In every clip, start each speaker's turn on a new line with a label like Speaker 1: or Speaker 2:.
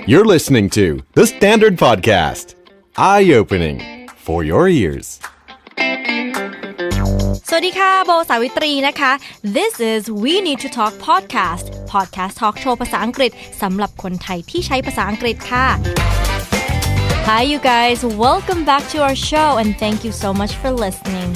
Speaker 1: You're listening to The Standard Podcast. Eye-opening for your ears.
Speaker 2: สวัสดีค่ะโบสาวิตรีนะคะ This is We Need To Talk Podcast Talk Show ภาษาอังกฤษสำหรับคนไทยที่ใช้ภาษาอังกฤษค่ะ Hi you guys, welcome back to our show and thank you so much for listening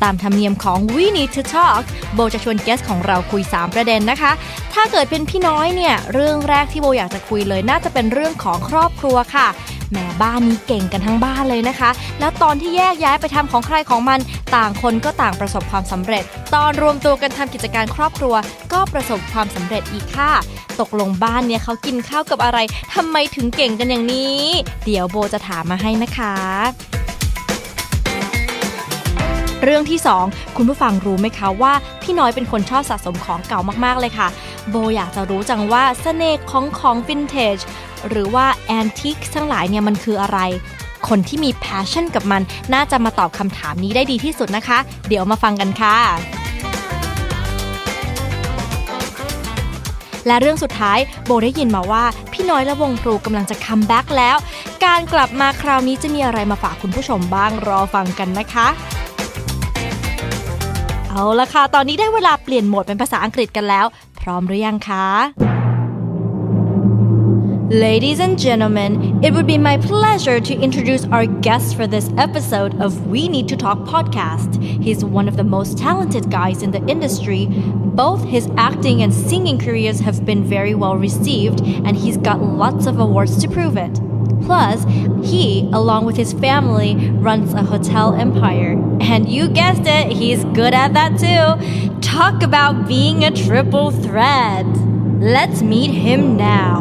Speaker 2: ตามธรรมเนียมของ We Need To Talk โบจะชวนเกสของเราคุย3ประเด็นนะคะถ้าเกิดเป็นพี่น้อยเนี่ยเรื่องแรกที่โบอยากจะคุยเลยน่าจะเป็นเรื่องของครอบครัวค่ะแม่บ้านนี้เก่งกันทั้งบ้านเลยนะคะแล้วตอนที่แยกย้ายไปทำของใครของมันต่างคนก็ต่างประสบความสำเร็จตอนรวมตัวกันทำกิจการครอบครัวก็ประสบความสำเร็จอีกค่ะตกลงบ้านเนี่ยเขากินข้าวกับอะไรทำไมถึงเก่งกันอย่างนี้เดี๋ยวโบจะถามมาให้นะคะเรื่องที่2คุณผู้ฟังรู้ไหมคะว่าพี่น้อยเป็นคนชอบสะสมของเก่ามากๆเลยค่ะโบอยากจะรู้จังว่าเสน่ห์ของวินเทจหรือว่าแอนทิคทั้งหลายเนี่ยมันคืออะไรคนที่มี passion กับมันน่าจะมาตอบคำถามนี้ได้ดีที่สุดนะคะเดี๋ยวมาฟังกันค่ะและเรื่องสุดท้ายโบได้ยินมาว่าพี่น้อยและวงพลูกำลังจะคัมแบ็กแล้วการกลับมาคราวนี้จะมีอะไรมาฝากคุณผู้ชมบ้างรอฟังกันนะคะเอาละค่ะตอนนี้ได้เวลาเปลี่ยนโหมดเป็นภาษาอังกฤษกันแล้วพร้อมหรือยังคะ Ladies and gentlemen, it would be my pleasure to introduce our guest for this episode of We Need to Talk podcast. He's one of the most talented guys in the industry. Both his acting and singing careers have been very well received, and he's got lots of awards to prove it. Plus, he, along with his family, runs a hotel empire. And you guessed it, he's good at that too. Talk about being a triple threat. Let's meet him now.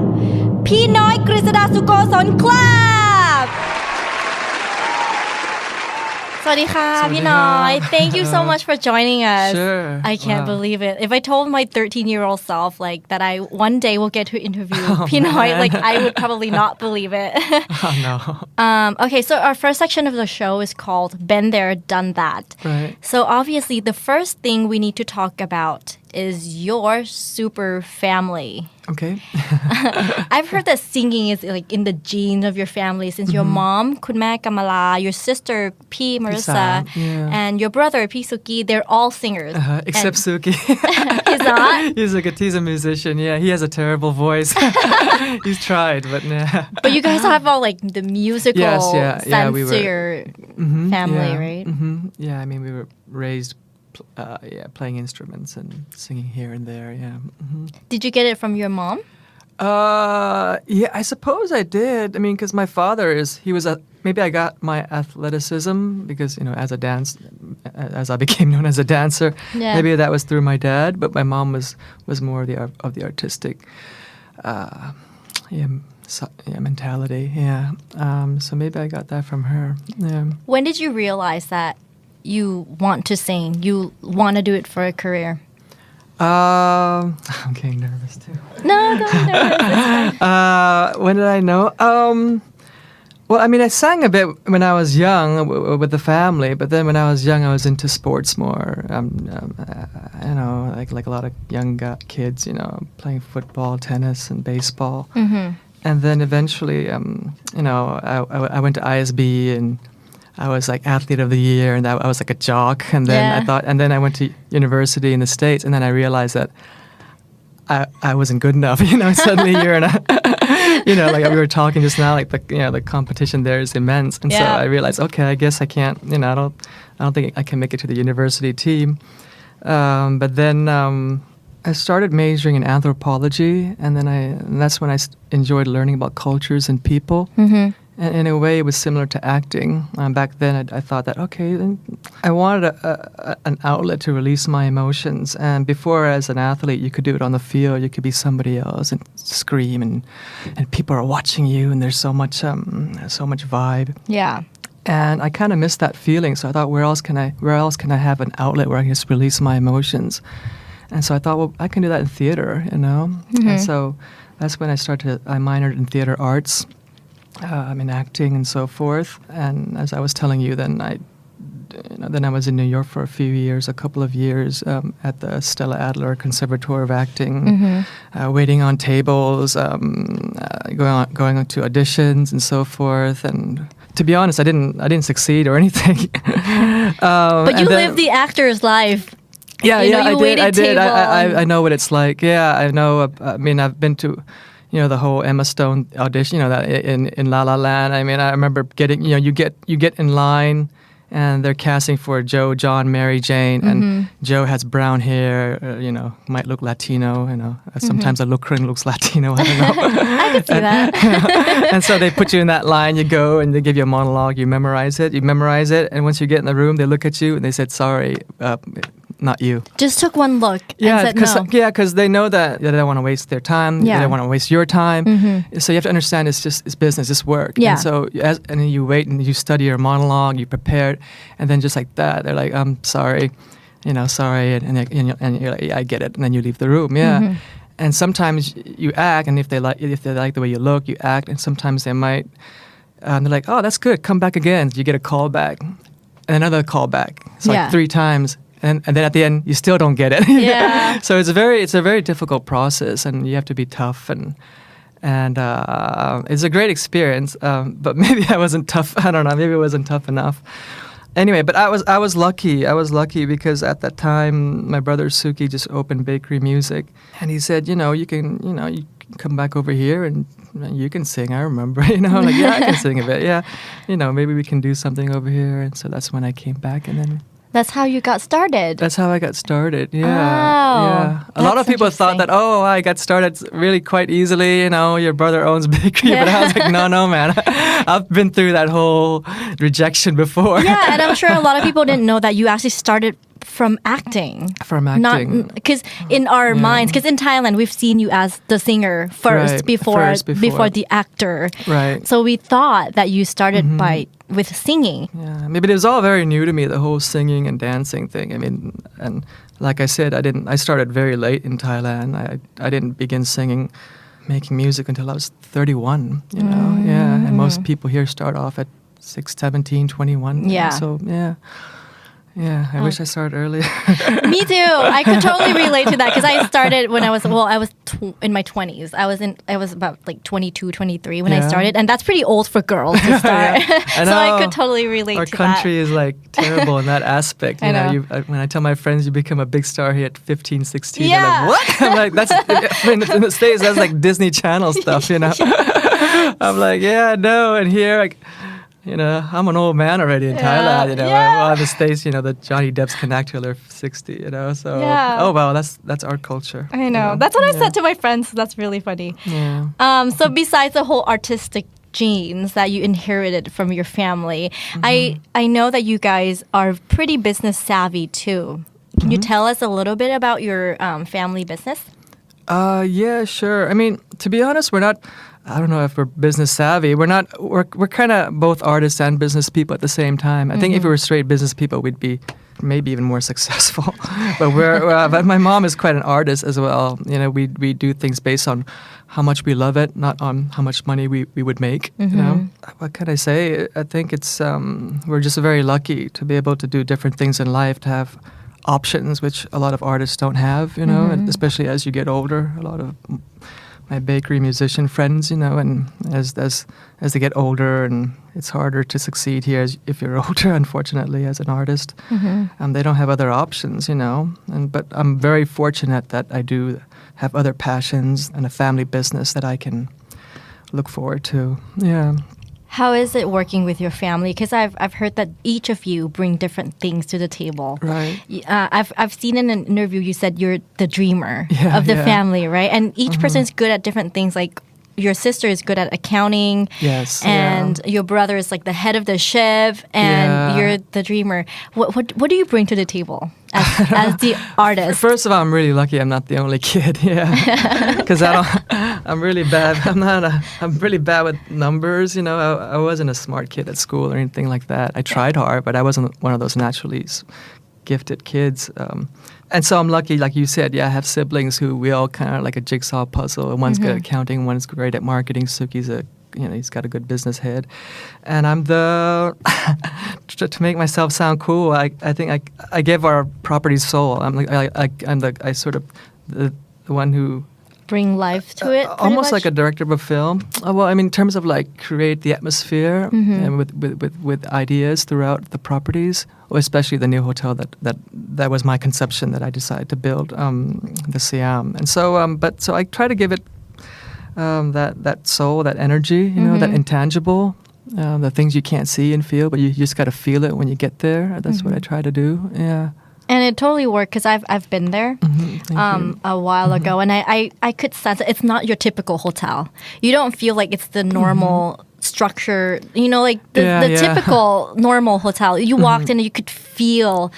Speaker 2: พี่น้อยกฤษดาสุโกศลครับสวัสดีค่ะพี่น้อย Thank you so much for joining us.
Speaker 3: Sure.
Speaker 2: I can't believe it. If I told my 13-year-old self like that I one day will get to interviewพี่น้อย like I would probably not believe it.
Speaker 3: Oh no.
Speaker 2: Okay, so our first section of the show is called Been There, Done That.
Speaker 3: Right.
Speaker 2: So obviously the first thing we need to talk about is your super family.
Speaker 3: Okay.
Speaker 2: I've heard that singing is like in the genes of your family since your mom, คุณแม่กำมลา your sister, P. Marissa, and your brother, P. Suki, they're all singers.
Speaker 3: Except Suki.
Speaker 2: He's not?
Speaker 3: He's a musician. Yeah, he has a terrible voice. He's tried, but nah.
Speaker 2: But you guys have all like the musical sense
Speaker 3: we
Speaker 2: to your family, right?
Speaker 3: Yeah, I mean we were raised playing instruments and singing here and there,
Speaker 2: Did you get it from your mom?
Speaker 3: Yeah, I suppose I did. I mean, because my father maybe I got my athleticism because, as I became known as a dancer, maybe that was through my dad, but my mom was more of the artistic, mentality, so maybe I got that from her,
Speaker 2: When did you realize that you want to sing, you want to do it for a career?
Speaker 3: I'm getting nervous too.
Speaker 2: No, don't be nervous.
Speaker 3: When did I know? Well, I mean, I sang a bit when I was young with the family, but then when I was young, I was into sports more. Like a lot of young kids, playing football, tennis, and baseball. And then eventually, I went to ISB and I was like athlete of the year, and I was like a jock. And then I went to university in the States, and then I realized that I wasn't good enough. Suddenly you're in a, like we were talking just now, like the competition there is immense, and so I realized, okay, I guess I can't. I don't think I can make it to the university team. But then I started majoring in anthropology, and that's when I enjoyed learning about cultures and people. And in a way, it was similar to acting. Back then, I thought that, okay, I wanted an outlet to release my emotions. And before, as an athlete, you could do it on the field. You could be somebody else and scream, and people are watching you, and there's so much vibe.
Speaker 2: Yeah.
Speaker 3: And I kind of missed that feeling. So I thought, where else can I have an outlet where I can just release my emotions? And so I thought, well, I can do that in theater, And so that's when I minored in theater arts. In acting and so forth. And as I was telling you, then I then I was in New York for a few years, a couple of years at the Stella Adler Conservatoire of Acting, waiting on tables, going on to auditions and so forth. And to be honest, I didn't succeed or anything.
Speaker 2: But you lived the actor's life.
Speaker 3: Yeah, I did. I know what it's like. Yeah, I know. I mean, I've been to, the whole Emma Stone audition. That in La La Land. I mean, I remember getting. You get in line, and they're casting for Joe, John, Mary, Jane, and Joe has brown hair. Might look Latino. Sometimes a Lucran looks Latino. I don't know.
Speaker 2: I could see that.
Speaker 3: And so they put you in that line. You go, and they give you a monologue. You memorize it. And once you get in the room, they look at you and they said, "Sorry." Not you.
Speaker 2: Just took one look and said no.
Speaker 3: Yeah, because they know that they don't want to waste their time.
Speaker 2: Yeah.
Speaker 3: They don't want to waste your time. So you have to understand it's business, it's work.
Speaker 2: Yeah.
Speaker 3: And so and then you wait and you study your monologue, you prepare it, and then just like that, they're like, "I'm sorry, sorry," and you're like, "Yeah, I get it," and then you leave the room. Yeah. And sometimes you act, and if they like the way you look, you act, and sometimes they might they're like, "Oh, that's good. Come back again." You get a call back, and another call back. It's like 3 times. And then at the end, you still don't get it.
Speaker 2: Yeah.
Speaker 3: So it's a very difficult process, and you have to be tough, and it's a great experience. But maybe I wasn't tough. I don't know. Maybe it wasn't tough enough. Anyway, but I was lucky. I was lucky because at that time, my brother Suki just opened Bakery Music, and he said, you can come back over here and you can sing. I remember, like, yeah, I can sing a bit. Yeah, maybe we can do something over here. And so that's when I came back, and then.
Speaker 2: That's how you got started.
Speaker 3: That's how I got started. Yeah.
Speaker 2: Oh,
Speaker 3: yeah. A lot of people thought that, I got started really quite easily. Your brother owns bakery. Yeah. But I was like, no, man. I've been through that whole rejection before.
Speaker 2: Yeah, and I'm sure a lot of people didn't know that you actually started from acting. Because in our minds, because in Thailand, we've seen you as the singer first, before the actor.
Speaker 3: Right.
Speaker 2: So we thought that you started with singing.
Speaker 3: Yeah, maybe it was all very new to me, the whole singing and dancing thing. I mean, and like I said, I started very late in Thailand. I didn't begin making music until I was 31, Yeah, and most people here start off at 6, 17, 21.
Speaker 2: Yeah.
Speaker 3: So, yeah. Yeah, I wish I started earlier.
Speaker 2: Me too. I could totally relate to that because I started when I was in my 20s. I was about like 22, 23 when I started, and that's pretty old for girls to start. So I could totally relate to that.
Speaker 3: Our country is like terrible in that aspect.
Speaker 2: I know.
Speaker 3: When I tell my friends you become a big star here at 15, 16,
Speaker 2: Yeah.
Speaker 3: they're like, what? I'm like, that's in the States, that's like Disney Channel stuff, I'm like, yeah, no, and here, like, I'm an old man already in Thailand, Well, in the States, the Johnny Depp's connect till they're 60, so, oh, wow, that's our culture.
Speaker 2: I know. That's what I said to my friends. That's really funny.
Speaker 3: Yeah.
Speaker 2: So besides the whole artistic genes that you inherited from your family, I know that you guys are pretty business savvy too. Can you tell us a little bit about your family business?
Speaker 3: Yeah, sure. I mean, to be honest, we're not... I don't know if we're business savvy. We're kind of both artists and business people at the same time. I think if we were straight business people, we'd be maybe even more successful. But my mom is quite an artist as well. We do things based on how much we love it, not on how much money we would make. What can I say? I think it's we're just very lucky to be able to do different things in life, to have options which a lot of artists don't have. And especially as you get older, a lot of my bakery musician friends, and as they get older, and it's harder to succeed here if you're older, unfortunately, as an artist. They don't have other options, but I'm very fortunate that I do have other passions and a family business that I can look forward to. Yeah.
Speaker 2: How is it working with your family? Because I've heard that each of you bring different things to the table.
Speaker 3: Right.
Speaker 2: I've seen in an interview you said you're the dreamer of the family, right? And each person's good at different things. Like your sister is good at accounting.
Speaker 3: Yes.
Speaker 2: And your brother is like the head of the chef, and you're the dreamer. What do you bring to the table as the artist?
Speaker 3: First of all, I'm really lucky I'm not the only kid. Yeah. Because I'm really bad. I'm really bad with numbers. I wasn't a smart kid at school or anything like that. I tried hard, but I wasn't one of those naturally gifted kids. And so I'm lucky, like you said, I have siblings who we all kind of like a jigsaw puzzle. One's good at accounting, one's great at marketing. Suki's a he's got a good business head, and I'm the to make myself sound cool. I think I give our properties soul. I'm I sort of the one who
Speaker 2: bring life to it.
Speaker 3: Almost like a director of a film. Well, I mean, in terms of like create the atmosphere and with ideas throughout the properties, especially the new hotel that was my conception that I decided to build, the Siam. And so, so I try to give it that soul, that energy, that intangible, the things you can't see and feel, but you just got to feel it when you get there. That's what I try to do. Yeah.
Speaker 2: And it totally worked because I've been there a while ago, and I could sense it's not your typical hotel. You don't feel like it's the normal structure, like the typical normal hotel. You walked in and you could feel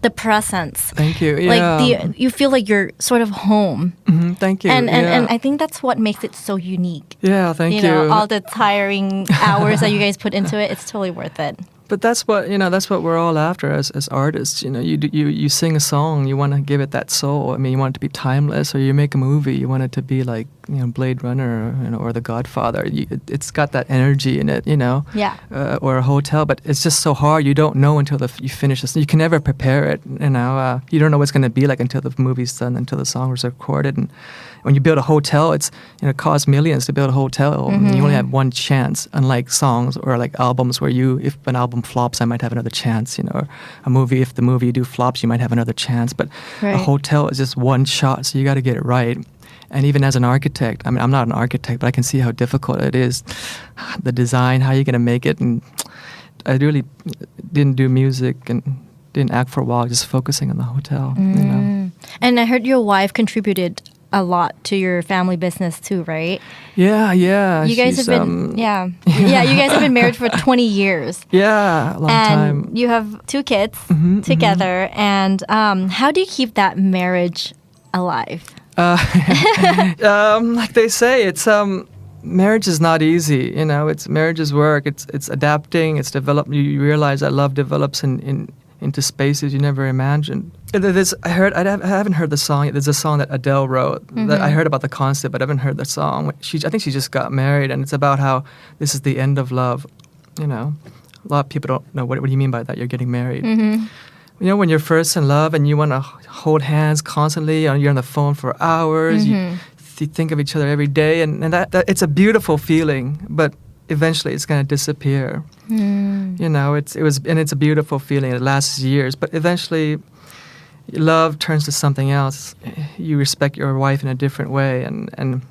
Speaker 2: the presence.
Speaker 3: Thank you. Yeah.
Speaker 2: Like you feel like you're sort of home.
Speaker 3: Thank you.
Speaker 2: And I think that's what makes it so unique.
Speaker 3: Yeah, thank you.
Speaker 2: All the tiring hours that you guys put into it, it's totally worth it.
Speaker 3: But that's what we're all after as artists. You sing a song, you want to give it that soul. I mean, you want it to be timeless, or you make a movie, you want it to be like Blade Runner, or The Godfather. It's got that energy in it,
Speaker 2: Yeah.
Speaker 3: Or a hotel. But it's just so hard. You don't know until you finish this. You can never prepare it. You don't know what's going to be like until the movie's done, until the song was recorded. And when you build a hotel, it costs millions to build a hotel. And you only have one chance, unlike songs or like albums where if an album flops, I might have another chance, or a movie, if the movie you do flops, you might have another chance. But a hotel is just one shot, so you got to get it right. And even as an architect, I mean, I'm not an architect, but I can see how difficult it is. The design, how you're going to make it. And I really didn't do music and didn't act for a while, just focusing on the hotel.
Speaker 2: And I heard your wife contributed a lot to your family business too, right?
Speaker 3: Yeah.
Speaker 2: You guys have been, you guys have been married for 20 years.
Speaker 3: Yeah, a long time.
Speaker 2: And you have 2 kids together. And how do you keep that marriage alive?
Speaker 3: Like they say, it's marriage is not easy. It's marriage is work. It's adapting. It's development. You realize that love develops into spaces you never imagined. I haven't heard the song. There's a song that Adele wrote that I heard about the concept, but I haven't heard the song. I think she just got married, and it's about how this is the end of love. A lot of people don't know what do you mean by that. You're getting married. When you're first in love and you want to hold hands constantly, you're on the phone for hours. You think of each other every day, and that it's a beautiful feeling, but eventually it's going to disappear. It's a beautiful feeling. It lasts years, but eventually love turns to something else. You respect your wife in a different way, and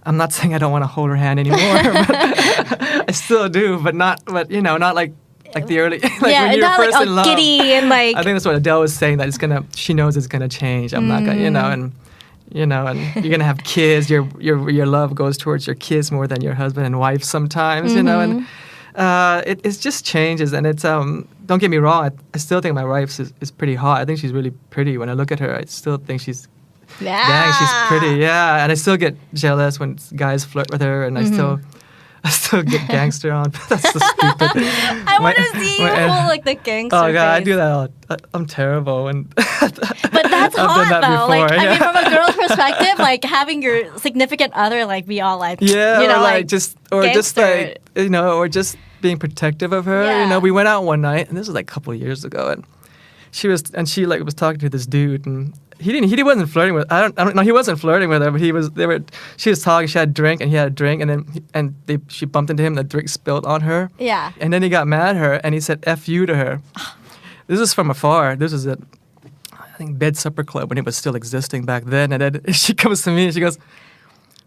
Speaker 3: I'm not saying I don't want to hold her hand anymore, but I still do, but not like the early, when you're
Speaker 2: not
Speaker 3: first
Speaker 2: like
Speaker 3: in love.
Speaker 2: Giddy and like.
Speaker 3: I think that's what Adele was saying, that she knows it's gonna change. I'm not gonna, and you're gonna have kids. Your love goes towards your kids more than your husband and wife sometimes, and it just changes. And it's don't get me wrong, I still think my wife is pretty hot. I think she's really pretty. When I look at her, I still think she's dang, she's pretty. Yeah, and I still get jealous when guys flirt with her, and I still get gangster on. That's so stupid.
Speaker 2: I want to see you hold like the gangster
Speaker 3: Oh God,
Speaker 2: face.
Speaker 3: I do that. I'm terrible.
Speaker 2: But that's
Speaker 3: I've
Speaker 2: hot
Speaker 3: done that
Speaker 2: though.
Speaker 3: before,
Speaker 2: I mean, from a girl's perspective, like having your significant other be all like,
Speaker 3: just
Speaker 2: gangster.
Speaker 3: or just being protective of her.
Speaker 2: Yeah.
Speaker 3: We went out one night, and this was like a couple of years ago, and she was talking to this dude, and he wasn't flirting with. I don't know. He wasn't flirting with her, but she was talking. She had a drink, and he had a drink, and she bumped into him. The drink spilled on her.
Speaker 2: Yeah.
Speaker 3: And then he got mad at her, and he said "F you" to her. This is from afar. This was at, I think, Bed Supper Club when it was still existing back then. And then she comes to me and she goes,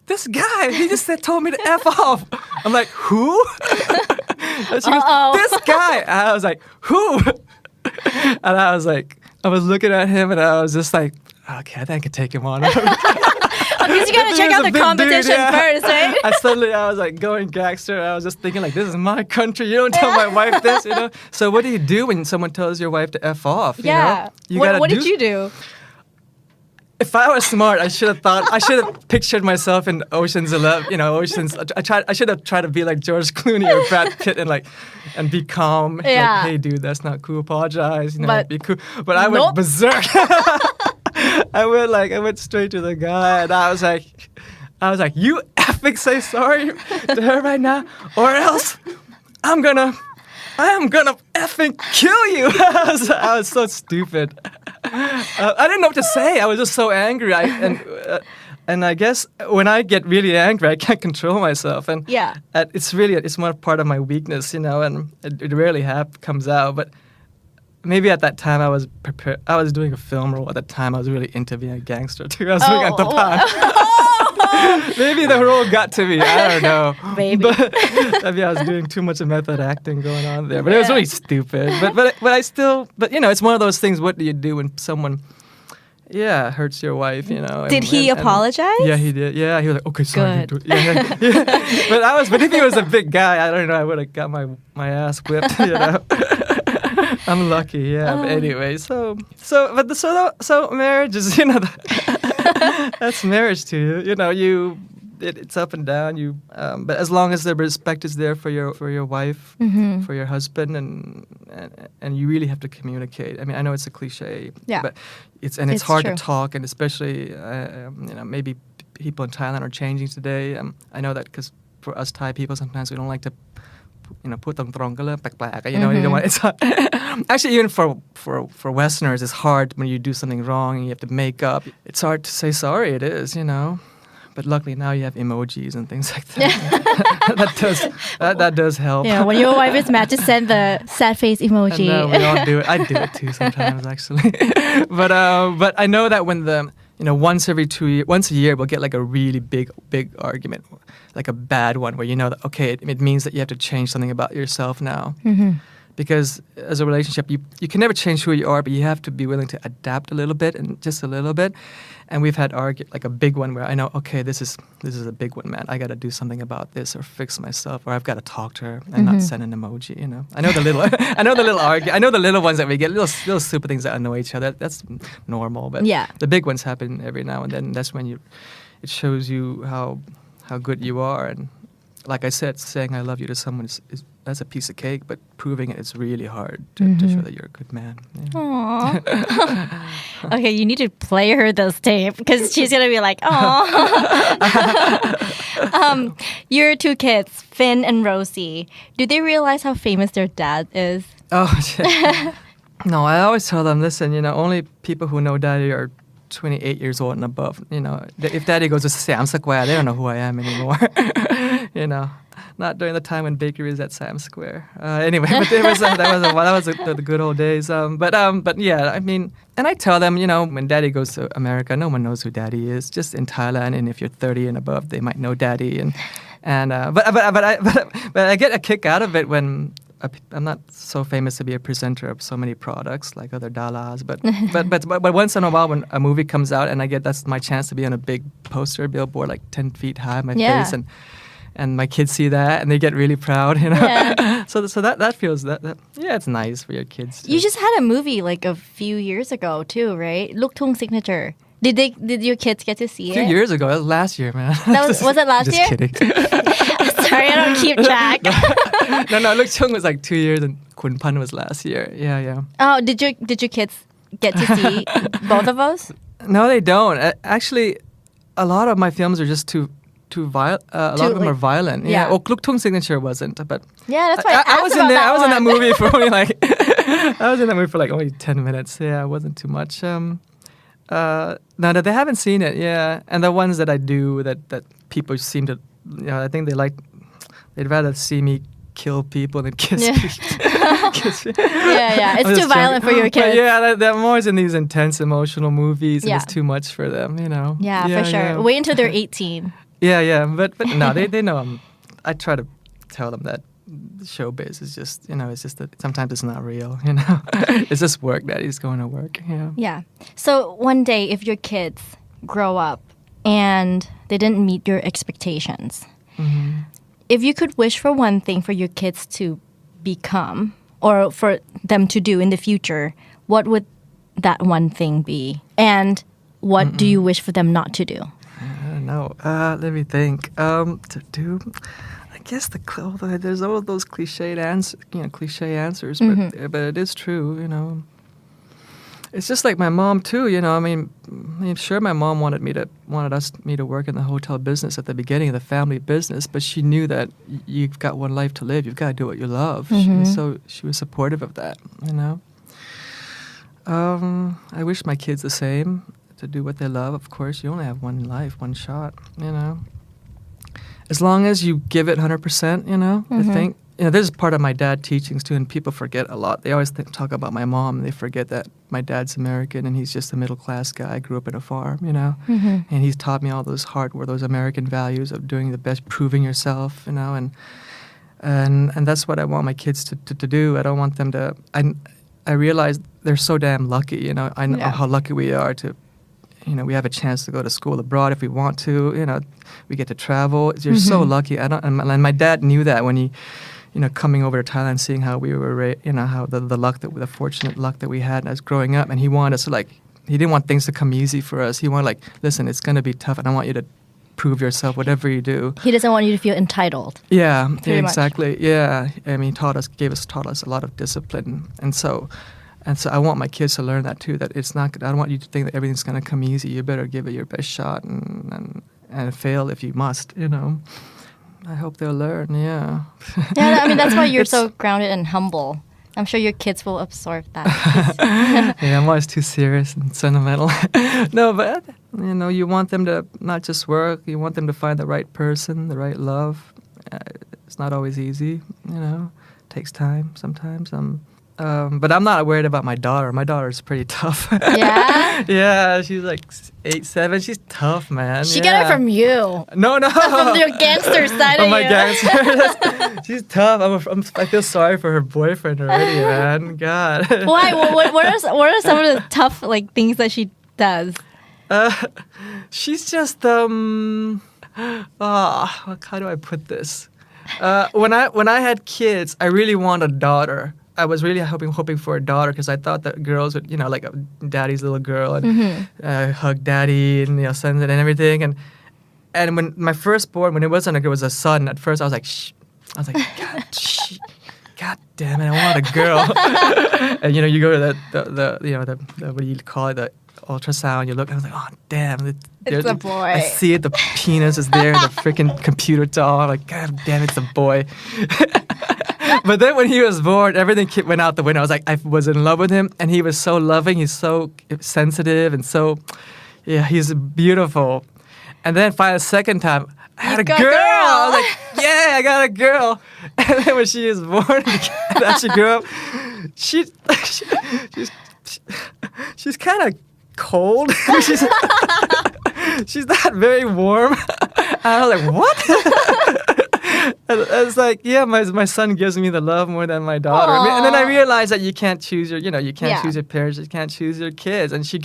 Speaker 3: "This guy, he just told me to F off." I'm like, "Who?" And she goes, "This guy." And I was like, "Who?" And I was looking at him, and I was just like, "Okay, I think I can take him on."
Speaker 2: Because you gotta check out the competition first, right?
Speaker 3: I was like going gangster. I was just thinking like, this is my country. You don't tell my wife this, So what do you do when someone tells your wife to F off?
Speaker 2: Yeah. What did you do?
Speaker 3: If I was smart, I should have pictured myself in Ocean's 11, Ocean's. I should have tried to be like George Clooney or Brad Pitt and be calm.
Speaker 2: Yeah.
Speaker 3: Like, hey, dude, that's not cool. Apologize.
Speaker 2: But
Speaker 3: be cool. But I went berserk. I went straight to the guy, and I was like, I was like, you effing say sorry to her right now, or else I am gonna effing kill you. I was so stupid. I didn't know what to say. I was just so angry. And I guess when I get really angry, I can't control myself. And it's more part of my weakness, you know, and it rarely comes out. But maybe at that time I was prepared. I was doing a film role at the time. I was really into being a gangster too. I was doing Maybe the role got to me. I don't know.
Speaker 2: Maybe.
Speaker 3: But maybe I was doing too much method acting going on there. But it was really stupid. But I still. But you know, it's one of those things. What do you do when someone, hurts your wife? You know.
Speaker 2: Did he apologize?
Speaker 3: Yeah, he did. Yeah, he was like, okay, sorry.
Speaker 2: Good.
Speaker 3: Yeah. But if he was a big guy, I don't know. I would have got my ass whipped. You know. I'm lucky, yeah. But anyway, so marriage is, you know, that's marriage to you. You know, it's up and down. But as long as the respect is there for your wife, for your husband, and you really have to communicate. I mean, I know it's a cliche, but it's hard to talk, and especially you know, maybe people in Thailand are changing today. I know that because for us Thai people, sometimes we don't like to. You know, พูดตรงๆก็เริ่มแปลกๆ you know, you don't want it's hard. Actually, even for Westerners, it's hard when you do something wrong and you have to make up. It's hard to say sorry. It is, you know. But luckily now you have emojis and things like that. that does help.
Speaker 2: Yeah, when your wife is mad, just send the sad face emoji.
Speaker 3: No, we all do it. I do it too sometimes, actually. But I know that when once a year, we'll get like a really big argument, like a bad one where you know that, okay, it means that you have to change something about yourself now. Because as a relationship, you can never change who you are, but you have to be willing to adapt a little bit and just a little bit. And we've had like a big one where I know, okay, this is a big one, man. I got to do something about this or fix myself, or I've got to talk to her and not send an emoji. You know, I know the little ones that we get, little stupid things that annoy each other. That's normal, but the big ones happen every now and then. That's when it shows you how good you are. And like I said, saying I love you to someone that's a piece of cake, but proving it is really hard to show that you're a good man. Yeah.
Speaker 2: Aww. Okay, you need to play her this tape because she's gonna be like, "Aww." Your two kids, Finn and Rosie. Do they realize how famous their dad is?
Speaker 3: Oh, no. I always tell them, listen, you know, only people who know daddy are 28 years old and above. You know, if daddy goes to Siam Square, they don't know who I am anymore. You know. Not during the time when bakery was at Sam Square. Anyway, but that was the good old days. But yeah, I mean, and I tell them, you know, when daddy goes to America, no one knows who daddy is. Just in Thailand, and if you're 30 and above, they might know daddy. But I get a kick out of it when I'm not so famous to be a presenter of so many products like other dalas. But once in a while, when a movie comes out, and that's my chance to be on a big poster billboard, like 10 feet high, my face and my kids see that and they get really proud, you know. Yeah. so that feels that it's nice for your kids too.
Speaker 2: You just had a movie like a few years ago too, right? Look Tung Signature. Did your kids get to see it?
Speaker 3: A few years ago. That was last year, man.
Speaker 2: Was it last year?
Speaker 3: Just kidding.
Speaker 2: Sorry, I don't keep track.
Speaker 3: No, Look Tung was like 2 years and Kun Pan was last year. Yeah.
Speaker 2: Oh, did your kids get to see both of us?
Speaker 3: No, they don't. Actually, a lot of my films are just too violent. A lot of them are violent. Yeah. Well, Look Tung Signature wasn't, but
Speaker 2: that's why I was
Speaker 3: in there.
Speaker 2: I
Speaker 3: was in that movie for only like only 10 minutes. Yeah, it wasn't too much. No, they haven't seen it. Yeah, and the ones that I do that people seem to, you know, I think they'd rather see me kill people than kiss people.
Speaker 2: Yeah. It's too violent for your kids.
Speaker 3: But they're more in these intense emotional movies, and it's too much for them, you know.
Speaker 2: Yeah, for sure. Yeah. Wait until they're 18. Yeah,
Speaker 3: but no, they know. I try to tell them that showbiz is just, you know, it's just that sometimes it's not real, you know. It's just work. Daddy's going to work.
Speaker 2: Yeah. So one day, if your kids grow up and they didn't meet your expectations, if you could wish for one thing for your kids to become or for them to do in the future, what would that one thing be? And what do you wish for them not to do?
Speaker 3: No, let me think. To do, I guess there's all those cliche answers, but it is true, you know. It's just like my mom too, you know. I mean, sure, my mom wanted me to work in the hotel business at the beginning of the family business, but she knew that you've got one life to live. You've got to do what you love. She was supportive of that, you know. I wish my kids the same, to do what they love. Of course, you only have one life, one shot, you know. As long as you give it 100%, you know, I think. You know, this is part of my dad's teachings too, and people forget a lot. They always talk about my mom, and they forget that my dad's American, and he's just a middle-class guy. I grew up in a farm, you know, and he's taught me all those those American values of doing the best, proving yourself, you know, and that's what I want my kids to do. I don't want them to. I realize they're so damn lucky, you know. I know how lucky we are to. You know, we have a chance to go to school abroad if we want to. You know, we get to travel. You're so lucky. And my dad knew that when he. You know, coming over to Thailand, seeing how we were, you know, how the fortunate luck that we had as growing up, and he wanted us to he didn't want things to come easy for us. He wanted listen, it's going to be tough, and I want you to prove yourself, whatever you do.
Speaker 2: He doesn't want you to feel entitled.
Speaker 3: Yeah, exactly.
Speaker 2: Much.
Speaker 3: Yeah, I mean, taught us a lot of discipline, and so I want my kids to learn that too. That it's not. I don't want you to think that everything's going to come easy. You better give it your best shot and fail if you must. You know. I hope they'll learn,
Speaker 2: Yeah, I mean, that's why you're so grounded and humble. I'm sure your kids will absorb that.
Speaker 3: Yeah, I'm always too serious and sentimental. No, but, you know, you want them to not just work. You want them to find the right person, the right love. It's not always easy, you know. It takes time sometimes. But I'm not worried about my daughter. My daughter's pretty tough.
Speaker 2: Yeah?
Speaker 3: Yeah, she's like 8, 7. She's tough, man.
Speaker 2: She got it from you.
Speaker 3: No.
Speaker 2: From your gangster side of you.
Speaker 3: My gangster. She's tough. I feel sorry for her boyfriend already, man. God.
Speaker 2: Why? What are some of the tough things that she does?
Speaker 3: She's just how do I put this? When I had kids, I really wanted a daughter. I was really hoping for a daughter because I thought that girls would, you know, like a daddy's little girl and hug daddy and, you know, sons and everything. And when my firstborn, when it wasn't a girl, it was a son. At first, I was like, shh. I was like, God damn it, I want a girl. And you know, you go to the what do you call it, the ultrasound. You look, and I was like, oh damn,
Speaker 2: it's a boy.
Speaker 3: I see it. The penis is there. The freaking computer doll. I'm like, God damn, it's a boy. But then when he was born, everything went out the window. I was in love with him, and he was so loving. He's so sensitive, and so, yeah, he's beautiful. And then finally, the second time, I had a girl. I was like, yeah, I got a girl. And then when she was born, that she grew up, she's kind of cold. She's not very warm. And I was like, what? It's like, yeah, my son gives me the love more than my daughter. I mean, and then I realized that you can't choose your, you know, you can't choose your parents, you can't choose your kids. And she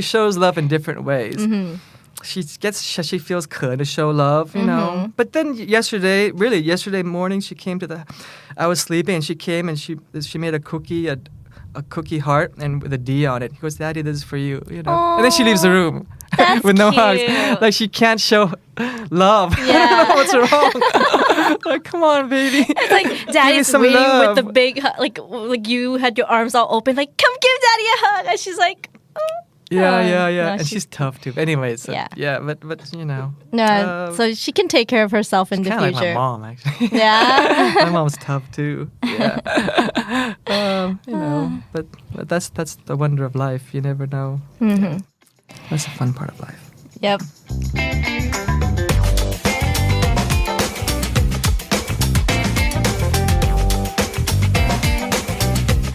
Speaker 3: shows love in different ways. She feels good to show love, you know. But then yesterday morning, she came I was sleeping and she came and she made a cookie heart and with a D on it. He goes, Daddy, this is for you, you know. And then she leaves the room. With no hugs. Like she can't show love.
Speaker 2: Yeah.
Speaker 3: I don't know what's wrong. Like, come on, baby.
Speaker 2: It's like Daddy's waiting
Speaker 3: love.
Speaker 2: with the big hug. Like you had your arms all open, like, come give Daddy a hug. And she's like, oh.
Speaker 3: Yeah.
Speaker 2: No,
Speaker 3: and she's tough too. Anyway, so but you know.
Speaker 2: No, so she can take care of herself in the future.
Speaker 3: Kind of like my mom, actually.
Speaker 2: Yeah.
Speaker 3: My mom's tough too. Yeah. You know, but that's the wonder of life. You never know. That's the fun part of life.
Speaker 2: Yep.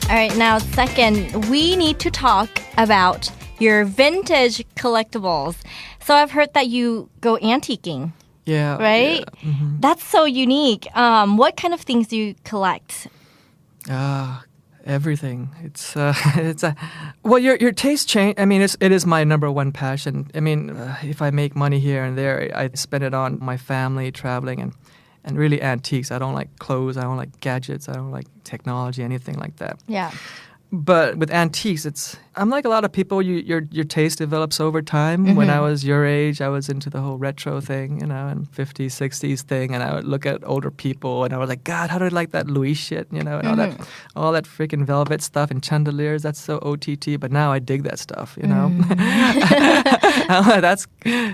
Speaker 2: All right, now second, we need to talk about your vintage collectibles. So I've heard that you go antiquing.
Speaker 3: Yeah.
Speaker 2: Right?
Speaker 3: Yeah.
Speaker 2: That's so unique. What kind of things do you collect?
Speaker 3: Everything. Well, your taste change. I mean, it is my number one passion. I mean, if I make money here and there, I spend it on my family, traveling, and really antiques. I don't like clothes. I don't like gadgets. I don't like technology, anything like that.
Speaker 2: Yeah.
Speaker 3: But with antiques, I'm like a lot of people. Your taste develops over time. When I was your age, I was into the whole retro thing, and 50s, 60s thing. And I would look at older people, and I was like, God, how do I like that Louis shit, and all that freaking velvet stuff and chandeliers. That's so OTT. But now I dig that stuff, That's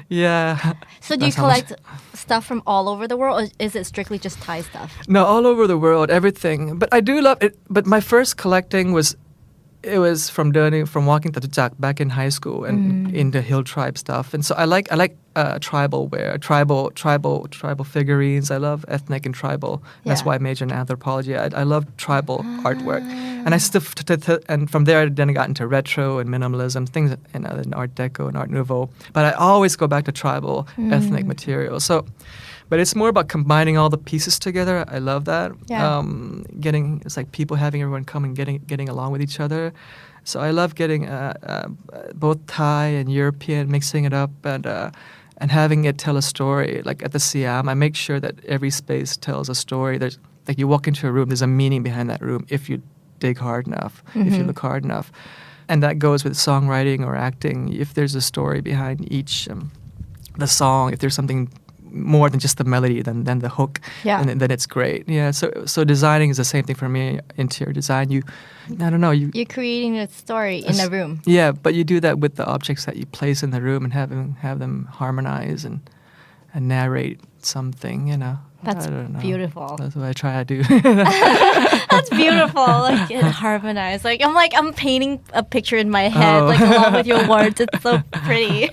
Speaker 3: yeah.
Speaker 2: So do you collect stuff from all over the world, or is it strictly just Thai stuff?
Speaker 3: No, all over the world, everything. But I do love it. But my first collecting was from walking Tatujak back in high school and into hill tribe stuff. And so I like tribal wear, tribal figurines. I love ethnic and tribal. That's why I majored in anthropology. I love tribal artwork. And I still and from there then I got into retro and minimalism, things in Art Deco and Art Nouveau. But I always go back to tribal ethnic material. So but it's more about combining all the pieces together. I love that.
Speaker 2: Yeah.
Speaker 3: It's like people having everyone come and getting along with each other. So I love getting both Thai and European, mixing it up and having it tell a story. Like at the Siam, I make sure that every space tells a story. There's like you walk into a room, there's a meaning behind that room if you dig hard enough, if you look hard enough. And that goes with songwriting or acting. If there's a story behind each the song, if there's something more than just the melody than the hook, and then it's great. Yeah, so designing is the same thing for me. Interior design, you're
Speaker 2: creating a story in a room.
Speaker 3: Yeah, but you do that with the objects that you place in the room and have them harmonize and narrate something.
Speaker 2: That's beautiful.
Speaker 3: That's what I try to do.
Speaker 2: That's beautiful. Like it harmonized. I'm painting a picture in my head, along with your words. It's so pretty.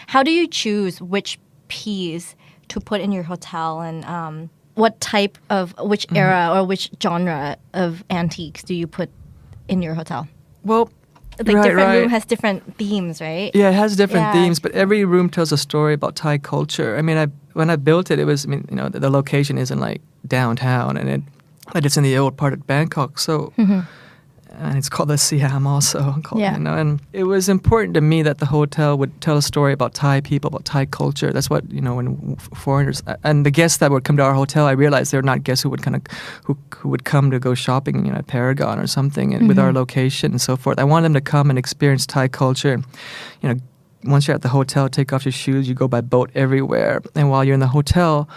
Speaker 2: How do you choose which piece to put in your hotel, and what type of which era or which genre of antiques do you put in your hotel?
Speaker 3: Well,
Speaker 2: different room has different themes, right?
Speaker 3: Yeah, it has different themes, but every room tells a story about Thai culture. I mean, when I built it, it was, the location isn't like downtown, and it's in the old part of Bangkok. So, and it's called the Siam also. And it was important to me that the hotel would tell a story about Thai people, about Thai culture. That's what, when foreigners, and the guests that would come to our hotel, I realized they're not guests who would come to go shopping, at Paragon or something, and with our location and so forth. I want them to come and experience Thai culture. Once you're at the hotel, take off your shoes, you go by boat everywhere. And while you're in the hotel,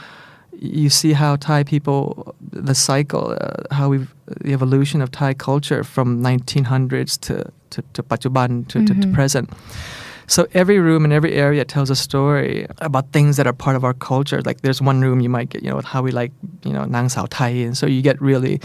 Speaker 3: you see how Thai people, the cycle, the evolution of Thai culture from 1900s to Pachuban to present. So every room and every area tells a story about things that are part of our culture. Like there's one room you might get, how we like, Nang Sao Thai. And so you get really,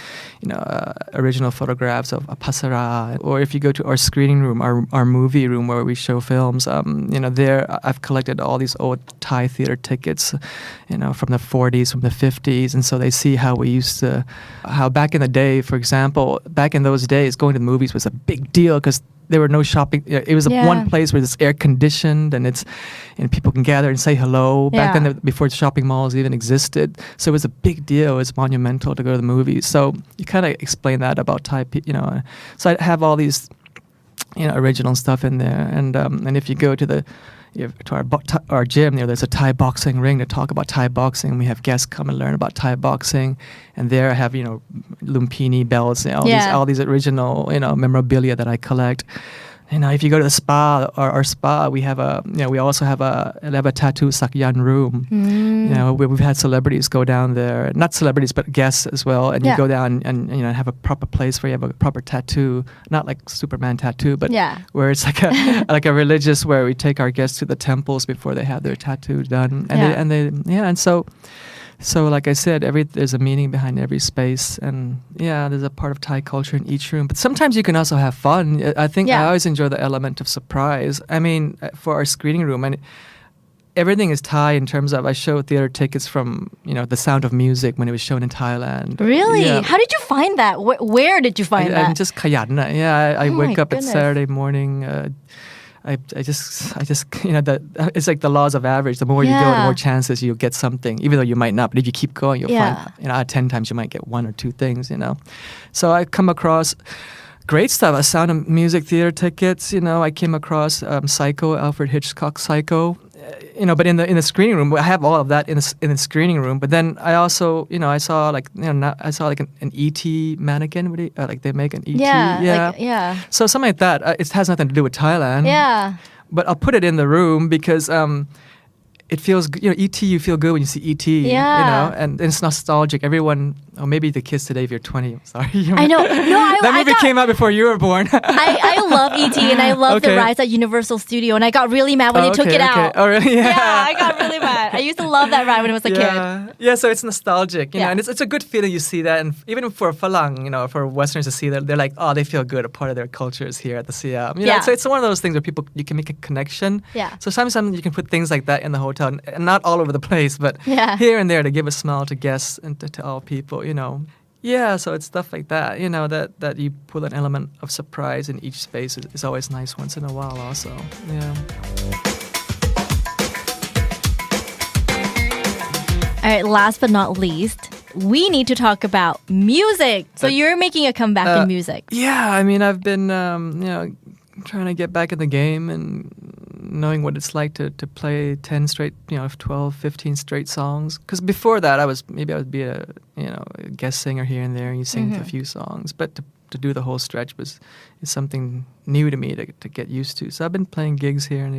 Speaker 3: original photographs of Pasara. Or if you go to our screening room, our movie room where we show films, there I've collected all these old Thai theater tickets, from the 40s, from the 50s. And so they see how we used to, how back in the day, for example, back in those days, going to the movies was a big deal because there were no shopping. It was one place where it's air conditioned and people can gather and say hello. Back then, before shopping malls even existed, so it was a big deal. It was monumental to go to the movies. So you kind of explain that about Thai people, So I have all these, original stuff in there. And if you go to our gym, there's a Thai boxing ring to talk about Thai boxing. We have guests come and learn about Thai boxing, and there I have Lumpini belts, all these original memorabilia that I collect. If you go to the spa, our spa, we have we also have a tattoo sakyan room. We've had celebrities go down there, not celebrities, but guests as well. And you go down and have a proper place where you have a proper tattoo, not like Superman tattoo, but where it's like a religious, where we take our guests to the temples before they have their tattoo done. So like I said, there's a meaning behind every space, and there's a part of Thai culture in each room. But sometimes you can also have fun. I think I always enjoy the element of surprise. I mean, for our screening room, and everything is Thai in terms of I show theater tickets from The Sound of Music when it was shown in Thailand.
Speaker 2: Really? Yeah. How did you find that? Where did you find that?
Speaker 3: I'm just kayan. I wake up at Saturday morning. I just it's like the laws of average. The more you go, the more chances you'll get something, even though you might not. But if you keep going, you'll find, out of 10 times you might get one or two things, So I come across great stuff. A Sound of Music theater tickets. I came across Psycho, Alfred Hitchcock's Psycho. But in the screening room, I have all of that in the screening room. But then I also, I saw an ET mannequin. Like they make an ET.
Speaker 2: Yeah.
Speaker 3: So something like that. It has nothing to do with Thailand.
Speaker 2: Yeah.
Speaker 3: But I'll put it in the room because it feels, ET, you feel good when you see ET, and it's nostalgic. Everyone, maybe the kids today, if you're 20, I'm sorry.
Speaker 2: I know. No,
Speaker 3: that movie came out before you were born.
Speaker 2: I love ET and I love the Rise at Universal Studio, and I got really mad when they took it out.
Speaker 3: Oh, really?
Speaker 2: Yeah, I got really mad. I used to love that ride when I was a kid.
Speaker 3: Yeah, so it's nostalgic, and it's a good feeling you see that, and even for Falang, for Westerners to see that, they're like, they feel good, a part of their culture is here at the Siam. So it's one of those things where you can make a connection.
Speaker 2: Yeah.
Speaker 3: So sometimes you can put things like that in the hotel, and not all over the place, but here and there to give a smile to guests and to all people, Yeah, so it's stuff like that, that you put an element of surprise in each space is always nice once in a while also. Yeah.
Speaker 2: All right, last but not least, we need to talk about music. So you're making a comeback in music.
Speaker 3: Yeah, I've been, trying to get back in the game and knowing what it's like to play 10 straight, 12, 15 straight songs. Because before that, I would be a guest singer here and there, and you sing a few songs. But to do the whole stretch is something new to me to get used to. So I've been playing gigs here and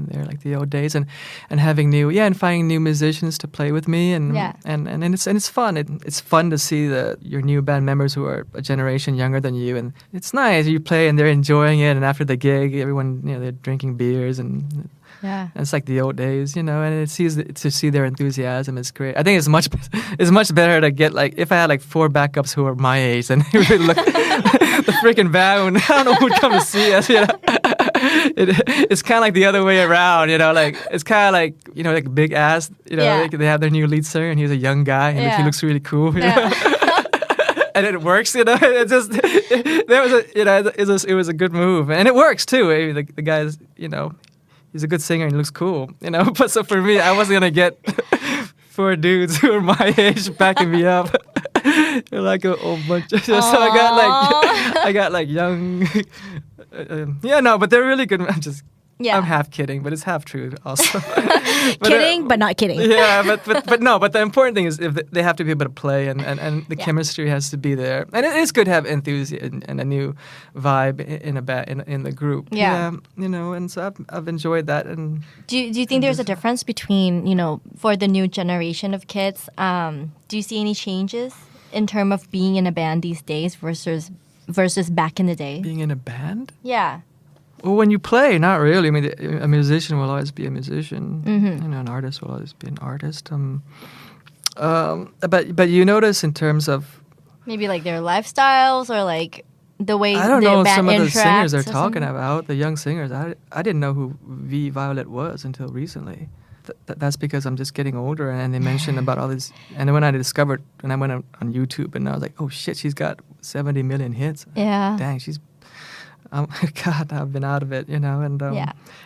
Speaker 3: there like the old days, and having and finding new musicians to play with me, and it's fun. It's fun to see your new band members who are a generation younger than you, and it's nice. You play and they're enjoying it, and after the gig, everyone they're drinking beers and. Yeah, and it's like the old days, and to see their enthusiasm is great. I think it's much better to get if I had 4 backups who are my age, and it would look the freaking band. I don't know who'd come to see us. It's kind of like the other way around. It's kind of like Big Ass. They have their new lead singer, and he's a young guy, and he looks really cool. And it works, It just it was a good move, and it works too. The guy's he's a good singer and he looks cool, But so for me, I wasn't gonna get 4 dudes who are my age backing me up. They're like a whole bunch. So I got young. But they're really good. I'm half kidding, but it's half true also.
Speaker 2: Kidding, but not kidding.
Speaker 3: Yeah, but the important thing is if they have to be able to play, and the chemistry has to be there, and it is good to have enthusiasm and a new vibe in the group.
Speaker 2: Yeah.
Speaker 3: And so I've enjoyed that. And
Speaker 2: do you think there's a difference between for the new generation of kids? Do you see any changes in terms of being in a band these days versus back in the day?
Speaker 3: Being in a band?
Speaker 2: Yeah.
Speaker 3: Well, when you play, not really. A musician will always be a musician.
Speaker 2: Mm-hmm.
Speaker 3: An artist will always be an artist. But you notice in terms of
Speaker 2: maybe their lifestyles or the way
Speaker 3: I don't know
Speaker 2: band
Speaker 3: some of the singers they're
Speaker 2: talking
Speaker 3: talking about, the young singers. I didn't know who V Violet was until recently. That's because I'm just getting older, and they mentioned about all this. And then when I went on YouTube, and I was like, oh shit, she's got 70 million hits.
Speaker 2: Yeah.
Speaker 3: Dang, she's. God, I've been out of it, and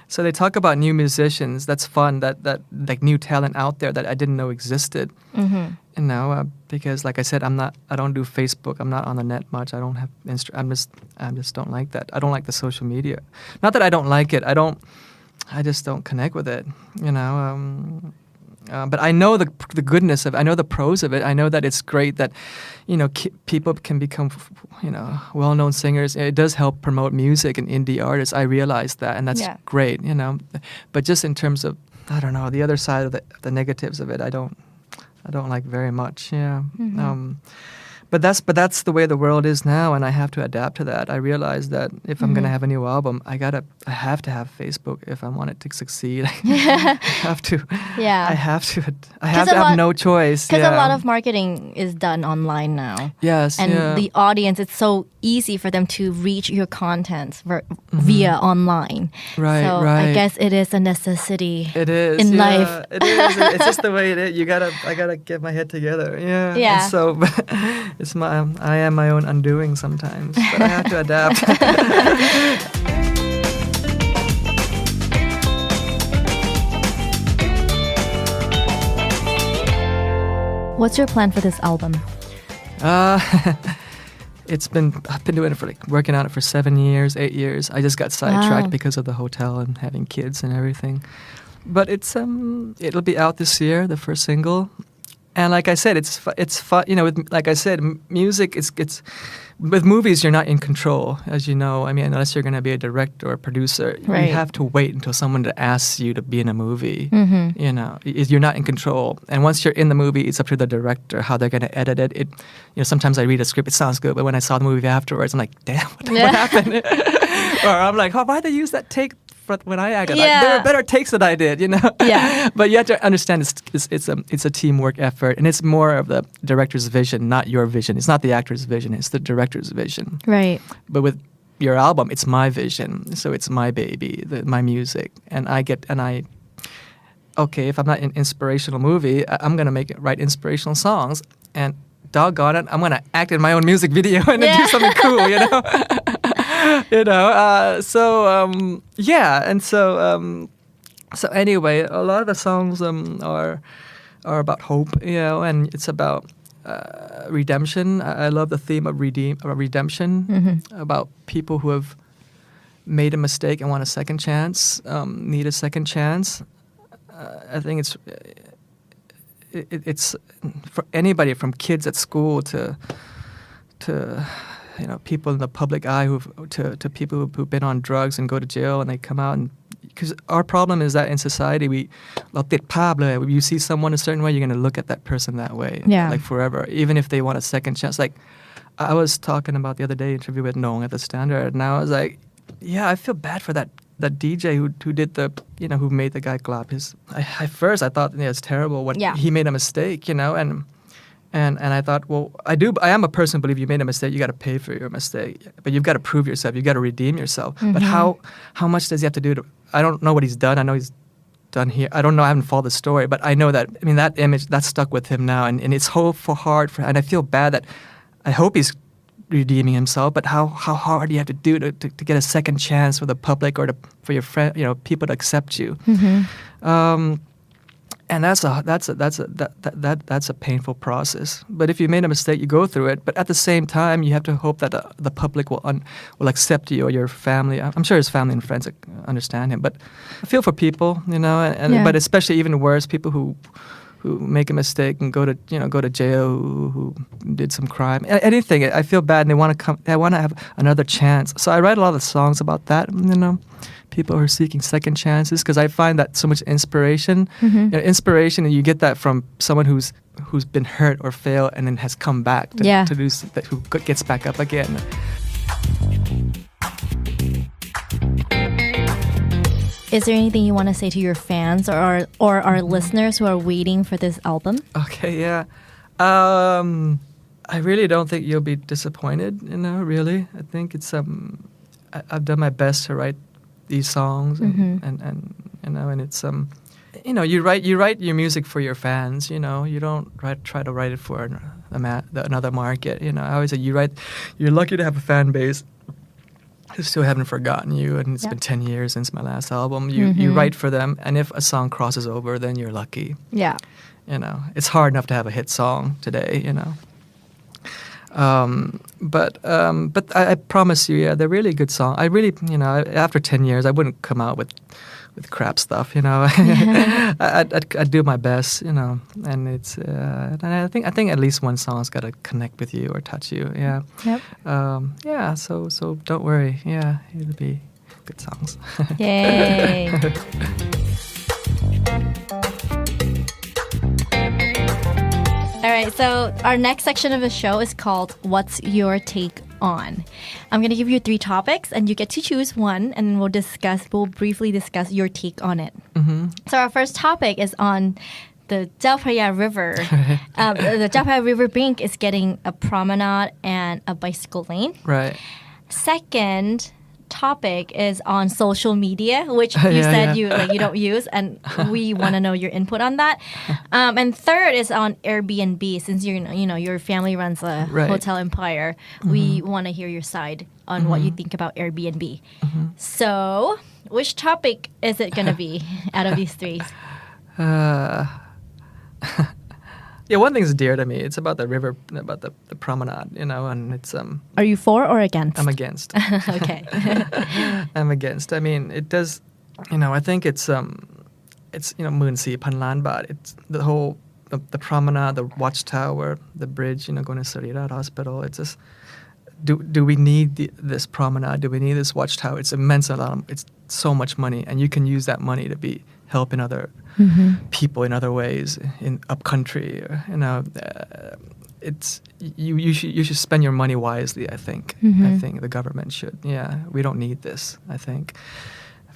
Speaker 3: so they talk about new musicians. That's fun. That new talent out there that I didn't know existed. Mm-hmm. Because like I said, I don't do Facebook. I'm not on the net much. I don't have I just don't like that. I don't like the social media. Not that I don't like it. I just don't connect with it. But I know the goodness of it. I know the pros of it. I know that it's great that, people can become, well-known singers. It does help promote music and indie artists. I realize that, and that's great, But just in terms of, I don't know, the other side of the negatives of it, I don't like very much. Yeah. Mm-hmm. But that's the way the world is now, and I have to adapt to that. I realize that if I'm going to have a new album, I have to have Facebook if I want it to succeed. I have to. Yeah. I have to have no choice.
Speaker 2: Because a lot of marketing is done online now.
Speaker 3: Yes.
Speaker 2: And the audience, it's so easy for them to reach your content via online.
Speaker 3: Right.
Speaker 2: So
Speaker 3: right.
Speaker 2: I guess it is a necessity.
Speaker 3: It is
Speaker 2: in life.
Speaker 3: It is. It's just the way it is. I gotta get my head together. Yeah.
Speaker 2: Yeah.
Speaker 3: And so. I am my own undoing sometimes, but I have to adapt.
Speaker 2: What's your plan for this album?
Speaker 3: I've been doing it for working on it for 7 years, 8 years. I just got sidetracked because of the hotel and having kids and everything. But it'll be out this year, the first single. And like I said, it's fun. Like I said, music it's with movies you're not in control, as you know. I mean, unless you're going to be a director or a producer,
Speaker 2: right.
Speaker 3: You have to wait until someone asks you to be in a movie. Mm-hmm. You're not in control. And once you're in the movie, it's up to the director how they're going to edit it. Sometimes I read a script, it sounds good, but when I saw the movie afterwards, I'm like, damn, what happened? Or I'm like, why'd they use that take? When I acted, there were better takes that I did,
Speaker 2: Yeah.
Speaker 3: But you have to understand it's a teamwork effort, and it's more of the director's vision, not your vision. It's not the actor's vision; it's the director's vision.
Speaker 2: Right.
Speaker 3: But with your album, it's my vision, so it's my baby, my music, and okay, if I'm not in an inspirational movie, I'm gonna write inspirational songs, and doggone it, I'm gonna act in my own music video and then do something cool, So anyway, a lot of the songs are about hope, and it's about redemption. I love the theme of redemption, about people who have made a mistake and want a second chance, need a second chance. I think it's for anybody from kids at school to people in the public eye to people who've been on drugs and go to jail and they come out, and because our problem is that in societyเราติดภาพเลย you see someone a certain way, you're going to look at that person that way, like forever, even if they want a second chance. Like I was talking about the other day, interview with Nong at the Standard, and I was like, I feel bad for that DJ who did who made the guy clap his. At first I thought it's terrible when he made a mistake, and I thought, well, I am a person who believes you made a mistake, you got to pay for your mistake, but you've got to prove yourself, you've got to redeem yourself. Mm-hmm. But how much does he have to do I don't know what he's done. I know he's done here. I don't know, I haven't followed the story, but I know that, that image, that's stuck with him now, and it's hard for, and I feel bad that I hope he's redeeming himself, but how hard do you have to do to get a second chance for the public or for your friend, people to accept you. Mm-hmm. And that's a painful process. But if you made a mistake, you go through it. But at the same time, you have to hope that the public will accept you or your family. I'm sure his family and friends understand him. But I feel for people, but especially even worse, people who make a mistake and go to jail, who did some crime, anything. I feel bad, and they want to have another chance. So I write a lot of songs about that, people who are seeking second chances, because I find that so much inspiration. Mm-hmm. Inspiration, and you get that from someone who's been hurt or failed and then has come back to do that, who gets back up again.
Speaker 2: Is there anything you want to say to your fans or our listeners who are waiting for this album?
Speaker 3: Okay, yeah. I really don't think you'll be disappointed, really. I think it's I've done my best to write these songs, and it's you write your music for your fans, you don't try to write it for another market. I always say you're lucky to have a fan base who still haven't forgotten you, and it's been 10 years since my last album. You write for them, and if a song crosses over, then you're lucky. Yeah. It's hard enough to have a hit song today, But I promise you, they're really good songs. I really, after 10 years, I wouldn't come out with crap stuff, I'd do my best, and it's, and I think at least one song's got to connect with you or touch you, Yep. So don't worry, it'll be good songs.
Speaker 2: Yay. All right, so our next section of the show is called What's Your Take On? I'm going to give you 3 topics, and you get to choose one, and we'll briefly discuss your take on it. Mm-hmm. So our first topic is on the Chao Phraya River. The Chao Phraya River bank is getting a promenade and a bicycle lane.
Speaker 3: Right.
Speaker 2: Second topic is on social media, which you said you don't use, and we want to know your input on that. And third is on Airbnb, since your family runs a hotel empire. Mm-hmm. We want to hear your side on what you think about Airbnb. Mm-hmm. So, which topic is it going to be out of these 3?
Speaker 3: Yeah, one thing's dear to me. It's about the river, about the promenade, and it's
Speaker 2: Are you for or against?
Speaker 3: I'm against.
Speaker 2: Okay.
Speaker 3: I'm against. I mean, it does, I think it's 14,000 ล้านบาท. It's the whole the promenade, the watchtower, the bridge, going to Sarirad Hospital. It's just do we need this promenade? Do we need this watchtower? It's immense amount. It's so much money, and you can use that money to be helping other people in other ways in up country. It's you should spend your money wisely. I think the government should. Yeah, we don't need this. I think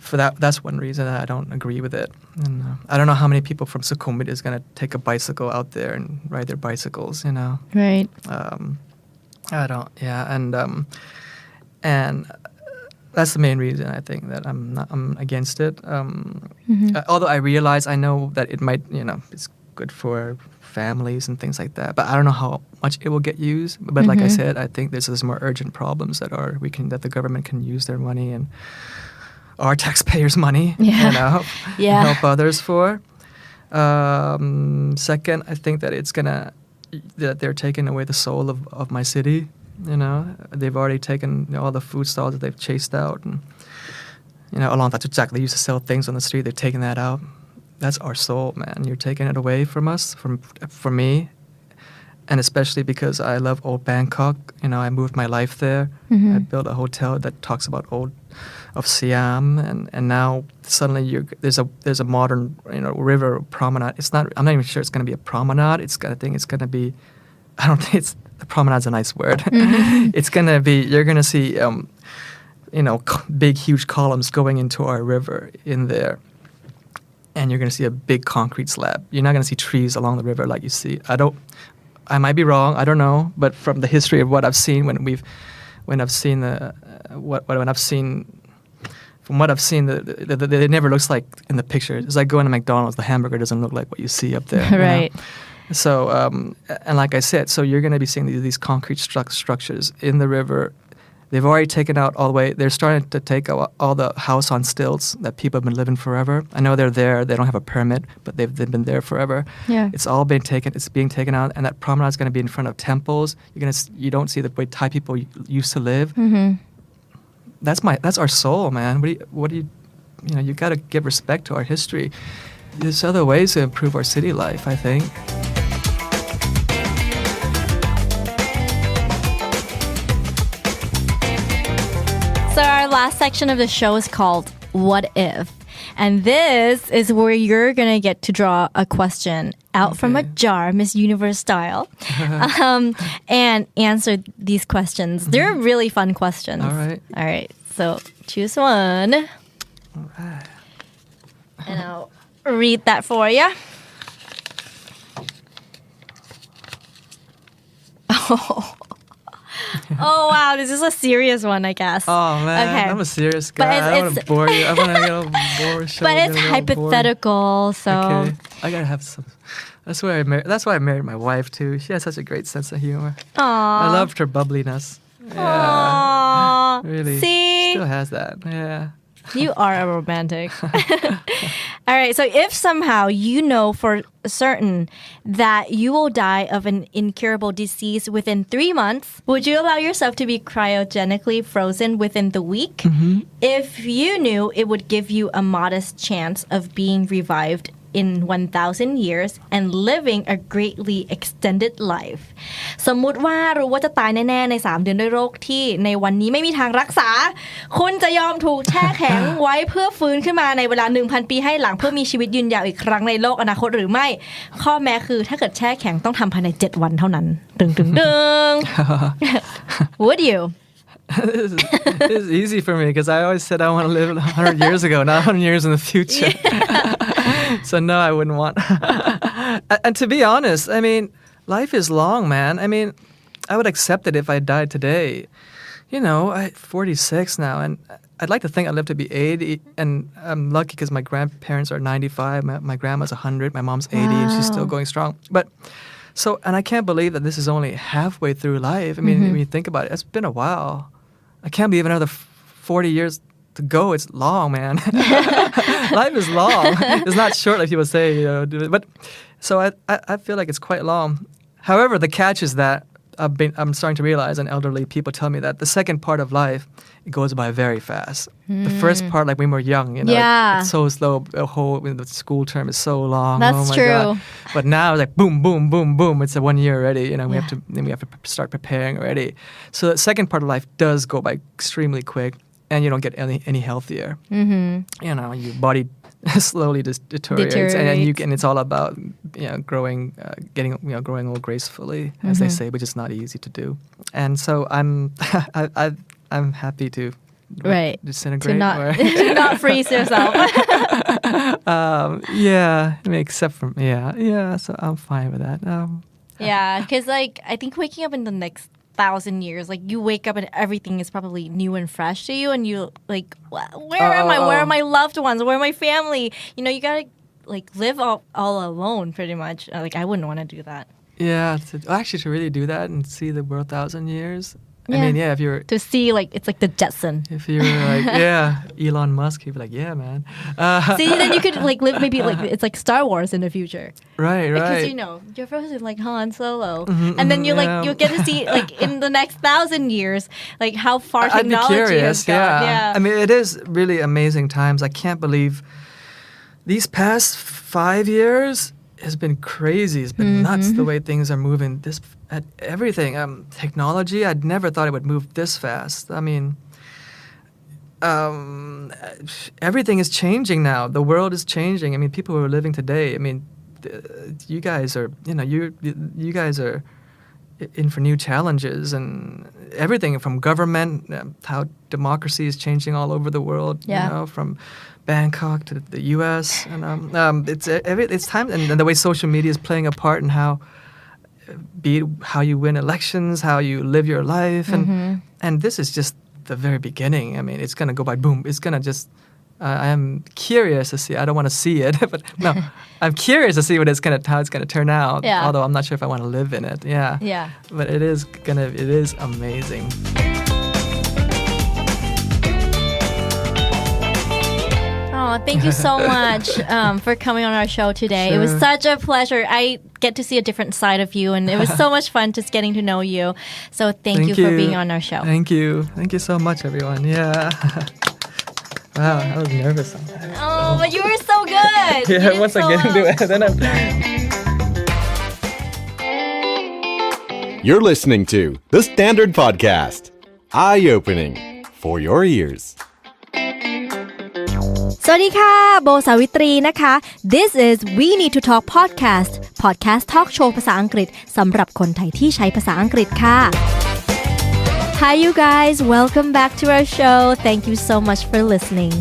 Speaker 3: for that's one reason I don't agree with it. And I don't know how many people from Sukhumvit is going to take a bicycle out there and ride their bicycles.
Speaker 2: Right.
Speaker 3: I don't. Yeah, and that's the main reason I think that I'm against it. Although I realize I know that it might it's good for families and things like that, but I don't know how much it will get used. But like I said, I think there's more urgent problems that the government can use their money and our taxpayers' money, help others for. Second, I think that that they're taking away the soul of my city. They've already taken all the food stalls that they've chased out, and along Tatchak they used to sell things on the street. They've taken that out. That's our soul, man. You're taking it away from us, from me, and especially because I love old Bangkok. I moved my life there. I built a hotel that talks about old of Siam, and now suddenly there's a modern river promenade. I'm not even sure it's going to be a promenade. It's going to be. I don't think it's. The promenade's a nice word. It's going to be, you're going to see, big, huge columns going into our river in there. And you're going to see a big concrete slab. You're not going to see trees along the river like you see. I might be wrong. I don't know. But from the history of what I've seen it never looks like in the picture. It's like going to McDonald's. The hamburger doesn't look like what you see up there.
Speaker 2: Right.
Speaker 3: So, and like I said, so you're going to be seeing these concrete structures in the river. They've already taken out all the way. They're starting to take out all the house on stilts that people have been living forever. I know they're there. They don't have a permit, but they've been there forever.
Speaker 2: Yeah.
Speaker 3: It's all been taken. It's being taken out, and that promenade is going to be in front of temples. You don't see the way Thai people used to live. That's our soul, man. What do you you got to give respect to our history. There's other ways to improve our city life, I think.
Speaker 2: So our last section of the show is called What If? And this is where you're going to get to draw a question out from a jar, Miss Universe style, and answer these questions. They're really fun questions.
Speaker 3: All right.
Speaker 2: So choose one.
Speaker 3: All right.
Speaker 2: And I'll read that for you. Oh wow, this is a serious one, I guess.
Speaker 3: Oh man,
Speaker 2: okay.
Speaker 3: I'm a serious guy. I don't want to bore you. I want to get a bore show.
Speaker 2: But it's hypothetical, so.
Speaker 3: Okay, I gotta have some. That's why I married my wife too. She has such a great sense of humor.
Speaker 2: Aww.
Speaker 3: I loved her bubbliness. Yeah.
Speaker 2: Aww.
Speaker 3: Really.
Speaker 2: See?
Speaker 3: Still has that. Yeah.
Speaker 2: You are a romantic. All right, so if somehow you know for certain that you will die of an incurable disease within 3 months, would you allow yourself to be cryogenically frozen within the week? If you knew it would give you a modest chance of being revived in 1,000 years and living a greatly extended life สมมุติว่ารู้ว่าจะตายแน่ๆใน3เดือนด้วยโรคที่ในวันนี้ไม่มีทางรักษาคุณจะยอมถูกแช่แข็งไว้เพื่อฟื้นขึ้นมาในเวลา 1,000 ปีให้หลังเพื่อมีชีวิตยืนยาวอีกครั้งในโลกอนาคตหรือไม่ข้อแม้คือถ้าเกิดแช่แข็งต้องทำภายใน7วันเท่านั้นดึง Would you?
Speaker 3: This is easy for me because I always said I want to live 100 years ago, not 100 years in the future. So no, I wouldn't want. And to be honest, I mean, life is long, man. I mean, I would accept it if I died today. I'm 46 now, and I'd like to think I live to be 80, and I'm lucky because my grandparents are 95, my grandma's 100, my mom's 80, and she's still going strong. But so, and I can't believe that this is only halfway through life. I mean, when you think about it, it's been a while. I can't believe another 40 years to go, it's long, man. Life is long. It's not short like people say, you know. But so I feel like it's quite long. However, the catch is that I'm starting to realize, and elderly people tell me that the second part of life, it goes by very fast. The first part, like when we're young, you know, it's so slow. The school term is so long.
Speaker 2: That's
Speaker 3: oh my
Speaker 2: true.
Speaker 3: God. But now it's like boom, boom, boom, boom. It's a 1 year already. You know, we have to start preparing already. So the second part of life does go by extremely quick, and you don't get any healthier. You know, your body slowly just deteriorates. And it's all about growing, growing old gracefully, as they say, which is not easy to do. And so I'm happy to disintegrate
Speaker 2: to not freeze yourself.
Speaker 3: Except for so I'm fine with that.
Speaker 2: Because like I think waking up in the next 1,000 years, like you wake up and everything is probably new and fresh to you, and you like, where am I? Where are my loved ones? Where are my family? You know, you gotta like live all alone, pretty much. Like I wouldn't want to do that.
Speaker 3: Yeah, to really do that and see the world 1,000 years. I mean, if you're
Speaker 2: to see like it's like the Jetson.
Speaker 3: If you're like Elon Musk, he'd be like, yeah, man.
Speaker 2: See, then you could like live maybe like it's like Star Wars in the future.
Speaker 3: Right.
Speaker 2: Because you're frozen like Han Solo, and then you get to see like in the next 1,000 years like how far technology has gone. Yeah.
Speaker 3: I mean, it is really amazing times. I can't believe these past 5 years has been crazy. It's been nuts the way things are moving. At everything, technology. I'd never thought it would move this fast. I mean, everything is changing now. The world is changing. I mean, people who are living today. I mean, you guys are. You guys are in for new challenges and everything from government, how democracy is changing all over the world.
Speaker 2: Yeah.
Speaker 3: You know, from Bangkok to the U.S. and it's time, and the way social media is playing a part in how you win elections, how you live your life, and this is just the very beginning. I mean, it's gonna go by boom. It's gonna just. I am curious to see. I don't want to see it, but no, I'm curious to see how it's gonna turn out.
Speaker 2: Yeah.
Speaker 3: Although I'm not sure if I want to live in it. Yeah.
Speaker 2: Yeah.
Speaker 3: But it is amazing.
Speaker 2: Oh, thank you so much for coming on our show today.
Speaker 3: Sure.
Speaker 2: It was such a pleasure. I get to see a different side of you, and it was so much fun just getting to know you. So thank you for being on our show.
Speaker 3: Thank you. Thank you so much, everyone. Yeah. Wow, I was nervous on that.
Speaker 2: Oh, but you were so good.
Speaker 3: Yeah, once I get into it, then I'm...
Speaker 1: You're listening to The Standard Podcast. Eye-opening for your ears.
Speaker 2: สวัสดีค่ะโบสาวิตรีนะคะ This is We Need To Talk Podcast Talk Show ภาษาอังกฤษสำหรับคนไทยที่ใช้ภาษาอังกฤษค่ะ Hi you guys, welcome back to our show. Thank you so much for listening.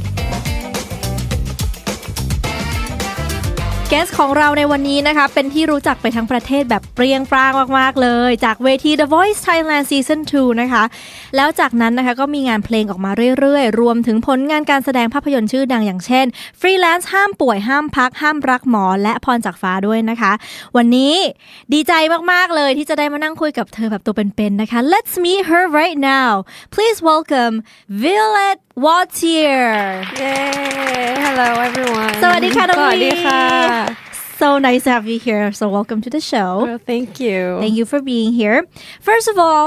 Speaker 2: แกสของเราในวันนี้นะคะเป็นที่รู้จักไปทั้งประเทศแบบเปรี้ยงปร้างมากๆเลยจากเวที The Voice Thailand Season 2 นะคะแล้วจากนั้นนะคะก็มีงานเพลงออกมาเรื่อยๆรวมถึงผลงานการแสดงภาพยนตร์ชื่อดังอย่างเช่น Freelance ห้ามป่วยห้ามพักห้ามรักหมอและพรจากฟ้าด้วยนะคะวันนี้ดีใจมากๆเลยที่จะได้มานั่งคุยกับเธอแบบตัวเป็นๆนะคะ Let's meet her right now. Please welcome Violet Wautier.
Speaker 4: Yay! Hello, everyone.
Speaker 2: สวัสดีค่ะน้องวี
Speaker 4: สวัสดีค่ะ
Speaker 2: So nice to have you here. So welcome to the show.
Speaker 4: Well, thank you.
Speaker 2: Thank you for being here. First of all,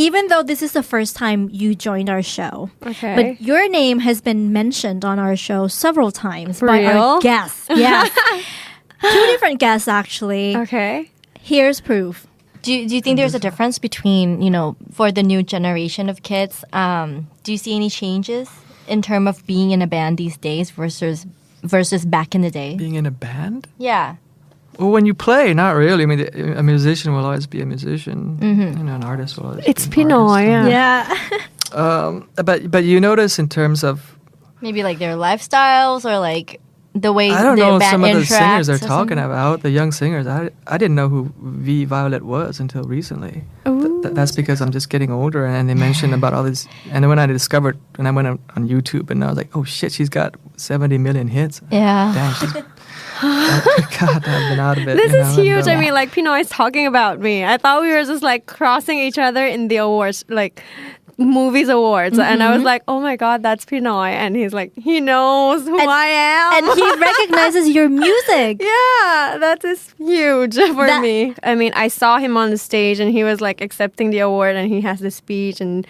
Speaker 2: even though this is the first time you joined our show,
Speaker 4: Okay.
Speaker 2: but your name has been mentioned on our show several times
Speaker 4: For
Speaker 2: by
Speaker 4: real?
Speaker 2: our guests. Yes. 2 different guests, actually.
Speaker 4: Okay.
Speaker 2: Here's proof. Do you think there's a difference between, for the new generation of kids, do you see any changes in terms of being in a band these days versus back in the day?
Speaker 3: Being in a band?
Speaker 2: Yeah.
Speaker 3: Well, when you play, not really. I mean, a musician will always be a musician. An artist will always
Speaker 4: It's
Speaker 3: be an
Speaker 4: Pinoy.
Speaker 3: artist.
Speaker 2: Yeah.
Speaker 3: But you notice in terms of...
Speaker 2: Maybe like their lifestyles or like the way
Speaker 3: I don't
Speaker 2: the
Speaker 3: know
Speaker 2: band
Speaker 3: some of the singers
Speaker 2: interacts
Speaker 3: they're
Speaker 2: or
Speaker 3: talking
Speaker 2: something.
Speaker 3: about, the young singers. I didn't know who V Violet was until recently. That's because I'm just getting older, and they mentioned about all this. And then when I went on YouTube, and I was like, oh shit, she's got 70 million hits.
Speaker 2: Yeah.
Speaker 3: Dang, she's... God, I've been out of it.
Speaker 4: This is huge.
Speaker 3: And,
Speaker 4: I mean, like, Pinoy is talking about me. I thought we were just like crossing each other in the awards, like movies awards, and I was like, oh my god, that's Pinoy, and he's like, he knows who I am,
Speaker 2: and he recognizes your music.
Speaker 4: Yeah, that is huge for me. I mean, I saw him on the stage, and he was like accepting the award, and he has the speech and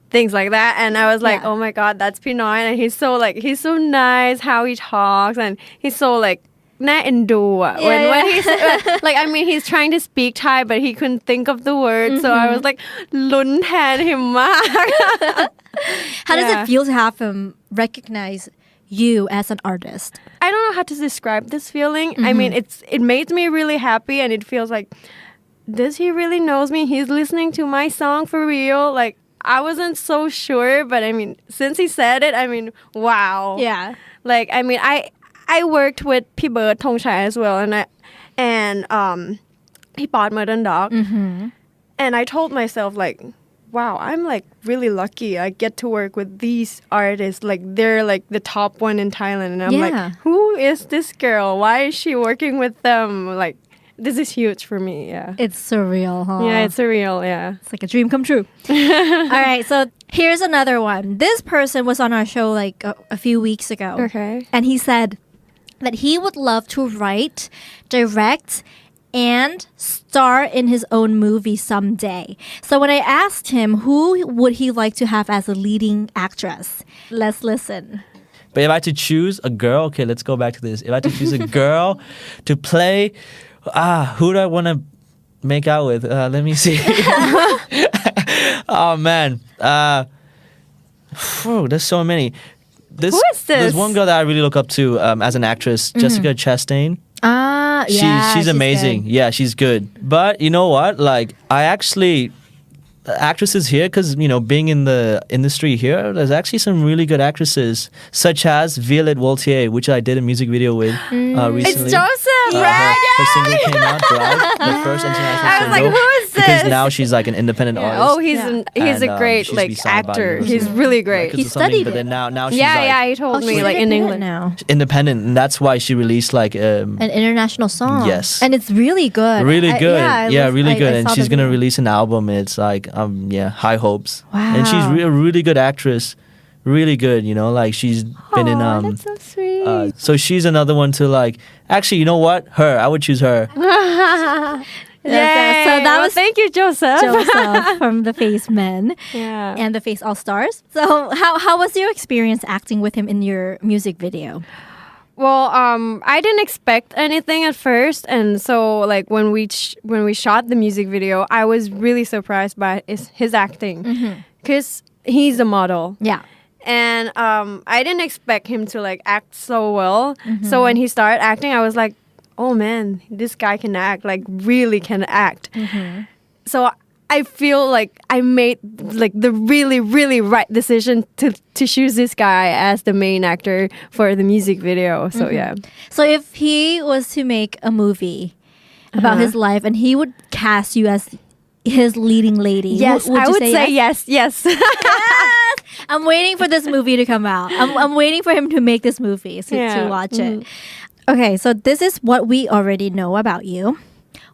Speaker 4: things like that, and I was like, oh my god, that's Pinoy, and he's so nice how he talks, and he's so like น่าเอ็นดูอ่ะ when he's like I mean he's trying to speak Thai but he couldn't think of the words so I was like ลุ้นแทน him มาก
Speaker 2: How does it feel to have him recognize you as an artist?
Speaker 4: I don't know how to describe this feeling. I mean it made me really happy and it feels like does he really knows me? He's listening to my song for real. Like I wasn't so sure but I mean since he said it I mean wow.
Speaker 2: Yeah.
Speaker 4: Like I mean I worked with พี่เบิร์ดธงชัย as well and พี่ป๊อด Modern Dog and I told myself like wow I'm like really lucky I get to work with these artists like they're like the top one in Thailand and I'm like who is this girl why is she working with them like this is huge for me
Speaker 2: It's surreal huh
Speaker 4: yeah it's surreal
Speaker 2: it's like a dream come true all right so here's another one this person was on our show like a few weeks ago
Speaker 4: okay
Speaker 2: and he said that he would love to write, direct, and star in his own movie someday. So when I asked him who would he like to have as a leading actress, let's listen.
Speaker 5: But if I had to choose a girl, okay, let's go back to this. If I had to choose a girl to play, who do I want to make out with? Let me see. Oh man, there's so many.
Speaker 4: Who is this?
Speaker 5: There's one girl that I really look up to as an actress, Jessica Chastain.
Speaker 2: She's
Speaker 5: amazing.
Speaker 2: Good.
Speaker 5: Yeah, she's good. But you know what? Like, I actually actresses here because being in the industry here there's actually some really good actresses such as Violet Voltier which I did a music video with recently.
Speaker 4: It's Joseph right
Speaker 5: her single came out Drive the first international
Speaker 4: I was
Speaker 5: single
Speaker 4: like who is this
Speaker 5: because now she's like an independent artist.
Speaker 4: Oh he's a great
Speaker 5: she's
Speaker 4: like
Speaker 5: signed by
Speaker 4: actor
Speaker 5: Universal.
Speaker 4: he's really great
Speaker 2: He studied
Speaker 5: but then now she's
Speaker 4: yeah he told me like in England
Speaker 2: now
Speaker 5: independent and that's why she released like
Speaker 2: an international song
Speaker 5: yes
Speaker 2: and it's really good
Speaker 5: really good really good and she's gonna
Speaker 2: video.
Speaker 5: release an album it's like high hopes
Speaker 2: wow
Speaker 5: and she's a really good actress really good like she's been in
Speaker 4: that's so sweet
Speaker 5: so she's another one to like actually you know what I would choose her
Speaker 2: Yeah, so that was
Speaker 4: thank you Joseph
Speaker 2: from the Face Men and the Face All Stars. So how was your experience acting with him in your music video?
Speaker 4: Well, I didn't expect anything at first, and so like when we shot the music video, I was really surprised by his acting, because he's a model.
Speaker 2: Yeah.
Speaker 4: And I didn't expect him to like act so well. So when he started acting, I was like, oh man, this guy can act, like really can act. So I feel like I made like the really, really right decision to choose this guy as the main actor for the music video. So yeah.
Speaker 2: So if he was to make a movie about his life and he would cast you as his leading lady,
Speaker 4: yes,
Speaker 2: would
Speaker 4: I
Speaker 2: you
Speaker 4: would say yes.
Speaker 2: Yes! I'm waiting for this movie to come out. I'm waiting for him to make this movie to watch it. Okay, so this is what we already know about you.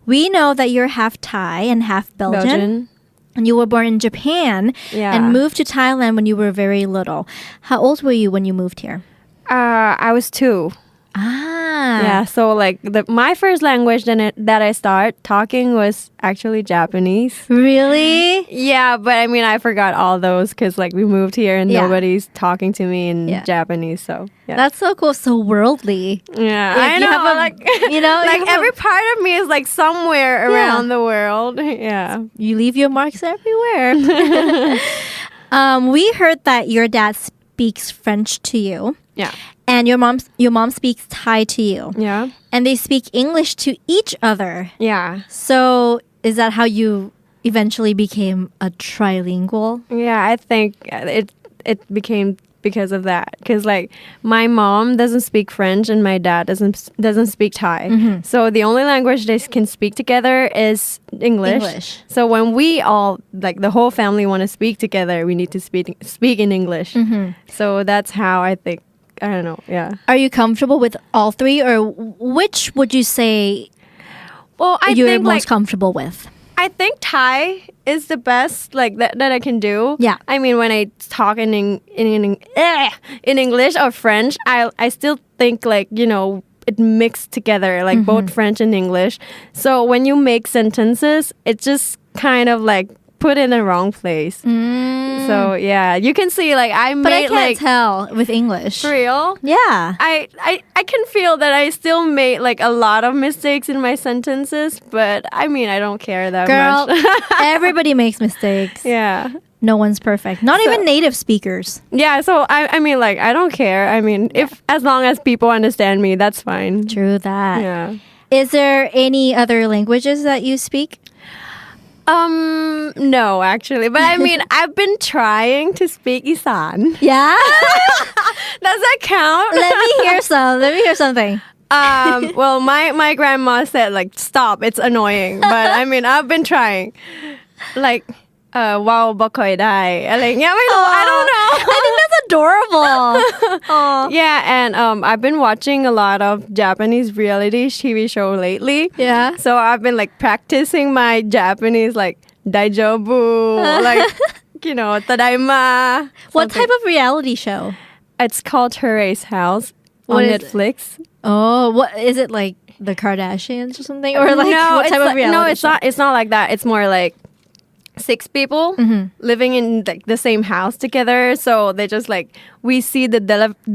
Speaker 2: We know that you're half Thai and half Belgian. And you were born in Japan and moved to Thailand when you were very little. How old were you when you moved here?
Speaker 4: I was 2. Yeah, so like my first language that I started talking was actually Japanese.
Speaker 2: Really?
Speaker 4: Yeah, but I mean I forgot all those because like we moved here and nobody's talking to me in Japanese. So yeah.
Speaker 2: That's so cool. So worldly.
Speaker 4: Yeah,
Speaker 2: like,
Speaker 4: I know.
Speaker 2: like
Speaker 4: like every part of me is like somewhere around the world. Yeah,
Speaker 2: you leave your marks everywhere. We heard that your dad speaks French to you.
Speaker 4: Yeah.
Speaker 2: And your mom speaks Thai to you.
Speaker 4: Yeah.
Speaker 2: And they speak English to each other.
Speaker 4: Yeah.
Speaker 2: So is that how you eventually became a trilingual?
Speaker 4: Yeah, I think it became because of that. Because like my mom doesn't speak French and my dad doesn't speak Thai. So the only language they can speak together is English. So when we all like the whole family want to speak together, we need to speak in English. So that's how I think. I don't know. Yeah.
Speaker 2: Are you comfortable with all three, or which would you say?
Speaker 4: Well,
Speaker 2: you're most comfortable with?
Speaker 4: I think Thai is the best like that I can do.
Speaker 2: Yeah.
Speaker 4: I mean, when I talk in English or French, I still think like, you know, it mixed together like both French and English. So when you make sentences, it just kind of like put in the wrong place. So yeah, you can see like I
Speaker 2: But I
Speaker 4: made
Speaker 2: can't
Speaker 4: like
Speaker 2: tell with English.
Speaker 4: for real.
Speaker 2: Yeah.
Speaker 4: I can feel that I still made like a lot of mistakes in my sentences, but I mean I don't care that
Speaker 2: Girl,
Speaker 4: much.
Speaker 2: everybody makes mistakes.
Speaker 4: Yeah.
Speaker 2: No one's perfect. Not even native speakers.
Speaker 4: Yeah, so I mean like I don't care. I mean if as long as people understand me, that's fine.
Speaker 2: True that.
Speaker 4: Yeah.
Speaker 2: Is there any other languages that you speak?
Speaker 4: No, actually. But I mean I've been trying to speak Isan.
Speaker 2: Yeah.
Speaker 4: Does that count?
Speaker 2: Let me hear something.
Speaker 4: Well my grandma said like stop, it's annoying. But I mean I've been trying. Like wow บ่ค่อยได้อะไรเงี้ยไม่รู้ I don't know.
Speaker 2: I think that's adorable. Aw.
Speaker 4: Yeah, and I've been watching a lot of Japanese reality TV show lately.
Speaker 2: Yeah.
Speaker 4: So I've been like practicing my Japanese like daijobu, like you know, tadaima.
Speaker 2: What
Speaker 4: something.
Speaker 2: type of reality show?
Speaker 4: It's called Terrace House
Speaker 2: What
Speaker 4: on
Speaker 2: is it?
Speaker 4: Netflix.
Speaker 2: Oh, what is it like the Kardashians or something? Or like
Speaker 4: no,
Speaker 2: what
Speaker 4: it's
Speaker 2: type of
Speaker 4: like,
Speaker 2: reality
Speaker 4: no, it's
Speaker 2: show?
Speaker 4: not. It's not like that. It's more like 6 people living in like the same house together. So they just like we see the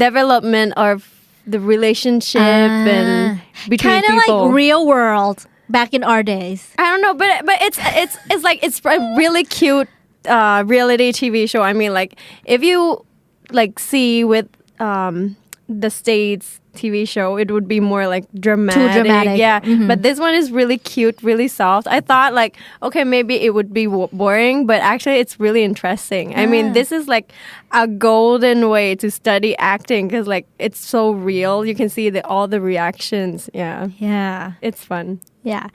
Speaker 4: development of the relationship and between
Speaker 2: kind of
Speaker 4: people.
Speaker 2: like Real World back in our days.
Speaker 4: I don't know, but it's like it's a really cute reality TV show. I mean, like if you like see with the States TV show, it would be more like dramatic.
Speaker 2: Too dramatic.
Speaker 4: Yeah. But this one is really cute, really soft. I thought like, okay, maybe it would be boring, but actually it's really interesting. I mean, this is like a golden way to study acting because like it's so real. You can see all the reactions. Yeah.
Speaker 2: Yeah.
Speaker 4: It's fun.
Speaker 2: Yeah.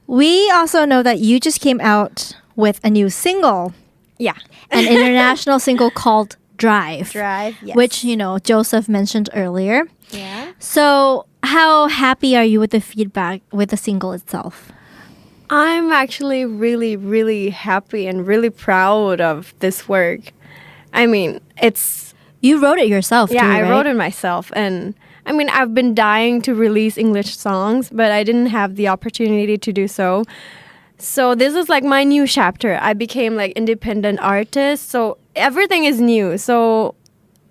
Speaker 2: We also know that you just came out with a new single,
Speaker 4: Yeah.
Speaker 2: an international single called Drive.
Speaker 4: Yes.
Speaker 2: Which, you know, Joseph mentioned earlier.
Speaker 4: Yeah.
Speaker 2: So, how happy are you with the feedback with the single itself?
Speaker 4: I'm actually really, really happy and really proud of this work. I mean, it's...
Speaker 2: You wrote it yourself,
Speaker 4: Yeah,
Speaker 2: too,
Speaker 4: I
Speaker 2: right?
Speaker 4: wrote it myself. And I mean, I've been dying to release English songs, but I didn't have the opportunity to do so. So this is like my new chapter. I became like independent artist. So everything is new. So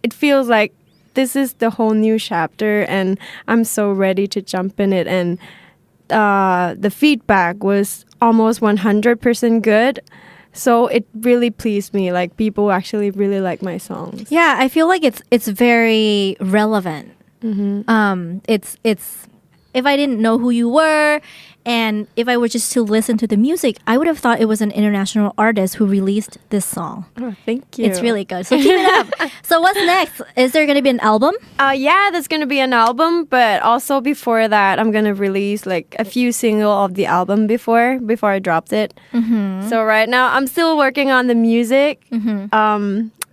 Speaker 4: it feels like this is the whole new chapter and I'm so ready to jump in it. And the feedback was almost 100% good. So it really pleased me. Like people actually really like my songs.
Speaker 2: Yeah, I feel like it's very relevant. It's if I didn't know who you were and if I were just to listen to the music, I would have thought it was an international artist who released this song.
Speaker 4: Oh, thank you.
Speaker 2: It's really good. So keep it up. So what's next? Is there going to be an album?
Speaker 4: Yeah, there's gonna be an album, but also before that, I'm gonna release like a few singles of the album before I dropped it. So right now, I'm still working on the music.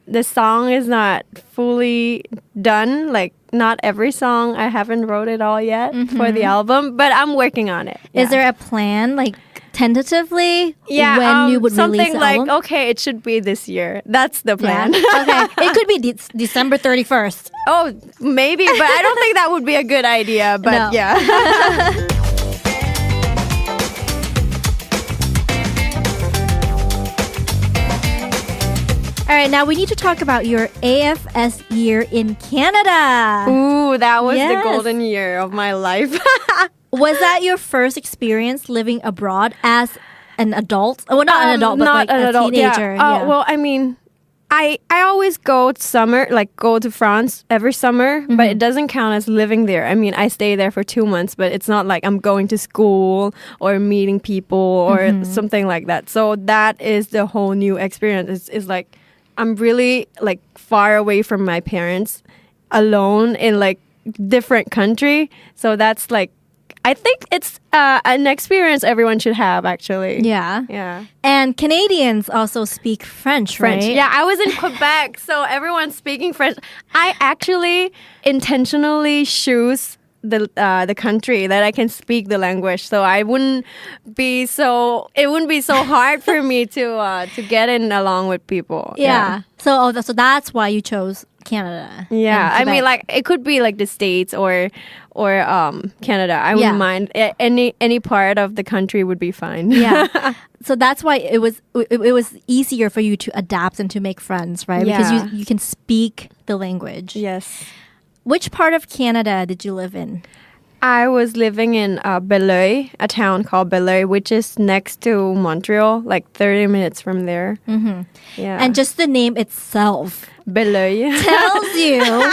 Speaker 4: The song is not fully done. Like not every song, I haven't wrote it all yet for the album, but I'm working on it.
Speaker 2: Is there a plan, like tentatively, when you would
Speaker 4: something
Speaker 2: release the
Speaker 4: like
Speaker 2: album?
Speaker 4: okay, it should be this year. That's the plan.
Speaker 2: Yeah. Okay. It could be December 31st.
Speaker 4: Oh, maybe, but I don't think that would be a good idea. But
Speaker 2: No.
Speaker 4: yeah.
Speaker 2: All right, now we need to talk about your AFS year in Canada.
Speaker 4: Ooh, that was the
Speaker 2: Yes.
Speaker 4: golden year of my life.
Speaker 2: Was that your first experience living abroad as an adult? Well, not an adult, but
Speaker 4: not
Speaker 2: like
Speaker 4: an
Speaker 2: a
Speaker 4: adult.
Speaker 2: teenager.
Speaker 4: Yeah. Well, I mean, I always go summer, like go to France every summer, but it doesn't count as living there. I mean, I stay there for 2 months, but it's not like I'm going to school or meeting people or something like that. So that is the whole new experience. It's like I'm really like far away from my parents, alone in like different country. So that's like, I think it's an experience everyone should have actually.
Speaker 2: Yeah.
Speaker 4: Yeah.
Speaker 2: And Canadians also speak French,
Speaker 4: French.
Speaker 2: right?
Speaker 4: Yeah, I was in Quebec, so everyone's speaking French. I actually intentionally choose the country that I can speak the language, so it wouldn't be so hard for me to get in along with people.
Speaker 2: Yeah. So that's why you chose Canada.
Speaker 4: Yeah,
Speaker 2: and
Speaker 4: I mean,
Speaker 2: Quebec.
Speaker 4: like it could be like the States or Canada. I wouldn't mind. Any part of the country would be fine.
Speaker 2: Yeah. So that's why it was easier for you to adapt and to make friends, right?
Speaker 4: Yeah.
Speaker 2: Because you can speak the language.
Speaker 4: Yes.
Speaker 2: Which part of Canada did you live in?
Speaker 4: I was living in Belleuil, a town called Belleuil, which is next to Montreal, like 30 minutes from there. Mm-hmm. Yeah.
Speaker 2: And just the name itself
Speaker 4: Belleuil
Speaker 2: tells you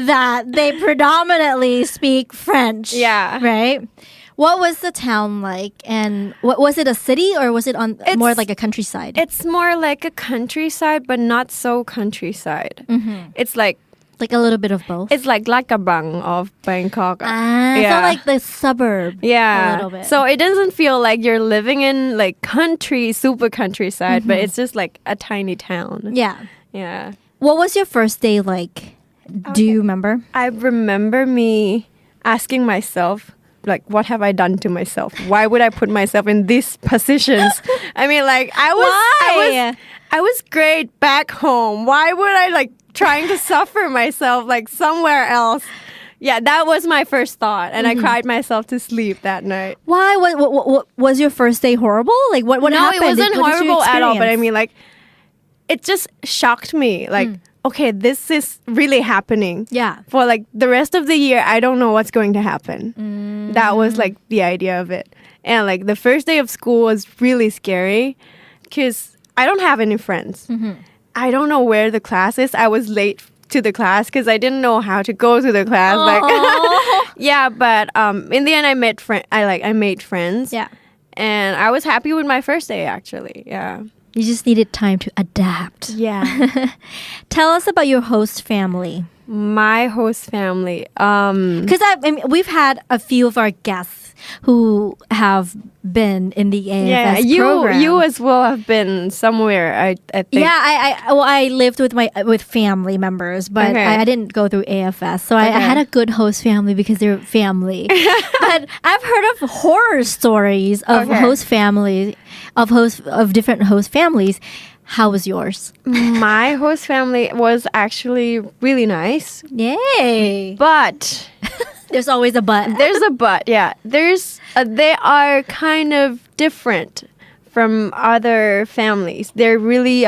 Speaker 2: that they predominantly speak French.
Speaker 4: Yeah.
Speaker 2: Right? What was the town like? And was it a city or was it more like a countryside?
Speaker 4: It's more like a countryside, but not so countryside. Mm-hmm. It's like
Speaker 2: a little bit of both.
Speaker 4: It's like Lakabang of Bangkok.
Speaker 2: So like the suburb.
Speaker 4: Yeah.
Speaker 2: A little bit.
Speaker 4: So it doesn't feel like you're living in like super countryside, but it's just like a tiny town.
Speaker 2: Yeah.
Speaker 4: Yeah.
Speaker 2: What was your first day like? Do you remember?
Speaker 4: I remember me asking myself, like, what have I done to myself? Why would I put myself in these positions? I mean, like, I was great back home. Why would I like trying to suffer myself like somewhere else? Yeah, that was my first thought, and I cried myself to sleep that night.
Speaker 2: Why? What was your first day horrible? Like what happened?
Speaker 4: No, it wasn't
Speaker 2: What did you
Speaker 4: horrible at all. But I
Speaker 2: experience?
Speaker 4: mean, like, it just shocked me. Like, okay, this is really happening.
Speaker 2: Yeah.
Speaker 4: For like the rest of the year, I don't know what's going to happen. That was like the idea of it. And like the first day of school was really scary because I don't have any friends. I don't know where the class is. I was late to the class because I didn't know how to go to the class. Like, yeah, but in the end, I made friends.
Speaker 2: Yeah.
Speaker 4: And I was happy with my first day, actually. Yeah.
Speaker 2: You just needed time to adapt.
Speaker 4: Yeah.
Speaker 2: Tell us about your host family.
Speaker 4: My host family.
Speaker 2: Because I mean, we've had a few of our guests who have been in the AFS program.
Speaker 4: You as well have been somewhere, I think.
Speaker 2: Yeah, I lived with family members, but I didn't go through AFS. So I had a good host family because they're family. But I've heard of horror stories of host families, of different host families. How was yours?
Speaker 4: My host family was actually really nice.
Speaker 2: Yay!
Speaker 4: But
Speaker 2: there's always a but.
Speaker 4: There's a but, yeah. They are kind of different from other families. They're really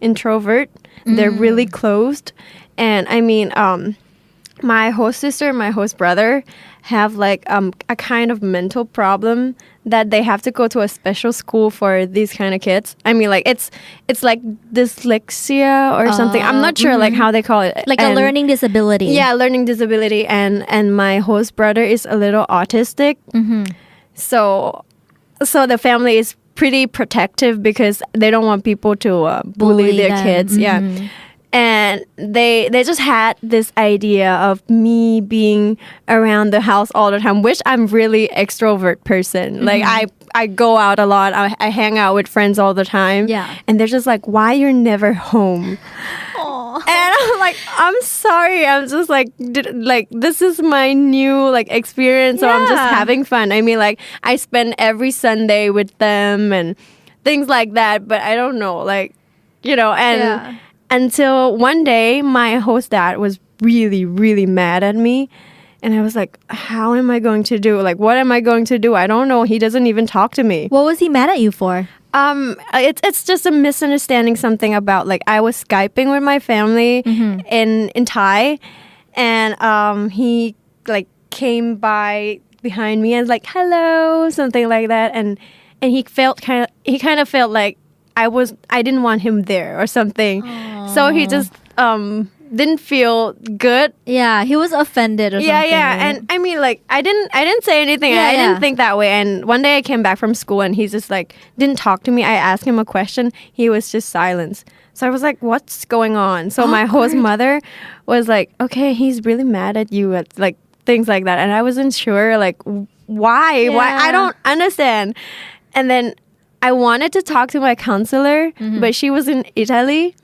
Speaker 4: introvert. They're really closed. And I mean, my host sister and my host brother have like a kind of mental problem that they have to go to a special school for these kind of kids. I mean, like it's like dyslexia or something. I'm not sure like how they call it.
Speaker 2: Like a learning disability.
Speaker 4: Yeah, learning disability. And my host brother is a little autistic. So the family is pretty protective because they don't want people to bully their
Speaker 2: them.
Speaker 4: kids. Yeah. And they just had this idea of me being around the house all the time, which I'm really extrovert person. Like I go out a lot. I hang out with friends all the time.
Speaker 2: Yeah.
Speaker 4: And they're just like, why you're never home? Aww. And I'm like, I'm sorry. I'm just like this is my new like experience. So I'm just having fun. I mean, like I spend every Sunday with them and things like that. But I don't know, like, you know, and until one day my host dad was really, really mad at me. And I was like, how am I going to do? Like, what am I going to do? I don't know. He doesn't even talk to me.
Speaker 2: What was he mad at you for?
Speaker 4: It's just a misunderstanding, something about like I was Skyping with my family in Thai, and he like came by behind me and was like, hello, something like that, and he kind of felt like I didn't want him there or something. Aww. So he just didn't feel good.
Speaker 2: Yeah, he was offended or something.
Speaker 4: Yeah. And I mean, like, I didn't say anything. I didn't think that way. And one day I came back from school and he's just like, didn't talk to me. I asked him a question. He was just silent. So I was like, what's going on? So my host mother was like, okay, he's really mad at you, at like things like that. And I wasn't sure, like, why? Yeah. Why? I don't understand. And then I wanted to talk to my counselor, but she was in Italy.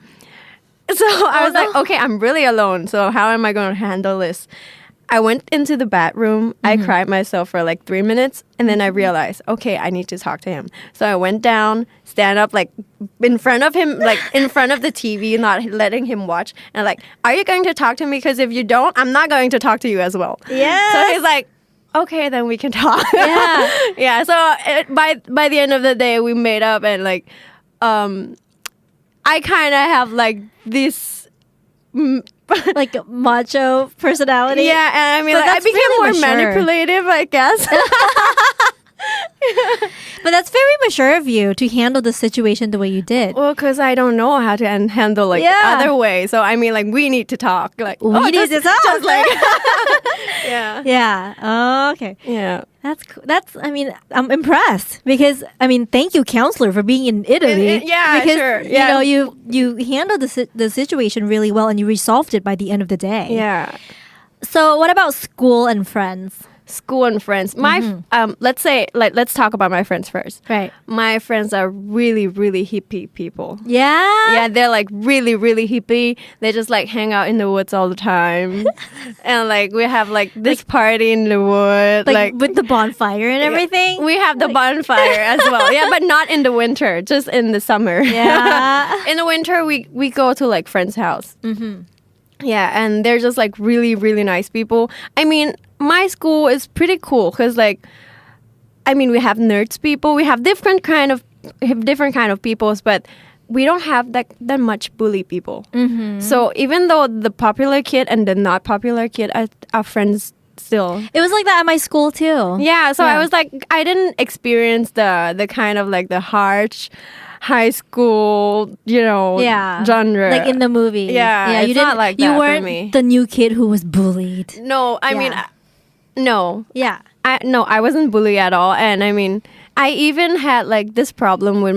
Speaker 4: So I was like, okay, I'm really alone. So how am I going to handle this? I went into the bathroom. I cried myself for like 3 minutes. And then I realized, okay, I need to talk to him. So I went down, stand up like in front of him, like in front of the TV, not letting him watch. And like, are you going to talk to me? Because if you don't, I'm not going to talk to you as well.
Speaker 2: Yes.
Speaker 4: So he's like, okay, then we can talk.
Speaker 2: Yeah.
Speaker 4: Yeah. So by the end of the day, we made up and like, I kind of have like this...
Speaker 2: like a macho personality.
Speaker 4: Yeah, and I mean,
Speaker 2: But
Speaker 4: like, I
Speaker 2: that's
Speaker 4: became
Speaker 2: really
Speaker 4: more
Speaker 2: mature.
Speaker 4: manipulative, I guess.
Speaker 2: But that's very mature of you to handle the situation the way you did.
Speaker 4: Well, because I don't know how to handle like other way. So I mean, like, we need to talk. Like,
Speaker 2: We need to talk.
Speaker 4: Just like, yeah,
Speaker 2: Yeah. Oh, okay.
Speaker 4: yeah.
Speaker 2: That's cool. I mean, I'm impressed because I mean, thank you, counselor, for being in Italy.
Speaker 4: Yeah,
Speaker 2: because,
Speaker 4: sure.
Speaker 2: You
Speaker 4: Yeah.
Speaker 2: know, you handled the situation really well and you resolved it by the end of the day.
Speaker 4: Yeah.
Speaker 2: So, what about school and friends?
Speaker 4: School and friends. Let's talk about my friends first.
Speaker 2: Right.
Speaker 4: My friends are really, really hippie people.
Speaker 2: Yeah.
Speaker 4: Yeah, they're like really, really hippie. They just like hang out in the woods all the time. And like we have like this party in the wood.
Speaker 2: Like with the bonfire and everything.
Speaker 4: We have the bonfire as well. Yeah, but not in the winter, just in the summer.
Speaker 2: Yeah.
Speaker 4: In the winter, we go to like friends' house. Mm-hmm. Yeah, and they're just like really, really nice people. I mean, my school is pretty cool because like, I mean, we have nerds people. We have different kind of peoples, but we don't have that much bully people. Mm-hmm. So even though the popular kid and the not popular kid are friends still.
Speaker 2: It was like that at my school too.
Speaker 4: Yeah, so I was like, I didn't experience the kind of like the harsh high school, genre.
Speaker 2: Like in the movie.
Speaker 4: Yeah, it's not like that
Speaker 2: you
Speaker 4: for
Speaker 2: weren't
Speaker 4: me.
Speaker 2: the new kid who was bullied.
Speaker 4: No, I mean, no.
Speaker 2: Yeah.
Speaker 4: I wasn't bullied at all. And I mean, I even had like this problem with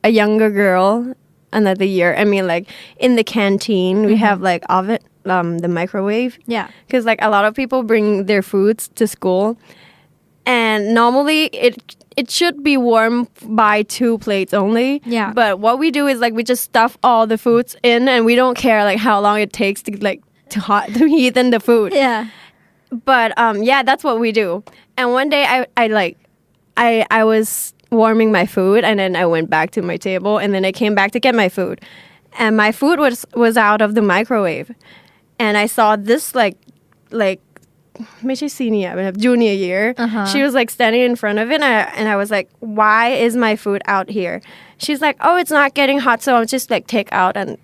Speaker 4: a younger girl another year. I mean, like in the canteen, we have like oven, the microwave.
Speaker 2: Yeah.
Speaker 4: Because like a lot of people bring their foods to school. And normally it should be warm by 2 plates only.
Speaker 2: Yeah.
Speaker 4: But what we do is like we just stuff all the foods in and we don't care like how long it takes to heat in the food.
Speaker 2: Yeah.
Speaker 4: But yeah, that's what we do. And one day I was warming my food and then I went back to my table and then I came back to get my food. And my food was out of the microwave. And I saw this like junior year. She was like standing in front of it and I was like, why is my food out here? She's like, oh, it's not getting hot, so I'll just like take out. And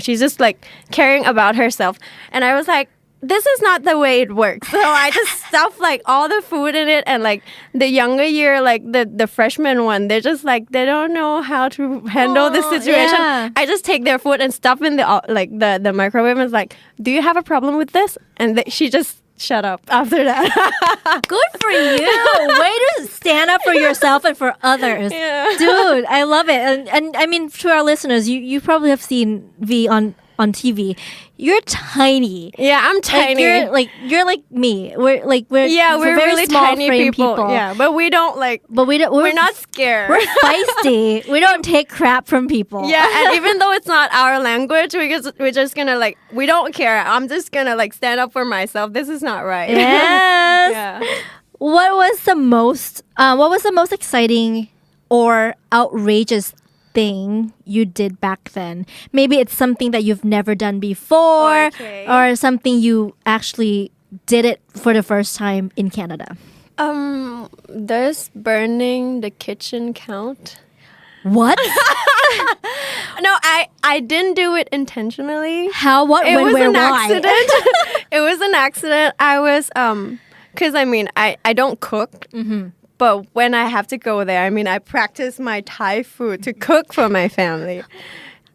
Speaker 4: she's just like caring about herself. And I was like, this is not the way it works. So I just stuffed like all the food in it. And like the younger year, like the freshman one, they're just like, they don't know how to handle the situation.
Speaker 2: Yeah.
Speaker 4: I just take their food and stuff in the microwave and it's like, do you have a problem with this? And she just shut up after that.
Speaker 2: Good for you. Way to stand up for yourself and for others.
Speaker 4: Yeah.
Speaker 2: Dude, I love it. And I mean, to our listeners, you probably have seen V on TV. You're tiny.
Speaker 4: Yeah, I'm tiny.
Speaker 2: You're like me. We're very
Speaker 4: really
Speaker 2: small
Speaker 4: tiny
Speaker 2: frame
Speaker 4: people. Yeah, but we don't like.
Speaker 2: But we're
Speaker 4: not scared.
Speaker 2: We're feisty. We don't take crap from people.
Speaker 4: Yeah, and even though it's not our language, we're just gonna like, we don't care. I'm just gonna like stand up for myself. This is not right.
Speaker 2: Yes.
Speaker 4: Yeah.
Speaker 2: What was the most exciting or outrageous thing you did back then? Maybe it's something that you've never done before,
Speaker 4: Okay.
Speaker 2: or something you actually did it for the first time in Canada.
Speaker 4: Does burning the kitchen count?
Speaker 2: What?
Speaker 4: No, I didn't do it intentionally.
Speaker 2: How? What?
Speaker 4: It
Speaker 2: When?
Speaker 4: was
Speaker 2: Where?
Speaker 4: an
Speaker 2: Why?
Speaker 4: accident. It was an accident. I was because I mean I don't cook. Mm-hmm. But when I have to go there, I mean, I practice my Thai food to cook for my family.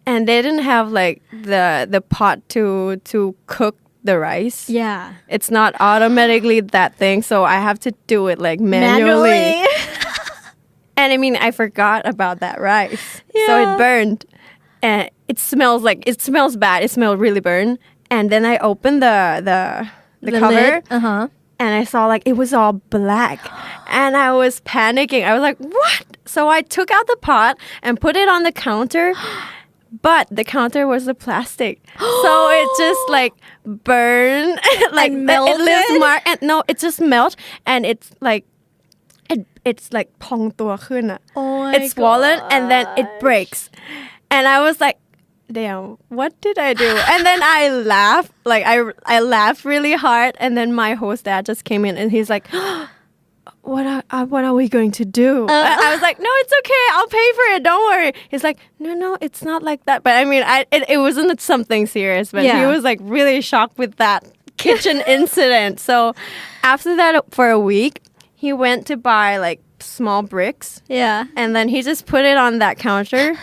Speaker 4: And they didn't have like the pot to cook the rice.
Speaker 2: Yeah.
Speaker 4: It's not automatically that thing, so I have to do it like manually. And I mean, I forgot about that rice.
Speaker 2: Yeah.
Speaker 4: So it burned. And it smells bad. It smelled really burned. And then I opened the cover.
Speaker 2: Lid?
Speaker 4: And I saw like it was all black and I was panicking. I was like, what? So I took out the pot and put it on the counter. but the counter was the plastic. So it just like burned, like
Speaker 2: And melted?
Speaker 4: it leaves mark. And no, it just melt, and it's likeพองตัวขึ้นอะ
Speaker 2: Oh my
Speaker 4: it's swollen and then it breaks, and I was like, damn, what did I do? And then I laughed, like I laughed really hard, and then my host dad just came in and he's like, what are we going to do? I was like, no, it's okay, I'll pay for it, don't worry. He's like, no, it's not like that. But I mean, it wasn't something serious, but he was like really shocked with that kitchen incident. So after that, for a week, he went to buy like small bricks.
Speaker 2: Yeah.
Speaker 4: And then he just put it on that counter.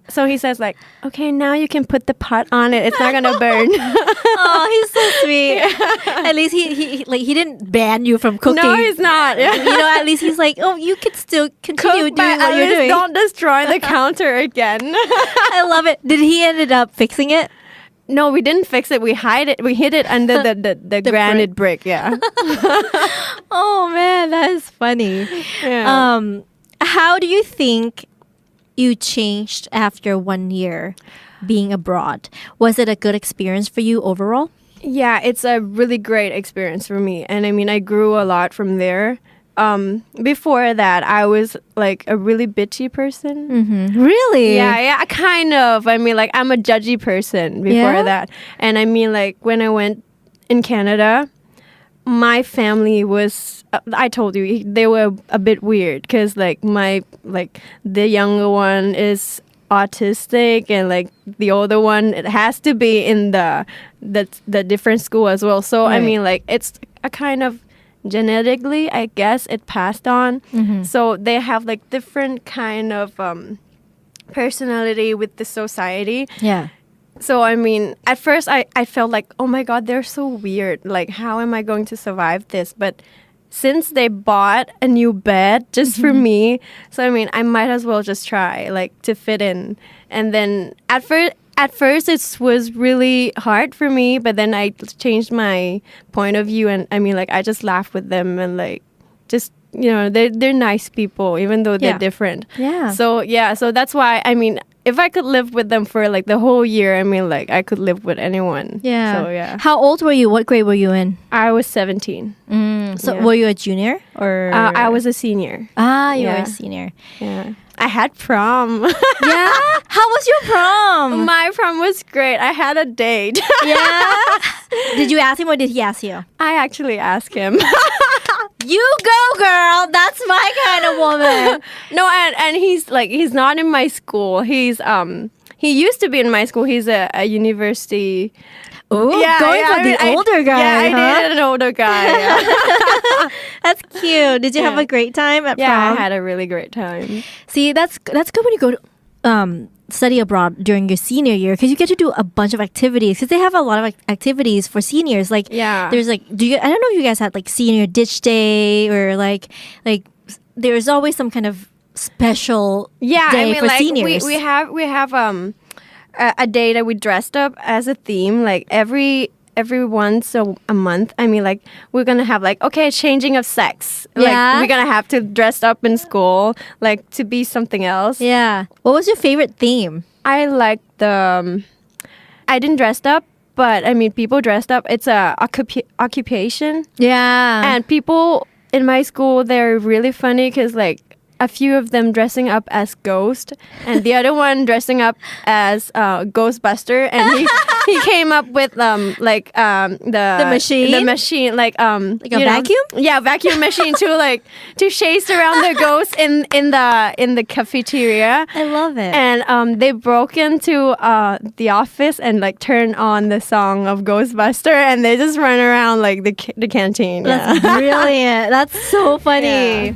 Speaker 4: So he says like, okay, now you can put the pot on it. It's not gonna burn.
Speaker 2: Oh, he's so sweet. At least he didn't ban you from cooking.
Speaker 4: No, he's not.
Speaker 2: You know, at least he's like, oh, you can still continue
Speaker 4: Cook,
Speaker 2: doing
Speaker 4: but
Speaker 2: what
Speaker 4: at
Speaker 2: you're
Speaker 4: least
Speaker 2: doing.
Speaker 4: don't destroy the counter again.
Speaker 2: I love it. Did he ended up fixing it?
Speaker 4: No, we didn't fix it. We hid it under the granite brick. Yeah.
Speaker 2: Oh man, that is funny.
Speaker 4: Yeah.
Speaker 2: How do you think you changed after 1 year being abroad? Was it a good experience for you overall?
Speaker 4: Yeah, it's a really great experience for me. And I mean, I grew a lot from there. Before that, I was like a really bitchy person.
Speaker 2: Really?
Speaker 4: Yeah, kind of. I mean, like, I'm a judgy person before that. And I mean, like, when I went in Canada, my family was, I told you, they were a bit weird because, like, the younger one is autistic and, like, the older one, it has to be in the different school as well. So, I mean, like, it's a kind of, genetically, I guess it passed on. So they have like different kind of personality with the society.
Speaker 2: Yeah.
Speaker 4: So I mean, at first I felt like, oh my God, they're so weird. Like, how am I going to survive this? But since they bought a new bed just for me, so I mean, I might as well just try like to fit in. And then at first it was really hard for me, but then I changed my point of view, and I mean, like, I just laugh with them and like just, you know, they're nice people even though they're different.
Speaker 2: Yeah.
Speaker 4: So that's why, I mean, if I could live with them for like the whole year, I mean, like, I could live with anyone.
Speaker 2: Yeah.
Speaker 4: So yeah.
Speaker 2: How old were you? What grade were you in?
Speaker 4: I was 17.
Speaker 2: So were you a junior or?
Speaker 4: I was a senior.
Speaker 2: You were a senior.
Speaker 4: Yeah. I had prom.
Speaker 2: Yeah? How was your prom?
Speaker 4: My prom was great. I had a date.
Speaker 2: Yeah? Did you ask him or did he ask you?
Speaker 4: I actually asked him.
Speaker 2: You go, girl. That's my kind of woman.
Speaker 4: No, and he's not in my school. He used to be in my school. He's a university.
Speaker 2: Ooh, going for the older guy.
Speaker 4: Yeah, I dated an older guy. Yeah.
Speaker 2: That's cute. Did you have a great time at prom?
Speaker 4: Yeah, I had a really great time.
Speaker 2: See, that's good when you go to study abroad during your senior year because you get to do a bunch of activities because they have a lot of activities for seniors. Like, there's like, I don't know if you guys had like senior ditch day or like there's always some kind of special day for
Speaker 4: like,
Speaker 2: seniors.
Speaker 4: We have a day that we dressed up as a theme, like every once a month. I mean, like, we're gonna have like, okay, changing of sex. Like, we're gonna have to dress up in school, like, to be something else.
Speaker 2: Yeah. What was your favorite theme?
Speaker 4: I like I didn't dress up, but I mean, people dressed up. It's a occupation.
Speaker 2: Yeah.
Speaker 4: And people in my school, they're really funny because, like, a few of them dressing up as Ghost and the other one dressing up as Ghostbuster, and he came up with the machine like
Speaker 2: a vacuum?
Speaker 4: Yeah, vacuum machine to chase around the ghosts in the cafeteria.
Speaker 2: I love it.
Speaker 4: And they broke into the office and like turned on the song of Ghostbuster, and they just run around like the canteen.
Speaker 2: That's brilliant. That's so funny.
Speaker 4: Yeah.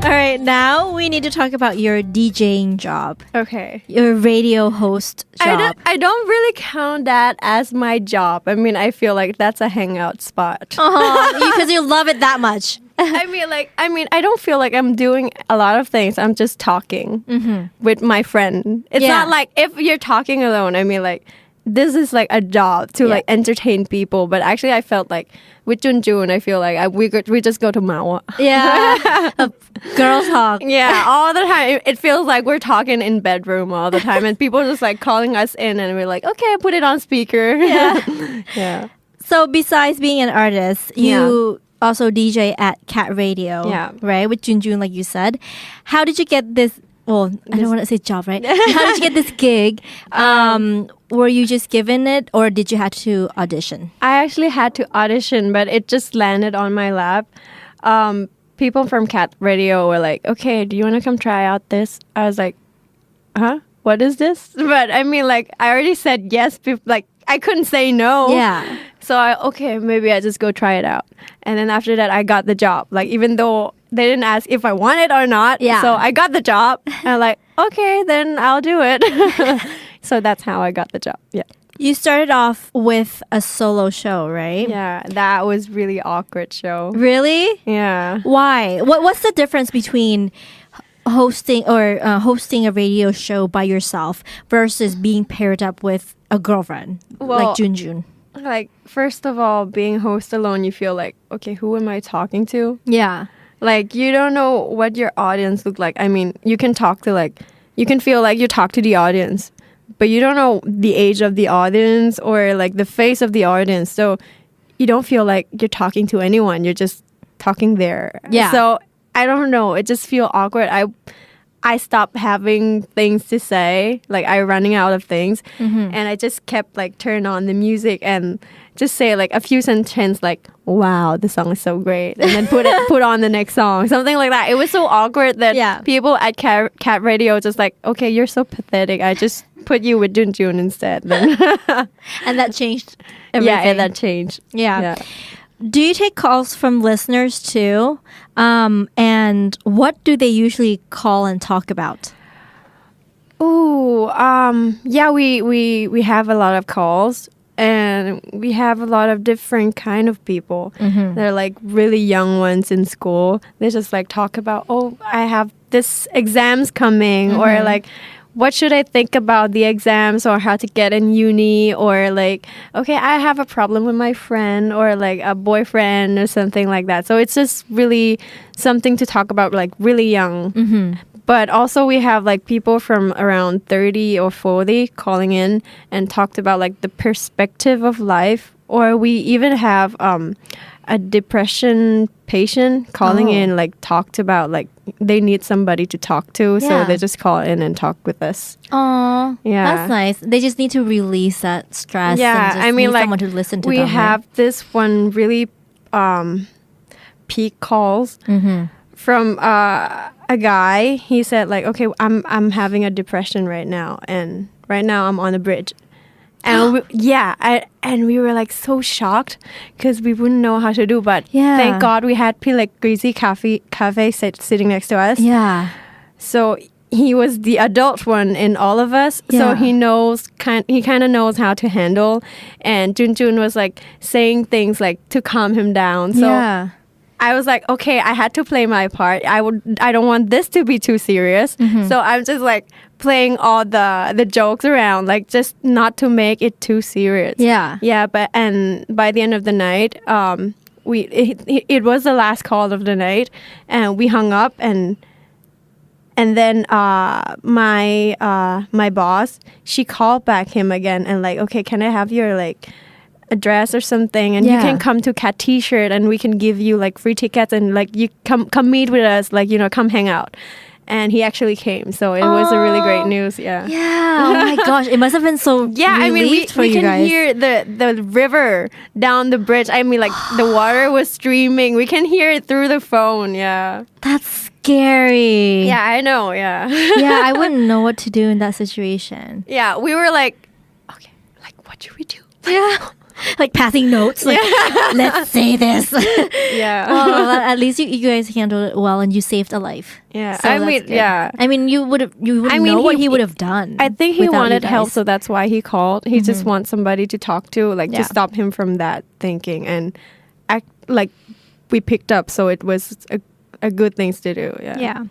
Speaker 2: All right, now we need to talk about your DJing job.
Speaker 4: Okay.
Speaker 2: Your radio host job.
Speaker 4: I don't really count that as my job. I mean, I feel like that's a hangout spot.
Speaker 2: Because you love it that much.
Speaker 4: I mean, I don't feel like I'm doing a lot of things. I'm just talking with my friend. It's not like if you're talking alone. I mean, like, this is like a job to like entertain people, but actually I felt like with Junjun I feel like we just go to Mao.
Speaker 2: Yeah. Girls talk.
Speaker 4: Yeah, all the time. It feels like we're talking in bedroom all the time, and people are just like calling us in, and we're like, okay, put it on speaker. Yeah.
Speaker 2: So besides being an artist, you also DJ at Cat Radio, right? With Junjun, like you said. How did you get this? Well, I don't want to say job, right? How did you get this gig? Were you just given it, or did you have to audition?
Speaker 4: I actually had to audition, but it just landed on my lap. People from Cat Radio were like, okay, do you want to come try out this? I was like, huh? What is this? But I mean, like, I already said yes. Like, I couldn't say no.
Speaker 2: Yeah.
Speaker 4: So maybe I just go try it out. And then after that, I got the job. Like, even though they didn't ask if I wanted or not.
Speaker 2: Yeah.
Speaker 4: So I got the job. And I'm like, okay, then I'll do it. So that's how I got the job. Yeah.
Speaker 2: You started off with a solo show, right?
Speaker 4: Yeah, that was really awkward show.
Speaker 2: Really?
Speaker 4: Yeah.
Speaker 2: Why? What's the difference between hosting a radio show by yourself versus being paired up with a girlfriend like Junjun?
Speaker 4: Like, first of all, being host alone, you feel like, okay, who am I talking to?
Speaker 2: Yeah.
Speaker 4: Like, you don't know what your audience look like. I mean, you can feel like you talk to the audience, but you don't know the age of the audience or like the face of the audience. So you don't feel like you're talking to anyone. You're just talking there.
Speaker 2: Yeah.
Speaker 4: So I don't know. It just feel awkward. I stopped having things to say. Like, I running out of things. And I just kept like turn on the music and just say like a few sentences like, wow, the song is so great. And then put on the next song. Something like that. It was so awkward that people at Cat Radio just like, okay, you're so pathetic. I just put you with Junjun instead. Then.
Speaker 2: And that changed everything.
Speaker 4: Yeah, and that changed.
Speaker 2: Yeah. Do you take calls from listeners too? And what do they usually call and talk about?
Speaker 4: Ooh, yeah, we have a lot of calls, and we have a lot of different kind of people. They're like really young ones in school. They just like talk about, oh, I have this exams coming, or like, what should I think about the exams, or how to get in uni, or like, okay, I have a problem with my friend, or like a boyfriend or something like that. So it's just really something to talk about, like really young. But also we have like people from around 30 or 40 calling in and talked about like the perspective of life. Or we even have a depression patient calling in, like talked about like they need somebody to talk to. So they just call in and talk with us.
Speaker 2: Oh,
Speaker 4: yeah,
Speaker 2: that's nice. They just need to release that stress.
Speaker 4: Yeah,
Speaker 2: and just
Speaker 4: I mean,
Speaker 2: need
Speaker 4: like
Speaker 2: someone to listen to
Speaker 4: we
Speaker 2: them.
Speaker 4: have this one really peak calls from a guy. He said like, okay, I'm having a depression right now, and right now I'm on a bridge. And we were like so shocked because we wouldn't know how to do. But thank God we had like Greasy Cafe sitting next to us.
Speaker 2: Yeah.
Speaker 4: So he was the adult one in all of us.
Speaker 2: Yeah.
Speaker 4: So he kind of knows how to handle. And Junjun was like saying things like to calm him down. So I was like, okay, I had to play my part. I don't want this to be too serious. So I'm just like playing all the jokes around, like just not to make it too serious. Yeah. But by the end of the night, it was the last call of the night, and we hung up, and then my boss, she called back him again and like, okay, can I have your like address or something, and you can come to Cat T-shirt, and we can give you like free tickets, and like you come meet with us, like, you know, come hang out. And he actually came, so it was a really great news. Yeah.
Speaker 2: Oh my gosh, it must have been so
Speaker 4: I mean, we can hear the river down the bridge. I mean, like the water was streaming. We can hear it through the phone. Yeah.
Speaker 2: That's scary.
Speaker 4: Yeah, I know. Yeah.
Speaker 2: Yeah, I wouldn't know what to do in that situation.
Speaker 4: Yeah, we were like, okay, like what should we do?
Speaker 2: Yeah. Like passing notes, like let's say this.
Speaker 4: Yeah.
Speaker 2: Well, at least you guys handled it well, and you saved a life.
Speaker 4: Yeah.
Speaker 2: So
Speaker 4: I mean, yeah.
Speaker 2: I mean, you wouldn't know what he would have done.
Speaker 4: I think he wanted help, so that's why he called. He just wants somebody to talk to, like to stop him from that thinking, and act like we picked up. So it was a good thing to do. Yeah.
Speaker 2: Yeah.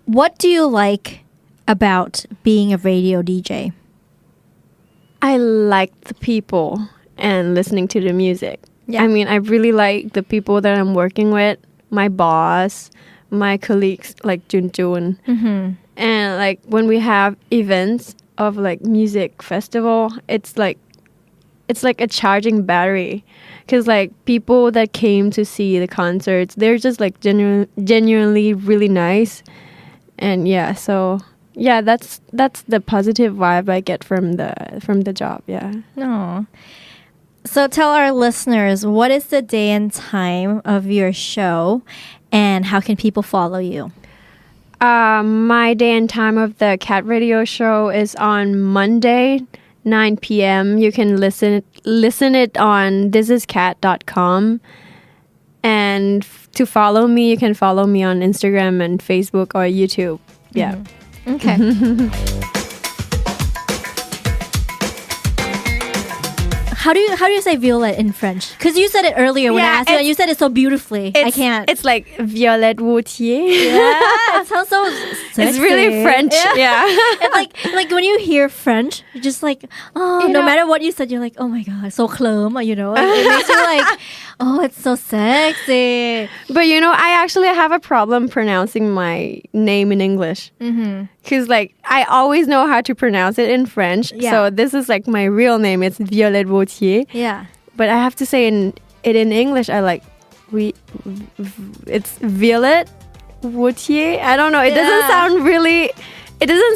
Speaker 2: What do you like about being a radio DJ?
Speaker 4: I like the people and listening to the music.
Speaker 2: Yeah.
Speaker 4: I mean, I really like the people that I'm working with, my boss, my colleagues like Jun. And like when we have events of like music festival, it's like a charging battery. Cause like people that came to see the concerts, they're just like genuinely really nice. And yeah, so yeah, that's the positive vibe I get from the job. Yeah.
Speaker 2: No. So tell our listeners, what is the day and time of your show and how can people follow you?
Speaker 4: My day and time of the Cat Radio show is on Monday, 9 p.m. You can listen it on thisiscat.com. And to follow me, you can follow me on Instagram and Facebook or YouTube. Yeah.
Speaker 2: Okay. How do you say violet in French? Because you said it earlier when I asked you, and you said it so beautifully. I can't.
Speaker 4: It's like Violette Woutier.
Speaker 2: Yeah, it sounds so sexy.
Speaker 4: It's really French. Yeah.
Speaker 2: And like when you hear French, you're just like, oh, no matter what you said, you're like, oh my god, so clom, you know. It makes you like, oh, it's so sexy.
Speaker 4: But you know, I actually have a problem pronouncing my name in English. Because like I always know how to pronounce it in French.
Speaker 2: Yeah.
Speaker 4: So this is like my real name. It's Violette Woutier.
Speaker 2: Yeah.
Speaker 4: But I have to say in English, I like it's Violet Woutier. I don't know. It doesn't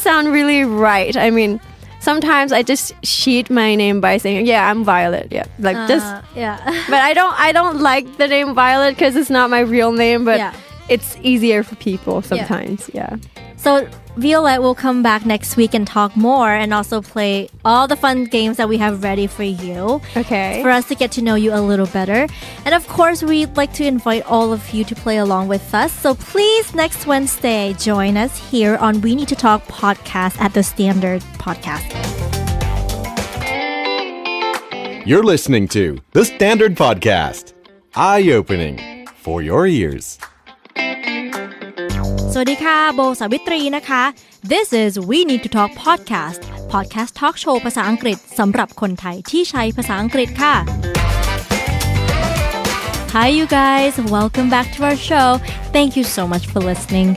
Speaker 4: sound really right. I mean, sometimes I just cheat my name by saying, yeah, I'm Violet. Yeah. Like
Speaker 2: yeah.
Speaker 4: But I don't like the name Violet because it's not my real name, but it's easier for people sometimes. Yeah.
Speaker 2: So Violette will come back next week and talk more and also play all the fun games that we have ready for you.
Speaker 4: Okay.
Speaker 2: For us to get to know you a little better. And of course, we'd like to invite all of you to play along with us. So please, next Wednesday, join us here on We Need to Talk podcast at the Standard Podcast.
Speaker 1: You're listening to The Standard Podcast. Eye-opening for your ears.
Speaker 2: สวัสดีค่ะโบสาวิตรีนะคะ This is We Need to Talk Podcast Talk Show ภาษาอังกฤษสำหรับคนไทยที่ใช้ภาษาอังกฤษค่ะ Hi you guys, welcome back to our show. Thank you so much for listening.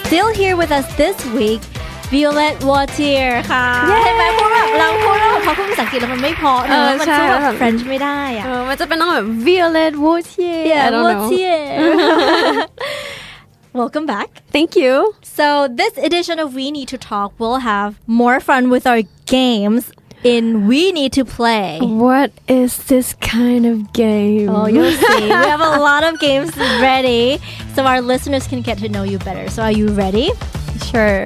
Speaker 2: Still here with us this week, Violette Woutier ค่ะใช่ไหมเพราะแบบเราพูดแล้วพอพูดภาษาอังกฤษแล้วมันไม่พอเนอะมันสู้แบบ French ไม่ได้อะ
Speaker 4: มันจะเป็นต้องแบบ Violette Woutier.
Speaker 2: Yeah, Woutier. Welcome back.
Speaker 4: Thank you.
Speaker 2: So this edition of We Need to Talk will have more fun with our games in We Need to Play.
Speaker 4: What is this kind of game?
Speaker 2: Oh, you'll see. We have a lot of games ready so our listeners can get to know you better. So are you ready?
Speaker 4: Sure.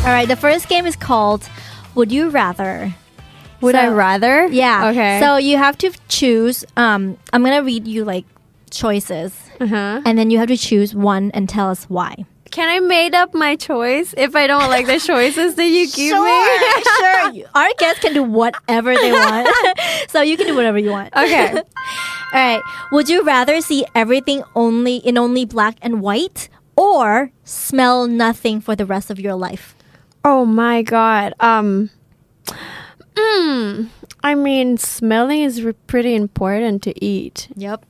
Speaker 2: All right, the first game is called Would You Rather?
Speaker 4: Would I rather?
Speaker 2: Yeah.
Speaker 4: Okay.
Speaker 2: So you have to choose. I'm going to read you like choices. And then you have to choose one and tell us why.
Speaker 4: Can I make up my choice if I don't like the choices that you give me?
Speaker 2: Sure. Our guests can do whatever they want. So you can do whatever you want.
Speaker 4: Okay.
Speaker 2: All right. Would you rather see everything only black and white or smell nothing for the rest of your life?
Speaker 4: Oh my God. I mean, smelling is pretty important to eat.
Speaker 2: Yep.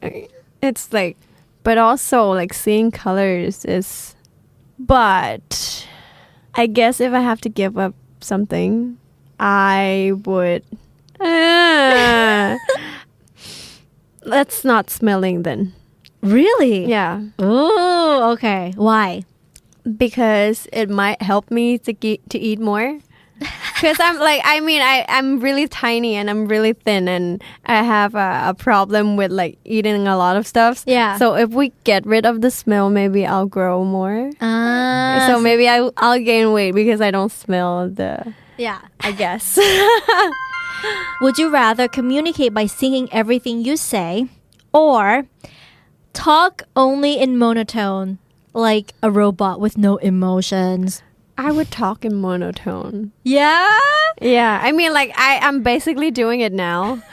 Speaker 4: It's like, but also like seeing colors is, but I guess if I have to give up something, I would, that's not smelling then.
Speaker 2: Really?
Speaker 4: Yeah.
Speaker 2: Oh, okay. Why?
Speaker 4: Because it might help me to eat more. Because I'm really tiny and I'm really thin and I have a problem with like eating a lot of stuff.
Speaker 2: Yeah.
Speaker 4: So if we get rid of the smell, maybe I'll grow more. So maybe I'll gain weight because I don't smell the.
Speaker 2: Yeah.
Speaker 4: I guess.
Speaker 2: Would you rather communicate by singing everything you say or talk only in monotone like a robot with no emotions?
Speaker 4: I would talk in monotone.
Speaker 2: Yeah?
Speaker 4: Yeah, I mean, like, I'm basically doing it now.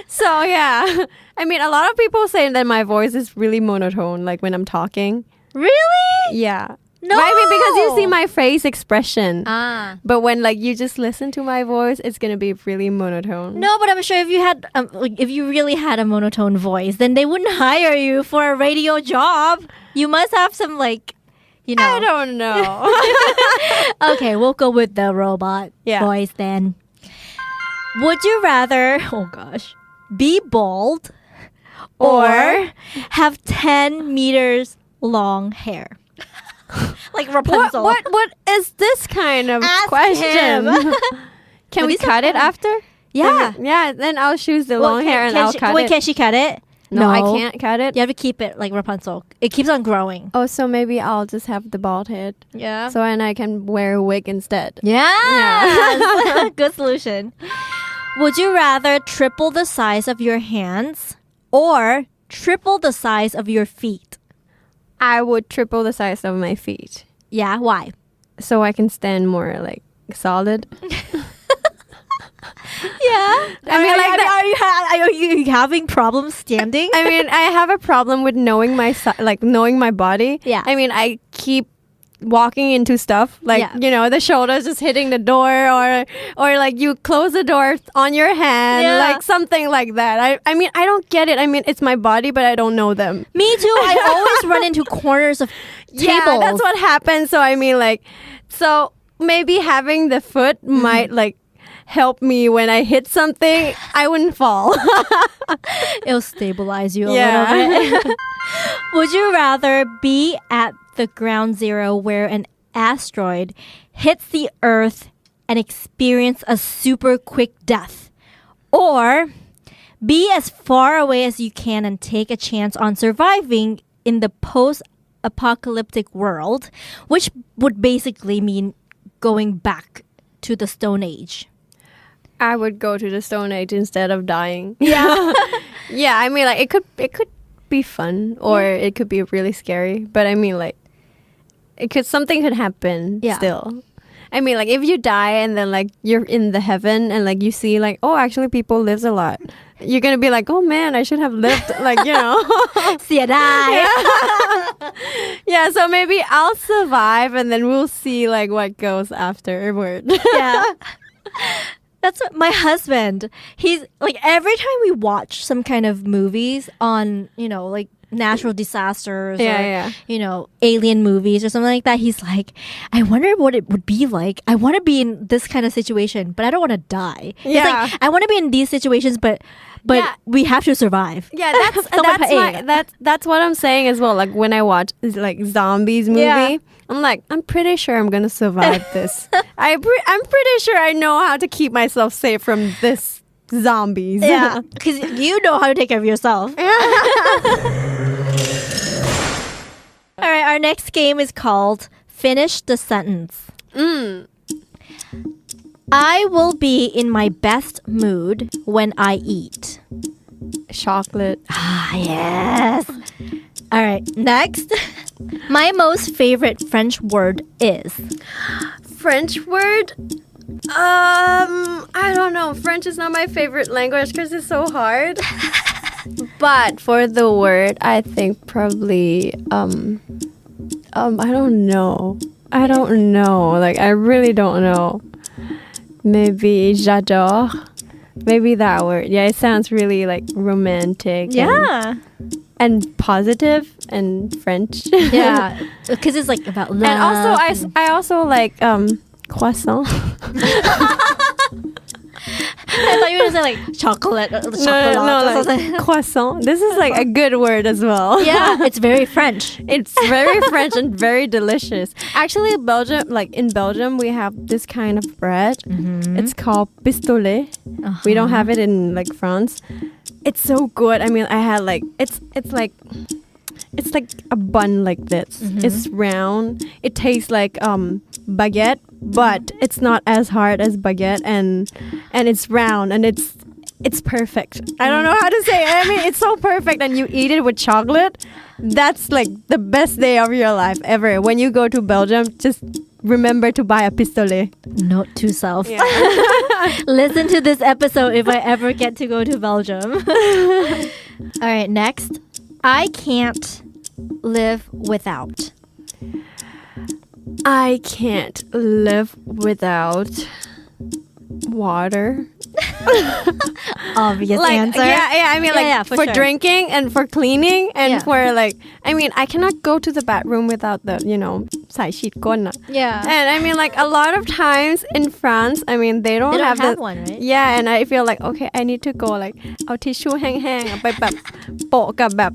Speaker 4: So, yeah. I mean, a lot of people say that my voice is really monotone, like, when I'm talking.
Speaker 2: Really?
Speaker 4: Yeah.
Speaker 2: No.
Speaker 4: Right? I mean, because you see my face expression.
Speaker 2: Ah.
Speaker 4: But when, like, you just listen to my voice, it's gonna be really monotone.
Speaker 2: No, but I'm sure if you had, like, if you really had a monotone voice, then they wouldn't hire you for a radio job. You must have some, like, you know.
Speaker 4: I don't know.
Speaker 2: Okay, we'll go with the robot voice then. Would you rather, oh gosh, be bald or have 10 meters long hair? Like Rapunzel.
Speaker 4: What is this kind of
Speaker 2: Ask
Speaker 4: question?
Speaker 2: him.
Speaker 4: Can
Speaker 2: Well,
Speaker 4: we
Speaker 2: these are
Speaker 4: cut it
Speaker 2: fun.
Speaker 4: after?
Speaker 2: Yeah.
Speaker 4: Yeah, then I'll choose the long hair and I'll cut
Speaker 2: wait,
Speaker 4: it.
Speaker 2: can she cut it?
Speaker 4: No, I can't cut it.
Speaker 2: You have to keep it like Rapunzel. It keeps on growing.
Speaker 4: Oh, so maybe I'll just have the bald head.
Speaker 2: Yeah.
Speaker 4: So and I can wear a wig instead.
Speaker 2: Yeah. Good solution. Would you rather triple the size of your hands or triple the size of your feet?
Speaker 4: I would triple the size of my feet.
Speaker 2: Yeah, why?
Speaker 4: So I can stand more like solid.
Speaker 2: Yeah. Are you having problems standing?
Speaker 4: I mean, I have a problem with knowing knowing my body.
Speaker 2: Yeah.
Speaker 4: I mean, I keep walking into stuff like you know, the shoulders just hitting the door or like you close the door on your hand, like something like that. I mean, I don't get it. I mean, it's my body, but I don't know them.
Speaker 2: Me too. I always run into corners of tables.
Speaker 4: Yeah, that's what happens. So I mean, like, so maybe having the foot might like help me when I hit something. I wouldn't fall.
Speaker 2: It'll stabilize you a little bit. Would you rather be at the ground zero where an asteroid hits the Earth and experience a super quick death, or be as far away as you can and take a chance on surviving in the post-apocalyptic world, which would basically mean going back to the Stone Age?
Speaker 4: I would go to the Stone Age instead of dying.
Speaker 2: Yeah.
Speaker 4: Yeah, I mean, like, it could be fun or it could be really scary. But I mean, like, something could happen still. I mean, like, if you die and then, like, you're in the heaven and, like, you see, like, oh, actually people lives a lot. You're going to be like, oh, man, I should have lived, like, you know. Yeah, so maybe I'll survive and then we'll see, like, what goes afterward.
Speaker 2: Yeah. That's what my husband, he's like, every time we watch some kind of movies on, you know, like natural disasters or, you know, alien movies or something like that, he's like, I wonder what it would be like. I want to be in this kind of situation, but I don't want to die.
Speaker 4: Yeah.
Speaker 2: It's like, I want to be in these situations, but we have to survive.
Speaker 4: Yeah, that's what I'm saying as well. Like when I watch like zombies movie, I'm like, I'm pretty sure I'm gonna survive this. I'm pretty sure I know how to keep myself safe from this zombies.
Speaker 2: Yeah, because you know how to take care of yourself. All right, our next game is called Finish the Sentence. I will be in my best mood when I eat.
Speaker 4: Chocolate.
Speaker 2: Ah, yes. All right, next. My most favorite French word is.
Speaker 4: French word? I don't know. French is not my favorite language because it's so hard. But for the word, I think probably I don't know. Like I really don't know. Maybe j'adore. Maybe that word. Yeah, it sounds really like romantic.
Speaker 2: Yeah.
Speaker 4: And positive and French.
Speaker 2: Yeah, because it's like about love.
Speaker 4: And also, I also like croissant.
Speaker 2: I thought you were going to say like chocolate.
Speaker 4: No, like croissant. This is like a good word as well.
Speaker 2: Yeah, it's very French.
Speaker 4: It's very French and very delicious. Actually, in Belgium, we have this kind of bread. Mm-hmm. It's called pistolet. Uh-huh. We don't have it in like France. It's so good. I mean, I had like it's like a bun like this. Mm-hmm. It's round. It tastes like baguette, but it's not as hard as baguette, and it's round and it's it's perfect. I don't know how to say it. I mean, it's so perfect and you eat it with chocolate. That's like the best day of your life ever. When you go to Belgium, just remember to buy a pistolet.
Speaker 2: Note to self.
Speaker 4: Yeah.
Speaker 2: Listen to this episode if I ever get to go to Belgium. All right, next. I can't live without.
Speaker 4: I can't live without water.
Speaker 2: Obvious
Speaker 4: Like,
Speaker 2: answer.
Speaker 4: yeah. I mean, like for
Speaker 2: sure.
Speaker 4: drinking and for cleaning and
Speaker 2: Yeah.
Speaker 4: for like, I mean, I cannot go to the bathroom without the, สายฉีดก้น
Speaker 2: Yeah.
Speaker 4: And I mean, like a lot of times in France, I mean, they don't
Speaker 2: They don't have
Speaker 4: the,
Speaker 2: one, right?
Speaker 4: Yeah, and I feel like okay, I need to go like เอาทิชชู่แห้งๆไปแบบโปะกับแบบ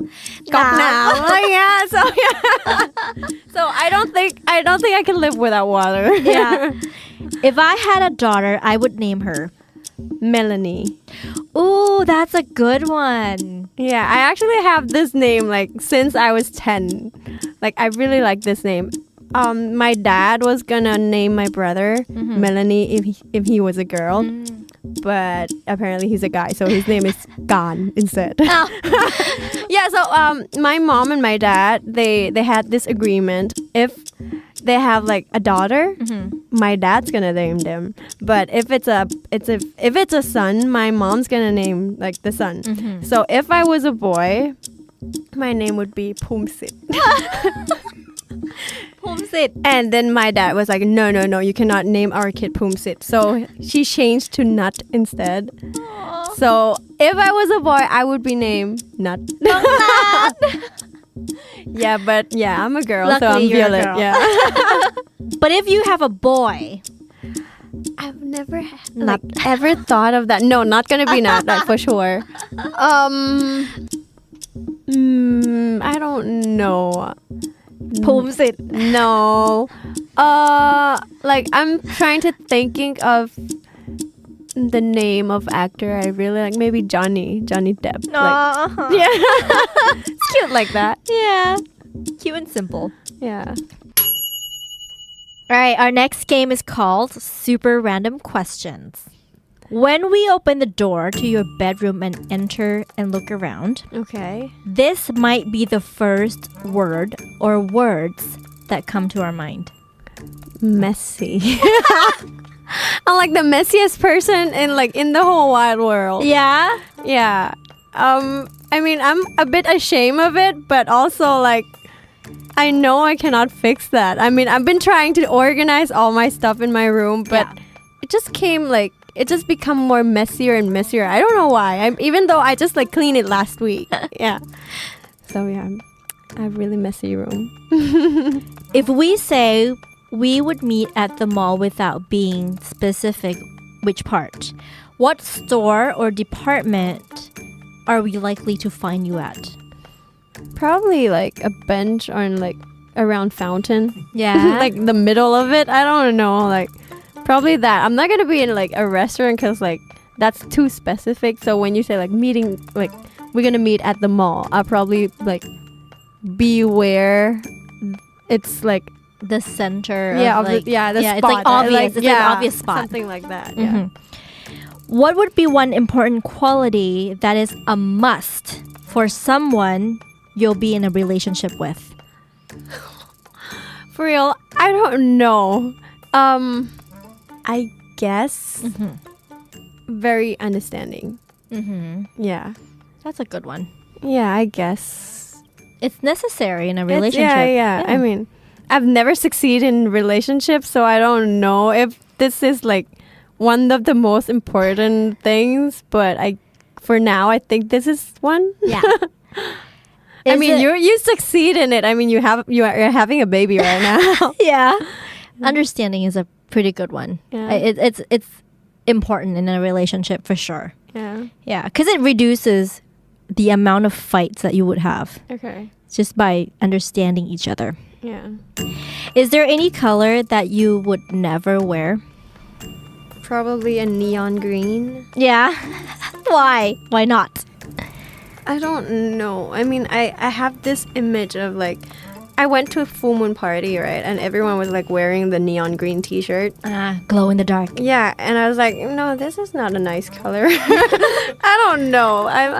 Speaker 4: ก๊อกน้ำอะไรเงี้ย so yeah, so I don't think I can live without water.
Speaker 2: Yeah. If I had a daughter, I would name her
Speaker 4: Melanie.
Speaker 2: Ooh, that's a good one.
Speaker 4: Yeah, I actually have this name like since I was 10. Like I really like this name. My dad was gonna name my brother Melanie if he was a girl, but apparently he's a guy, so his name is Gan instead.
Speaker 2: Oh.
Speaker 4: Yeah, so my mom and my dad they had this agreement. If they have like a daughter, my dad's gonna name them. But if it's a son, my mom's gonna name like the son. So if I was a boy, my name would be Pumsit.
Speaker 2: Pumsit.
Speaker 4: And then my dad was like, no, you cannot name our kid Pumsit. So she changed to Nut instead. So if I was a boy, I would be named Nut. Yeah, but yeah, I'm a girl, so I'm
Speaker 2: Luckily, you're a
Speaker 4: Violet.
Speaker 2: girl.
Speaker 4: Yeah.
Speaker 2: But if you have a boy,
Speaker 4: I've never ever thought of that. No, not gonna be Nut, that for sure. I don't know.
Speaker 2: Pumsit.
Speaker 4: No. Like I'm trying to thinking of the name of actor I really like. Maybe Johnny Depp. Like, yeah. It's cute like that.
Speaker 2: Yeah. Cute and simple.
Speaker 4: Yeah.
Speaker 2: All right, our next game is called Super Random Questions. When we open the door to your bedroom and enter and look around,
Speaker 4: Okay.
Speaker 2: this might be the first word or words that come to our mind.
Speaker 4: Messy. I'm like the messiest person in the whole wide world.
Speaker 2: Yeah?
Speaker 4: Yeah. I mean, I'm a bit ashamed of it, but also like I know I cannot fix that. I mean, I've been trying to organize all my stuff in my room, but it just become more messier and messier. I don't know why. Even though I just like cleaned it last week. Yeah. So yeah, I have a really messy room.
Speaker 2: If we say we would meet at the mall without being specific which part, what store or department are we likely to find you at?
Speaker 4: Probably like a bench or like around fountain.
Speaker 2: Yeah.
Speaker 4: Like the middle of it. I don't know. Like probably that. I'm not gonna be in like a restaurant because like that's too specific. So when you say like meeting, like we're gonna meet at the mall, I'll probably like be where it's like
Speaker 2: The center
Speaker 4: the
Speaker 2: spot.
Speaker 4: spot.
Speaker 2: It's like obvious. It's like an obvious spot.
Speaker 4: Something like that. Yeah.
Speaker 2: What would be one important quality that is a must for someone you'll be in a relationship with?
Speaker 4: For real, I don't know. I guess very understanding. Yeah.
Speaker 2: That's a good one.
Speaker 4: Yeah, I guess.
Speaker 2: It's necessary in a relationship.
Speaker 4: Yeah. I mean, I've never succeeded in relationships, so I don't know if this is like one of the most important things, but for now I think this is one.
Speaker 2: Yeah.
Speaker 4: I mean, you succeed in it. I mean, you're having a baby right now.
Speaker 2: Yeah. Understanding is a pretty good one.
Speaker 4: Yeah.
Speaker 2: It's important in a relationship for sure.
Speaker 4: Yeah.
Speaker 2: Yeah, because it reduces the amount of fights that you would have
Speaker 4: Okay.
Speaker 2: just by understanding each other.
Speaker 4: Yeah.
Speaker 2: Is there any color that you would never wear?
Speaker 4: Probably a neon green.
Speaker 2: Yeah. Why? Why not?
Speaker 4: I don't know. I mean, I have this image of like, I went to a full moon party, right? And everyone was like wearing the neon green t-shirt.
Speaker 2: Glow in the dark.
Speaker 4: Yeah, and I was like, no, this is not a nice color. I don't know.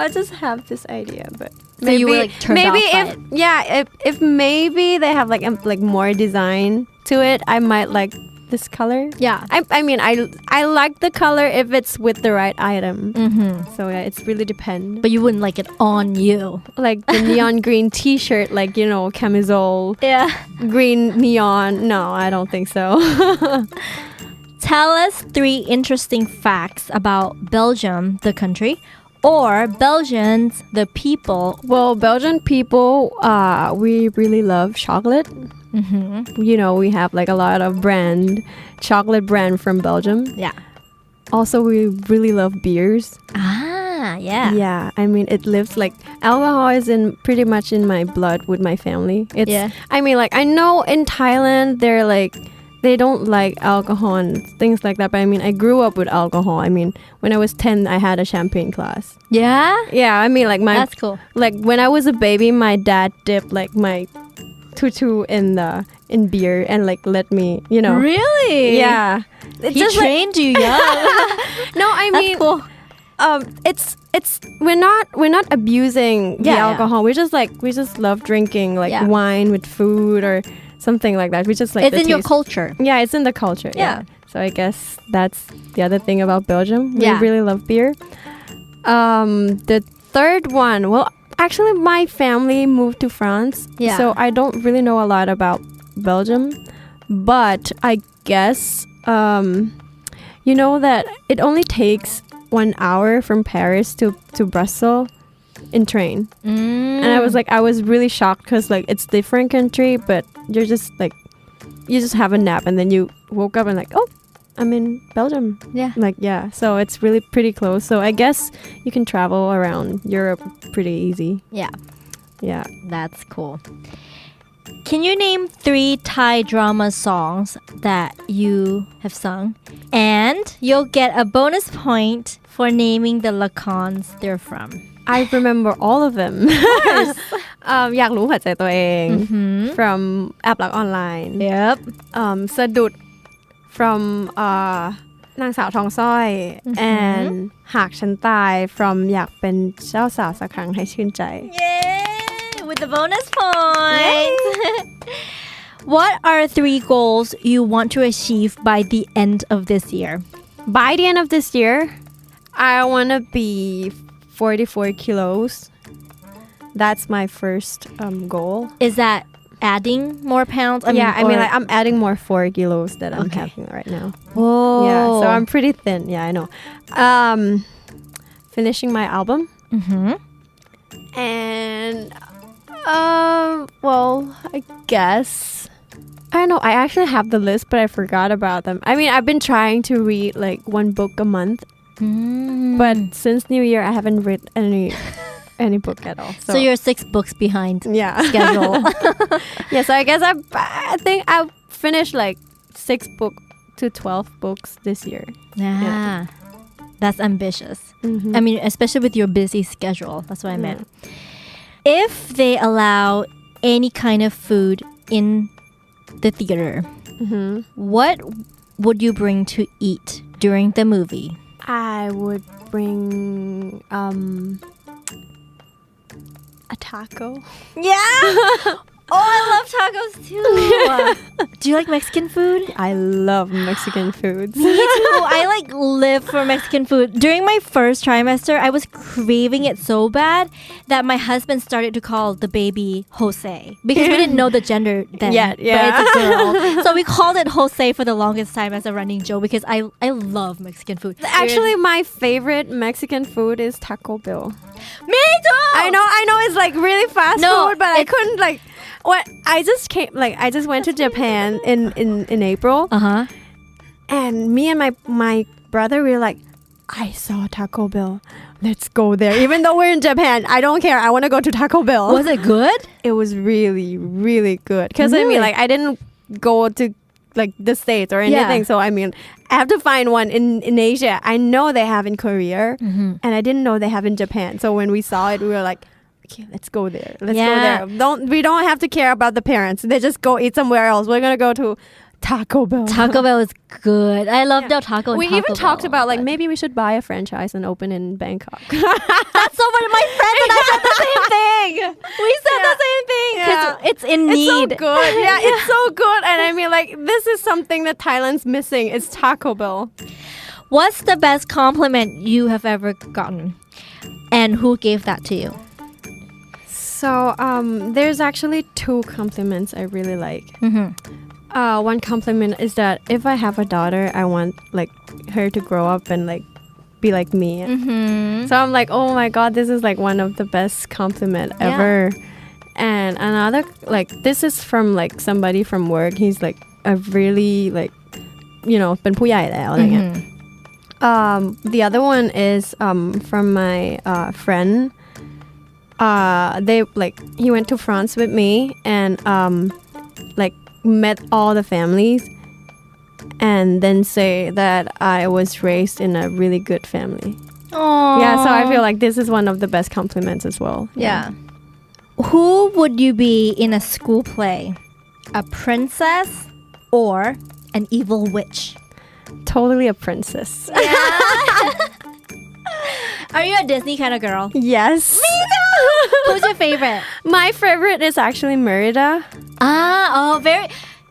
Speaker 4: I just have this idea, but
Speaker 2: So you were like turned
Speaker 4: maybe
Speaker 2: off by
Speaker 4: if
Speaker 2: it.
Speaker 4: if maybe they have like more design to it, I might like this color.
Speaker 2: Yeah.
Speaker 4: I mean I like the color if it's with the right item. So yeah, it's really depend.
Speaker 2: But you wouldn't like it on you.
Speaker 4: Like the neon green t-shirt, like camisole,
Speaker 2: Yeah.
Speaker 4: green neon. No, I don't think so.
Speaker 2: Tell us 3 interesting facts about Belgium, the country, or Belgians, the people.
Speaker 4: Well, Belgian people, we really love chocolate. We have like a lot of chocolate brand from Belgium.
Speaker 2: Yeah.
Speaker 4: Also, we really love beers.
Speaker 2: Yeah.
Speaker 4: Yeah, I mean, it lives like alcohol is pretty much in my blood with my family. I mean, like I know in Thailand they don't like alcohol and things like that. But I mean, I grew up with alcohol. I mean, when I was 10, I had a champagne class.
Speaker 2: Yeah?
Speaker 4: Yeah, I mean, like
Speaker 2: That's cool.
Speaker 4: Like when I was a baby, my dad dipped like my tutu in beer and like let me,
Speaker 2: Really?
Speaker 4: Yeah.
Speaker 2: He trained you young.
Speaker 4: No, I mean,
Speaker 2: That's cool.
Speaker 4: It's we're not abusing the alcohol. We just love drinking like wine with food or something like that. We just like
Speaker 2: It's in your culture.
Speaker 4: Yeah, it's in the culture. Yeah. So I guess that's the other thing about Belgium. We
Speaker 2: Yeah.
Speaker 4: really love beer. The third one, well, actually my family moved to France.
Speaker 2: Yeah.
Speaker 4: So I don't really know a lot about Belgium, but I guess that it only takes 1 hour from Paris to Brussels in train. And I was really shocked because like it's different country, but you just have a nap and then you woke up and like, oh, I'm in Belgium.
Speaker 2: Yeah.
Speaker 4: Like, yeah. So it's really pretty close. So I guess you can travel around Europe pretty easy.
Speaker 2: Yeah.
Speaker 4: Yeah.
Speaker 2: That's cool. Can you name 3 Thai drama songs that you have sung? And you'll get a bonus point for naming the lakons they're from.
Speaker 4: I remember all of them. อยากรู้หัวใจตัวเอง from แอบรักออนไลน์
Speaker 2: Yep.
Speaker 4: สะดุด from นางสาวทองสร้อย and หากฉันตาย from อยากเป็นเจ้าสาวสักครั้งให้ชื่นใจ
Speaker 2: Yay! With the bonus point. What are 3 goals you want to achieve by the end of this year?
Speaker 4: By the end of this year, I want to be 44 kilos. That's my first goal.
Speaker 2: Is that adding more pounds?
Speaker 4: I mean, like, I'm adding more 4 kilos that I'm having right now.
Speaker 2: Whoa.
Speaker 4: Yeah, so I'm pretty thin. Yeah, I know. Finishing my album. And, well, I guess... I don't know. I actually have the list, but I forgot about them. I mean, I've been trying to read like 1 book a month. But since New Year, I haven't read any book at all.
Speaker 2: So you're 6 books behind schedule.
Speaker 4: Yeah, so I guess I think I'll finish like 6 to 12 books this year.
Speaker 2: Yeah. That's ambitious. I mean, especially with your busy schedule. That's what I meant. If they allow any kind of food in the theater, what would you bring to eat during the movie?
Speaker 4: I would bring a taco.
Speaker 2: Yeah. Oh, I love tacos too. Do you like Mexican food?
Speaker 4: I love Mexican foods.
Speaker 2: Me too. I like live for Mexican food. During my first trimester, I was craving it so bad that my husband started to call the baby Jose because we didn't know the gender then.
Speaker 4: Yeah.
Speaker 2: But it's a girl. So we called it Jose for the longest time as a running joke because I love Mexican food.
Speaker 4: Actually, my favorite Mexican food is Taco Bell.
Speaker 2: Me too.
Speaker 4: I know it's like really fast food, but I couldn't like. What I just went to Japan in April. And me and my brother we were like, I saw Taco Bell. Let's go there. Even though we're in Japan, I don't care. I want to go to Taco Bell.
Speaker 2: Was it good?
Speaker 4: It was really, really good. Because I mean, like, I didn't go to like the States or anything. So I mean, I have to find one in Asia. I know they have in Korea, and I didn't know they have in Japan. So when we saw it, we were like, okay, let's go there. Let's
Speaker 2: Yeah.
Speaker 4: go there. We don't have to care about the parents. They just go eat somewhere else. We're gonna go to Taco Bell.
Speaker 2: Taco Bell is good. I love Del Taco and
Speaker 4: We
Speaker 2: Taco
Speaker 4: even
Speaker 2: Bell.
Speaker 4: talked about like maybe we should buy a franchise and open in Bangkok.
Speaker 2: That's so funny. My friend and I said the same thing. We said the same thing because it's in
Speaker 4: It's so
Speaker 2: need.
Speaker 4: good. Yeah, it's so good. And I mean, like, this is something that Thailand's missing. It's Taco Bell.
Speaker 2: What's the best compliment you have ever gotten, and who gave that to you?
Speaker 4: So, there's actually 2 compliments I really like. One compliment is that if I have a daughter, I want like her to grow up and like be like me. So I'm like, oh my god, this is like one of the best compliment ever. And another, like, this is from like somebody from work. He's like a really like, you know, เป็นผู้ใหญ่แล้วอะไรเงี้ย The other one is from my friend. They like he went to France with me and like met all the families and then say that I was raised in a really good family.
Speaker 2: Oh,
Speaker 4: Yeah, so I feel like this is one of the best compliments as well.
Speaker 2: yeah. Who would you be in a school play? A princess or an evil witch?
Speaker 4: Totally a princess.
Speaker 2: Are you a Disney kind of girl?
Speaker 4: Yes.
Speaker 2: Who's your favorite?
Speaker 4: My favorite is actually Merida.
Speaker 2: Very,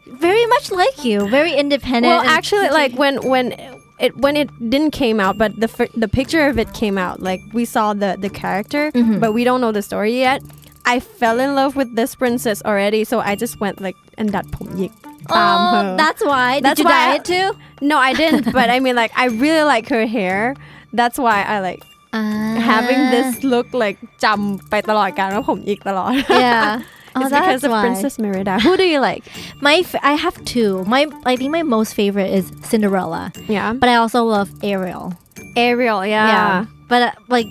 Speaker 2: very much like you. Very independent.
Speaker 4: Well,
Speaker 2: and
Speaker 4: actually, like when it didn't came out, but the picture of it came out. Like we saw the character, but we don't know the story yet. I fell in love with this princess already, so I just went like and that ผมหยิก her.
Speaker 2: That's why.
Speaker 4: That's
Speaker 2: Did you
Speaker 4: why
Speaker 2: dye
Speaker 4: I-
Speaker 2: it too?
Speaker 4: No, I didn't. But I mean, like I really like her hair. That's why I like having this look like จำไปตลอดกาลว่าผมหยิกตลอด
Speaker 2: Yeah.
Speaker 4: It's because of
Speaker 2: why.
Speaker 4: Princess Merida. Who do you like?
Speaker 2: I have 2. I think my most favorite is Cinderella,
Speaker 4: Yeah.
Speaker 2: but I also love Ariel.
Speaker 4: Ariel, yeah.
Speaker 2: But like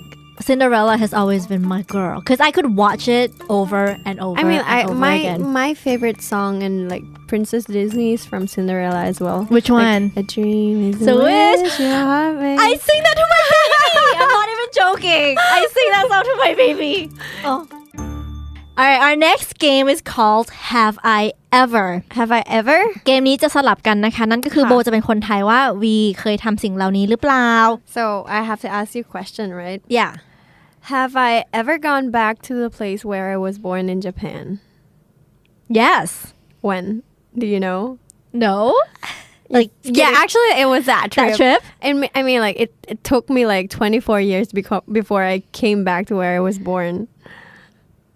Speaker 2: Cinderella has always been my girl because I could watch it over and over.
Speaker 4: I mean,
Speaker 2: and over again.
Speaker 4: my favorite song in like Princess Disney is from Cinderella as well.
Speaker 2: Which one?
Speaker 4: A dream is
Speaker 2: So
Speaker 4: a
Speaker 2: wish.
Speaker 4: wish your heart makes.
Speaker 2: I sing that to my baby. I'm not even joking. I sing that song to my baby. Oh. All right, our next game is called Have I Ever.
Speaker 4: Have I ever?
Speaker 2: เกมนี้จะสลับกันนะคะ นั่นก็คือโบจะเป็นคนไทยว่าวีเคยทำสิ่งเหล่านี้หรือเปล่า
Speaker 4: So I have to ask you a question, right?
Speaker 2: Yeah.
Speaker 4: Have I ever gone back to the place where I was born in Japan?
Speaker 2: Yes.
Speaker 4: When? Do you know?
Speaker 2: No. Like
Speaker 4: Yeah, actually, it was that trip.
Speaker 2: that trip.
Speaker 4: I mean, like it took me like 24 years before I came back to where I was born.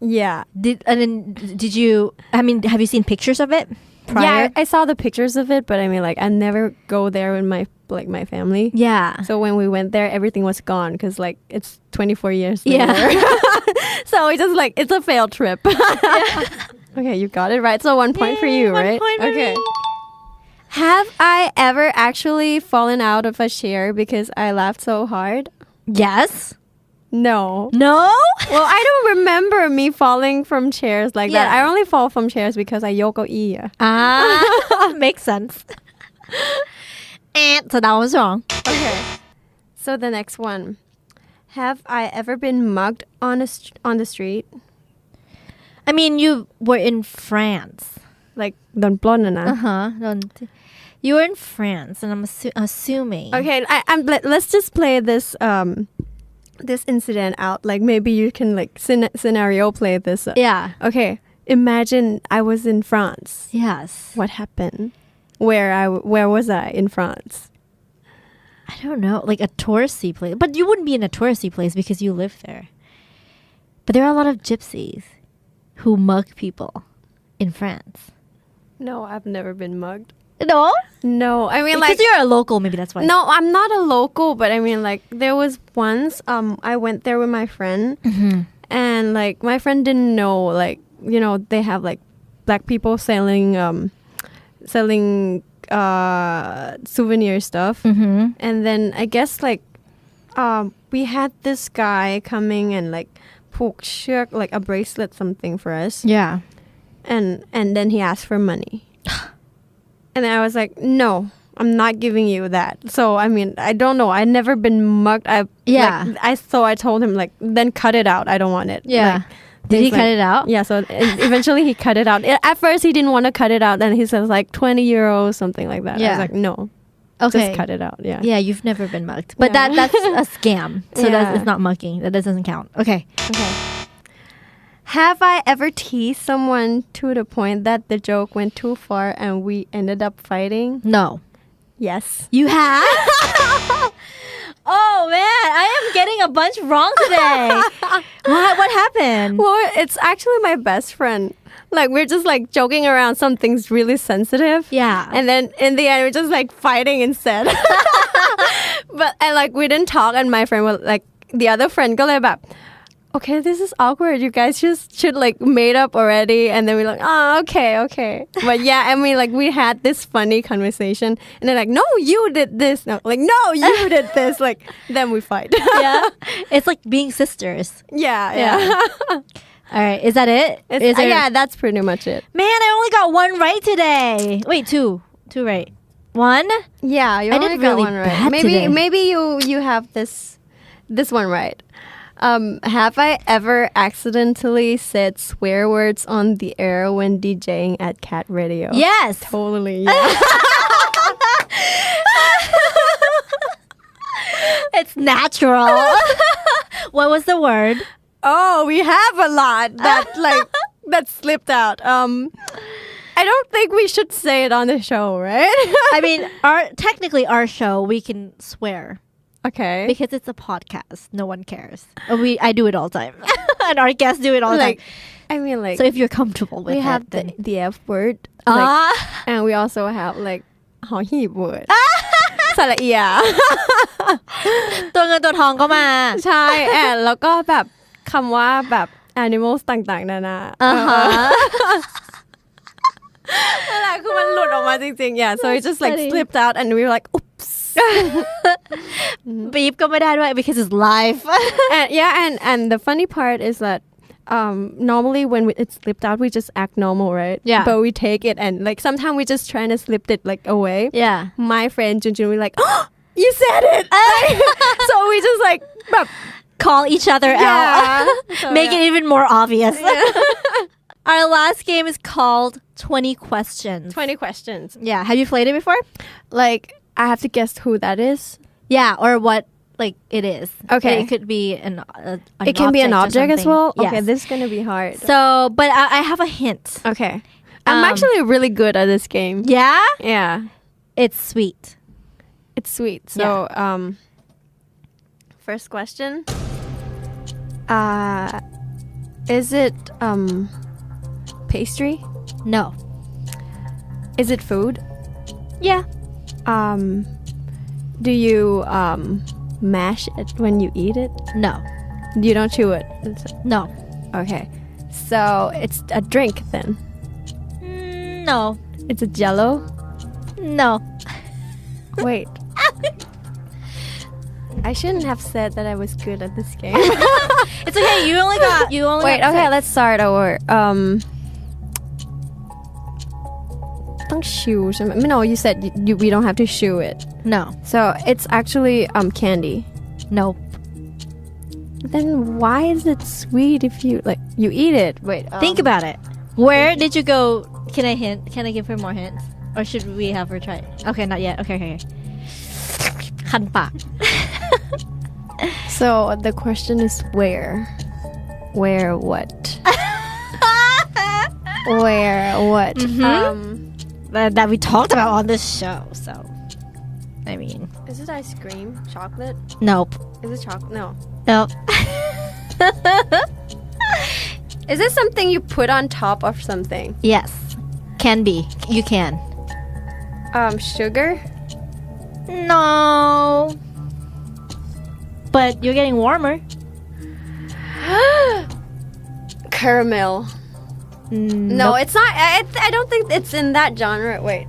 Speaker 4: Yeah.
Speaker 2: Did you? I mean, have you seen pictures of it prior?
Speaker 4: Yeah, I saw the pictures of it, but I mean, like, I never go there with my family.
Speaker 2: Yeah.
Speaker 4: So when we went there, everything was gone because like it's 24 years
Speaker 2: Yeah.
Speaker 4: later. So it's just like it's a failed trip. Okay, you got it right. So 1 point for you,
Speaker 2: 1
Speaker 4: right?
Speaker 2: point for
Speaker 4: Okay.
Speaker 2: me.
Speaker 4: Have I ever actually fallen out of a chair because I laughed so hard?
Speaker 2: Yes.
Speaker 4: No.
Speaker 2: No.
Speaker 4: Well, I don't remember me falling from chairs like that.
Speaker 2: Yeah.
Speaker 4: I only fall from chairs because I yoke ii.
Speaker 2: Makes sense. And so that was wrong.
Speaker 4: Okay. So the next one. Have I ever been mugged on the street?
Speaker 2: I mean, you were in France.
Speaker 4: Like, don't blonde na.
Speaker 2: You were in France, and I'm assuming.
Speaker 4: Okay, let's just play this this incident out. Like maybe you can like scenario play this.
Speaker 2: Yeah.
Speaker 4: Okay, imagine I was in France.
Speaker 2: Yes.
Speaker 4: What happened? Where was I in France?
Speaker 2: I don't know, like a touristy place. But you wouldn't be in a touristy place because you live there. But there are a lot of gypsies who mug people in France.
Speaker 4: No, I've never been mugged.
Speaker 2: No?
Speaker 4: No, I mean
Speaker 2: Because
Speaker 4: like
Speaker 2: you're a local, maybe that's why.
Speaker 4: no, I'm not a local, but I mean like there was once I went there with my friend, and like my friend didn't know, like, you know, they have like black people selling souvenir stuff, and then I guess like we had this guy coming and likeผูกเชือก like a bracelet something for us.
Speaker 2: Yeah.
Speaker 4: And then he asked for money. And then I was like, no, I'm not giving you that. So I mean, I don't know. I've never been mugged. I told him like, then cut it out. I don't want it.
Speaker 2: Yeah. Did he cut it out?
Speaker 4: Yeah. So eventually he cut it out. At first he didn't want to cut it out. Then he says like 20 euros, something like that. I was like, no.
Speaker 2: Okay.
Speaker 4: Just cut it out. Yeah.
Speaker 2: Yeah, you've never been mugged. But that's a scam. So it's not mugging. That doesn't count. Okay.
Speaker 4: Have I ever teased someone to the point that the joke went too far and we ended up fighting?
Speaker 2: No.
Speaker 4: Yes.
Speaker 2: You have? Oh man, I am getting a bunch wrong today. What happened?
Speaker 4: Well, it's actually my best friend. Like we're just like joking around something's really sensitive.
Speaker 2: Yeah.
Speaker 4: And then in the end we're just like fighting instead. And like we didn't talk and my friend was like the other friend go like okay, this is awkward. You guys just should like made up already. And then we're like, oh, okay. But yeah, I mean like we had this funny conversation and they're like, no, you did this. No, like, no, you did this. Like, then we fight.
Speaker 2: Yeah. It's like being sisters.
Speaker 4: Yeah.
Speaker 2: All right. Is that it?
Speaker 4: Yeah, that's pretty much it.
Speaker 2: Man, I only got one right today. Wait, two right. One?
Speaker 4: Yeah, you
Speaker 2: I
Speaker 4: only
Speaker 2: did
Speaker 4: got
Speaker 2: really
Speaker 4: one right.
Speaker 2: bad today.
Speaker 4: Maybe you have this one right. Have I ever accidentally said swear words on the air when DJing at Cat Radio?
Speaker 2: Yes.
Speaker 4: Totally. Yeah.
Speaker 2: It's natural. What was the word?
Speaker 4: Oh, we have a lot that slipped out. I don't think we should say it on the show, right?
Speaker 2: I mean, technically our show, we can swear.
Speaker 4: Okay.
Speaker 2: Because it's a podcast. No one cares. I do it all the time. And our guests do it all the time.
Speaker 4: I mean, like...
Speaker 2: So if you're comfortable with
Speaker 4: we
Speaker 2: it,
Speaker 4: have
Speaker 2: then...
Speaker 4: the F word. And we also have, like, หอหีบ word. สระเอีย
Speaker 2: ตัวเงินตัวทองก็มา
Speaker 4: ใช่ แล้วก็แบบคำว่าแบบ animals ต่างๆนานานั่นแหละคือมันหลุดออกมาจริงๆ yeah so it just like slipped out and we were like oops
Speaker 2: บีบก็ไม่ได้ด้วย because it's live
Speaker 4: and the funny part is that normally when it slipped out we just act normal, right?
Speaker 2: Yeah.
Speaker 4: But we take it and like sometimes we just trying to slip it like away.
Speaker 2: Yeah.
Speaker 4: My friend Junjun we like, oh, you said it. So we just like
Speaker 2: call each other out.
Speaker 4: So,
Speaker 2: Make it even more obvious. Our last game is called 20 questions.
Speaker 4: 20 questions.
Speaker 2: Yeah. Have you played it before?
Speaker 4: Like I have to guess who that is.
Speaker 2: Yeah, or what like it is.
Speaker 4: Okay.
Speaker 2: It could be an
Speaker 4: it can be an object as well.
Speaker 2: Yes.
Speaker 4: Okay, this is gonna be hard.
Speaker 2: So, but I have a hint.
Speaker 4: Okay. I'm actually really good at this game.
Speaker 2: Yeah?
Speaker 4: Yeah.
Speaker 2: It's sweet.
Speaker 4: It's sweet. So, first question. Is it pastry?
Speaker 2: No.
Speaker 4: Is it food?
Speaker 2: Yeah.
Speaker 4: Do you mash it when you eat it?
Speaker 2: No.
Speaker 4: You don't chew it?
Speaker 2: No.
Speaker 4: Okay. So it's a drink then?
Speaker 2: No.
Speaker 4: It's a Jello?
Speaker 2: No.
Speaker 4: Wait. I shouldn't have said that I was good at this game.
Speaker 2: It's okay. You only got.
Speaker 4: Wait. Okay. Let's start over. Don't chew. No, you said we don't have to chew it.
Speaker 2: No.
Speaker 4: So it's actually candy.
Speaker 2: Nope.
Speaker 4: Then why is it sweet if you eat it? Wait.
Speaker 2: Think about it. Where did you go? Can I hint? Can I give her more hints? Or should we have her try it? Okay, not yet. Okay. คันปาก
Speaker 4: So the question is where? Where what? Where what?
Speaker 2: That we talked about on this show. So, I mean,
Speaker 4: is it ice cream? Chocolate?
Speaker 2: nope.
Speaker 4: Is it chocolate? No.
Speaker 2: Nope.
Speaker 4: Is it something you put on top of something?
Speaker 2: Yes. Can be. You can.
Speaker 4: Sugar?
Speaker 2: No. But you're getting warmer.
Speaker 4: Caramel. No,
Speaker 2: Nope.
Speaker 4: it's not. I don't think it's in that genre. Wait.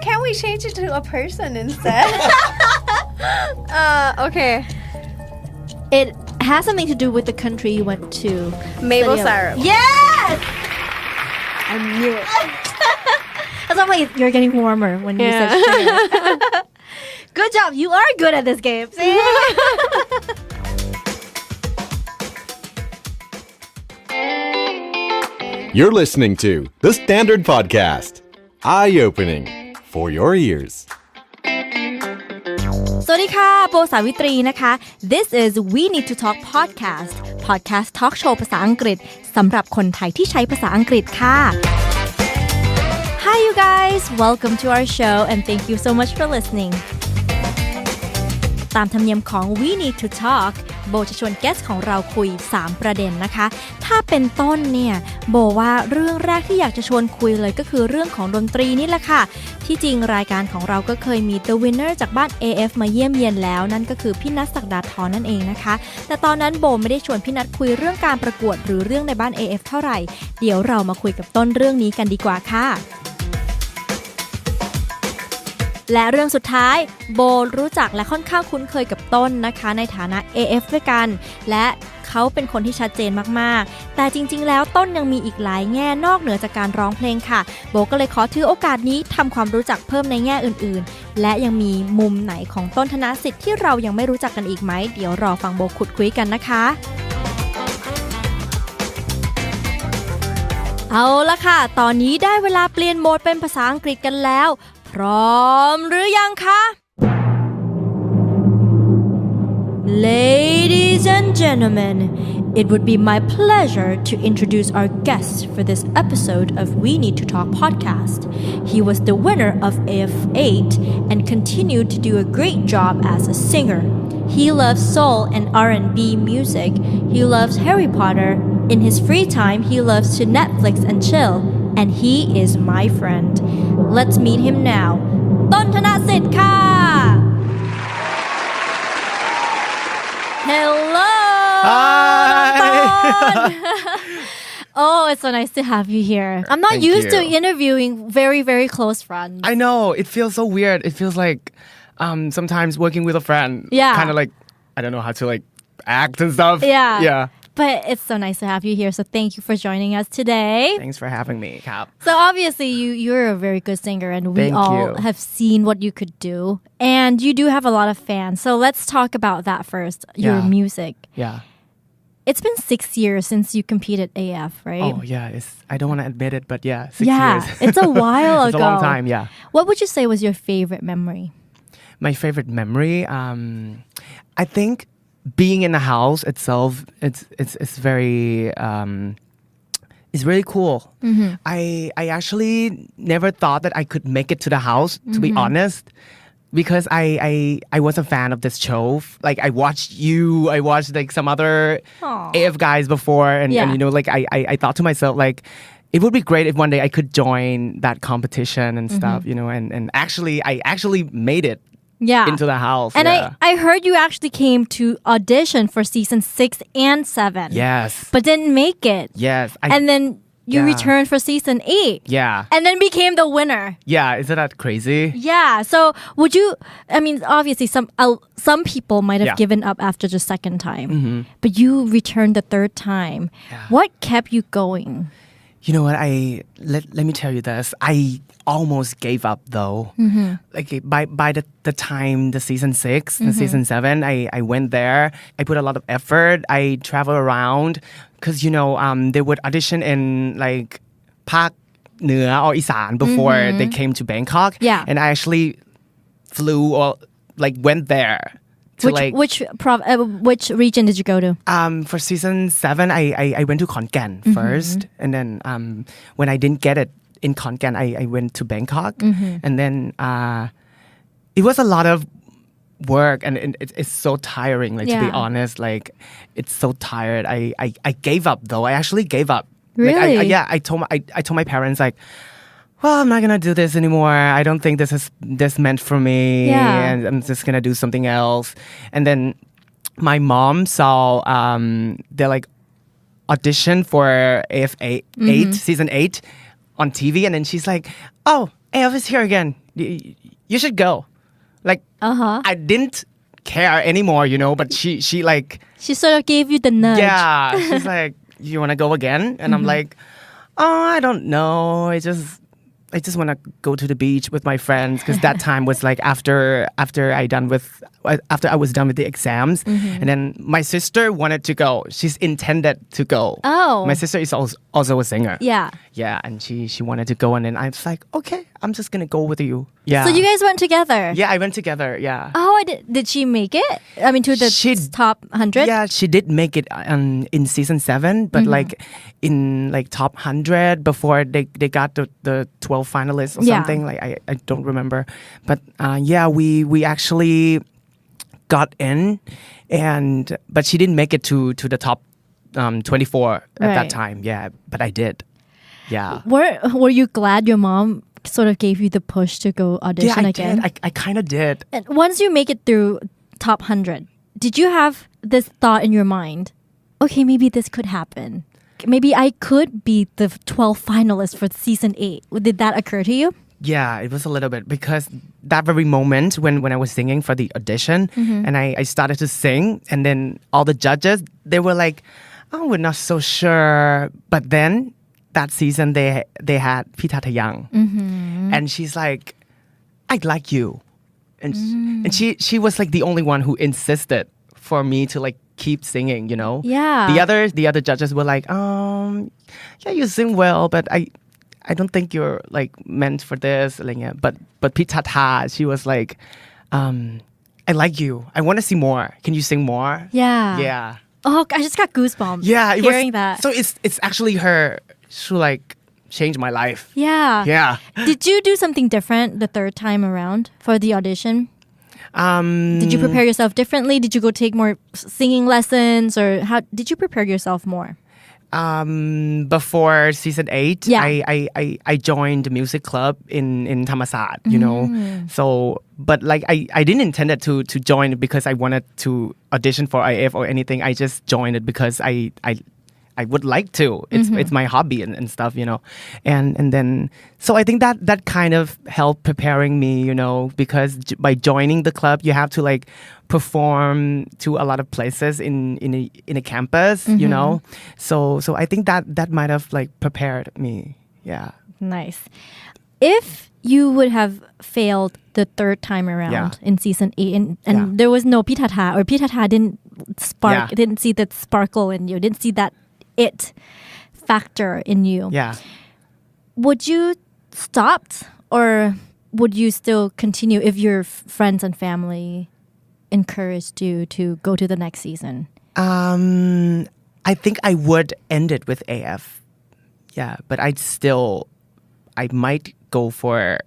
Speaker 4: Can we change it to a person instead? Okay.
Speaker 2: It has something to do with the country you went to.
Speaker 4: Maple
Speaker 2: study
Speaker 4: syrup.
Speaker 2: Yes!
Speaker 4: I knew it.
Speaker 2: That's why I'm like, you're getting warmer when you said share. Good job. You are good at this game. See?
Speaker 1: You're listening to The Standard Podcast. Eye-opening for your ears.
Speaker 2: สวัสดีค่ะโบสาวิตรีนะคะ This is We Need To Talk Podcast Talk Show ภาษาอังกฤษสำหรับคนไทยที่ใช้ภาษาอังกฤษค่ะ Hi you guys welcome to our show and thank you so much for listening ตามธรรมเนียมของ We Need To Talk โบจะชวนเกสของเราคุย3ประเด็นนะคะถ้าเป็นต้นเนี่ยโบว่าเรื่องแรกที่อยากจะชวนคุยเลยก็คือเรื่องของดนตรีนี่แหละค่ะที่จริงรายการของเราก็เคยมี The Winner จากบ้าน AF มาเยี่ยมเยียนแล้วนั่นก็คือพี่นัทศักดาธรนั่นเองนะคะแต่ตอนนั้นโบไม่ได้ชวนพี่นัทคุยเรื่องการประกวดหรือเรื่องในบ้าน AF เท่าไหร่เดี๋ยวเรามาคุยกับต้นเรื่องนี้กันดีกว่าค่ะและเรื่องสุดท้ายโบรู้จักและค่อนข้างคุ้นเคยกับต้นนะคะในฐานะ AF ด้วยกันและเขาเป็นคนที่ชัดเจนมากๆแต่จริงๆแล้วต้นยังมีอีกหลายแง่นอกเหนือจากการร้องเพลงค่ะโบก็เลยขอถือโอกาสนี้ทำความรู้จักเพิ่มในแง่อื่นๆและยังมีมุมไหนของต้นธนสิทธิ์ที่เรายังไม่รู้จักกันอีกไหมเดี๋ยวรอฟังโบขุดคุยกันนะคะเอาละค่ะตอนนี้ได้เวลาเปลี่ยนโหมดเป็นภาษาอังกฤษกันแล้วพร้อมหรือยังคะ Ladies and gentlemen, it would be my pleasure to introduce our guest for this episode of We Need to Talk podcast. He was the winner of AF8 and continued to do a great job as a singer. He loves soul and R&B music. He loves Harry Potter. In his free time, he loves to Netflix and chill.And he is my friend. Let's meet him now. ต้นธนสิทธิ์ค่ะ Hello.
Speaker 6: Hi.
Speaker 2: Oh, it's so nice to have you here. I'm not
Speaker 6: Thank
Speaker 2: used
Speaker 6: you.
Speaker 2: to interviewing very, very close friends.
Speaker 6: I know. It feels so weird. It feels like sometimes working with a friend.
Speaker 2: Yeah.
Speaker 6: Kind of like, I don't know how to like act and stuff.
Speaker 2: Yeah.
Speaker 6: Yeah.But
Speaker 2: it's so nice to have you here. So thank you for joining us today.
Speaker 6: Thanks for having me, Cap.
Speaker 2: So obviously you're a very good singer and we
Speaker 6: Thank
Speaker 2: all
Speaker 6: you.
Speaker 2: have seen what you could do. And you do have a lot of fans. So let's talk about that first, your
Speaker 6: Yeah.
Speaker 2: music.
Speaker 6: Yeah.
Speaker 2: It's been 6 years since you competed AF, right?
Speaker 6: Oh, yeah. I don't want to admit it, but yeah, 6
Speaker 2: yeah,
Speaker 6: years.
Speaker 2: It's a while
Speaker 6: It's
Speaker 2: ago.
Speaker 6: a long time, yeah.
Speaker 2: What would you say was your favorite memory?
Speaker 6: My favorite memory, I think...being in the house itself, it's very it's really cool. Mm-hmm. I actually never thought that I could make it to the house, to be honest, because I was a fan of this show. Like I watched you, I watched like some other AF guys before, and you know, like I thought to myself like. It would be great if one day I could join that competition and stuff, you know, and I actually made it.Yeah. into the house.
Speaker 2: And I heard you actually came to audition for season 6 and 7.
Speaker 6: Yes.
Speaker 2: But didn't make it.
Speaker 6: Yes.
Speaker 2: And then you returned for season 8.
Speaker 6: Yeah.
Speaker 2: And then became the winner.
Speaker 6: Yeah. Isn't that crazy?
Speaker 2: Yeah. So would you, I mean, obviously some people might have given up after the second time. Mm-hmm. But you returned the third time. Yeah. What kept you going?You
Speaker 6: know what? Let me tell you this. I almost gave up though. Mm-hmm. Like by the time the season 6 and season 7, I went there. I put a lot of effort. I traveled around because you know they would audition in like ภาคเหนือ or อีสาน before they came to Bangkok.
Speaker 2: Yeah.
Speaker 6: And I actually flew or like went there.Which
Speaker 2: region did you go to?
Speaker 6: For season 7, I went to Khon Kaen first, and then when I didn't get it in Khon Kaen, I went to Bangkok, and then it was a lot of work, and it's so tiring. Like to be honest, like it's so tired. I gave up though. I actually gave up.
Speaker 2: Really?
Speaker 6: Like, I told my parents like.Well, I'm not gonna do this anymore. I don't think this meant for me.
Speaker 2: Yeah.
Speaker 6: And I'm just gonna do something else. And then my mom saw they like audition for AF8 season 8 on TV, and then she's like, "Oh, AF is here again. You should go." Like I didn't care anymore, you know. But she like
Speaker 2: she sort of gave you the nudge.
Speaker 6: Yeah, she's like, "You wanna go again?" And I'm like, "Oh, I don't know. I just want to go to the beach with my friends because that time was like after I was done with the exams, and then my sister wanted to go. She's intended to go.
Speaker 2: Oh.
Speaker 6: My sister is also a singer.
Speaker 2: Yeah.
Speaker 6: Yeah, and she wanted to go, and then I was like, okay, I'm just gonna go with you. Yeah.
Speaker 2: So you guys went together?
Speaker 6: Yeah, I went together. Yeah.
Speaker 2: Oh, did she make it? I mean, to the top 100?
Speaker 6: Yeah, she did make it in season 7, but like in like top 100 before they got the 12 finalists or something. Like I don't remember, but we actually got in, but she didn't make it to the top 24 at that time. Yeah, but I did. Yeah.
Speaker 2: Were you glad your mom sort of gave you the push to go audition again?
Speaker 6: Did. I kind of did.
Speaker 2: And once you make it through top 100, did you have this thought in your mind? Okay, maybe this could happen. Maybe I could be the 12 finalists for season 8. Did that occur to you?
Speaker 6: Yeah, it was a little bit because that very moment when I was singing for the audition and I started to sing, and then all the judges, they were like, oh, we're not so sure. But then that season they had Pita Tayang, and she's like, I like you. And she was like the only one who insisted for me to like keep singing, you know?
Speaker 2: Yeah.
Speaker 6: The other judges were like, yeah, you sing well, but I don't think you're like meant for this. But Pitata, she was like, I like you. I want to see more. Can you sing more?
Speaker 2: Yeah.
Speaker 6: Yeah.
Speaker 2: Oh, I just got goosebumps.
Speaker 6: Yeah.
Speaker 2: Hearing that.
Speaker 6: So it's actually her who like changed my life.
Speaker 2: Yeah.
Speaker 6: Yeah.
Speaker 2: Did you do something different the third time around for the audition? Did you prepare yourself differently? Did you go take more singing lessons, or how did you prepare yourself more?
Speaker 6: Before season 8, I joined the music club in Thammasat, you know. So, but like I didn't intend it to join it because I wanted to audition for IF or anything. I just joined it because I would like to. It's my hobby and stuff, you know. And then so I think that kind of helped preparing me, you know, because by joining the club you have to like perform to a lot of places in a campus, you know. So I think that might have like prepared me. Yeah.
Speaker 2: Nice. If you would have failed the third time around in season 8 and there was no Pitata, or Pitata didn't see that sparkle in you, didn't see that it factor in you.
Speaker 6: Yeah.
Speaker 2: Would you stop, or would you still continue if your friends and family encouraged you to go to the next season?
Speaker 6: I think I would end it with AF. Yeah, but I might go for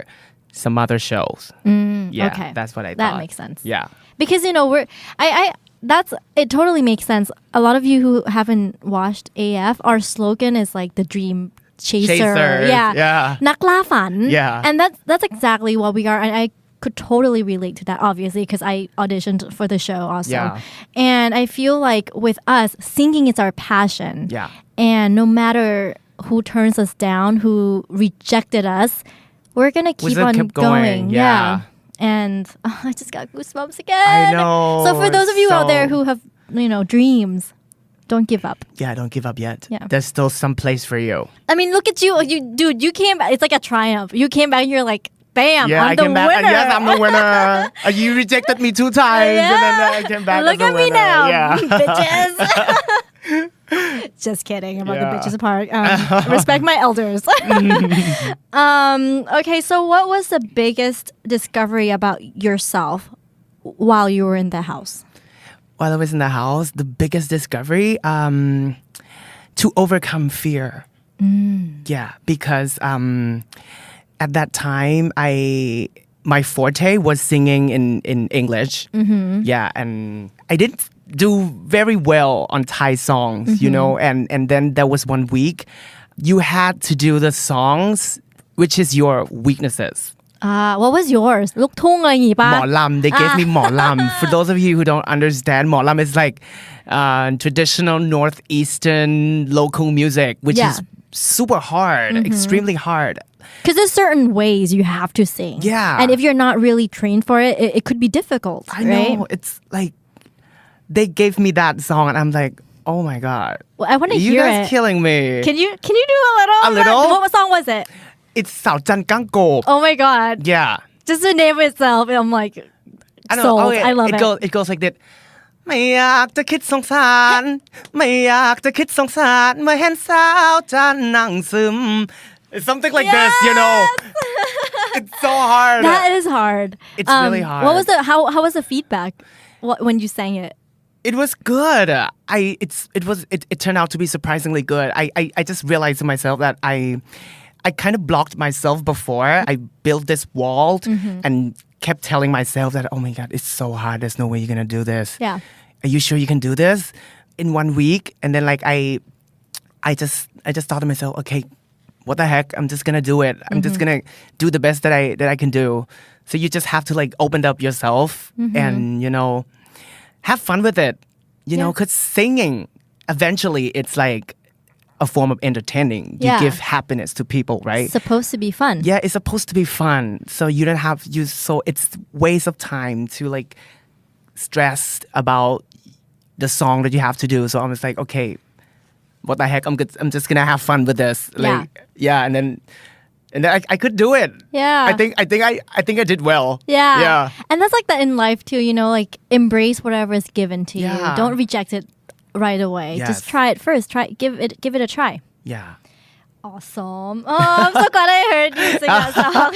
Speaker 6: some other shows. Yeah,
Speaker 2: okay.
Speaker 6: That's what I thought.
Speaker 2: That makes sense.
Speaker 6: Yeah.
Speaker 2: Because, you know, it totally makes sense. A lot of you who haven't watched AF, our slogan is like the dream chaser.
Speaker 6: Yeah.
Speaker 2: นักล่าฝัน
Speaker 6: Yeah.
Speaker 2: And that's exactly what we are. And I could totally relate to that, obviously, because I auditioned for the show also.
Speaker 6: Yeah.
Speaker 2: And I feel like with us, singing is our passion.
Speaker 6: Yeah.
Speaker 2: And no matter who turns us down, who rejected us, we're going to keep on
Speaker 6: kept going. Yeah.
Speaker 2: And I just got goosebumps again.
Speaker 6: I know.
Speaker 2: So for those of you out there who have, you know, dreams, don't give up.
Speaker 6: Yeah, don't give up yet.
Speaker 2: Yeah.
Speaker 6: There's still some place for you.
Speaker 2: I mean, look at you. Dude, you came back. It's like a triumph. You came back and you're like, bam,
Speaker 6: Yeah,
Speaker 2: I'm
Speaker 6: I
Speaker 2: the
Speaker 6: came back.
Speaker 2: winner.
Speaker 6: Yes, I'm the winner. You rejected me 2 times, and then I came back
Speaker 2: Look
Speaker 6: as a
Speaker 2: at me
Speaker 6: winner.
Speaker 2: now,
Speaker 6: Yeah.
Speaker 2: bitches. Just kidding about the bitches part. Respect my elders. Okay, so what was the biggest discovery about yourself while you were in the house?
Speaker 6: While I was in the house, the biggest discovery, to overcome fear. Yeah, because at that time, my forte was singing in English. Yeah, and I didn't do very well on Thai songs, you know, and then there was one week you had to do the songs which is your weaknesses.
Speaker 2: What was yours? ลูกทุ่งอะไรอย่างงี้ป่ะ
Speaker 6: หมอลำ they gave me หมอลำ For those of you who don't understand, หมอลำ is like traditional northeastern local music, which is super hard, extremely hard.
Speaker 2: Because there's certain ways you have to sing.
Speaker 6: Yeah.
Speaker 2: And if you're not really trained for it, it could be difficult,
Speaker 6: I
Speaker 2: right?
Speaker 6: know. It's like they gave me that song and I'm like, oh my God.
Speaker 2: Well, I want to
Speaker 6: You
Speaker 2: hear
Speaker 6: guys
Speaker 2: it.
Speaker 6: killing me.
Speaker 2: Can you do a little?
Speaker 6: A little?
Speaker 2: What song was it?
Speaker 6: it's สาวจันก้างโกบ
Speaker 2: Oh my god.
Speaker 6: yeah
Speaker 2: Just the name itself, I'm like
Speaker 6: I don't
Speaker 2: sold.
Speaker 6: know. Okay,
Speaker 2: I love it.
Speaker 6: It goes like that ไม่อยากจะคิดสงสารไม่อยากจะคิดสงสารเมื่อเห็นสาวจันนั่งซึม It's something like this, you know. It's so hard.
Speaker 2: That is hard.
Speaker 6: It's really hard.
Speaker 2: What was the how was the feedback when you sang it?
Speaker 6: It was good. It turned out to be surprisingly good. I just realized to myself that I kind of blocked myself before. I built this wall and kept telling myself that, oh my God, it's so hard. There's no way you're going to do this.
Speaker 2: Yeah.
Speaker 6: Are you sure you can do this in 1 week? And then like I just thought to myself, okay, what the heck? I'm just going to do it. I'm just going to do the best that I can do. So you just have to like open up yourself and, you know, have fun with it. You know, because singing, eventually it's like a form of entertaining. You
Speaker 2: Yeah.
Speaker 6: give happiness to people, right?
Speaker 2: It's supposed to be fun.
Speaker 6: Yeah, it's supposed to be fun. So you don't have so it's waste of time to like stress about the song that you have to do. So I was like, okay, what the heck? I'm just gonna have fun with this. Like and then I could do it.
Speaker 2: Yeah.
Speaker 6: I think I did well.
Speaker 2: Yeah.
Speaker 6: Yeah.
Speaker 2: And that's like that in life too, you know, like embrace whatever is given to you.
Speaker 6: Yeah.
Speaker 2: Don't reject it right away.
Speaker 6: Yes.
Speaker 2: Just try it first. Give it a try.
Speaker 6: Yeah.
Speaker 2: Awesome. Oh, I'm so glad I heard you sing that song.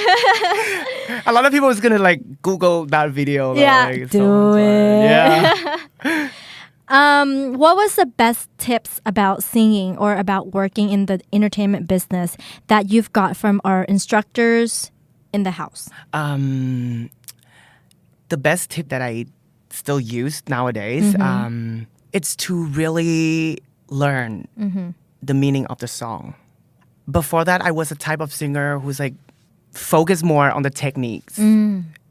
Speaker 6: A lot of people is gonna like Google that video. Though,
Speaker 2: Yeah,
Speaker 6: like,
Speaker 2: do it.
Speaker 6: Yeah.
Speaker 2: What was the best tips about singing or about working in the entertainment business that you've got from our instructors in the house?
Speaker 6: The best tip that I still use nowadays, it's to really learn the meaning of the song. Before that, I was a type of singer who's like focused more on the techniques.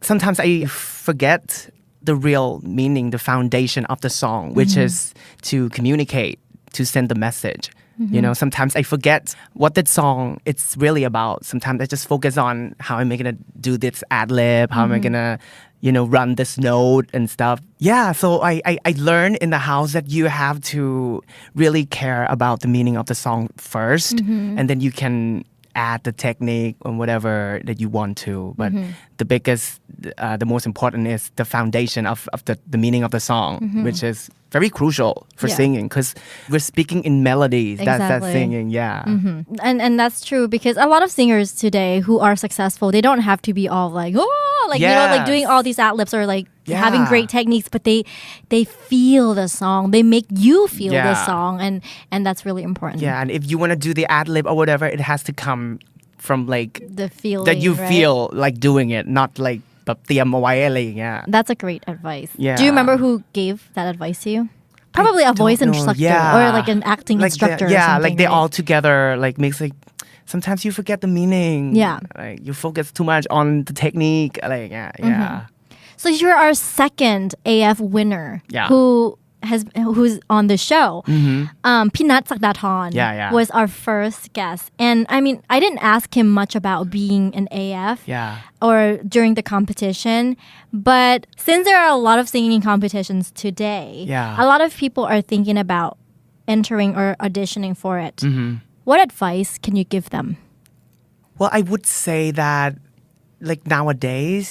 Speaker 6: Sometimes I forget the real meaning, the foundation of the song, which is to communicate, to send the message. You know, sometimes I forget what that song it's really about. Sometimes I just focus on how am I gonna do this ad lib, how am I gonna, you know, run this note and stuff. Yeah, so I learned in the house that you have to really care about the meaning of the song first, and then you can add the technique or whatever that you want to. But the biggest, the most important is the foundation of the meaning of the song, which is very crucial for singing because we're speaking in melodies. That's
Speaker 2: Exactly.
Speaker 6: singing, yeah.
Speaker 2: And that's true because a lot of singers today who are successful, they don't have to be all like, oh, like, you know, like doing all these ad libs or like having great techniques, but they feel the song. They make you feel the song. And that's really important.
Speaker 6: Yeah, and if you want to do the ad lib or whatever, it has to come from like
Speaker 2: The feeling,
Speaker 6: that you
Speaker 2: right?
Speaker 6: feel like doing it, not like แบบเตรียมเอาไว้อะไรอย่างเงี้ย
Speaker 2: That's a great advice.
Speaker 6: Yeah.
Speaker 2: Do you remember who gave that advice to you? Probably a voice
Speaker 6: don't know.
Speaker 2: instructor
Speaker 6: Yeah.
Speaker 2: or like an acting
Speaker 6: Like
Speaker 2: instructor or
Speaker 6: yeah,
Speaker 2: something.
Speaker 6: like they
Speaker 2: right?
Speaker 6: all together like makes like sometimes you forget the meaning.
Speaker 2: Yeah.
Speaker 6: Like you focus too much on the technique อะไรอย่างเงี้ย Yeah.
Speaker 2: So you're our second AF winner
Speaker 6: Yeah.
Speaker 2: who's on the show. Pinat Sakdathon
Speaker 6: Yeah.
Speaker 2: was our first guest. And I mean, I didn't ask him much about being an AF
Speaker 6: Yeah.
Speaker 2: or during the competition. But since there are a lot of singing competitions today,
Speaker 6: Yeah.
Speaker 2: a lot of people are thinking about entering or auditioning for it. What advice can you give them?
Speaker 6: Well, I would say that like nowadays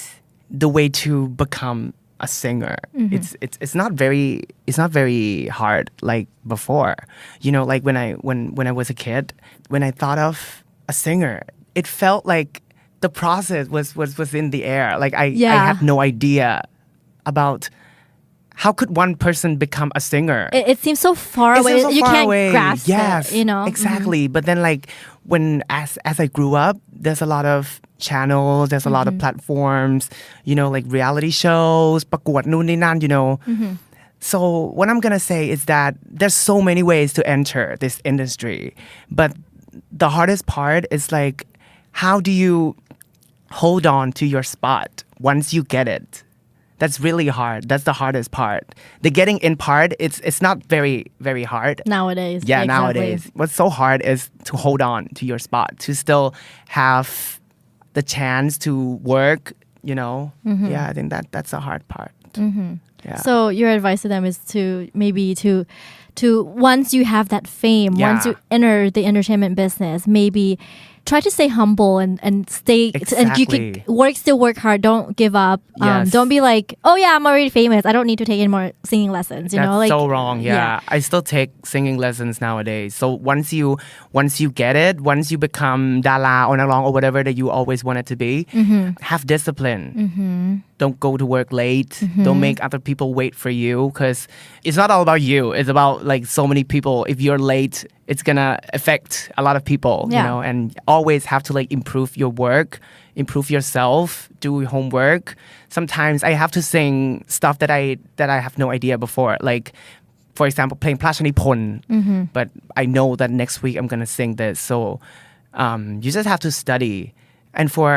Speaker 6: the way to become a singer it's not very hard like before. You know, like when I was a kid, when I thought of a singer, it felt like the process was in the air. Like I had no idea about how could one person become a singer.
Speaker 2: It seems so far
Speaker 6: It
Speaker 2: away.
Speaker 6: seems so
Speaker 2: You
Speaker 6: far
Speaker 2: can't
Speaker 6: away.
Speaker 2: grasp
Speaker 6: Yes,
Speaker 2: it, you know?
Speaker 6: exactly. But then like when as I grew up, there's a lot of channels, there's a lot of platforms, you know, like reality shows, ประกวดนู่นนี่นั่น you know. So what I'm gonna say is that there's so many ways to enter this industry, but the hardest part is like how do you hold on to your spot once you get it? That's really hard. That's the hardest part. The getting in part, it's not very hard.
Speaker 2: Nowadays.
Speaker 6: Yeah,
Speaker 2: exactly.
Speaker 6: nowadays. What's so hard is to hold on to your spot, to still have the chance to work, you know. Yeah, I think that's the hard part. Yeah.
Speaker 2: So your advice to them is to maybe to once you have that fame, once you enter the entertainment business, maybe try to stay humble and stay and you
Speaker 6: Exactly.
Speaker 2: can still work hard. Don't give up.
Speaker 6: Yes.
Speaker 2: Don't be like, oh yeah, I'm already famous. I don't need to take any more singing lessons. You
Speaker 6: That's
Speaker 2: know, like
Speaker 6: so wrong. Yeah. I still take singing lessons nowadays. So once you get it, once you become dala or nalong or whatever that you always wanted to be, have discipline. Don't go to work late. Don't make other people wait for you because it's not all about you. It's about like so many people. If you're late, it's gonna affect a lot of people,
Speaker 2: Yeah.
Speaker 6: you know, and always have to like improve your work, improve yourself, do homework. Sometimes I have to sing stuff that I have no idea before. Like, for example, playing พระราชนิพนธ์ but I know that next week I'm gonna sing this. So you just have to study. And for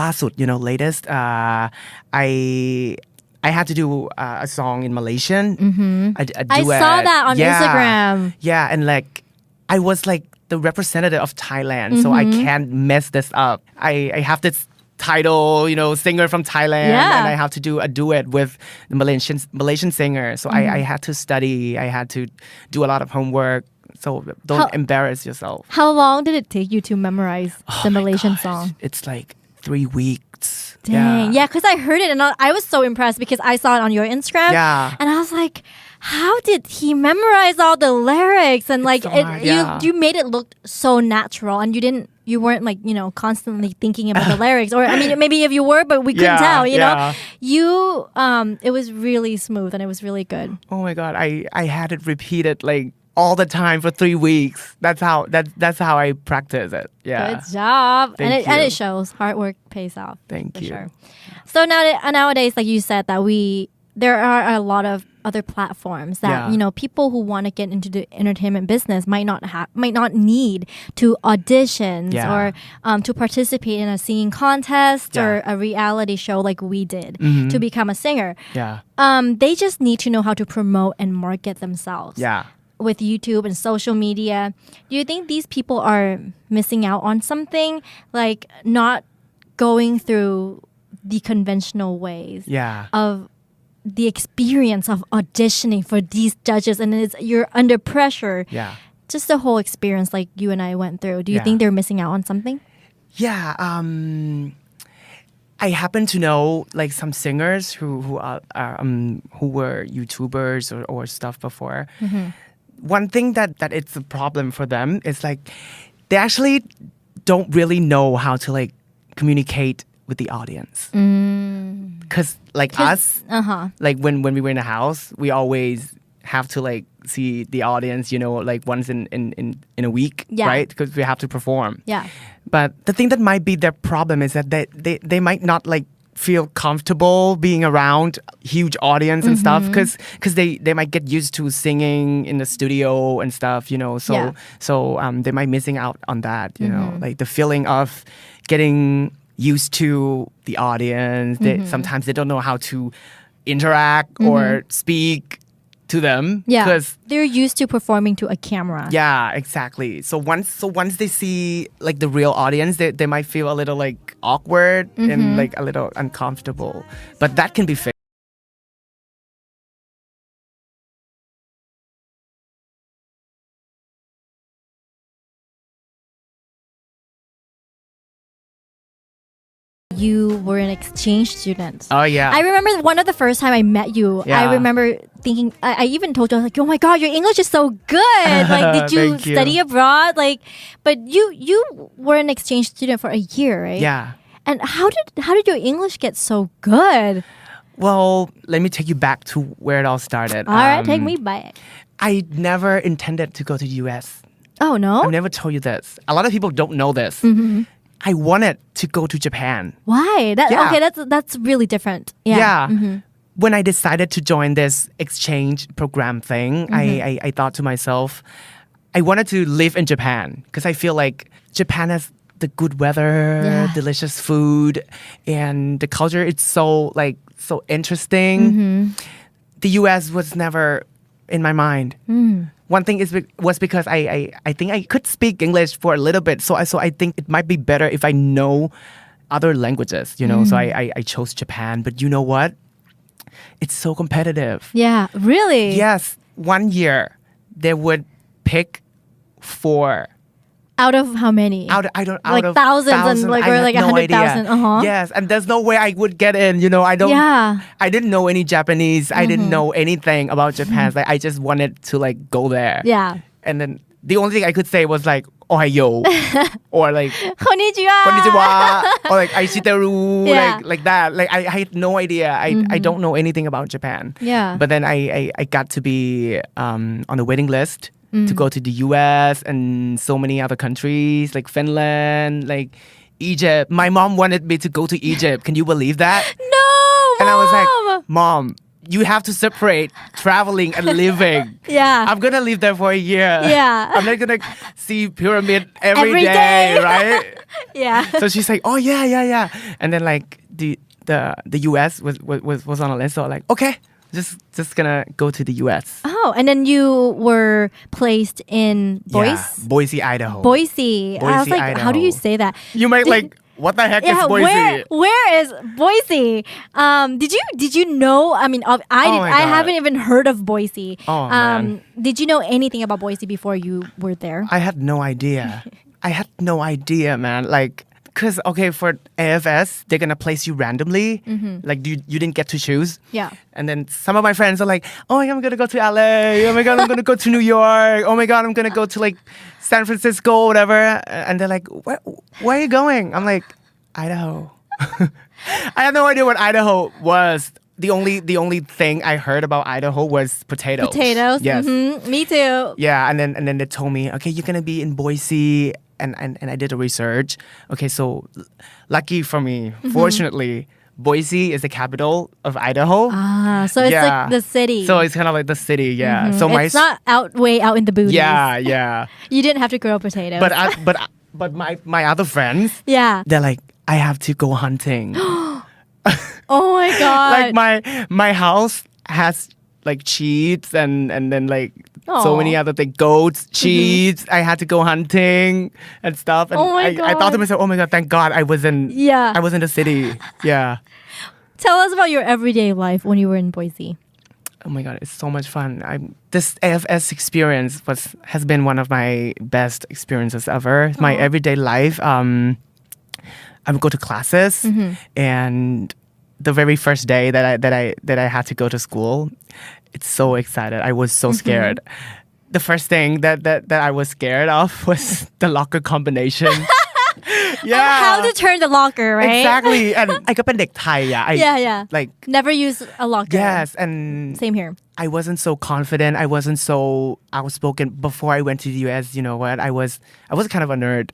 Speaker 6: ล่าสุด you know, latest, I had to do a song in Malaysian. A
Speaker 2: I
Speaker 6: duet.
Speaker 2: saw that on
Speaker 6: Yeah.
Speaker 2: Instagram.
Speaker 6: Yeah, and like I was like the representative of Thailand, so I can't mess this up. I have this title, you know, singer from Thailand,
Speaker 2: Yeah.
Speaker 6: and I have to do a duet with the Malaysian singer. So I had to study. I had to do a lot of homework. So don't embarrass yourself.
Speaker 2: How long did it take you to memorize the Malaysian song?
Speaker 6: It's like 3 weeks.
Speaker 2: Dang. Yeah, because I heard it and I was so impressed because I saw it on your Instagram.
Speaker 6: Yeah.
Speaker 2: And I was like, how did he memorize all the lyrics? And like
Speaker 6: so hard, yeah.
Speaker 2: you made it look so natural and you weren't like, you know, constantly thinking about the lyrics. Or I mean maybe if you were, but we couldn't
Speaker 6: Yeah,
Speaker 2: tell, you know.
Speaker 6: yeah.
Speaker 2: It was really smooth and it was really good.
Speaker 6: Oh my god, I had it repeated like all the time for 3 weeks. That's how I practice it. Yeah.
Speaker 2: Good job.
Speaker 6: Thank
Speaker 2: And
Speaker 6: you.
Speaker 2: it shows. Hard work pays off.
Speaker 6: Thank
Speaker 2: for
Speaker 6: you.
Speaker 2: Sure. So nowadays, like you said, that there are a lot of other platforms that
Speaker 6: Yeah.
Speaker 2: you know people who want to get into the entertainment business might not need to auditions
Speaker 6: Yeah.
Speaker 2: or to participate in a singing contest
Speaker 6: Yeah.
Speaker 2: or a reality show like we did to become a singer.
Speaker 6: Yeah.
Speaker 2: They just need to know how to promote and market themselves.
Speaker 6: Yeah.
Speaker 2: With YouTube and social media, do you think these people are missing out on something, like not going through the conventional ways
Speaker 6: Yeah.
Speaker 2: of the experience of auditioning for these judges, and you're under pressure?
Speaker 6: Yeah.
Speaker 2: Just the whole experience like you and I went through. Do you
Speaker 6: Yeah.
Speaker 2: think they're missing out on something?
Speaker 6: Yeah. I happen to know like some singers who were YouTubers or stuff before. One thing that it's a problem for them is like they actually don't really know how to like communicate with the audience. Because like us, like when we were in the house, we always have to like see the audience, you know, like once in a week,
Speaker 2: Yeah.
Speaker 6: right? Because we have to perform.
Speaker 2: Yeah.
Speaker 6: But the thing that might be their problem is that they might not like feel comfortable being around huge audience and stuff because they might get used to singing in the studio and stuff, you know. So they might missing out on that, you know, like the feeling of getting used to the audience. Sometimes they don't know how to interact or speak to them.
Speaker 2: Yeah.
Speaker 6: Because
Speaker 2: They're used to performing to a camera.
Speaker 6: yeah, exactly. So once they see like the real audience, they might feel a little like awkward and like a little uncomfortable. But that can be fixed.
Speaker 2: You were an exchange student.
Speaker 6: Oh yeah.
Speaker 2: I remember one of the first time I met you,
Speaker 6: Yeah.
Speaker 2: I remember thinking, I even told you, I was like, oh my God, your English is so good. Like, did you
Speaker 6: Thank you.
Speaker 2: study abroad? Like, but you were an exchange student for a year, right?
Speaker 6: Yeah.
Speaker 2: And how did your English get so good?
Speaker 6: Well, let me take you back to where it all started.
Speaker 2: All right, take me back.
Speaker 6: I never intended to go to the US.
Speaker 2: Oh, no?
Speaker 6: I've never told you this. A lot of people don't know this. I wanted to go to Japan.
Speaker 2: Why?
Speaker 6: Yeah.
Speaker 2: Okay, that's really different. Yeah.
Speaker 6: When I decided to join this exchange program thing, I thought to myself, I wanted to live in Japan because I feel like Japan has the good weather,
Speaker 2: Yeah.
Speaker 6: delicious food, and the culture is so interesting. The US was never in my mind. One thing was because I think I could speak English for a little bit, so I think it might be better if I know other languages, you know. So I chose Japan, but you know what? It's so competitive.
Speaker 2: Yeah, really?
Speaker 6: Yes, 1 year they would pick 4
Speaker 2: Out of how many?
Speaker 6: Out
Speaker 2: Like
Speaker 6: of
Speaker 2: thousands and like
Speaker 6: I
Speaker 2: or
Speaker 6: had
Speaker 2: like
Speaker 6: no
Speaker 2: 100,000.
Speaker 6: idea. Yes, and there's no way I would get in.
Speaker 2: Yeah.
Speaker 6: I didn't know any Japanese. I didn't know anything about Japan. Like I just wanted to like go there.
Speaker 2: Yeah.
Speaker 6: And then the only thing I could say was like Ohio or like
Speaker 2: Konnichiwa.
Speaker 6: Konnichiwa or like Aishiteru,
Speaker 2: Yeah.
Speaker 6: like that. Like I had no idea. I don't know anything about Japan.
Speaker 2: Yeah.
Speaker 6: But then I got to be on the waiting list to go to the US and so many other countries like Finland, like Egypt. My mom wanted me to go to Egypt. Can you believe that?
Speaker 2: No,
Speaker 6: And I was like,
Speaker 2: Mom.
Speaker 6: Mom, you have to separate traveling and living.
Speaker 2: Yeah.
Speaker 6: I'm gonna live there for a year.
Speaker 2: Yeah.
Speaker 6: I'm not gonna see pyramid every
Speaker 2: Every
Speaker 6: day,
Speaker 2: day.
Speaker 6: right?
Speaker 2: Yeah.
Speaker 6: So she's like, oh yeah. And then like the US was on a list. So like, okay, just gonna go to the US.
Speaker 2: Oh, and then you were placed in
Speaker 6: Yeah, Boise, Idaho.
Speaker 2: Boise. I was
Speaker 6: Boise,
Speaker 2: like, how do you
Speaker 6: Idaho.
Speaker 2: say that?
Speaker 6: You might like, what the heck is Boise?
Speaker 2: Where is Boise? Did you know? I mean, I
Speaker 6: my God.
Speaker 2: haven't even heard of Boise.
Speaker 6: Oh, man.
Speaker 2: Did you know anything about Boise before you were there?
Speaker 6: I had no idea. I had no idea, man. Like, cause okay, for AFS, they're gonna place you randomly. Like, you didn't get to choose.
Speaker 2: Yeah.
Speaker 6: And then some of my friends are like, oh my God, I'm gonna go to LA. Oh my God, I'm gonna go to New York. Oh my God, I'm gonna go to like San Francisco, whatever. And they're like, where are you going? I'm like, Idaho. I had no idea what Idaho was. The only thing I heard about Idaho was potatoes.
Speaker 2: Potatoes.
Speaker 6: Yes.
Speaker 2: Me too.
Speaker 6: Yeah, and then they told me, okay, you're gonna be in Boise, and I did a research. Okay, so lucky for me, fortunately, Boise is the capital of Idaho.
Speaker 2: Ah, so it's like the city.
Speaker 6: So it's kind of like the city, yeah. So
Speaker 2: it's not way out in the boonies.
Speaker 6: yeah.
Speaker 2: You didn't have to grow potatoes.
Speaker 6: But my other friends,
Speaker 2: yeah.
Speaker 6: they're like, I have to go hunting.
Speaker 2: Oh my God.
Speaker 6: Like my house has like sheep and then like so
Speaker 2: Aw.
Speaker 6: many other things, goats, sheep. I had to go hunting and stuff. And
Speaker 2: Oh my
Speaker 6: I thought
Speaker 2: God.
Speaker 6: to myself, oh my God, thank God I was in the city. Yeah.
Speaker 2: Tell us about your everyday life when you were in Boise.
Speaker 6: Oh my God, it's so much fun. This AFS experience has been one of my best experiences ever. My everyday life. I would go to classes, and the very first day that I had to go to school, it's so excited. I was so scared. The first thing that I was scared of was the locker combination. Yeah.
Speaker 2: How to turn the locker, right?
Speaker 6: Exactly. And ไอ้ก็เป็นเด็กไทยอ่ะ
Speaker 2: Yeah.
Speaker 6: Like,
Speaker 2: Never use a locker.
Speaker 6: yes, and
Speaker 2: Same here.
Speaker 6: I wasn't so confident. I wasn't so outspoken before I went to the US. You know what? I was kind of a nerd.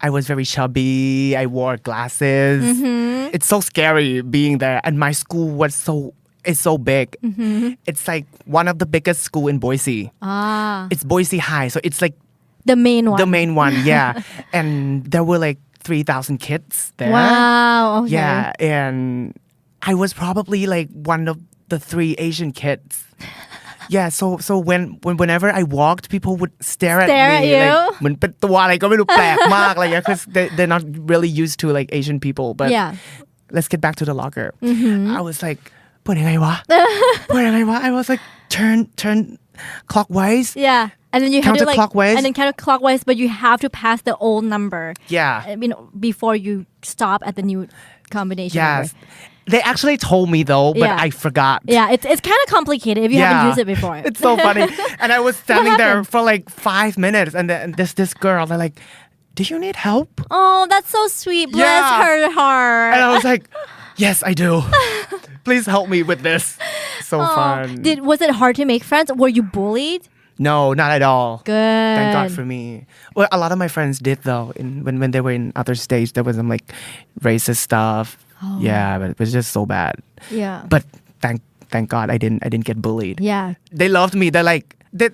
Speaker 6: I was very chubby. I wore glasses. It's so scary being there. And my school it's so big. It's like one of the biggest school in Boise. It's Boise High. So it's like
Speaker 2: The main one.
Speaker 6: the main one. Yeah. And there were like 3,000 kids there.
Speaker 2: Wow. Okay.
Speaker 6: Yeah. And I was probably like one of the 3 Asian kids. Yeah, so whenever I walked, people would stare at
Speaker 2: Stare
Speaker 6: me.
Speaker 2: at you?
Speaker 6: Like, เหมือนเป็นตัวอะไรก็ไม่รู้ แปลกมาก like, because they're not really used to like Asian people. But
Speaker 2: Yeah.
Speaker 6: let's get back to the locker. I was like, เปิดยังไงวะ I was like, turn clockwise.
Speaker 2: Yeah. And then you have to like
Speaker 6: Counterclockwise?
Speaker 2: and then counterclockwise, but you have to pass the old number.
Speaker 6: Yeah.
Speaker 2: Before you stop at the new combination.
Speaker 6: Yes.
Speaker 2: number.
Speaker 6: They actually told me though, but
Speaker 2: Yeah.
Speaker 6: I forgot.
Speaker 2: Yeah, it's kind of complicated if you haven't used it before.
Speaker 6: It's so funny. And I was standing there
Speaker 2: happened?
Speaker 6: for like 5 minutes, and then there's this girl. They're like, "Do you need help?"
Speaker 2: Oh, that's so sweet. Bless
Speaker 6: Yeah.
Speaker 2: her heart.
Speaker 6: And I was like, "Yes, I do. Please help me with this." So fun.
Speaker 2: Was it hard to make friends? Were you bullied?
Speaker 6: No, not at all.
Speaker 2: Good.
Speaker 6: Thank God for me. Well, a lot of my friends did though. When they were in other states, there was some like racist stuff. Yeah, but it was just so bad.
Speaker 2: Yeah.
Speaker 6: But thank God I didn't get bullied.
Speaker 2: Yeah.
Speaker 6: They loved me. They're like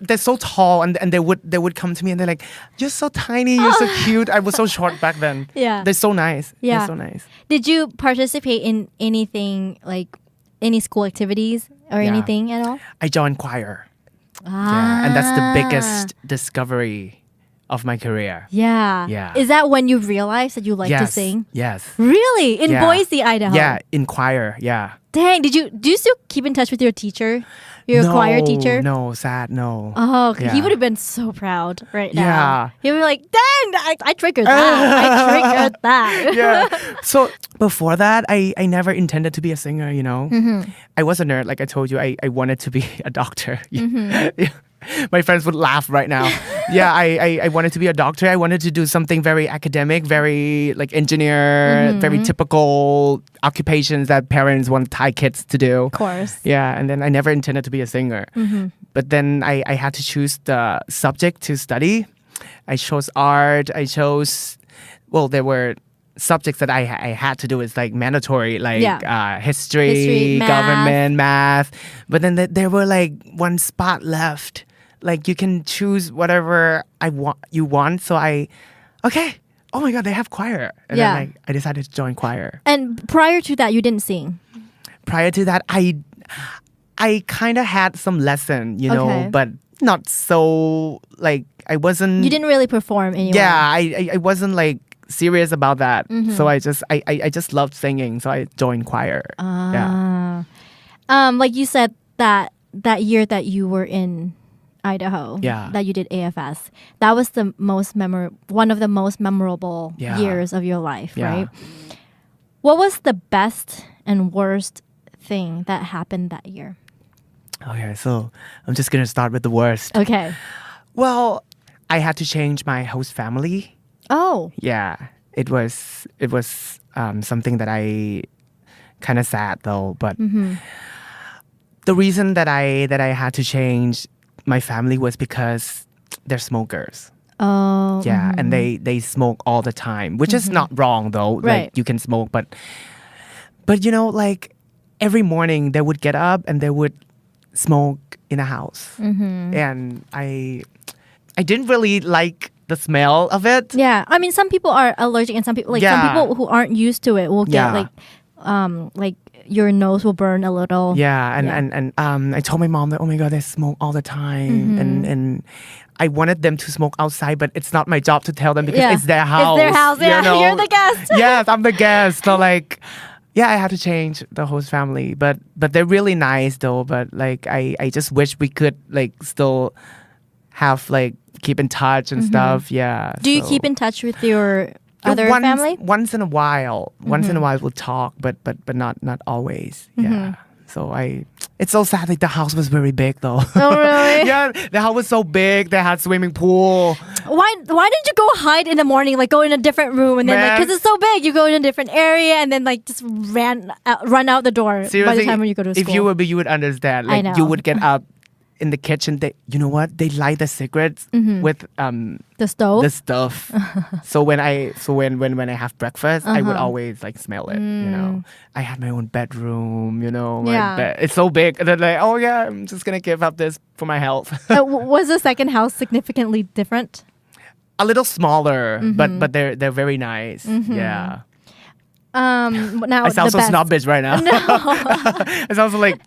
Speaker 6: they're so tall, and they would come to me and they're like, "You're so tiny. You're so cute." I was so short back then.
Speaker 2: Yeah.
Speaker 6: They're so nice.
Speaker 2: Yeah.
Speaker 6: They're so nice.
Speaker 2: Did you participate in anything like any school activities or
Speaker 6: Yeah.
Speaker 2: anything at all?
Speaker 6: I joined choir. Yeah, and that's the biggest discovery of my career.
Speaker 2: Yeah. Is that when you realized that you like to sing?
Speaker 6: Yes.
Speaker 2: Really? In Boise, Idaho?
Speaker 6: Yeah, in choir. Yeah.
Speaker 2: Dang, do you still keep in touch with your teacher? Your choir teacher?
Speaker 6: No, sad, no.
Speaker 2: Oh, he
Speaker 6: Yeah.
Speaker 2: would have been so proud right now.
Speaker 6: Yeah.
Speaker 2: He would be like, dang, I triggered that. I triggered that.
Speaker 6: Yeah. So before that, I never intended to be a singer, you know. I was a nerd, like I told you. I wanted to be a doctor. Yeah. My friends would laugh right now. Yeah, I wanted to be a doctor. I wanted to do something very academic, very like engineer, very typical occupations that parents want Thai kids to do.
Speaker 2: Of course.
Speaker 6: Yeah, and then I never intended to be a singer. But then I had to choose the subject to study. I chose art. Well, there were subjects that I had to do. It's like mandatory, like history,
Speaker 2: math.
Speaker 6: government, math. But then there were like one spot left. Like you can choose whatever you want. So okay. Oh my God, they have choir. And then I decided to join choir.
Speaker 2: And prior to that, you didn't sing?
Speaker 6: Prior to that, I kind of had some lesson, you know, but not so like I wasn't.
Speaker 2: You didn't really perform anywhere.
Speaker 6: Yeah, I wasn't like serious about that. So I just loved singing. So I joined choir.
Speaker 2: Like you said that year that you were in Idaho, that you did AFS, that was the one of the most memorable years of your life, right? What was the best and worst thing that happened that year?
Speaker 6: Okay, so I'm just gonna start with the worst.
Speaker 2: Okay.
Speaker 6: Well, I had to change my host family.
Speaker 2: Oh.
Speaker 6: Yeah, it was something that I kind of sad though, but the reason that I had to change my family was because they're smokers.
Speaker 2: Oh.
Speaker 6: Yeah, and they smoke all the time, which is not wrong though.
Speaker 2: Right.
Speaker 6: Like you can smoke, but you know, like every morning they would get up and they would smoke in a house, and I didn't really like the smell of it.
Speaker 2: Yeah, I mean, some people are allergic, and some people some people who aren't used to it will get like your nose will burn a little.
Speaker 6: Yeah, and I told my mom that, oh my God, they smoke all the time, and I wanted them to smoke outside, but it's not my job to tell them because it's their house.
Speaker 2: It's their house. Yeah,
Speaker 6: you know?
Speaker 2: You're the guest.
Speaker 6: Yes, I'm the guest. So like, yeah, I had to change the host family, but they're really nice though. But like, I just wish we could like still have like keep in touch and stuff. Yeah.
Speaker 2: Do you keep in touch with your other family?
Speaker 6: Once in a while. Once in a while we'll talk, but not always. Yeah. So it's so sad. Like the house was very big though.
Speaker 2: Oh really?
Speaker 6: Yeah, the house was so big. They had swimming pool.
Speaker 2: Why didn't you go hide in the morning, like go in a different room, and then like because it's so big, you go in a different area, and then like just run out the door.
Speaker 6: Seriously,
Speaker 2: by the time when you go to school.
Speaker 6: If you would be, you would understand. Like
Speaker 2: I know.
Speaker 6: you would get up in the kitchen. You know what? They light the cigarettes with
Speaker 2: the stove.
Speaker 6: The stuff. So when I have breakfast, I would always like smell it. You know, I had my own bedroom. You know, my bed. It's so big. And then like, oh yeah, I'm just gonna give up this for my health.
Speaker 2: Was the second house significantly different?
Speaker 6: A little smaller, but they're very nice. Yeah.
Speaker 2: Now
Speaker 6: I sound
Speaker 2: the
Speaker 6: so
Speaker 2: best.
Speaker 6: snobbish right now.
Speaker 2: No.
Speaker 6: I sound so like.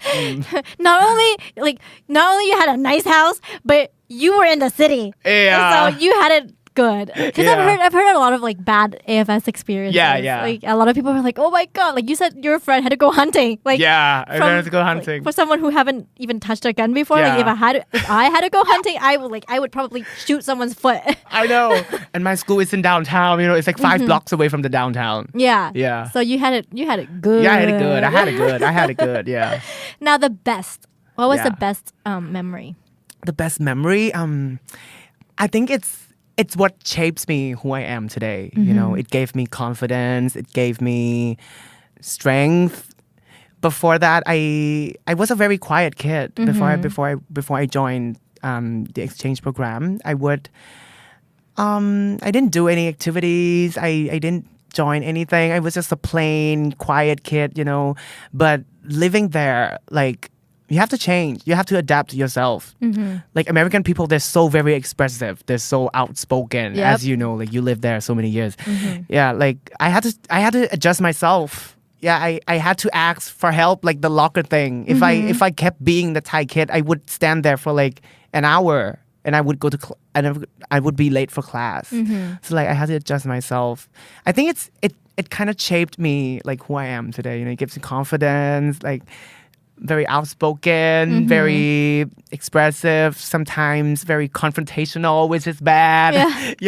Speaker 2: Not only you had a nice house, but you were in the city.
Speaker 6: Yeah.
Speaker 2: So you had it good. Because I've heard a lot of like bad AFS experiences.
Speaker 6: Yeah.
Speaker 2: Like a lot of people are like, oh my God, like you said your friend had to go hunting. Like
Speaker 6: I had to go hunting.
Speaker 2: Like, for someone who haven't even touched a gun before, like if I had to go hunting, I would probably shoot someone's foot.
Speaker 6: I know. And my school is in downtown, you know, it's like 5 blocks away from the downtown.
Speaker 2: Yeah. So you had it good.
Speaker 6: Yeah, I had it good. Yeah.
Speaker 2: Now the best. What was the best memory?
Speaker 6: The best memory, I think it's what shapes me who I am today. You know, it gave me confidence. It gave me strength. Before that, I was a very quiet kid. Before I joined the exchange program, I didn't do any activities. I didn't join anything. I was just a plain quiet kid, you know. But living there, like, you have to change. You have to adapt to yourself. Like American people, they're so very expressive. They're so outspoken, as you know. Like you lived there so many years. Yeah, like I had to adjust myself. Yeah, I had to ask for help, like the locker thing. If I kept being the Thai kid, I would stand there for like an hour and I would go to I would be late for class. So like I had to adjust myself. I think it kind of shaped me like who I am today. You know, it gives me confidence, like very outspoken, very expressive, sometimes very confrontational, which is bad.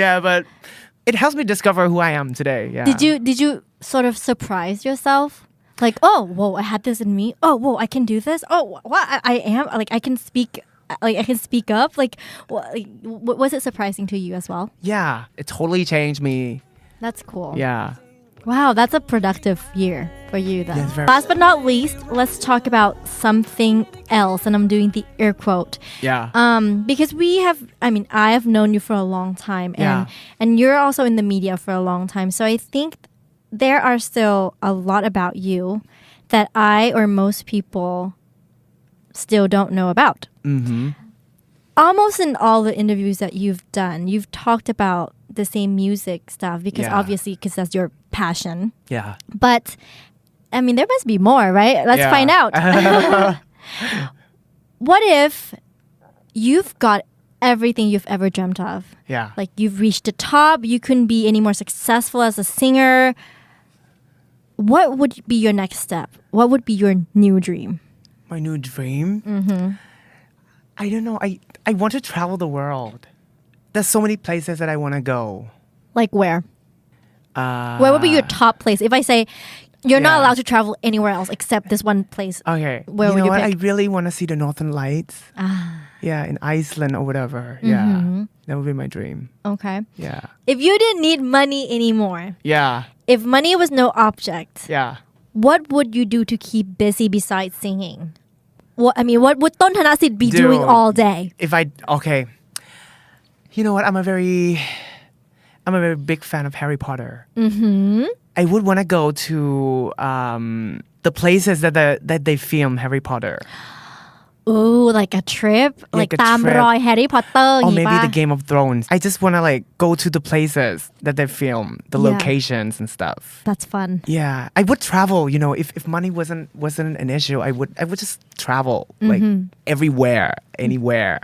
Speaker 6: Yeah, but it helps me discover who I am today. Yeah.
Speaker 2: Did you sort of surprise yourself? Like, oh, whoa, I had this in me. Oh, whoa, I can do this. Oh, what I am like I can speak. Like I can speak up. Like, was it surprising to you as well?
Speaker 6: Yeah, it totally changed me.
Speaker 2: That's cool.
Speaker 6: Yeah.
Speaker 2: Wow, that's a productive year for you then.
Speaker 6: Yes, very.
Speaker 2: Last but not least, let's talk about something else. And I'm doing the air quote.
Speaker 6: Yeah.
Speaker 2: Because I have known you for a long time and you're also in the media for a long time. So I think there are still a lot about you that I or most people still don't know about. Almost in all the interviews that you've done, you've talked about the same music stuff because obviously because that's your passion.
Speaker 6: Yeah.
Speaker 2: But I mean, there must be more, right? Let's find out. What if you've got everything you've ever dreamt of?
Speaker 6: Yeah.
Speaker 2: Like you've reached the top, you couldn't be any more successful as a singer. What would be your next step? What would be your new dream?
Speaker 6: My new dream? I don't know. I want to travel the world. There's so many places that I want to go.
Speaker 2: Like where? Where would be your top place? If I say you're not allowed to travel anywhere else except this one place.
Speaker 6: Okay.
Speaker 2: Where would you
Speaker 6: what?
Speaker 2: pick?
Speaker 6: I really want to see the Northern Lights. Yeah, in Iceland or whatever. Yeah. That would be my dream.
Speaker 2: Okay.
Speaker 6: Yeah.
Speaker 2: If you didn't need money anymore,
Speaker 6: Yeah.
Speaker 2: if money was no object,
Speaker 6: Yeah.
Speaker 2: what would you do to keep busy besides singing? What would Ton Thanasit be doing all day?
Speaker 6: Okay. You know what? I'm a very big fan of Harry Potter. I would want to go to the places that they filmed Harry Potter.
Speaker 2: Ooh, like a trip? Like ตามรอย Harry Potter อ
Speaker 6: Or
Speaker 2: ย่างงี้
Speaker 6: maybe
Speaker 2: ป่ะ
Speaker 6: the Game of Thrones. I just want to like go to the places that they film, the locations and stuff.
Speaker 2: That's fun.
Speaker 6: Yeah, I would travel. You know, if money wasn't an issue, I would just travel like everywhere, anywhere.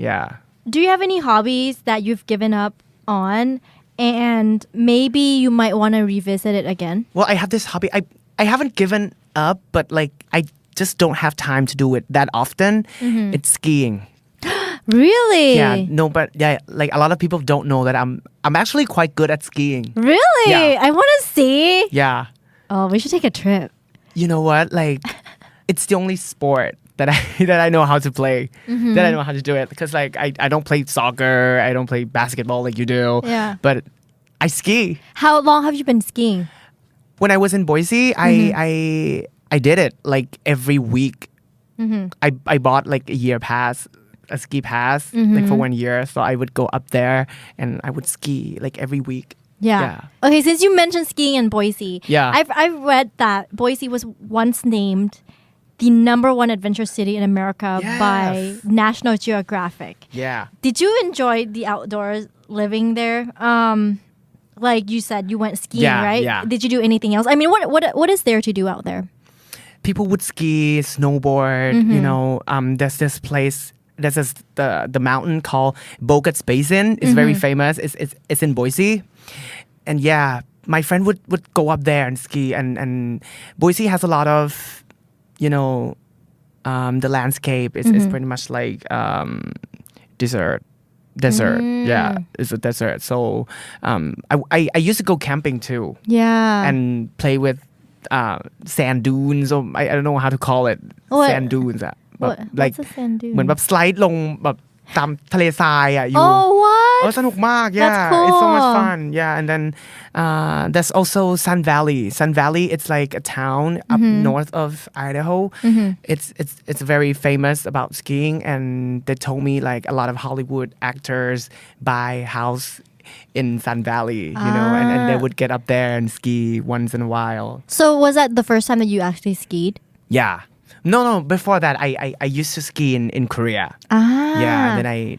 Speaker 6: Yeah.
Speaker 2: Do you have any hobbies that you've given up on and maybe you might want to revisit it again?
Speaker 6: Well, I have this hobby. I haven't given up, but like I just don't have time to do it that often. It's skiing.
Speaker 2: Really?
Speaker 6: Yeah, no, but yeah, like a lot of people don't know that I'm actually quite good at skiing.
Speaker 2: Really?
Speaker 6: Yeah.
Speaker 2: I want to see.
Speaker 6: Yeah.
Speaker 2: Oh, we should take a trip.
Speaker 6: You know what? Like it's the only sport that I know how to play. That I know how to do it because like I don't play soccer, I don't play basketball like you do.
Speaker 2: Yeah.
Speaker 6: But I ski.
Speaker 2: How long have you been skiing?
Speaker 6: When I was in Boise, I did it like every week. I bought like a ski pass like for 1 year. So I would go up there and I would ski like every week.
Speaker 2: Yeah. Okay, since you mentioned skiing in Boise, I've read that Boise was once named the #1 adventure city in America by National Geographic.
Speaker 6: Yeah.
Speaker 2: Did you enjoy the outdoors living there? Like you said, you went skiing, right?
Speaker 6: Yeah.
Speaker 2: Did you do anything else? I mean, what is there to do out there?
Speaker 6: People would ski, snowboard. You know, there's this place. There's the mountain called Bogart's Basin. It's very famous. It's in Boise, and yeah, my friend would go up there and ski. And Boise has a lot of, you know, the landscape is pretty much like desert. Yeah, it's a desert. So I used to go camping too.
Speaker 2: Yeah.
Speaker 6: And play with sand dunes, or I don't know how to call it.
Speaker 2: What?
Speaker 6: Sand dunes อะแบบ like
Speaker 2: What's a sand dune?
Speaker 6: เหมือนแบบสไลด์ลงแบบตามทะเลทรายอะอยู่
Speaker 2: Oh, what?
Speaker 6: สนุกมาก yeah.
Speaker 2: That's cool.
Speaker 6: It's so much fun. Yeah, and then there's also Sun Valley. Sun Valley, it's like a town up north of Idaho. It's very famous about skiing, and they told me like a lot of Hollywood actors buy house in Sun Valley, you know, and they would get up there and ski once in a while.
Speaker 2: So was that the first time that you actually skied?
Speaker 6: Yeah. No. Before that, I used to ski in Korea. Yeah. And then I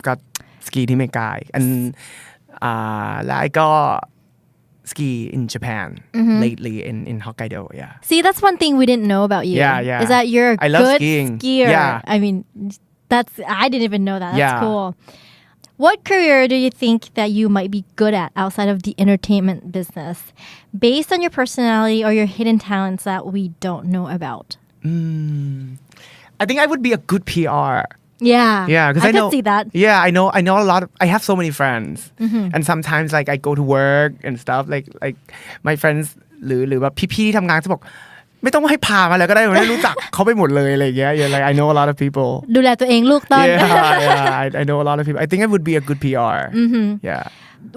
Speaker 6: got ski ที่อเมริกา and แล้ว I got ski in Japan lately in Hokkaido. Yeah.
Speaker 2: See, that's one thing we didn't know about you.
Speaker 6: Yeah.
Speaker 2: Is that you're a
Speaker 6: I love
Speaker 2: good
Speaker 6: skiing.
Speaker 2: skier.
Speaker 6: Yeah.
Speaker 2: I mean, I didn't even know that. That's
Speaker 6: Yeah.
Speaker 2: cool. What career do you think that you might be good at outside of the entertainment business, based on your personality or your hidden talents that we don't know about?
Speaker 6: I think I would be a good PR.
Speaker 2: Yeah.
Speaker 6: Yeah, because I know.
Speaker 2: could see that.
Speaker 6: Yeah, I know a lot of. I have so many friends, and sometimes like I go to work and stuff. Like my friends หรือแบบพี่ๆที่ทำงานจะบอกไม่ต้องให้พามาเลยก็ได้ผมได้รู้จักเขาไปหมดเลยอะไรอย่างเงี้ย Yeah, like I know a lot of people.
Speaker 2: ดูแลตัวเองลูกต้น
Speaker 6: I know a lot of people. I think I would be a good PR. Yeah.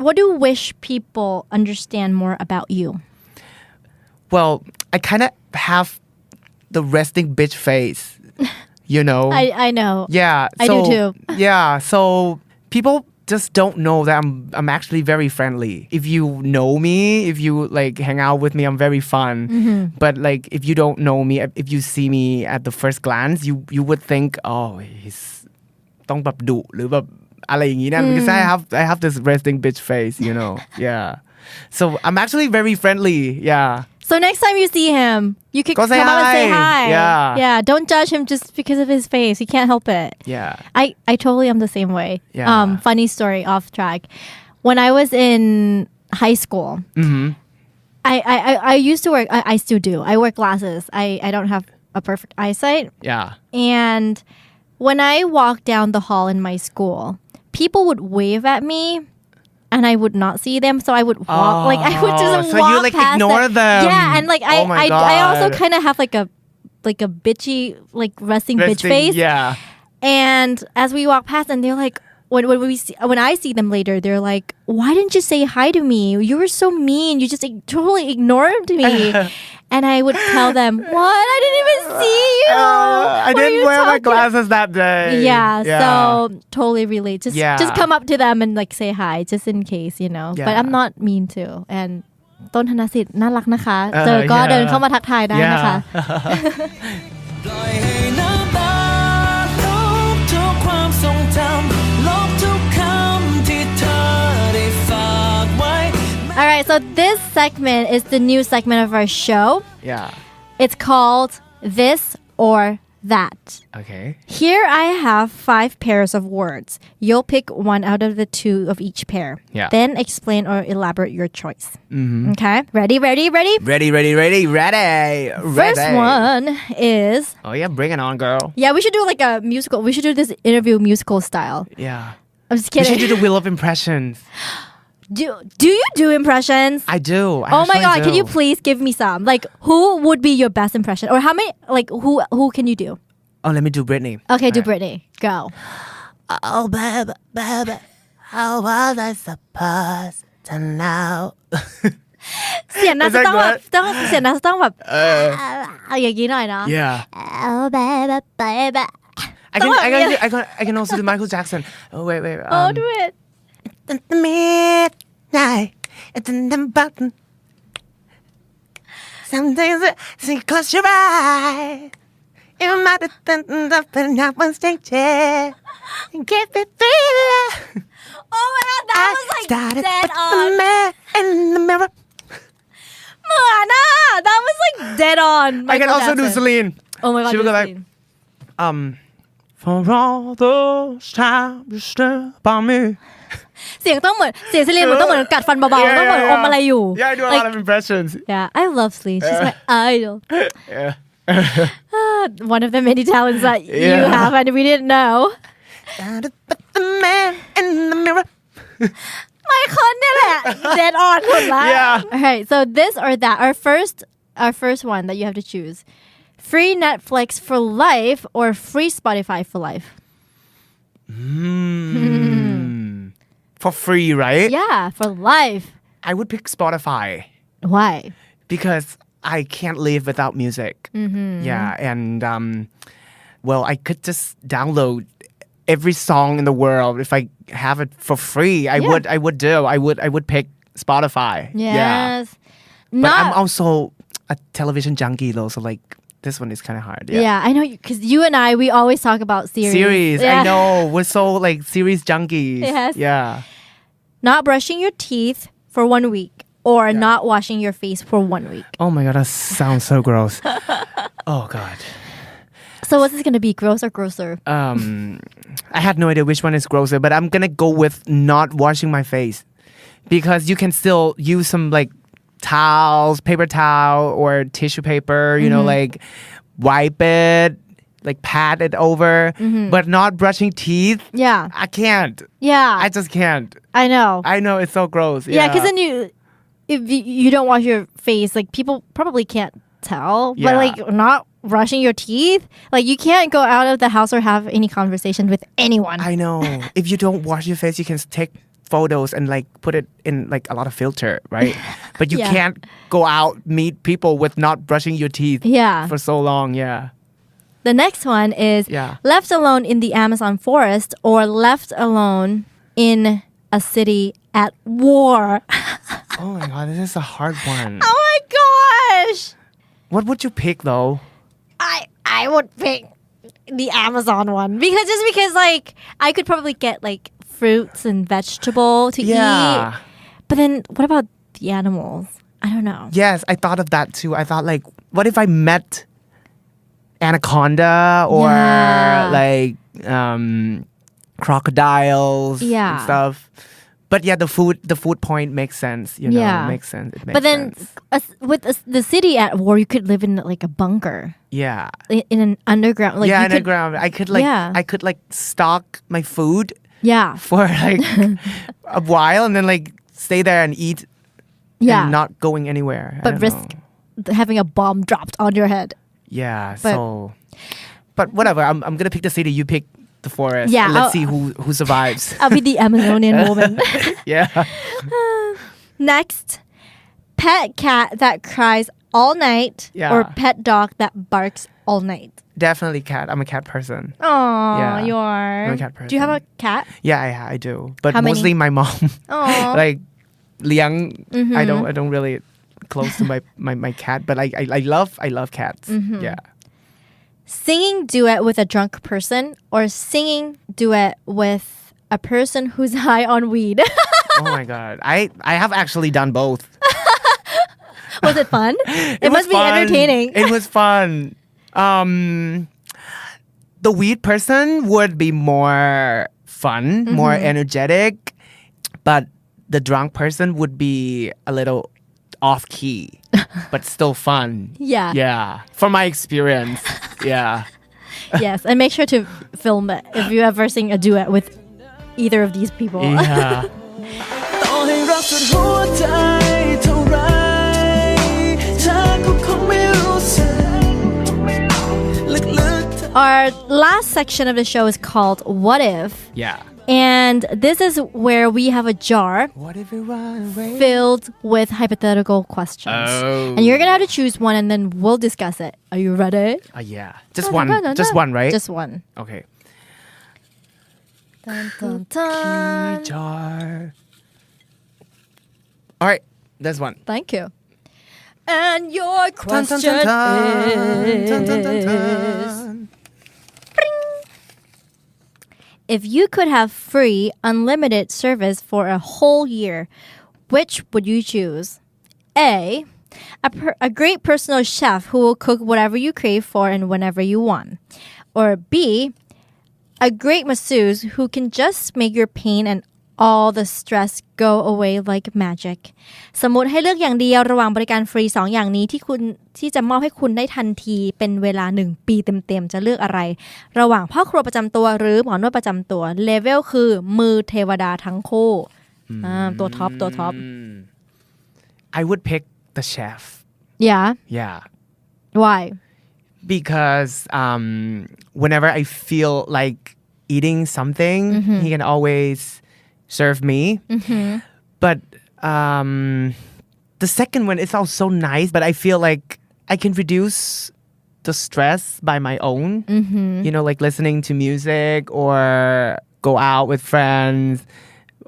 Speaker 2: What do you wish people understand more about you?
Speaker 6: Well, I kind of have the resting bitch face. You know.
Speaker 2: I know.
Speaker 6: Yeah.
Speaker 2: I do too.
Speaker 6: Yeah. So people just don't know that I'm actually very friendly. If you know me, if you like hang out with me, I'm very fun. But like if you don't know me, if you see me at the first glance, you would think, oh, he's ต้องแบบดุหรือแบบอะไรอย่างงี้นะ because I have this resting bitch face, you know. Yeah. So I'm actually very friendly. Yeah.
Speaker 2: So next time you see him, you could
Speaker 6: Go
Speaker 2: come
Speaker 6: say
Speaker 2: up and say
Speaker 6: hi.
Speaker 2: hi.
Speaker 6: Yeah.
Speaker 2: Don't judge him just because of his face. He can't help it.
Speaker 6: Yeah.
Speaker 2: I totally am the same way.
Speaker 6: Yeah.
Speaker 2: Funny story off track. When I was in high school, I used to work. I still do. I wear glasses. I don't have a perfect eyesight.
Speaker 6: Yeah.
Speaker 2: And when I walked down the hall in my school, people would wave at me. And I would not see them, so I would walk. I would just
Speaker 6: so
Speaker 2: walk
Speaker 6: you like
Speaker 2: past
Speaker 6: ignore them.
Speaker 2: Yeah, and
Speaker 6: Oh my
Speaker 2: I also
Speaker 6: God.
Speaker 2: kind of have like a bitchy, like resting bitch face.
Speaker 6: Yeah.
Speaker 2: And as we walk past, and they're like, when I see them later, they're like, "Why didn't you say hi to me? You were so mean. You just totally ignored me." And I would tell them, "What? I didn't even see you.
Speaker 6: I
Speaker 2: What are
Speaker 6: didn't
Speaker 2: you
Speaker 6: wear my
Speaker 2: talking-"
Speaker 6: glasses that day.
Speaker 2: Yeah, so totally relate. Just come up to them and like say hi, just in case, you know. But I'm not mean to. And ต้นธนสิทธิ์น่ารักนะคะ เจอก็เดินเข้ามาทักทายได้นะคะ
Speaker 7: ปล่อยให้น้ำตาลบทุกความทรงจำลบทุกคำที่เธอได้ฝากไว้
Speaker 2: All right, so this segment is the new segment of our show.
Speaker 6: Yeah.
Speaker 2: It's called This or That.
Speaker 6: Okay.
Speaker 2: Here I have 5 pairs of words. You'll pick one out of the 2 of each pair.
Speaker 6: Yeah.
Speaker 2: Then explain or elaborate your choice. Okay? Ready?
Speaker 6: Ready.
Speaker 2: First one is...
Speaker 6: Oh yeah, bring it on, girl.
Speaker 2: Yeah, we should do like a musical. We should do this interview musical style.
Speaker 6: Yeah.
Speaker 2: I'm just
Speaker 6: We
Speaker 2: kidding.
Speaker 6: should do the wheel of impressions.
Speaker 2: Do you do impressions?
Speaker 6: I do.
Speaker 2: Oh my God,
Speaker 6: do.
Speaker 2: can you please give me some? Like, who would be your best impression? Or how many, like, who can you do?
Speaker 6: Oh, let me do Britney.
Speaker 2: Okay, do Britney. Go.
Speaker 6: Oh, baby, how was I supposed to know?
Speaker 2: เสียงน่า
Speaker 6: Is
Speaker 2: จะ
Speaker 6: that
Speaker 2: ต้องแบบ
Speaker 6: good?
Speaker 2: เสียงน่าจะต้องแบบอย่างนี้หน่อยนะ
Speaker 6: Yeah.
Speaker 2: Oh baby.
Speaker 6: I can also do Michael Jackson. Oh wait.
Speaker 2: Oh, do it.
Speaker 6: At the midnight, at the button. Sometimes you close your eyes. You might have done up and up on stage. Get it through.
Speaker 2: Oh my God, that was like
Speaker 6: Started
Speaker 2: dead
Speaker 6: with
Speaker 2: on.
Speaker 6: the man in the mirror.
Speaker 2: เหมือนอ่ะ That was like dead on.
Speaker 6: I can
Speaker 2: Michael
Speaker 6: also do
Speaker 2: Jackson.
Speaker 6: Celine.
Speaker 2: Oh my God,
Speaker 6: She
Speaker 2: do
Speaker 6: would go like,
Speaker 2: Celine.
Speaker 6: For all those times you stood by me.
Speaker 2: เสียงต้องเหมือนเสียงซิลินมันต้องเหมือนกัดฟันเบาๆต้องเหมือนอมอะไรอยู่
Speaker 6: Yeah, I do a lot of impressions.
Speaker 2: Yeah, I love Celine. She's my idol.
Speaker 6: Yeah.
Speaker 2: One of the many talents that you
Speaker 6: Yeah.
Speaker 2: have and we didn't know.
Speaker 6: Started with the man in the mirror.
Speaker 2: ไม่คนเนี่ยแหละ dead on หมดละ
Speaker 6: Yeah.
Speaker 2: Alright, so this or that. Our first one that you have to choose. Free Netflix for life or free Spotify for life?
Speaker 6: For free, right?
Speaker 2: Yeah, for life.
Speaker 6: I would pick Spotify
Speaker 2: Why?
Speaker 6: because I can't live without music. Yeah, and well, I could just download every song in the world if I have it for free. I would pick Spotify.
Speaker 2: Yes.
Speaker 6: Yeah. But
Speaker 2: Not
Speaker 6: I'm also a television junkie though, so like this one is kind of hard. Yeah.
Speaker 2: Yeah, I know because you and I we always talk about series.
Speaker 6: Series,
Speaker 2: Yeah.
Speaker 6: I know. We're so like series junkies.
Speaker 2: Yes.
Speaker 6: Yeah.
Speaker 2: Not brushing your teeth for 1 week or not washing your face for 1 week.
Speaker 6: Oh my god, that sounds so gross. Oh god.
Speaker 2: So what's this gonna be, gross or grosser?
Speaker 6: I had no idea which one is grosser, but I'm gonna go with not washing my face because you can still use some like towels, paper towel or tissue paper, you know, like wipe it, like pat it over, but not brushing teeth.
Speaker 2: Yeah.
Speaker 6: I can't.
Speaker 2: Yeah.
Speaker 6: I just can't.
Speaker 2: I know.
Speaker 6: I know it's so gross.
Speaker 2: Yeah, because then if you don't wash your face, like people probably can't tell, but
Speaker 6: Yeah.
Speaker 2: like not brushing your teeth, like you can't go out of the house or have any conversation with anyone.
Speaker 6: I know. If you don't wash your face, you can take photos and like put it in like a lot of filter, right? But you
Speaker 2: Yeah.
Speaker 6: can't go out meet people with not brushing your teeth
Speaker 2: Yeah.
Speaker 6: for so long. Yeah.
Speaker 2: The next one is
Speaker 6: Yeah.
Speaker 2: left alone in the Amazon forest or left alone in a city at war.
Speaker 6: Oh my god, this is a hard one.
Speaker 2: Oh my gosh.
Speaker 6: What would you pick though?
Speaker 2: I would pick the Amazon one because like I could probably get like fruits and vegetable to
Speaker 6: Yeah.
Speaker 2: eat. But then what about the animals? I don't know.
Speaker 6: Yes, I thought of that too. I thought like, what if I met anaconda or
Speaker 2: Yeah.
Speaker 6: like crocodiles
Speaker 2: Yeah.
Speaker 6: and stuff? But yeah, the food point makes sense. You know,
Speaker 2: Yeah.
Speaker 6: makes sense. It makes
Speaker 2: But then
Speaker 6: sense.
Speaker 2: the city at war, you could live in like a bunker,
Speaker 6: Yeah.
Speaker 2: in an underground. Like
Speaker 6: yeah,
Speaker 2: you could,
Speaker 6: underground. I could like stock my food
Speaker 2: Yeah.
Speaker 6: for like a while and then like stay there and eat
Speaker 2: Yeah.
Speaker 6: and not going anywhere. I
Speaker 2: But
Speaker 6: don't
Speaker 2: risk
Speaker 6: know.
Speaker 2: having a bomb dropped on your head.
Speaker 6: Yeah,
Speaker 2: but-
Speaker 6: but whatever. I'm gonna pick the city. You pick the forest.
Speaker 2: Yeah,
Speaker 6: and let's
Speaker 2: I'll-
Speaker 6: see who survives.
Speaker 2: I'll be the Amazonian woman.
Speaker 6: Yeah.
Speaker 2: Next, pet cat that cries all night
Speaker 6: Yeah.
Speaker 2: or pet dog that barks all night.
Speaker 6: Definitely cat. I'm a cat person.
Speaker 2: Oh,
Speaker 6: Yeah.
Speaker 2: you are.
Speaker 6: I'm a cat
Speaker 2: Do you have a
Speaker 6: person.
Speaker 2: cat?
Speaker 6: Yeah, I do. But
Speaker 2: How many?
Speaker 6: mostly my mom.
Speaker 2: Oh.
Speaker 6: Like liang. I don't really close to my cat, but I love cats. Yeah.
Speaker 2: Singing duet with a drunk person or singing duet with a person who's high on weed.
Speaker 6: Oh my god. I have actually done both.
Speaker 2: Was it fun? It
Speaker 6: was
Speaker 2: must be
Speaker 6: fun.
Speaker 2: entertaining.
Speaker 6: It was fun. The weed person would be more fun, more energetic, but the drunk person would be a little off key, but still fun.
Speaker 2: Yeah.
Speaker 6: Yeah. From my experience. Yeah.
Speaker 2: Yes, and make sure to film it if you ever sing a duet with either of these people.
Speaker 6: Yeah.
Speaker 7: ต่อให้รักสุดหัวใจเท่าไรเธอก็คงไม่รู้สึกลึกๆ
Speaker 2: Our last section of the show is called What If?
Speaker 6: Yeah.
Speaker 2: And this is where we have a jar
Speaker 6: What if we run away?
Speaker 2: filled with hypothetical questions.
Speaker 6: Oh.
Speaker 2: And you're going to have to choose one and then we'll discuss it. Are you ready?
Speaker 6: Yeah. Just one. Just one, right?
Speaker 2: Just one.
Speaker 6: Okay.
Speaker 2: Dun, dun, dun.
Speaker 6: Jar. All right. There's one.
Speaker 2: Thank you. And your
Speaker 6: Dun,
Speaker 2: question
Speaker 6: dun, dun, dun.
Speaker 2: is...
Speaker 6: Dun, dun, dun, dun.
Speaker 2: If you could have free, unlimited service for a whole year, which would you choose? A. A great personal chef who will cook whatever you crave for and whenever you want. Or B. A great masseuse who can just make your pain and all the stress go away like magic. สมมุติให้เลือกอย่างเดียวระหว่างบริการฟรี2อย่างนี้ที่จะมอบให้คุณได้ทันทีเป็นเวลา1ปีเต็มๆจะเลือกอะไรระหว่างพ่อครัวประจำตัวหรือหมอนวดประจำตัวเลเวลคือมือเทวดาทั้งคู่ตัวท็อป
Speaker 6: I would pick the chef.
Speaker 2: Yeah.
Speaker 6: Yeah.
Speaker 2: Why?
Speaker 6: Because whenever I feel like eating something, he can always serve me. But the second one is also nice, but I feel like I can reduce the stress by my own. You know, like listening to music or go out with friends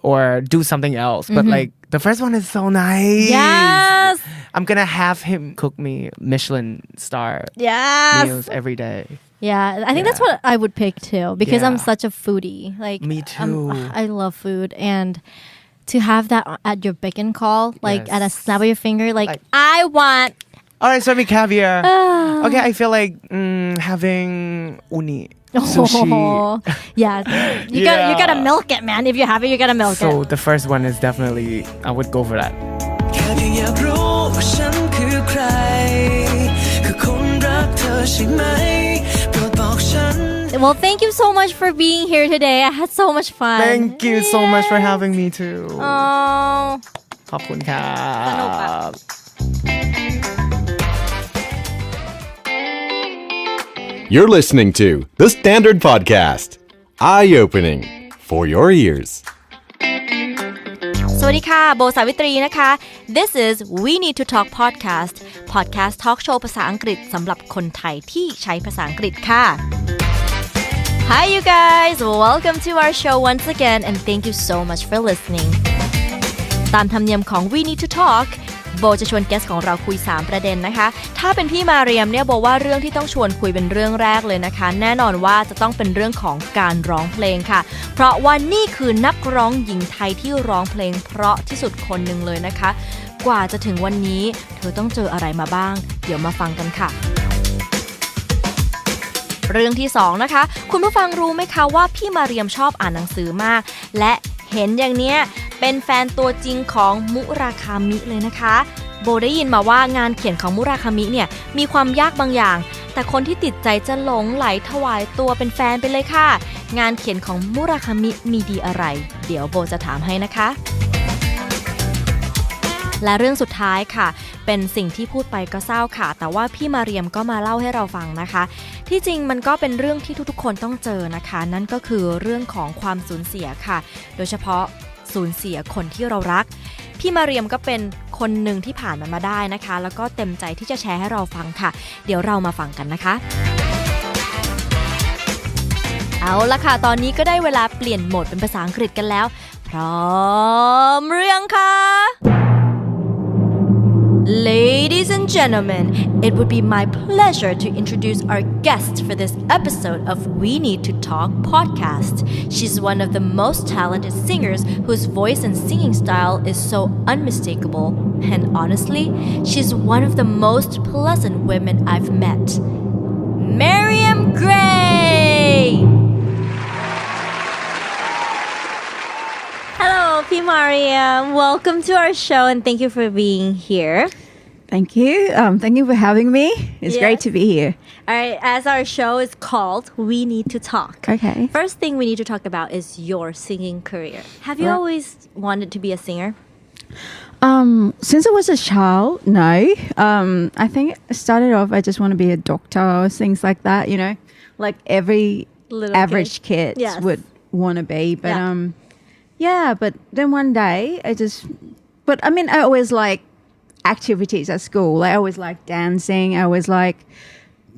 Speaker 6: or do something else. But like the first one is so nice.
Speaker 2: Yes.
Speaker 6: I'm gonna have him cook me Michelin star
Speaker 2: Yes.
Speaker 6: meals every day.
Speaker 2: Yeah, I think that's what I would pick too because I'm
Speaker 6: Yeah.
Speaker 2: such a foodie. Like
Speaker 6: Me too.
Speaker 2: I love food and to have that at your beck and call, like
Speaker 6: Yes.
Speaker 2: at a snap of your finger, like
Speaker 6: Like-
Speaker 2: I want.
Speaker 6: All right, serve me caviar. Okay, I feel like having uni sushi.
Speaker 2: Yeah, you gotta milk it, man. If you have it, you gotta milk
Speaker 6: So
Speaker 2: it.
Speaker 6: the first one is definitely I would go for that.
Speaker 7: แค่เพียงอยากรู้ว่าฉันคือใครคือคนรักเธอใช่ไหมโปรดบอกฉัน
Speaker 2: Well, thank you so much for being here today. I had so much fun.
Speaker 6: Thank you so much for having me too.
Speaker 2: Oh.
Speaker 6: ขอบคุณครั
Speaker 2: สนุกอะ
Speaker 6: บ
Speaker 1: You're listening to The Standard Podcast. Eye-opening for your ears.
Speaker 2: สวัสดีค่ะโบสาวิตรีนะคะ This is We Need To Talk Podcast Podcast Talk Show ภาษาอังกฤษสำหรับคนไทยที่ใช้ภาษาอังกฤษค่ะ Hi you guys welcome to our show once again and thank you so much for listening ตามธรรมเนียมของ We Need To Talk โบจะชวนแกสของเราคุย3ประเด็นนะคะถ้าเป็นพี่มาเรียมเนี่ยโบว่าเรื่องที่ต้องชวนคุยเป็นเรื่องแรกเลยนะคะแน่นอนว่าจะต้องเป็นเรื่องของการร้องเพลงค่ะเพราะว่านี่คือนักร้องหญิงไทยที่ร้องเพลงเพราะที่สุดคนหนึ่งเลยนะคะกว่าจะถึงวันนี้เธอต้องเจออะไรมาบ้างเดี๋ยวมาฟังกันค่ะเรื่องที่2นะคะคุณผู้ฟังรู้ไหมคะว่าพี่มาเรียมชอบอ่านหนังสือมากและเห็นอย่างเนี้ยเป็นแฟนตัวจริงของมุราคามิเลยนะคะโบได้ยินมาว่างานเขียนของมุราคามิเนี่ยมีความยากบางอย่างแต่คนที่ติดใจจะหลงไหลถวายตัวเป็นแฟนไปเลยค่ะงานเขียนของมุราคามิมีดีอะไรเดี๋ยวโบจะถามให้นะคะและเรื่องสุดท้ายค่ะเป็นสิ่งที่พูดไปก็เศร้าค่ะแต่ว่าพี่มาเรียมก็มาเล่าให้เราฟังนะคะที่จริงมันก็เป็นเรื่องที่ทุกๆคนต้องเจอนะคะนั่นก็คือเรื่องของความสูญเสียค่ะโดยเฉพาะสูญเสียคนที่เรารักพี่มาเรียมก็เป็นคนหนึ่งที่ผ่านมันมาได้นะคะแล้วก็เต็มใจที่จะแชร์ให้เราฟังค่ะเดี๋ยวเรามาฟังกันนะคะเอาละค่ะตอนนี้ก็ได้เวลาเปลี่ยนโหมดเป็นภาษาอังกฤษกันแล้วพร้อมหรือยังคะ Ladies and gentlemen, it would be my pleasure to introduce our guest for this episode of We Need to Talk podcast. She's one of the most talented singers whose voice and singing style is so unmistakable. And honestly, she's one of the most pleasant women I've met. Miriam Gray! Hello, P. Mariam. Welcome to our show and thank you for being here.
Speaker 8: Thank you. Thank you for having me. It's great to be here.
Speaker 2: All right, as our show is called We Need to Talk.
Speaker 8: Okay.
Speaker 2: First thing we need to talk about is your singing career. Have you always wanted to be a singer?
Speaker 8: Since I was a child, no. I think it started off, I just want to be a doctor or things like that, you know, like every
Speaker 2: Little
Speaker 8: average kid would want to be. But but then one day I always like activities at school. I always like dancing. I always like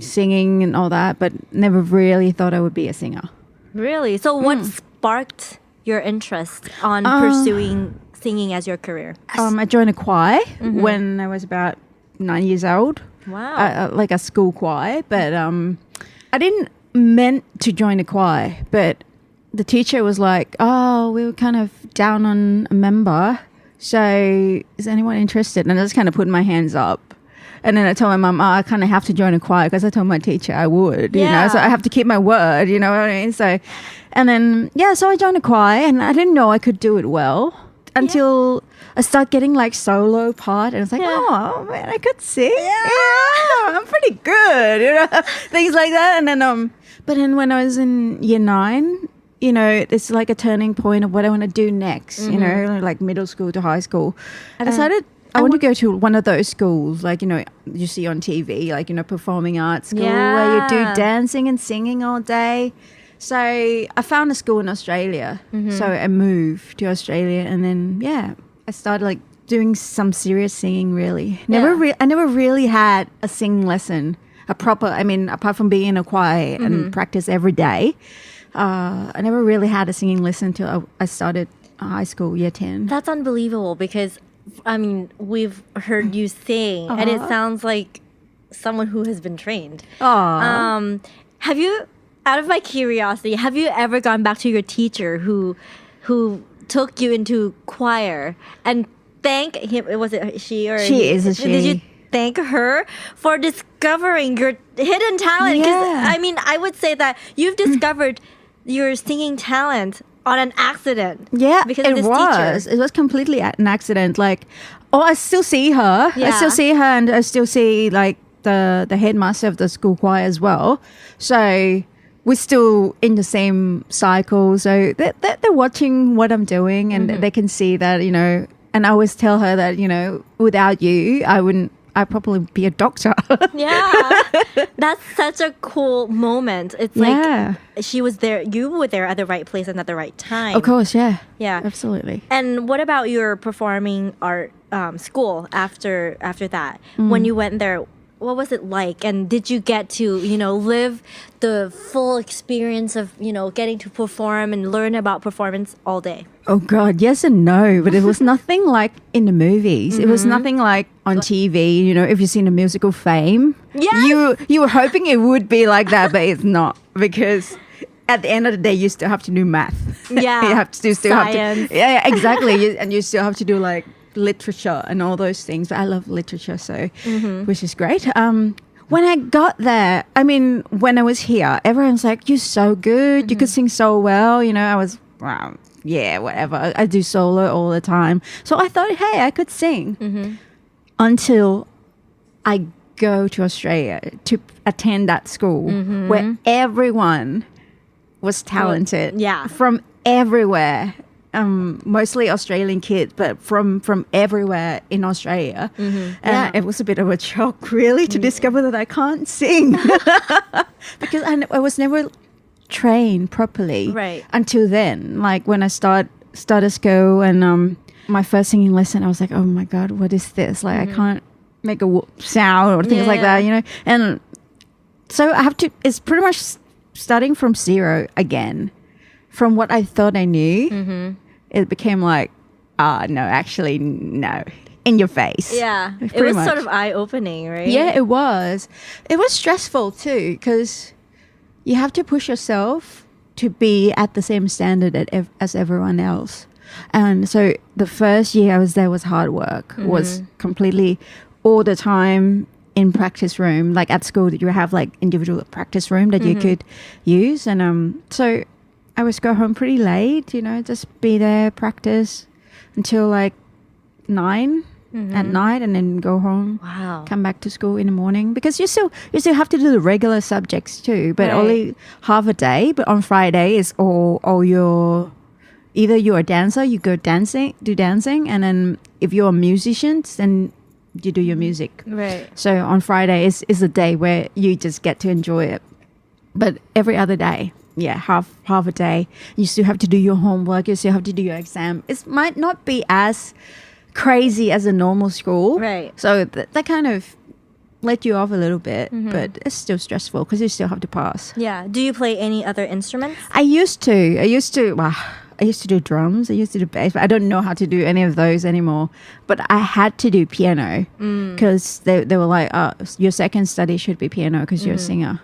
Speaker 8: singing and all that, but never really thought I would be a singer.
Speaker 2: Really? So what sparked your interest on pursuing singing as your career?
Speaker 8: I joined a choir when I was about 9 years old.
Speaker 2: Wow.
Speaker 8: Like a school choir, but I didn't meant to join a choir, but the teacher was like, oh, we were kind of down on a member. So is anyone interested? And I just kind of put my hands up. And then I told my mum, I kind of have to join a choir because I told my teacher I would, you know, so I have to keep my word, you know what I mean? So, and then, so I joined a choir and I didn't know I could do it well until I started getting like solo part. And I was like, oh man, I could sing. Yeah, I'm pretty good, you know, things like that. And then, but then when I was in year 9, you know, it's like a turning point of what I want to do next, you know, like middle school to high school. I decided I want to go to one of those schools, like, you know, you see on TV, like, you know, performing arts school where you do dancing and singing all day. So I found a school in Australia. So I moved to Australia and then, I started like doing some serious singing really. I never really had a singing lesson, apart from being in a choir and practice every day. I never really had a singing lesson until I started high school, year 10.
Speaker 2: That's unbelievable because, I mean, we've heard you sing and it sounds like someone who has been trained. Have you, out of my curiosity, have you ever gone back to your teacher who took you into choir and thank him? Was it she or
Speaker 8: She is a she.
Speaker 2: Did you thank her for discovering your hidden talent. Because
Speaker 8: Yeah.
Speaker 2: I mean, I would say that you've discovered your singing talent on an accident.
Speaker 8: Yeah,
Speaker 2: because of
Speaker 8: it
Speaker 2: this
Speaker 8: was.
Speaker 2: teacher.
Speaker 8: It was completely an accident. Like, I still see her. I
Speaker 2: Yeah.
Speaker 8: still see her, and I still see like the headmaster of the school choir as well. So we're still in the same cycle. So they're watching what I'm doing, and they can see that, you know. And I always tell her that, you know, without you, I'd probably be a doctor.
Speaker 2: Yeah, that's such a cool moment. It's
Speaker 8: Yeah.
Speaker 2: like she was there, you were there at the right place and at the right time.
Speaker 8: Of course, yeah.
Speaker 2: Yeah.
Speaker 8: Absolutely.
Speaker 2: And what about your performing art school after that? When you went there, what was it like? And did you get to, you know, live the full experience of, you know, getting to perform and learn about performance all day?
Speaker 8: Oh God, yes and no, but it was nothing like in the movies. It was nothing like on TV. You know, if you've seen the musical Fame,
Speaker 2: Yes!
Speaker 8: you were hoping it would be like that, but it's not, because at the end of the day, you still have to do math.
Speaker 2: Yeah,
Speaker 8: you have to still
Speaker 2: science.
Speaker 8: have to. Yeah, exactly. And you still have to do like literature and all those things. But I love literature, so which is great. When I got there, I mean, when I was here, everyone's like, "You're so good. You could sing so well." You know, I was, wow, yeah, whatever. I do solo all the time, so I thought, hey, I could sing. Until I go to Australia to attend that school where everyone was talented.
Speaker 2: Yeah.
Speaker 8: From everywhere. Mostly Australian kids, but from everywhere in Australia. And it was a bit of a shock, really, to discover that I can't sing. Because I was never trained properly until then. Like when I started school and my first singing lesson, I was like, oh my God, what is this? Like I can't make a whoop sound or things like that, you know? And so I have to, it's pretty much starting from zero again. From what I thought I knew, it became like, no, actually, no. In your face.
Speaker 2: Yeah. It
Speaker 8: Pretty
Speaker 2: was
Speaker 8: much.
Speaker 2: sort of eye-opening, right?
Speaker 8: Yeah, it was. It was stressful too, because you have to push yourself to be at the same standard as everyone else. And so the first year I was there was hard work. Was completely all the time in practice room. Like at school, you have like individual practice room that you could use. And so I would go home pretty late, you know, just be there, practice until like 9 at night, and then go home.
Speaker 2: Wow.
Speaker 8: Come back to school in the morning, because you still have to do the regular subjects too, but only half a day. But on Friday is all your, either you're a dancer, you go do dancing, and then if you're a musician, then you do your music.
Speaker 2: Right.
Speaker 8: So on Friday is a day where you just get to enjoy it. But every other day, yeah, half a day, you still have to do your homework, you still have to do your exam. It might not be as crazy as a normal school.
Speaker 2: Right.
Speaker 8: So that kind of let you off a little bit, but it's still stressful because you still have to pass.
Speaker 2: Yeah. Do you play any other instruments?
Speaker 8: I used to do drums, I used to do bass, but I don't know how to do any of those anymore. But I had to do piano because they were like, oh, your second study should be piano because you're a singer.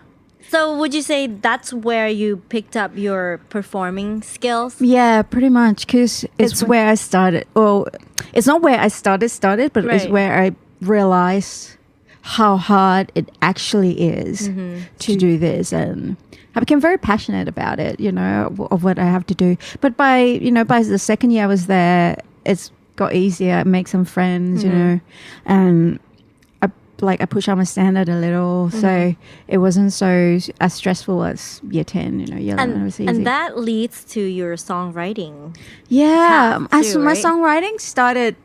Speaker 2: So would you say that's where you picked up your performing skills?
Speaker 8: Yeah, pretty much, because it's where I started. Well, it's not where I started, but it's where I realized how hard it actually is to do this. And I became very passionate about it, you know, of what I have to do. But by the second year I was there, it's got easier. I make some friends, you know, and I push up my standard a little, so it wasn't so as stressful as year 10, you know, year 11 was easy.
Speaker 2: And that leads to your songwriting.
Speaker 8: Yeah,
Speaker 2: path too,
Speaker 8: my
Speaker 2: right?
Speaker 8: songwriting started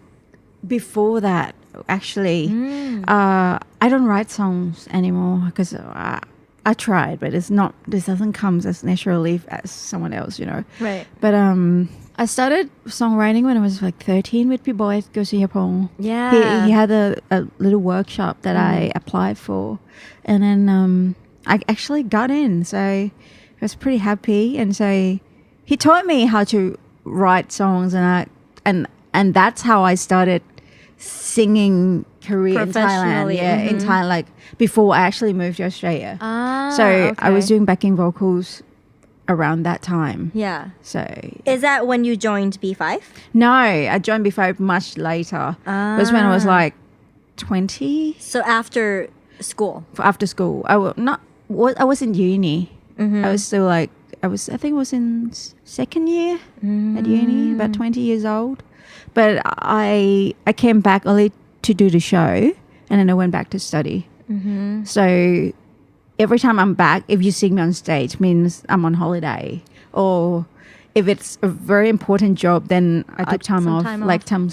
Speaker 8: before that, actually. I don't write songs anymore because I tried, but this doesn't come as naturally as someone else, you know.
Speaker 2: Right.
Speaker 8: But I started songwriting when I was like 13 with my boy at Yapong.
Speaker 2: Yeah.
Speaker 8: He had a little workshop that I applied for, and then I actually got in, so I was pretty happy. And so he taught me how to write songs, and that's how I started singing career in Thailand.
Speaker 2: Professionally,
Speaker 8: Yeah, in Thailand, like before I actually moved to Australia. So I was doing backing vocals around that time.
Speaker 2: Yeah.
Speaker 8: So
Speaker 2: Is that when you joined B5?
Speaker 8: no, I joined B5 much later. It was when I was like 20
Speaker 2: So after school.
Speaker 8: after school. I was in uni. I was still like I think I was in second year at uni, about 20 years old. But I came back only to do the show, and then I went back to study. So every time I'm back, if you see me on stage, means I'm on holiday. Or if it's a very important job, then I took time off,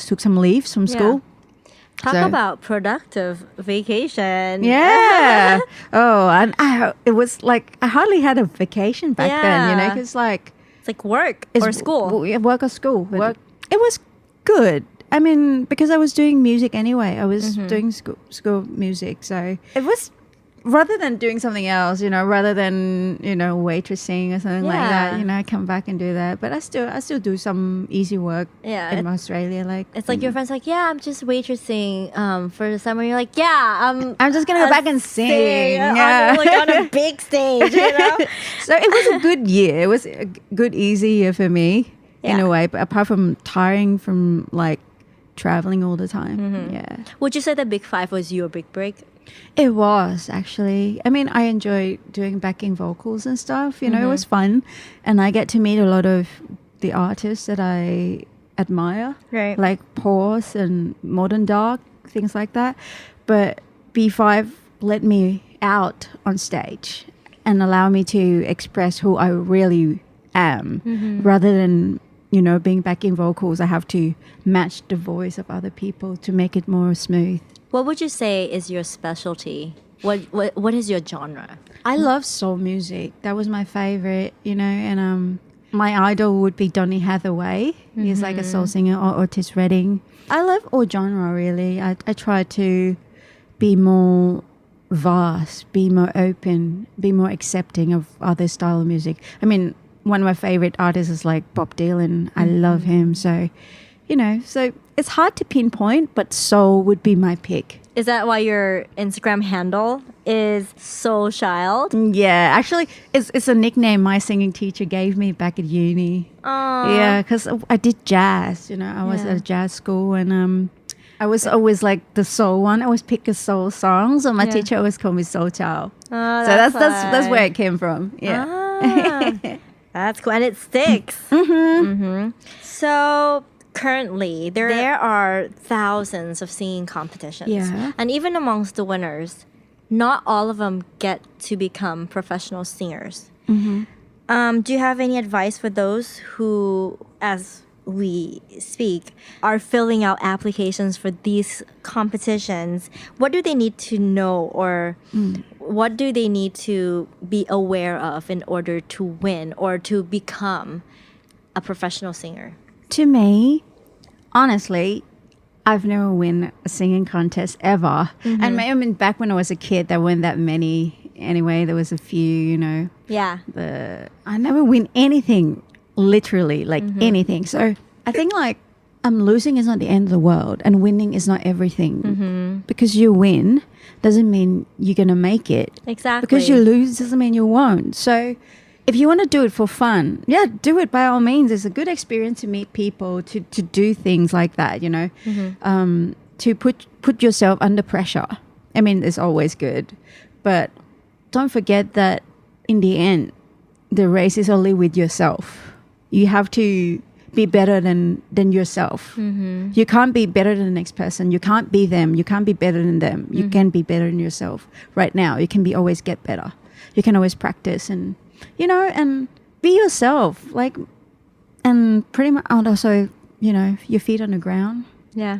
Speaker 8: took some leaves from school.
Speaker 2: Talk about productive vacation.
Speaker 8: Yeah. And it was like I hardly had a vacation back then, because
Speaker 2: it's like work or school.
Speaker 8: Work or school. It was good. I mean, because I was doing music anyway. I was doing school music, so it was rather than doing something else, rather than waitressing or something like that. I come back and do that, but I still do some easy work in Australia. Like
Speaker 2: it's like your friends like, I'm just waitressing for the summer. You're like, I'm
Speaker 8: just gonna go back and sing.
Speaker 2: On a big stage,
Speaker 8: So it was a good year. It was a good, easy year for me in a way. But apart from tiring from like traveling all the time,
Speaker 2: Would you say the Big Five was your big break?
Speaker 8: It was actually. I mean, I enjoy doing backing vocals and stuff. It was fun, and I get to meet a lot of the artists that I admire,
Speaker 2: right?
Speaker 8: Like Pause and Modern Dark, things like that. But B5 let me out on stage and allow me to express who I really am, rather than being backing vocals. I have to match the voice of other people to make it more smooth.
Speaker 2: What would you say is your specialty? What is your genre?
Speaker 8: I love soul music. That was my favorite, and my idol would be Donny Hathaway. He's like a soul singer, or Otis Redding. I love all genre, really. I try to be more vast, be more open, be more accepting of other style of music. I mean, one of my favorite artists is like Bob Dylan. I love him. So, so it's hard to pinpoint, but soul would be my pick.
Speaker 2: Is that why your Instagram handle is Soul Child?
Speaker 8: Yeah, actually, it's a nickname my singing teacher gave me back at uni.
Speaker 2: Aww.
Speaker 8: Yeah, because I did jazz. I was at a jazz school, and I was always like the soul one. I always pick a soul song, so my teacher always called me Soul Child.
Speaker 2: Oh,
Speaker 8: so that's where it came from. Yeah,
Speaker 2: that's cool, and it sticks. So currently, there are thousands of singing competitions.
Speaker 8: Yeah.
Speaker 2: And even amongst the winners, not all of them get to become professional singers. Do you have any advice for those who, as we speak, are filling out applications for these competitions? What do they need to know, or what do they need to be aware of in order to win or to become a professional singer?
Speaker 8: To me, honestly, I've never won a singing contest ever. And I mean, back when I was a kid, there weren't that many. Anyway, there was a few,
Speaker 2: Yeah.
Speaker 8: I never win anything, literally, like anything. So I think like losing is not the end of the world, and winning is not everything. Because you win doesn't mean you're going to make it.
Speaker 2: Exactly.
Speaker 8: Because you lose doesn't mean you won't. So if you want to do it for fun, do it by all means. It's a good experience to meet people, to do things like that, to put yourself under pressure. I mean, it's always good. But don't forget that in the end, the race is only with yourself. You have to be better than yourself. You can't be better than the next person. You can't be them. You can't be better than them. You can be better than yourself right now. You can always get better. You can always practice and and be yourself, and pretty much also, your feet on the ground.
Speaker 2: Yeah.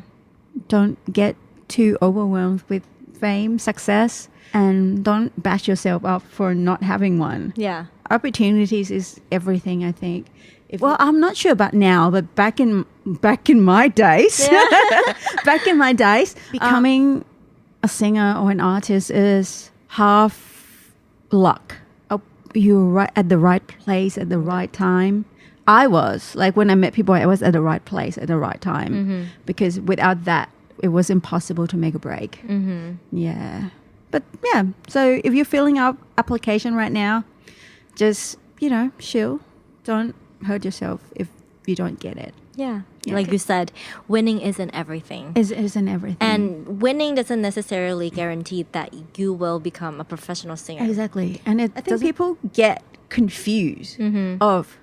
Speaker 8: Don't get too overwhelmed with fame, success, and don't bash yourself up for not having one.
Speaker 2: Yeah.
Speaker 8: Opportunities is everything, I think. I'm not sure about now, but back in my days, becoming a singer or an artist is half luck. You're right at the right place at the right time. I was like, when I met people, I was at the right place at the right time, because without that, it was impossible to make a break. Yeah. But yeah, so if you're filling out application right now, just, chill. Don't hurt yourself if you don't get it.
Speaker 2: Yeah. Like you said, winning isn't everything.
Speaker 8: Isn't everything.
Speaker 2: And winning doesn't necessarily guarantee that you will become a professional singer.
Speaker 8: Exactly. And I think people get confused of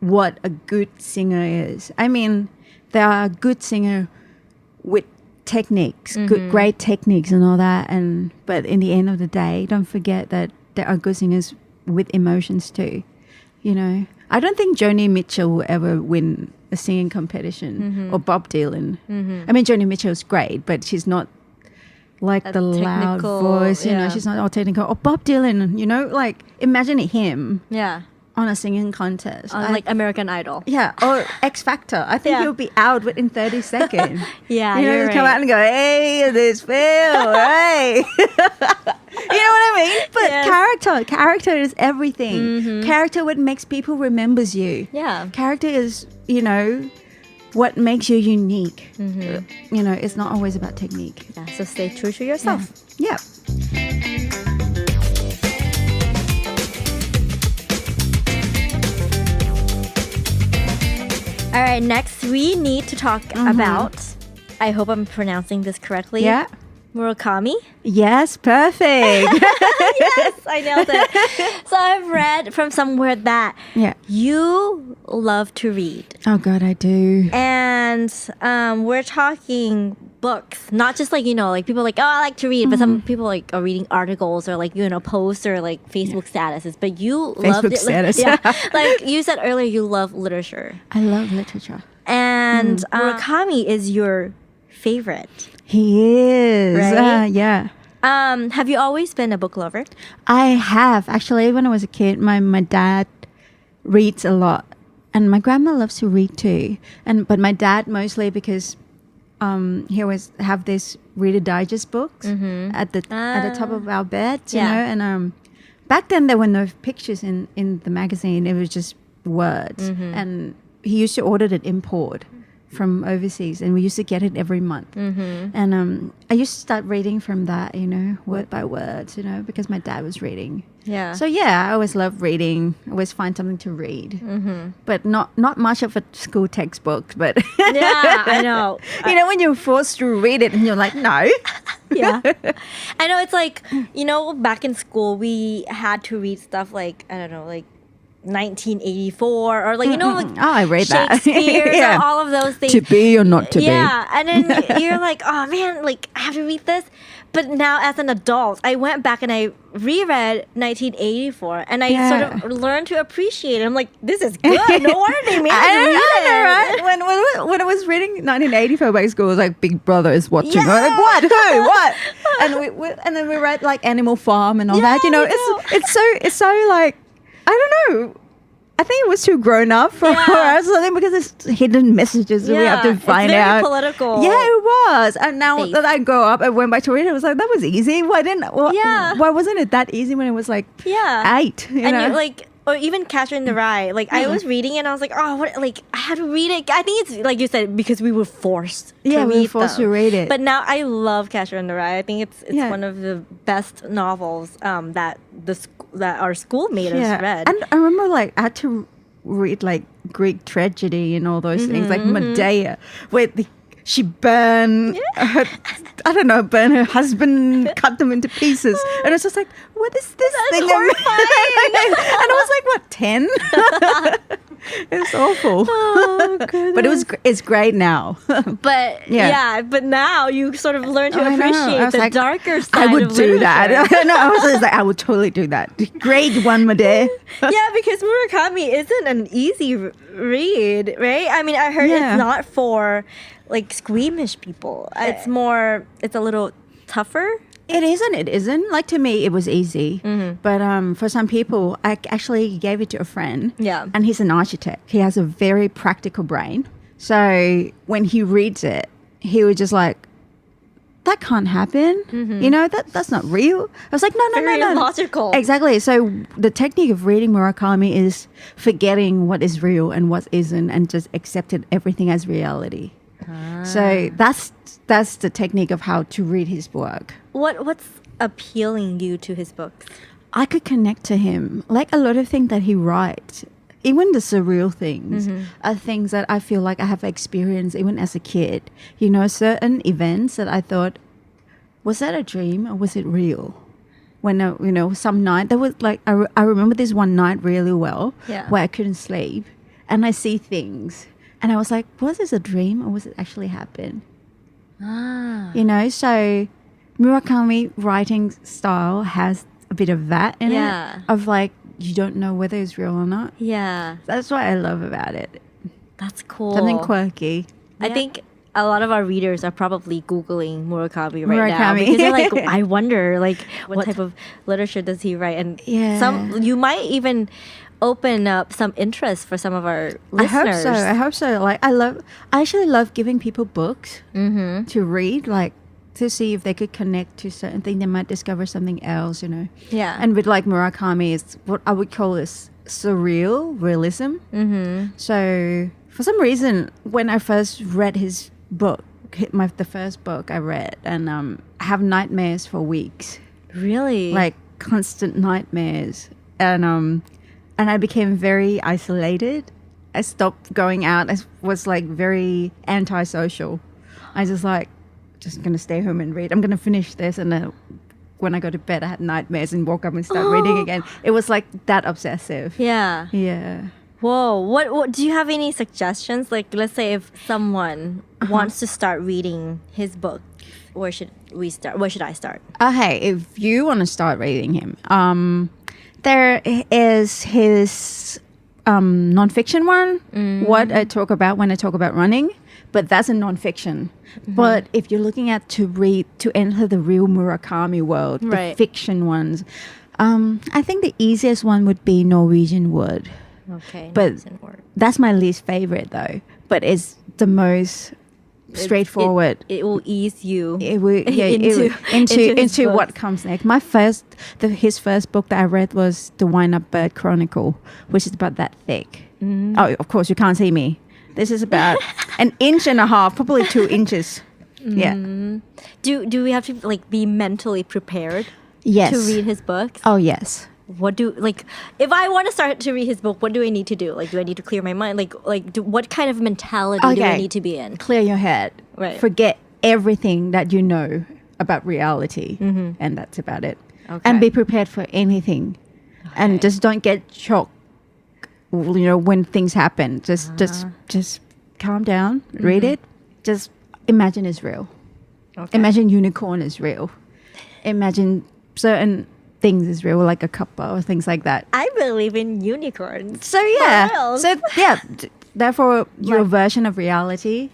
Speaker 8: what a good singer is. I mean, there are good singers with techniques, great techniques and all that. But in the end of the day, don't forget that there are good singers with emotions too. You know, I don't think Joni Mitchell will ever win a singing competition or Bob Dylan. I mean, Joni Mitchell's great, but she's not like the loud voice, you know, she's not all technical. Or Bob Dylan, you know, like imagine him on a singing contest.
Speaker 2: On like American Idol.
Speaker 8: Yeah, or X Factor. I think he'll be out within 30 seconds.
Speaker 2: Yeah,
Speaker 8: you know,
Speaker 2: you're
Speaker 8: just come
Speaker 2: right.
Speaker 8: out and go, hey, this Phil, hey. You know what I mean? But character is everything. Character what makes people remembers you.
Speaker 2: Yeah.
Speaker 8: Character is, you know, what makes you unique. You know, it's not always about technique.
Speaker 2: Yeah, so stay true to yourself.
Speaker 8: Yeah.
Speaker 2: All right, next we need to talk about, I hope I'm pronouncing this correctly.
Speaker 8: Yeah.
Speaker 2: Murakami.
Speaker 8: Yes, perfect.
Speaker 2: Yes, I nailed it. So I've read from somewhere that you love to read.
Speaker 8: Oh God, I do.
Speaker 2: And we're talking books, not just like, you know, like people are like, oh, I like to read, but some people like are reading articles or like, you know, posts or like Facebook statuses, but you love it.
Speaker 8: status.
Speaker 2: Like you said earlier, you love literature.
Speaker 8: I love literature.
Speaker 2: And Murakami is your favorite.
Speaker 8: He is.
Speaker 2: Right?
Speaker 8: Yeah.
Speaker 2: Have you always been a book lover?
Speaker 8: I have. Actually, when I was a kid, my dad reads a lot. And my grandma loves to read too. But my dad mostly because he always have this Reader Digest books at the top of our beds, you know. And back then there were no pictures in the magazine. It was just words. And he used to order it import from overseas, and we used to get it every month. And I used to start reading from that, you know, word by word, you know, because my dad was reading.
Speaker 2: Yeah.
Speaker 8: So yeah, I always love reading. I always find something to read, but not much of a school textbook. But
Speaker 2: Yeah, I know.
Speaker 8: you know, when you're forced to read it, and you're like, no.
Speaker 2: Yeah. I know, it's like, you know, back in school, we had to read stuff like, I don't know, like 1984 or like, you know, like
Speaker 8: I read that.
Speaker 2: Shakespeare,
Speaker 8: Yeah.
Speaker 2: all of those things.
Speaker 8: To be or not to be.
Speaker 2: Yeah, and then you're like, oh man, like I have to read this. But now as an adult, I went back and I reread 1984 and I sort of learned to appreciate it. I'm like, this is good. No wonder they made
Speaker 8: I know, right? When I was reading 1984 by school, it was like Big Brother is watching.
Speaker 2: Yeah.
Speaker 8: Like, what? Who? What? And then we read like Animal Farm and all that. You know, it's so like, I don't know. I think it was too grown up for us, I think, because it's hidden messages that we have to find
Speaker 2: it's very
Speaker 8: out.
Speaker 2: political.
Speaker 8: Yeah, it was. And now that I grow up, I went back to read it. I was like, that was easy. Why wasn't it that easy when it was like 8? You
Speaker 2: And
Speaker 8: know?
Speaker 2: you like, or even Catcher in the Rye. Like I was reading it and I was like, oh, what? Like I had to read it. I think it's like you said, because we were forced to read
Speaker 8: we were forced to read it.
Speaker 2: But now I love Catcher in the Rye. I think it's one of the best novels that our school made us read.
Speaker 8: And I remember like I had to read like Greek tragedy and all those things, like Medea, where she burned her husband, cut them into pieces. And it's just like, what is this thing? And I was like, what, 10? It's awful.
Speaker 2: Oh, goodness.
Speaker 8: But it's great now.
Speaker 2: But but now you sort of learn to
Speaker 8: I know. I
Speaker 2: appreciate
Speaker 8: was
Speaker 2: the
Speaker 8: like,
Speaker 2: darker side
Speaker 8: I would
Speaker 2: of
Speaker 8: do
Speaker 2: literature.
Speaker 8: that. No, I was just like, I would totally do that. Grade 1, Medea.
Speaker 2: Yeah, because Murakami isn't an easy read, right? I mean, I heard it's not for like squeamish people. It's a little tougher.
Speaker 8: It isn't. Like, to me, it was easy. But for some people, I actually gave it to a friend.
Speaker 2: Yeah.
Speaker 8: And he's an architect. He has a very practical brain. So when he reads it, he was just like, that can't happen. You know, that's not real. I was like, no.
Speaker 2: Very illogical.
Speaker 8: Exactly. So the technique of reading Murakami is forgetting what is real and what isn't, and just accepting everything as reality. So that's the technique of how to read his work.
Speaker 2: What's appealing you to his books?
Speaker 8: I could connect to him. Like a lot of things that he writes, even the surreal things are things that I feel like I have experienced even as a kid. You know, certain events that I thought, was that a dream or was it real? When, you know, some night, there was like, I remember this one night really well where I couldn't sleep and I see things and I was like, was this a dream or was it actually happen? You know, so Murakami writing style has a bit of that in it, of like, you don't know whether it's real or not.
Speaker 2: Yeah.
Speaker 8: That's what I love about it.
Speaker 2: That's cool.
Speaker 8: Something quirky.
Speaker 2: I think a lot of our readers are probably Googling Murakami right now because they're like, I wonder, like, what type of literature does he write? And you might even open up some interest for some of our listeners.
Speaker 8: I hope so. Like, I actually love giving people books to read, like, to see if they could connect to certain things. They might discover something else, you know.
Speaker 2: Yeah.
Speaker 8: And with like Murakami, it's what I would call this surreal realism. So for some reason, when I first read his book, the first book I read, and I have nightmares for weeks.
Speaker 2: Really?
Speaker 8: Like constant nightmares. And I became very isolated. I stopped going out. I was like very antisocial. I just gonna stay home and read. I'm gonna finish this, and then when I go to bed, I had nightmares and woke up and start reading again. It was like that obsessive.
Speaker 2: Yeah.
Speaker 8: Yeah.
Speaker 2: Whoa. What do you have any suggestions? Like, let's say if someone wants to start reading his book, where should we start? Where should I start?
Speaker 8: Okay, if you want to start reading him, there is his nonfiction one. What I talk about when I talk about running. But that's a nonfiction. But if you're looking at to enter the real Murakami world, the fiction ones, I think the easiest one would be Norwegian Wood.
Speaker 2: Okay,
Speaker 8: but that's my least favorite though. But it's the most straightforward.
Speaker 2: It will ease you.
Speaker 8: It will into what comes next. His first book that I read was The Wind-Up Bird Chronicle, which is about that thick. Oh, of course you can't see me. This is about an inch and a half, probably 2 inches. Yeah.
Speaker 2: Do we have to like be mentally prepared?
Speaker 8: Yes.
Speaker 2: To read his books?
Speaker 8: Oh yes.
Speaker 2: If I want to start to read his book, what do I need to do? Like, do I need to clear my mind? What kind of mentality do I need to be in?
Speaker 8: Clear your head.
Speaker 2: Right.
Speaker 8: Forget everything that you know about reality, and that's about it.
Speaker 2: Okay.
Speaker 8: And be prepared for anything, and just don't get shocked. You know, when things happen, just calm down, read it. Just imagine it's real. Okay. Imagine unicorn is real. Imagine certain things is real, like a cuppa or things like that.
Speaker 2: I believe in unicorns.
Speaker 8: So therefore, your version of reality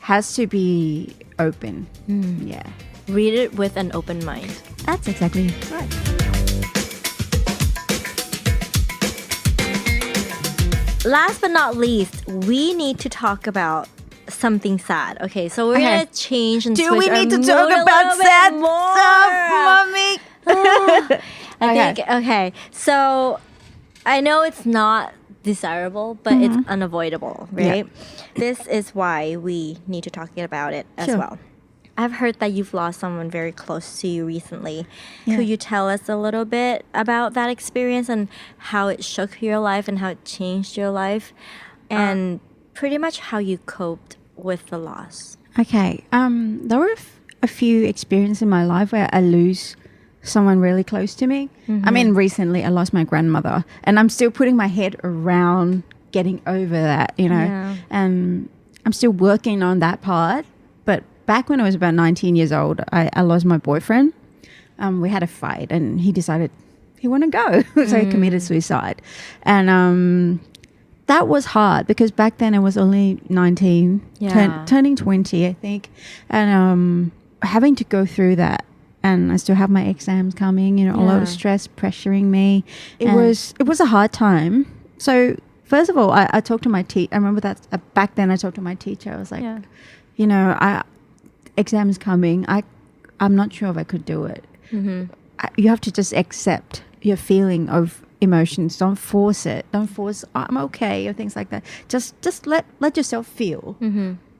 Speaker 8: has to be open. Yeah.
Speaker 2: Read it with an open mind.
Speaker 8: That's exactly right.
Speaker 2: Last but not least, we need to talk about something sad. Okay, so we're gonna change and switch our mood a little bit more. Mommy? So I know it's not desirable, but it's unavoidable, right? This is why we need to talk about it as well. I've heard that you've lost someone very close to you recently. Could you tell us a little bit about that experience and how it shook your life and how it changed your life and pretty much how you coped with the loss?
Speaker 8: Okay. There were a few experiences in my life where I lose someone really close to me. I mean, recently I lost my grandmother, and I'm still putting my head around getting over that, you know. And I'm still working on that part. But back when I was about 19 years old, I lost my boyfriend. We had a fight, and he decided he wanted to go. So he committed suicide. And that was hard because back then I was only 19, turning 20, I think. And having to go through that. And I still have my exams coming, you know, a lot of stress pressuring me. It was a hard time. So first of all, I talked to my teacher. I remember that back then I talked to my teacher. I was like, you know, exams coming. I'm not sure if I could do it. You have to just accept your feeling of emotions. Don't force it. Don't force, I'm okay, or things like that. Just let yourself feel.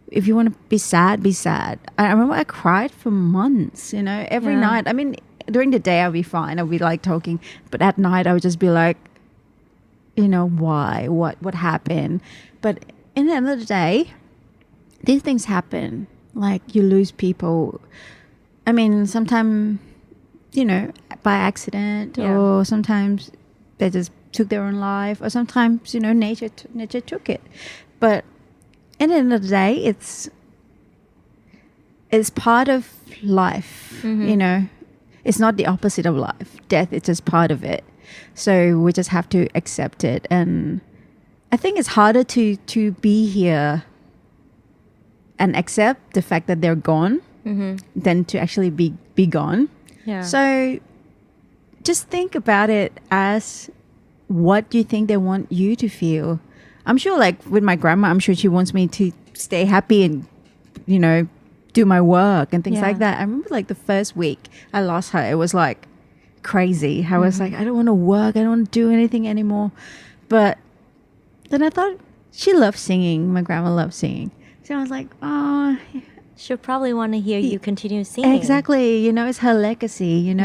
Speaker 8: If you want to be sad, be sad. I remember I cried for months, you know, every night. I mean, during the day I'll be fine. I'll be like talking. But at night I would just be like, why, what happened. But in the end of the day, these things happen. Like you lose people. I mean, sometimes, by accident, or sometimes they just took their own life, or sometimes, nature took it. But in the end of the day, it's part of life, It's not the opposite of life. Death is just part of it. So we just have to accept it. And I think it's harder to be here and accept the fact that they're gone than to actually be gone.
Speaker 2: Yeah.
Speaker 8: So just think about it as what you think they want you to feel. I'm sure, like with my grandma, I'm sure she wants me to stay happy and, do my work and things like that. I remember like the first week I lost her, it was like crazy. I was like, I don't want to work. I don't want to do anything anymore. But then I thought she loved singing. My grandma loved singing. So I was like, oh,
Speaker 2: She'll probably want to hear you continue singing.
Speaker 8: exactly. It's her legacy,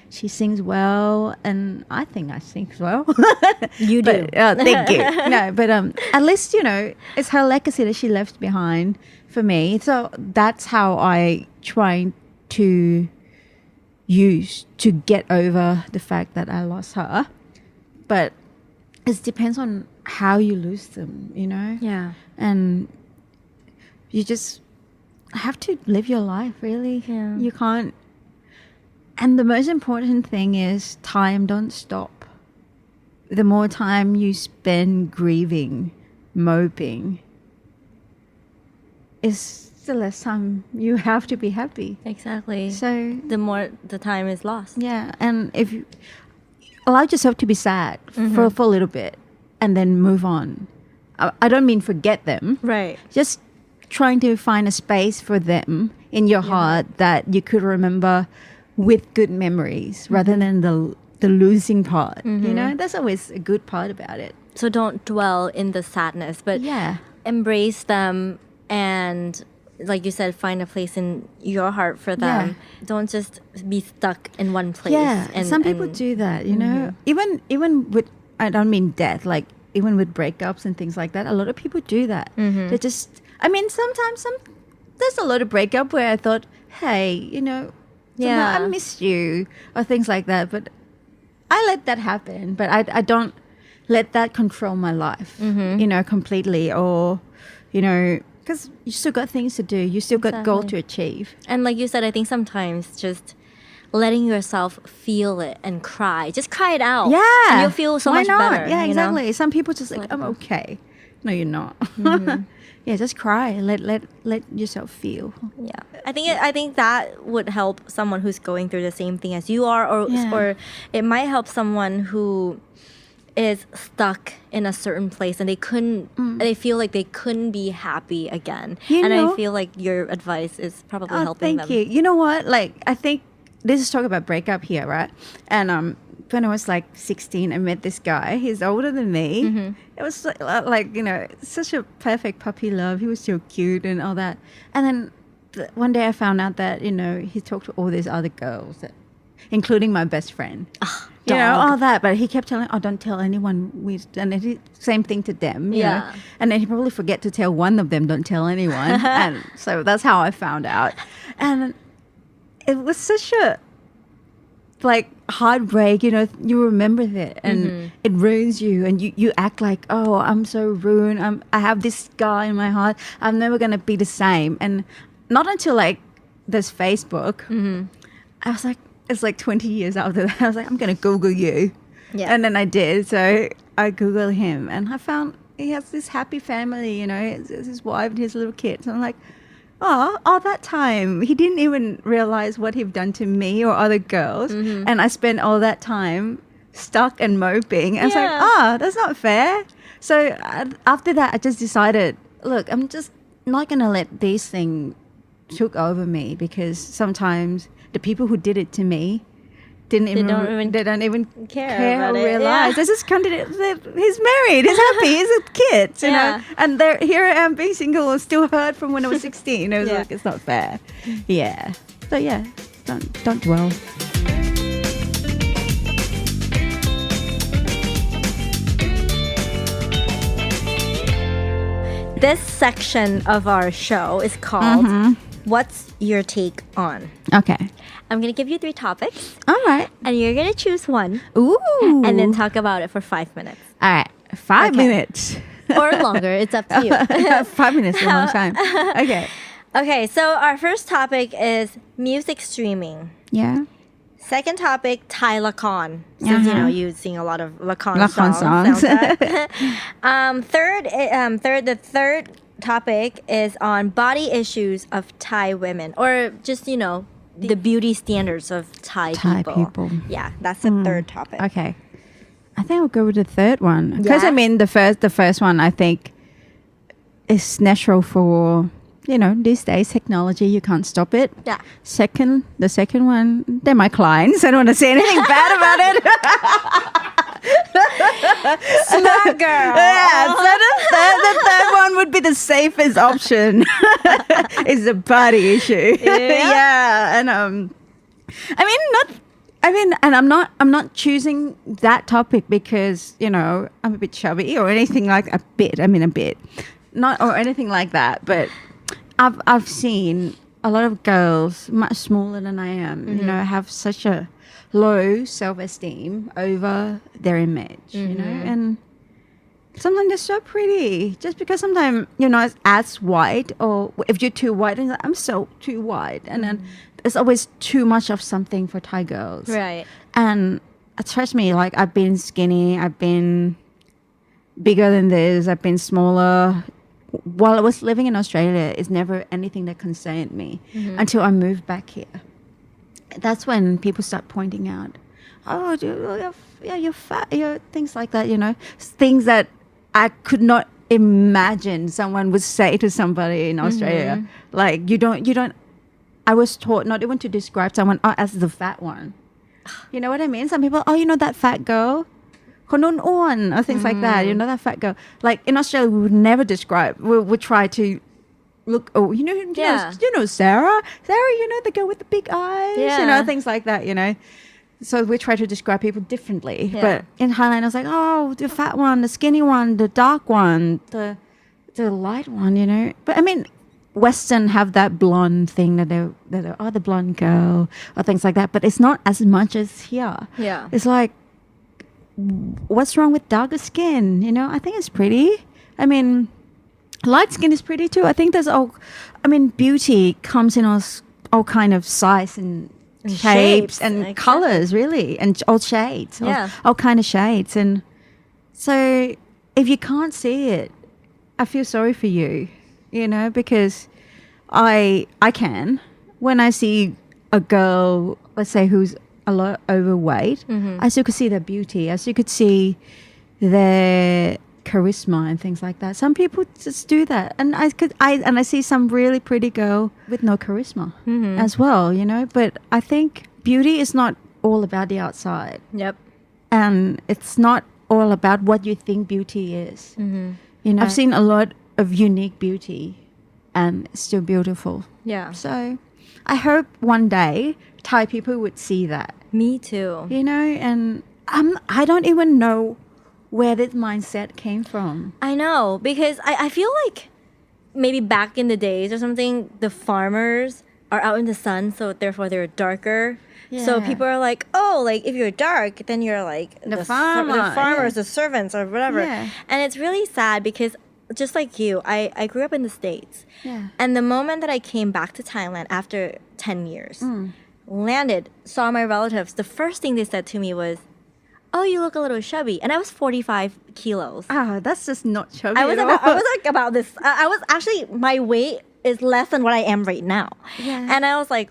Speaker 8: She sings well, and I think I sing well.
Speaker 2: You do.
Speaker 8: But, thank you. No, but at least, it's her legacy that she left behind for me. So that's how I try to use to get over the fact that I lost her. But it depends on how you lose them,
Speaker 2: Yeah.
Speaker 8: And you just have to live your life, really.
Speaker 2: Yeah.
Speaker 8: You can't. And the most important thing is time don't stop. The more time you spend grieving, moping, is the less time you have to be happy.
Speaker 2: Exactly.
Speaker 8: So
Speaker 2: the more the time is lost.
Speaker 8: yeah, and if you allow yourself to be sad for a little bit and then move on. I don't mean forget them.
Speaker 2: Right.
Speaker 8: Just trying to find a space for them in your heart that you could remember with good memories rather than the losing part. That's always a good part about it.
Speaker 2: So don't dwell in the sadness, but
Speaker 8: Yeah.
Speaker 2: embrace them and, like you said, find a place in your heart for them. Don't just be stuck in one place.
Speaker 8: Yeah, some people do that, Even with, I don't mean death, like even with breakups and things like that, a lot of people do that. They just, I mean, sometimes there's a lot of breakup where I thought, hey, somehow I miss you or things like that. But I let that happen, but I don't let that control my life, completely, or, because you still got things to do. You still got goal to achieve.
Speaker 2: And like you said, I think sometimes just letting yourself feel it and cry. Just cry it out.
Speaker 8: Yeah.
Speaker 2: And you'll feel so
Speaker 8: Why
Speaker 2: much
Speaker 8: not?
Speaker 2: better.
Speaker 8: Yeah,
Speaker 2: you know?
Speaker 8: exactly. Some people just like, I'm okay. No, you're not. Yeah, just cry. Let yourself feel.
Speaker 2: Yeah, I think that would help someone who's going through the same thing as you are, or it might help someone who is stuck in a certain place and they feel like they couldn't be happy again. I feel like your advice is probably helping them.
Speaker 8: Thank you. You know what? Like, I think this is talk about breakup here, right? And when I was like 16, I met this guy. He's older than me. It was like such a perfect puppy love. He was so cute and all that. And then one day I found out that, he talked to all these other girls, including my best friend. All that. But he kept telling, don't tell anyone. And then same thing to them. You know? And then he probably forget to tell one of them, don't tell anyone. And so that's how I found out. And it was such a heartbreak, you remember that and it ruins you and you act like, oh, I'm so ruined. I have this scar in my heart. I'm never going to be the same. And not until this Facebook, I was like, it's like 20 years after that. I was like, I'm going to Google you. Yeah. And then I did. So I Googled him and I found he has this happy family, his wife and his little kids. I'm like, oh, all that time, he didn't even realize what he'd done to me or other girls. And I spent all that time stuck and moping. I was like, that's not fair. So after that, I just decided, look, I'm just not going to let these things took over me because sometimes the people who did it to me they don't even care or realize. This is he's married, he's happy, he's with kids, you know. And here I am being single and still hurt from when I was 16. It was like, it's not fair. Yeah. So yeah, don't dwell.
Speaker 2: this section of our show is called What's Your Take On?
Speaker 8: Okay.
Speaker 2: I'm going to give you 3 topics
Speaker 8: All right.
Speaker 2: and you're going to choose one
Speaker 8: Ooh.
Speaker 2: and then talk about it for 5 minutes.
Speaker 8: All right. 5 minutes.
Speaker 2: Or longer, it's up to you.
Speaker 8: 5 minutes is a long time. Okay.
Speaker 2: Okay, so our first topic is music streaming.
Speaker 8: Yeah.
Speaker 2: Second topic, Thai lakon. Since you know you sing a lot of lakon
Speaker 8: songs.
Speaker 2: The third topic is on body issues of Thai women, or just the beauty standards of Thai
Speaker 8: people.
Speaker 2: Yeah, that's the third topic.
Speaker 8: Okay. I think I'll go with the third one because
Speaker 2: Yeah?
Speaker 8: I mean the first one I think is natural for these days technology you can't stop it.
Speaker 2: Yeah.
Speaker 8: The second one they're my clients. I don't want to say anything bad about it.
Speaker 2: Smart girl.
Speaker 8: Yeah. So the third one would be the safest option. It's a body issue. Yeah. And and I'm not choosing that topic because I'm a bit chubby or anything like a bit, not or anything like that. But I've seen a lot of girls much smaller than I am, have such a low self-esteem over their image, and sometimes they're so pretty. Just because sometimes you're not as white, or if you're too white, and I'm so too white, and then there's always too much of something for Thai girls.
Speaker 2: Right.
Speaker 8: And trust me, like I've been skinny, I've been bigger than this, I've been smaller. While I was living in Australia, it's never anything that concerned me until I moved back here. That's when people start pointing out, you're fat, you're things like that, things that I could not imagine someone would say to somebody in Australia. Like you don't. I was taught not even to describe someone as the fat one. You know what I mean? Some people, that fat girl, or things like that. That fat girl. Like in Australia, we would never describe. We would try to look. Oh, Sarah, the girl with the big eyes.
Speaker 2: Yeah.
Speaker 8: Things like that. So we try to describe people differently.
Speaker 2: Yeah.
Speaker 8: But in Thailand, I was like, the fat one, the skinny one, the dark one, the light one. But I mean, Western have that blonde thing that they're the blonde girl or things like that. But it's not as much as here.
Speaker 2: Yeah.
Speaker 8: It's like, what's wrong with darker skin? I think it's pretty. I mean, light skin is pretty too. I think beauty comes in all kind of size and shapes and colors, really, and all shades.
Speaker 2: Yeah.
Speaker 8: All kind of shades. And so if you can't see it, I feel sorry for you, because I can. When I see a girl, let's say, who's a lot overweight, I still could see their beauty. I still could see their charisma and things like that. Some people just do that, and I see some really pretty girl with no charisma as well, But I think beauty is not all about the outside.
Speaker 2: Yep.
Speaker 8: And it's not all about what you think beauty is. I've seen a lot of unique beauty, and it's still beautiful.
Speaker 2: Yeah.
Speaker 8: So I hope one day Thai people would see that.
Speaker 2: Me too.
Speaker 8: And I don't even know where this mindset came from.
Speaker 2: I know, because I feel like maybe back in the days or something, the farmers are out in the sun, so therefore they're darker. So people are like, like if you're dark, then you're like the farmers, the servants or whatever.
Speaker 8: Yeah.
Speaker 2: And it's really sad because just like you, I grew up in the States.
Speaker 8: Yeah.
Speaker 2: And the moment that I came back to Thailand after 10 years, landed, saw my relatives, the first thing they said to me was, you look a little chubby. And I was 45 kilos.
Speaker 8: That's just not chubby
Speaker 2: I was
Speaker 8: at all.
Speaker 2: about this. I was actually, my weight is less than what I am right now.
Speaker 8: Yeah.
Speaker 2: And I was like,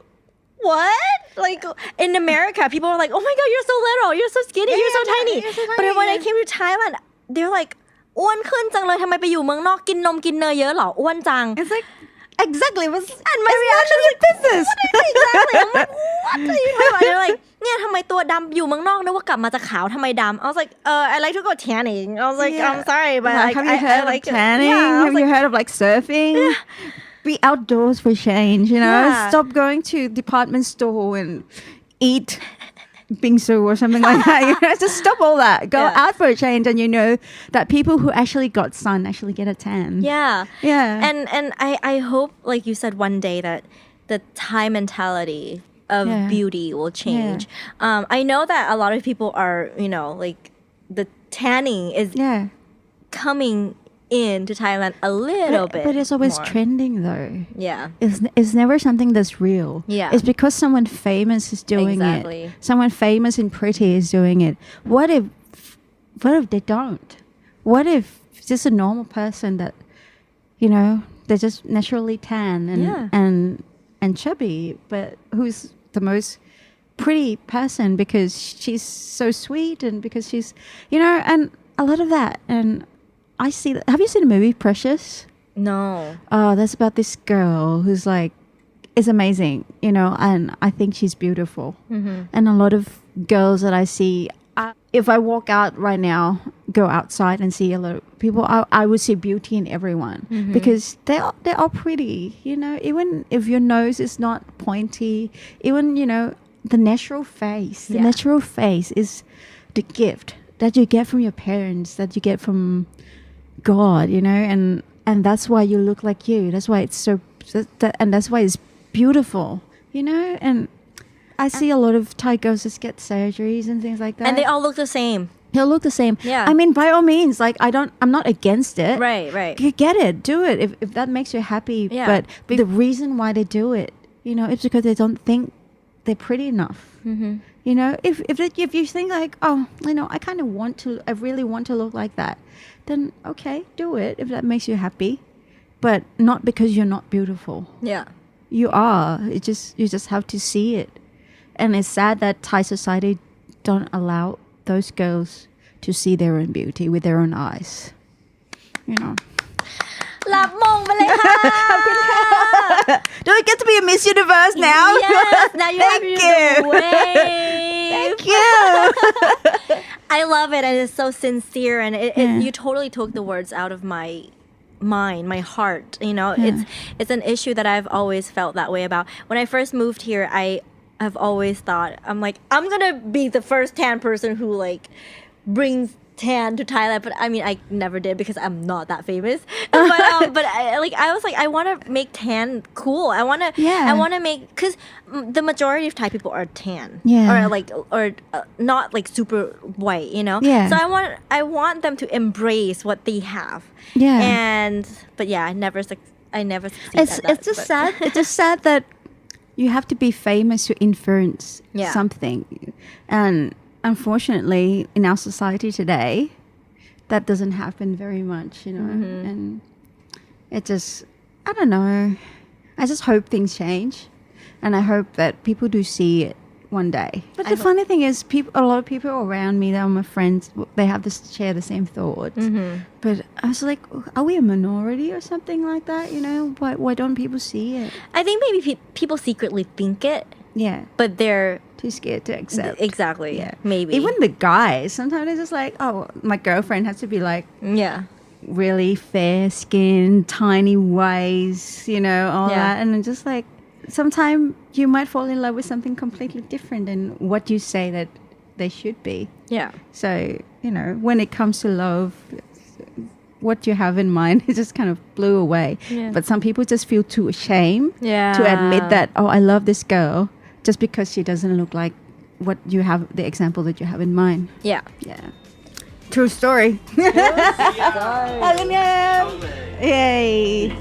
Speaker 2: what? Like in America, people are like, oh my God, you're so little. You're so skinny. You're so tiny.
Speaker 8: You're so tiny,
Speaker 2: But when I
Speaker 8: yeah.
Speaker 2: came to Thailand, they're like, อ้วนขึ้นจังเลยทำไมไปอยู่เมืองนอกกินนมกินเนยเยอะเหรออ้วนจัง
Speaker 8: It's like, exactly. And my reaction is business.
Speaker 2: Exactly. I'm like, what are you talking about? They're like, เนี่ยทำไมตัวดำอยู่เมืองนอกนึกว่ากลับมาจะขาวทำไมดำ I was like, I like to go tanning. I was like, I'm sorry, but like,
Speaker 8: have you heard
Speaker 2: I like
Speaker 8: of tanning? Have you heard of like surfing? Be outdoors for change,
Speaker 2: Yeah.
Speaker 8: Stop going to department store and eat bingsu or something like that. You know, just stop all that. Go
Speaker 2: Yeah.
Speaker 8: out for a change, and you know that people who actually got sun actually get a tan.
Speaker 2: Yeah.
Speaker 8: Yeah.
Speaker 2: And I hope, like you said, one day that the Thai mentality of
Speaker 8: Yeah.
Speaker 2: beauty will change. I know that a lot of people are, like the tanning is
Speaker 8: Yeah.
Speaker 2: coming into Thailand a little bit.
Speaker 8: But it's always
Speaker 2: more.
Speaker 8: trending though.
Speaker 2: Yeah.
Speaker 8: It's never something that's real.
Speaker 2: Yeah.
Speaker 8: It's because someone famous is doing
Speaker 2: Exactly.
Speaker 8: it. Someone famous and pretty is doing it. What if they don't? What if just a normal person that, they're just naturally tan and chubby, but who's the most pretty person because she's so sweet and because she's, and a lot of that. And I see that. Have you seen the movie Precious?
Speaker 2: No.
Speaker 8: Oh, that's about this girl who's like, is amazing, and I think she's beautiful. And a lot of girls that I see, if I walk out right now, go outside and see a lot of people, I would see beauty in everyone because they're all pretty, even if your nose is not pointy, even, the natural face. The natural face is the gift that you get from your parents, that you get from God, and that's why you look like you. That's why it's so, and that's why it's beautiful, and I see a lot of Thai girls just get surgeries and things like that.
Speaker 2: And they all look the same.
Speaker 8: They'll look the same.
Speaker 2: Yeah.
Speaker 8: I mean, by all means, like I'm not against it.
Speaker 2: Right.
Speaker 8: You get it, do it if that makes you happy.
Speaker 2: Yeah.
Speaker 8: But the reason why they do it, it's because they don't think they're pretty enough. If you think like, oh, I really want to look like that, then okay, do it if that makes you happy, but not because you're not beautiful.
Speaker 2: Yeah.
Speaker 8: You are. You just have to see it, and it's sad that Thai society don't allow those girls to see their own beauty with their own eyes.
Speaker 2: รับมงไปเลยค่ะ
Speaker 8: Do I get to be a Miss Universe now?
Speaker 2: Yes, now you have
Speaker 8: Thank
Speaker 2: to
Speaker 8: you.
Speaker 2: do the wave.
Speaker 8: Thank you.
Speaker 2: I love it, and it's so sincere, and you totally took the words out of my mind, my heart. It's an issue that I've always felt that way about. When I first moved here, I have always thought, I'm gonna be the first tan person who like brings tan to Thailand, but I mean I never did because I'm not that famous. But I was like I want to make tan cool. I want to make, because the majority of Thai people are tan, or not like super white,
Speaker 8: Yeah.
Speaker 2: So I want them to embrace what they have.
Speaker 8: Yeah.
Speaker 2: But I never succeed
Speaker 8: It's
Speaker 2: at that.
Speaker 8: it's just sad. It's just sad that you have to be famous to influence something, and unfortunately in our society today that doesn't happen very much, and it just, I don't know, I just hope things change, and I hope that people do see it one day. But the funny thing is, a lot of people around me that are my friends, they have share the same thoughts. But I was like, are we a minority or something like that? Why don't people see it?
Speaker 2: I think maybe people secretly think it,
Speaker 8: Yeah.
Speaker 2: but they're
Speaker 8: Too scared to accept.
Speaker 2: Exactly.
Speaker 8: Yeah.
Speaker 2: Maybe.
Speaker 8: Even the guys, sometimes they're just like, oh, my girlfriend has to be like really fair skin, tiny waist, all that. And I'm just like, sometimes you might fall in love with something completely different than what you say that they should be.
Speaker 2: Yeah.
Speaker 8: So, when it comes to love, what you have in mind, it just kind of blew away.
Speaker 2: Yeah.
Speaker 8: But some people just feel too ashamed to admit that, oh, I love this girl, just because she doesn't look like what you have, the example that you have in mind.
Speaker 2: Yeah.
Speaker 8: Yeah. True story. Yay.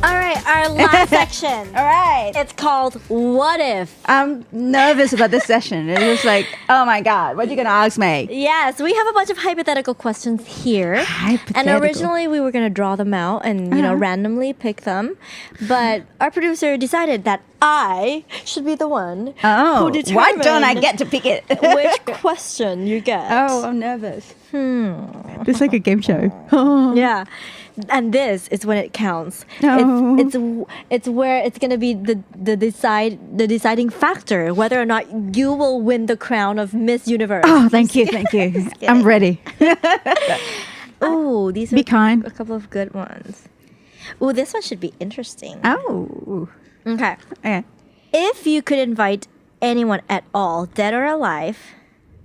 Speaker 2: All right, our last section.
Speaker 8: All right.
Speaker 2: It's called What If?
Speaker 8: I'm nervous about this session. It's just like, oh my God, what are you going to ask me?
Speaker 2: Yes, we have a bunch of hypothetical questions here.
Speaker 8: Hypothetical.
Speaker 2: And originally we were going to draw them out and, randomly pick them. But our producer decided that I should be the one who determined
Speaker 8: why don't I get to pick it?
Speaker 2: which question you get.
Speaker 8: Oh, I'm nervous. This is like a game show.
Speaker 2: Yeah. And this is when it counts.
Speaker 8: No.
Speaker 2: It's where it's gonna be the deciding factor whether or not you will win the crown of Miss Universe.
Speaker 8: Oh, thank you. I'm ready.
Speaker 2: Oh, these are
Speaker 8: Be kind.
Speaker 2: a couple of good ones. Ooh, this one should be interesting.
Speaker 8: Oh.
Speaker 2: Okay.
Speaker 8: Okay.
Speaker 2: If you could invite anyone at all, dead or alive,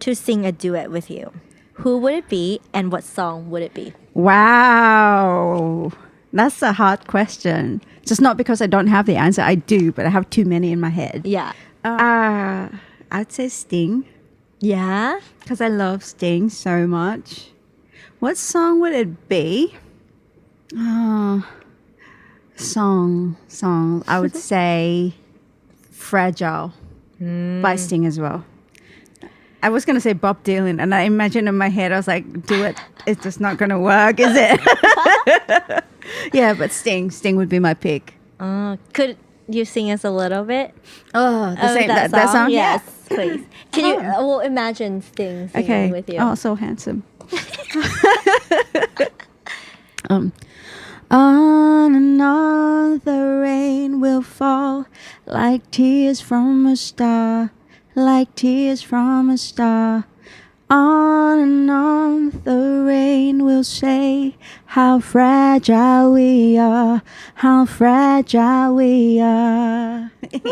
Speaker 2: to sing a duet with you, who would it be and what song would it be?
Speaker 8: Wow. That's a hard question. Just not because I don't have the answer. I do, but I have too many in my head.
Speaker 2: Yeah.
Speaker 8: I'd say Sting
Speaker 2: Yeah?
Speaker 8: because I love Sting so much. What song would it be? Song. I would say Fragile by Sting as well. I was going to say Bob Dylan, and I imagined in my head, I was like, do it. It's just not going to work, is it? Yeah, but Sting would be my pick.
Speaker 2: Could you sing us a little bit?
Speaker 8: Oh,
Speaker 2: of
Speaker 8: that song?
Speaker 2: Yes, please. Can you, we'll imagine Sting singing
Speaker 8: Okay.
Speaker 2: with you.
Speaker 8: Oh, so handsome. On and on the rain will fall like tears from a star, like tears from a star. On and on the rain will say how fragile we are, how fragile we are. Yay!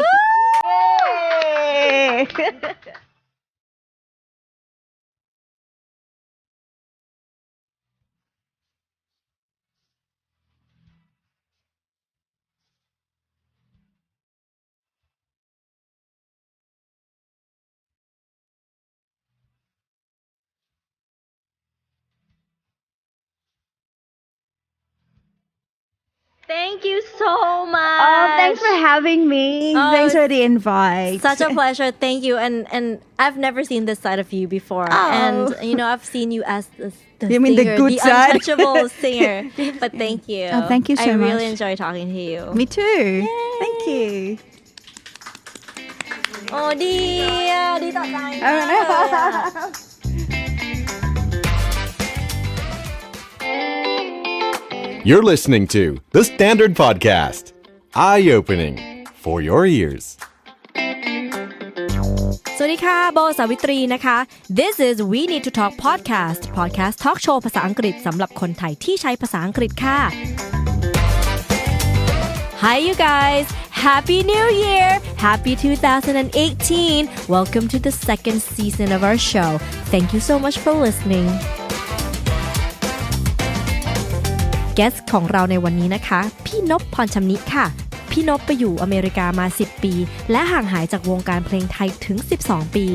Speaker 2: Thank you so much.
Speaker 8: Oh, thanks for having me.
Speaker 2: Oh,
Speaker 8: Thanks for the invite.
Speaker 2: Such a pleasure. Thank you. And I've never seen this side of you before.
Speaker 8: Oh.
Speaker 2: And, I've seen you as the
Speaker 8: You mean the
Speaker 2: singer,
Speaker 8: good
Speaker 2: the
Speaker 8: side?
Speaker 2: untouchable singer. But thank you.
Speaker 8: Oh, thank you so
Speaker 2: I really
Speaker 8: much.
Speaker 2: enjoy talking to you.
Speaker 8: Me too. Thank you.
Speaker 2: โอ้ดีต่อใจมาก
Speaker 1: You're listening to The Standard Podcast. Eye-opening for your ears.
Speaker 2: สวัสดีค่ะโบสาวิตรีนะคะ This is We Need To Talk Podcast Talk Show ภาษาอังกฤษสำหรับคนไทยที่ใช้ภาษาอังกฤษค่ะ Hi you guys Happy New Year Happy 2018 Welcome to the second season of our show Thank you so much for listening Guest ของเราในวันนี้นะคะพี่นพพรชำนิค่ะพี่นพไปอยู่อเมริกามา10ปีและห่างหายจากวงการเพลงไทยถึง12ปี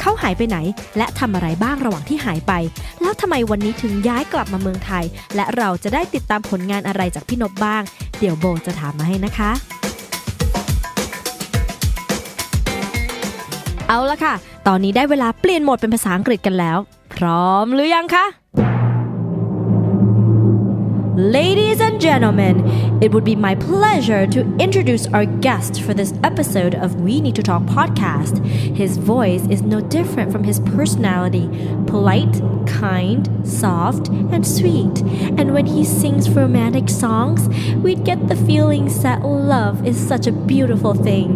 Speaker 2: เขาหายไปไหนและทำอะไรบ้างระหว่างที่หายไปแล้วทำไมวันนี้ถึงย้ายกลับมาเมืองไทยและเราจะได้ติดตามผลงานอะไรจากพี่นพบ้างเดี๋ยวโบจะถามมาให้นะคะเอาละค่ะตอนนี้ได้เวลาเปลี่ยนโหมดเป็นภาษาอังกฤษกันแล้วพร้อมหรือยังคะ Ladies and gentlemen, it would be my pleasure to introduce our guest for this episode of We Need to Talk podcast. His voice is no different from his personality, polite, kind, soft, and sweet. And when he sings romantic songs, we'd get the feeling that love is such a beautiful thing.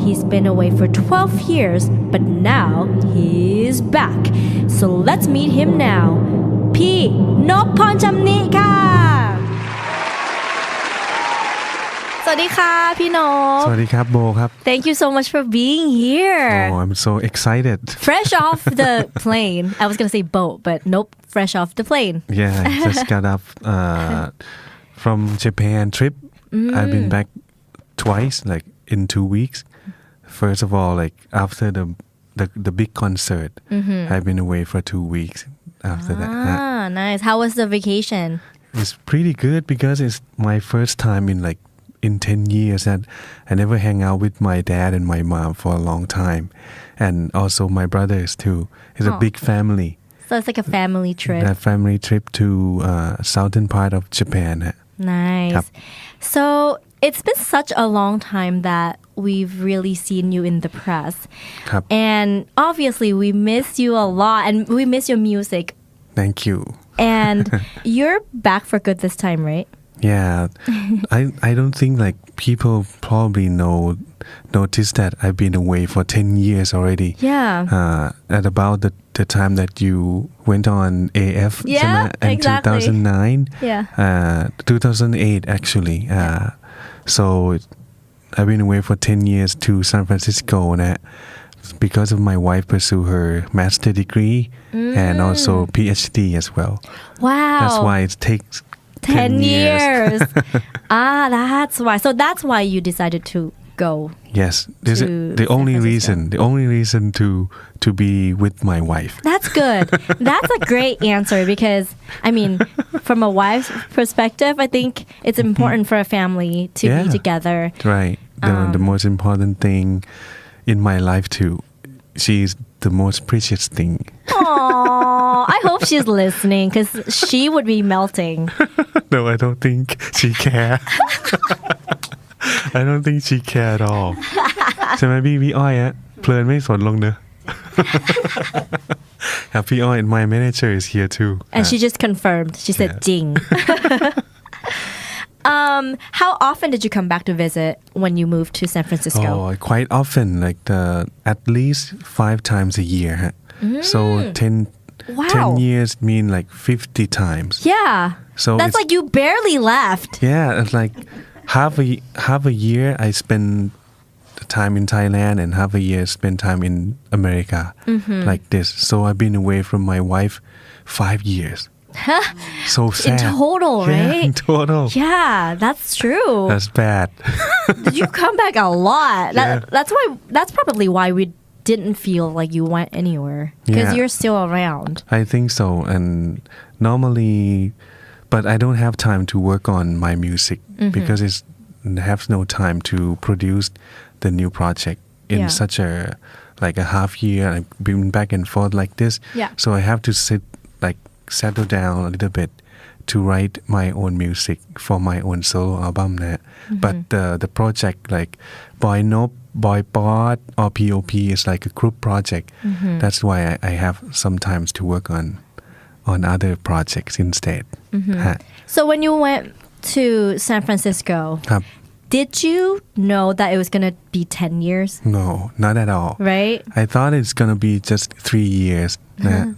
Speaker 2: He's been away for 12 years, but now he's back. So let's meet him now. พี่นพพรชำนิค่ะสวัสดีค่ะพี่นพ
Speaker 9: สวัสดีครับโบครับ
Speaker 2: Thank you so much for being here.
Speaker 9: Oh, I'm so excited.
Speaker 2: Fresh off the plane. I was going to say boat, but nope, fresh off the plane.
Speaker 9: Yeah, I just got up from Japan trip. I've been back twice, like in 2 weeks. First of all, like after the big concert, I've been away for 2 weeks. After that,
Speaker 2: Nice. How was the vacation?
Speaker 9: it's pretty good because it's my first time in 10 years that I never hang out with my dad and my mom for a long time, and also my brothers too. It's a big family.
Speaker 2: So it's like a family trip.
Speaker 9: A family trip to southern part of Japan.
Speaker 2: Nice.
Speaker 9: Yep.
Speaker 2: So it's been such a long time that we've really seen you in the press.
Speaker 9: Yep.
Speaker 2: And obviously we miss you a lot and we miss your music.
Speaker 9: Thank you.
Speaker 2: And you're back for good this time, right?
Speaker 9: Yeah, I don't think like people probably notice that I've been away for 10 years already.
Speaker 2: Yeah.
Speaker 9: At about the time that you went on AF,
Speaker 2: Yeah,
Speaker 9: ใช่ไหม? And
Speaker 2: exactly.
Speaker 9: 2009.
Speaker 2: Yeah.
Speaker 9: 2008 actually. So I've been away for 10 years to San Francisco นะ because of my wife pursue her master degree and also PhD as well.
Speaker 2: Wow.
Speaker 9: That's why it takes
Speaker 2: 10 years. That's why. So that's why you decided to go.
Speaker 9: Yes, this is the
Speaker 2: San
Speaker 9: only
Speaker 2: Francisco.
Speaker 9: reason to be with my wife.
Speaker 2: That's good. That's a great answer because, I mean, from a wife's perspective, I think it's important for a family to be together.
Speaker 9: Right. The most important thing in my life too. She's the most precious thing.
Speaker 2: Aww, I hope she's listening because she would be melting.
Speaker 9: No, I don't think she care. I don't think she care at all. ใช่ไหมพี่อ้อยอะเพลินไม่สนลงเนอะ พี่อ้อย my manager is here too.
Speaker 2: And she just confirmed. She said, "Jing." How often did you come back to visit when you moved to San Francisco?
Speaker 9: Oh, quite often, like at least 5 times a year. So 10 years mean like 50 times.
Speaker 2: Yeah.
Speaker 9: So
Speaker 2: that's like you barely left.
Speaker 9: Yeah, it's like half a year I spend time in Thailand and half a year spend time in America, like this. So I've been away from my wife 5 years. So sad.
Speaker 2: In total, right?
Speaker 9: Yeah, in total.
Speaker 2: Yeah, that's true.
Speaker 9: That's bad.
Speaker 2: You come back a lot. That's probably why we didn't feel like you went anywhere because you're still around.
Speaker 9: I think so. And normally, but I don't have time to work on my music because I have no time to produce the new project in such a like a half year. I've been back and forth like this.
Speaker 2: Yeah.
Speaker 9: So I have to settle down a little bit to write my own music for my own solo album. But the project like Boy Nope, Boy Pod or POP is like a group project. That's why I have sometimes to work on other projects instead.
Speaker 2: So when you went to San Francisco, did you know that it was going to be 10 years?
Speaker 9: No, not at all.
Speaker 2: Right?
Speaker 9: I thought it's going to be just 3 years.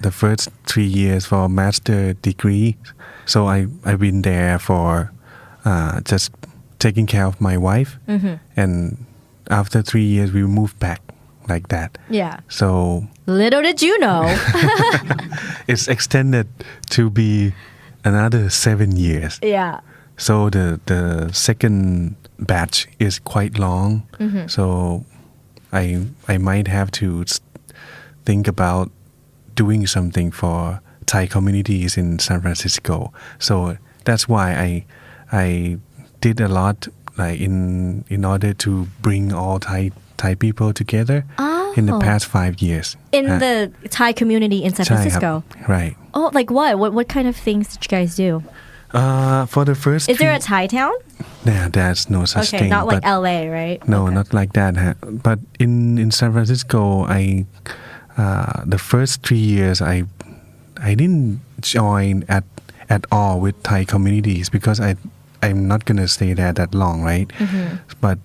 Speaker 9: The first 3 years for master degree. So I've been there for just taking care of my wife. And after 3 years, we moved back like that.
Speaker 2: Yeah.
Speaker 9: So
Speaker 2: little did you know.
Speaker 9: It's extended to be another 7 years.
Speaker 2: Yeah.
Speaker 9: So the second batch is quite long. So I might have to think about doing something for Thai communities in San Francisco. So that's why I did a lot like in order to bring all Thai people together in the past 5 years.
Speaker 2: In the Thai community in San Francisco.
Speaker 9: Right.
Speaker 2: Oh, like what? What kind of things did you guys do?
Speaker 9: For the first
Speaker 2: Is there a Thai town?
Speaker 9: Yeah, there's no such thing.
Speaker 2: Not like LA, right?
Speaker 9: No, not like that. But in San Francisco, the first 3 years I didn't join at all with Thai communities because I'm not gonna stay there that long, right? But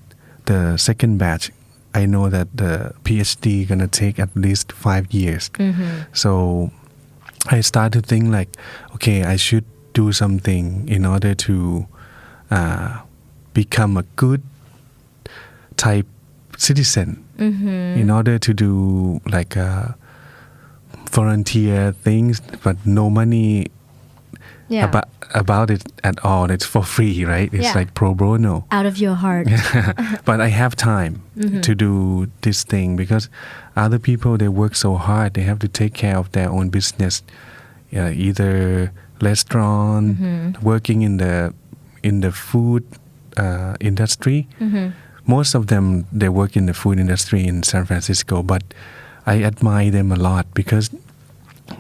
Speaker 9: the second batch, I know that the PhD gonna take at least 5 years. So I start to think like, okay, I should do something in order to become a good Thai citizen. In order to do like volunteer things, but no money about it at all. It's for free, right? It's like pro bono.
Speaker 2: Out of your heart.
Speaker 9: But I have time to do this thing because other people, they work so hard. They have to take care of their own business, either restaurant, working in the food industry. Most of them, they work in the food industry in San Francisco, but I admire them a lot because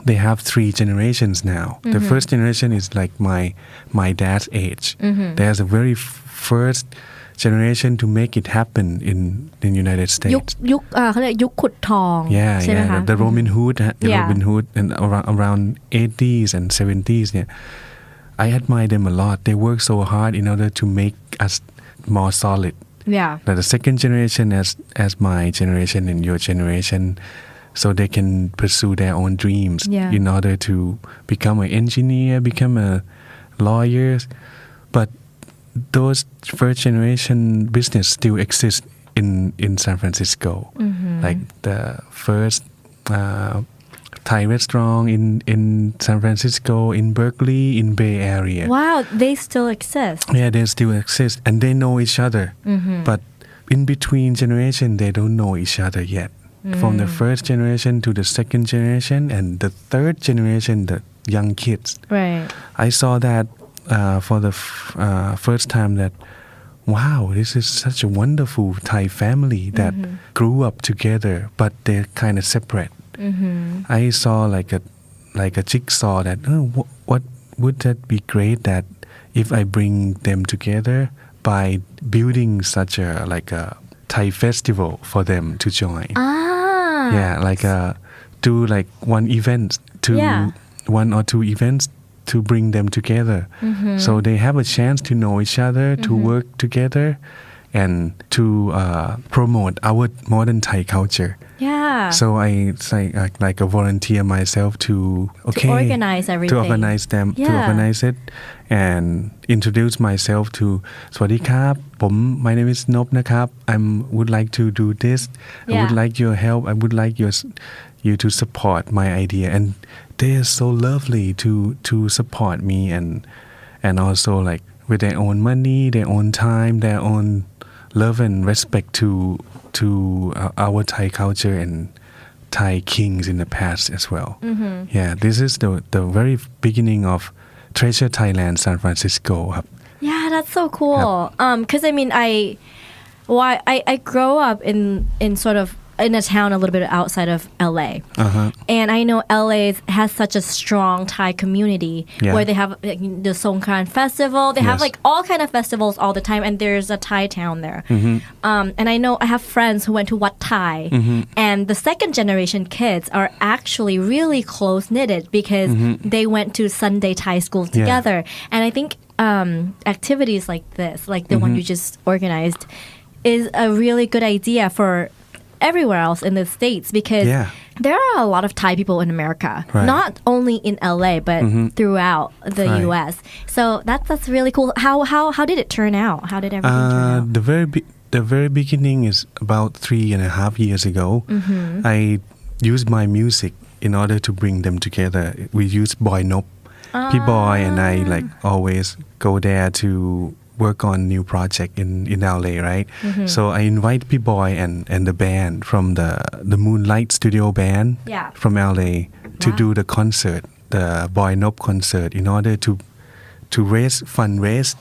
Speaker 9: they have 3 generations now. The first generation is like my dad's age. There's a very first generation to make it happen in the United States.
Speaker 2: เขาเรียกยุคขุดทอง ใช่ไหมคะ
Speaker 9: The Robin Hood and around 80s and 70s. I admire them a lot. They work so hard in order to make us more solid.
Speaker 2: Yeah.
Speaker 9: Like the second generation as my generation and your generation, so they can pursue their own dreams in order to become an engineer, become a lawyer. But those first generation business still exist in San Francisco. Like the first Thai restaurant in San Francisco, in Berkeley, in Bay Area.
Speaker 2: Wow, they still exist.
Speaker 9: Yeah, they still exist and they know each other. But in between generation, they don't know each other yet. From the first generation to the second generation and the third generation, the young kids.
Speaker 2: Right.
Speaker 9: I saw that for the first time that, wow, this is such a wonderful Thai family that grew up together, but they're kind of separate. I saw like a jigsaw that what would that be great that if I bring them together by building such a Thai festival for them to join. Yeah, like do like one or two events to bring them together, so they have a chance to know each other, to work together, and to promote our modern Thai culture.
Speaker 2: Yeah.
Speaker 9: So I like a volunteer myself to
Speaker 2: organize everything.
Speaker 9: To organize them, to organize it, and introduce myself to สวัสดีครับผม my name is Nop นะครับ I would like to do this. I would like your help. I would like you to support my idea, and they are so lovely to support me and also like with their own money, their own time, their own love and respect to our Thai culture and Thai kings in the past as well. Yeah, this is the very beginning of Treasure Thailand San Francisco.
Speaker 2: Yeah, that's so cool. Because I mean, I grow up in sort of in a town a little bit outside of LA. And I know LA has such a strong Thai community where they have like, the Songkran festival. They have like all kind of festivals all the time, and there's a Thai town there. And I know I have friends who went to Wat Thai, and the second generation kids are actually really close knitted because they went to Sunday Thai school together. And I think activities like this, like the one you just organized, is a really good idea for everywhere else in the States because there are a lot of Thai people in America, not only in LA but throughout the US. So that's really cool. How did it turn out? How did everything turn out?
Speaker 9: The very beginning is about 3.5 years ago. I used my music in order to bring them together. We used Boy Nop. P-Boy and I like always go there to work on new project in LA, right? So I invite P-Boy and the band from the Moonlight Studio band from LA to do the concert, the Boy Nop concert, in order to fundraise,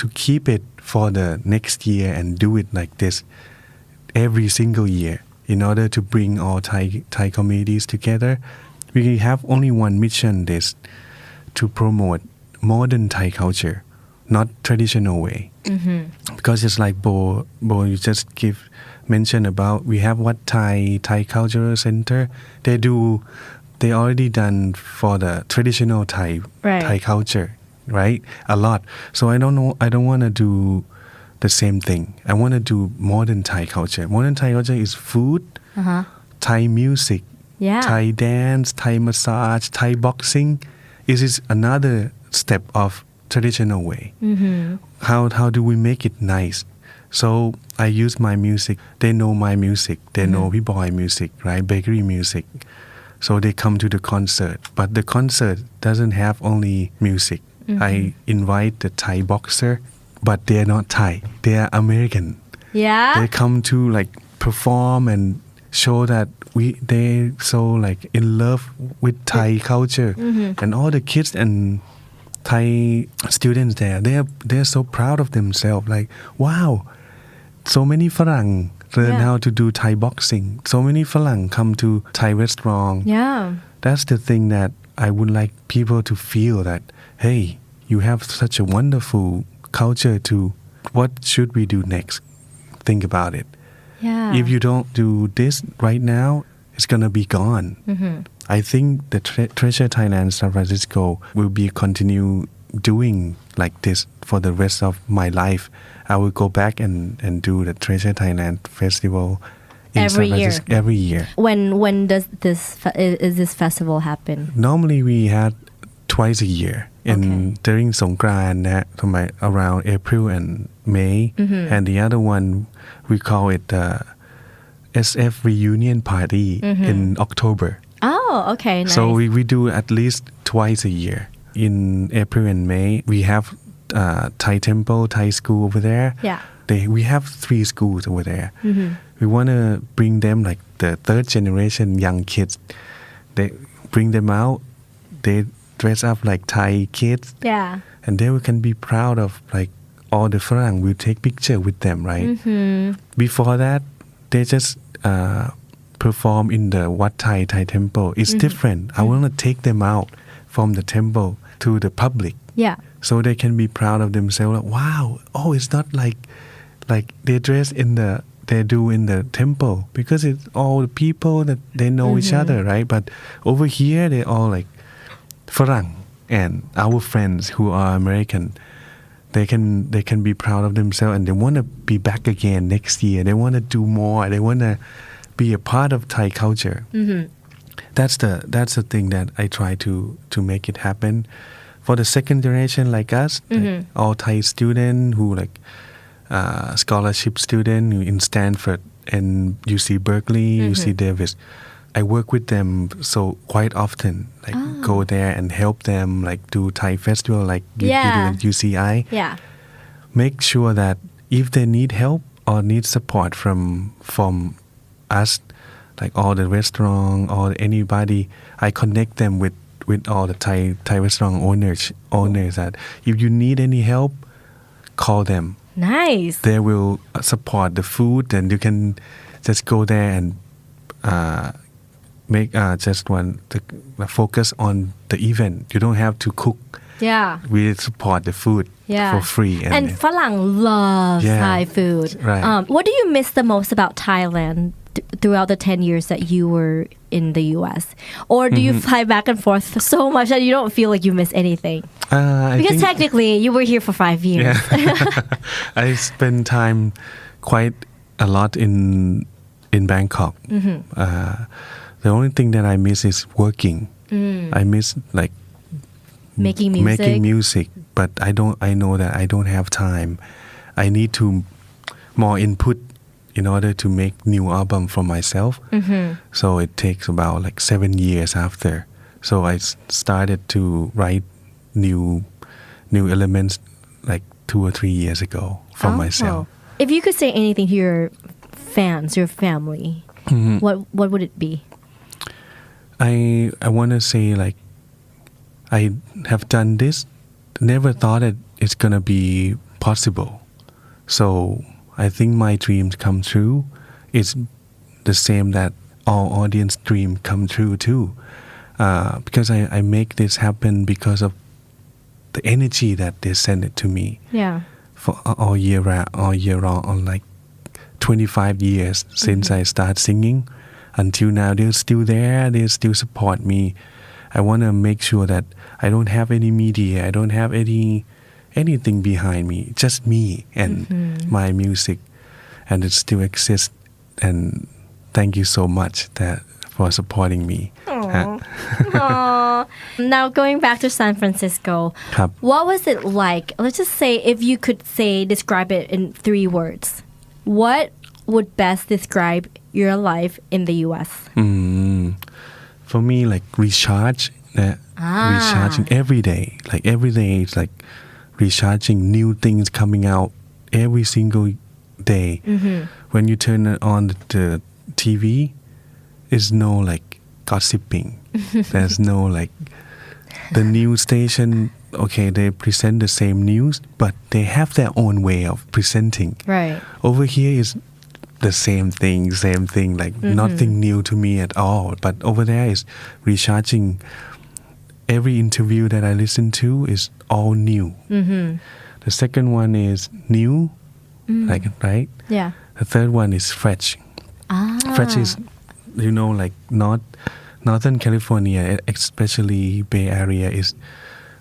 Speaker 9: to keep it for the next year and do it like this every single year in order to bring all Thai communities together. We have only one mission, this to promote modern Thai culture, not traditional way. Because it's like Bo you just mention about, we have what Thai Cultural Center. They already done for the traditional Thai culture, right? A lot. So I don't want to do the same thing. I want to do modern Thai culture. Modern Thai culture is food, Thai music, Thai dance, Thai massage, Thai boxing. It is another step of traditional way. How do we make it nice? So I use my music. They know my music. They know P-Boy music, right? Bakery music. So they come to the concert. But the concert doesn't have only music. I invite the Thai boxer, but they're not Thai. They are American.
Speaker 2: Yeah.
Speaker 9: They come to like perform and show that they so like in love with Thai culture, and all the kids and Thai students there, they're so proud of themselves. Like, wow, so many Farang learn how to do Thai boxing. So many Farang come to Thai restaurant.
Speaker 2: Yeah.
Speaker 9: That's the thing that I would like people to feel that, hey, you have such a wonderful culture to, what should we do next? Think about it.
Speaker 2: Yeah.
Speaker 9: If you don't do this right now, it's gonna be gone. I think the Treasure Thailand San Francisco will be continue doing like this for the rest of my life. I will go back and do the Treasure Thailand Festival in
Speaker 2: Every
Speaker 9: San
Speaker 2: year.
Speaker 9: Francisco every year.
Speaker 2: When does this festival happen?
Speaker 9: Normally we had twice a year during Songkran นะฮะ around April and May, and the other one we call it SF reunion party in October.
Speaker 2: Oh, okay, nice.
Speaker 9: So we do at least twice a year. In April and May, we have Thai temple, Thai school over there.
Speaker 2: Yeah.
Speaker 9: We have 3 schools over there. We want to bring them like the third generation young kids. They bring them out. They dress up like Thai kids.
Speaker 2: Yeah.
Speaker 9: And they can be proud of like all the Farang will take picture with them, right? Before that, they just perform in the Wat Thai temple. It's different. I want to take them out from the temple to the public.
Speaker 2: Yeah.
Speaker 9: So they can be proud of themselves. Like, wow, it's not like they dress they do in the temple, because it's all the people that they know each other, right? But over here, they're all like Farang and our friends who are American. They can be proud of themselves, and they want to be back again next year. They want to do more. They want to be a part of Thai culture. That's the thing that I try to make it happen. For the second generation like us, like all Thai student who like scholarship student in Stanford and UC Berkeley, UC Davis, I work with them so quite often. Like go there and help them like do Thai festival like you do at UCI.
Speaker 2: Yeah.
Speaker 9: Make sure that if they need help or need support from us, like all the restaurant or anybody, I connect them with all the Thai restaurant owners that if you need any help, call them.
Speaker 2: Nice.
Speaker 9: They will support the food, and you can just go there and make just one to focus on the event. You don't have to cook.
Speaker 2: Yeah.
Speaker 9: We support the food for free.
Speaker 2: And Falang loves Thai food.
Speaker 9: Right.
Speaker 2: What do you miss the most about Thailand throughout the 10 years that you were in the US? Or do you fly back and forth so much that you don't feel like you miss anything? Because technically you were here for 5 years.
Speaker 9: I spend time quite a lot in Bangkok. The only thing that I miss is working. I miss like
Speaker 2: making
Speaker 9: music, but I know that I don't have time. I need to more input in order to make new album for myself. So it takes about like 7 years after. So I started to write new elements like 2 or 3 years ago for myself.
Speaker 2: If you could say anything to your fans, your family, what would it be?
Speaker 9: I want to say like I have done this, never thought that it's gonna be possible. So I think my dreams come true. It's the same that all audience dream come true too. Because I make this happen because of the energy that they send it to me.
Speaker 2: Yeah.
Speaker 9: For all year on like 25 years since I start singing. Until now, they're still there. They still support me. I want to make sure that I don't have any media. I don't have anything behind me. Just me and my music, and it still exists. And thank you so much for supporting me.
Speaker 2: Aww. Now going back to San Francisco, what was it like? Let's just say if you could describe it in 3 words. What would best describe your life in the US?
Speaker 9: For me, like recharging every day. Like every day, it's like recharging, new things coming out every single day. When you turn on the TV, there's no like gossiping. There's no like the news station. Okay, they present the same news, but they have their own way of presenting.
Speaker 2: Right.
Speaker 9: Over here is the same thing, like nothing new to me at all. But over there is recharging. Every interview that I listen to is all new. The second one is new, like right?
Speaker 2: Yeah.
Speaker 9: The third one is fresh. Fresh is, like Northern California, especially Bay Area, is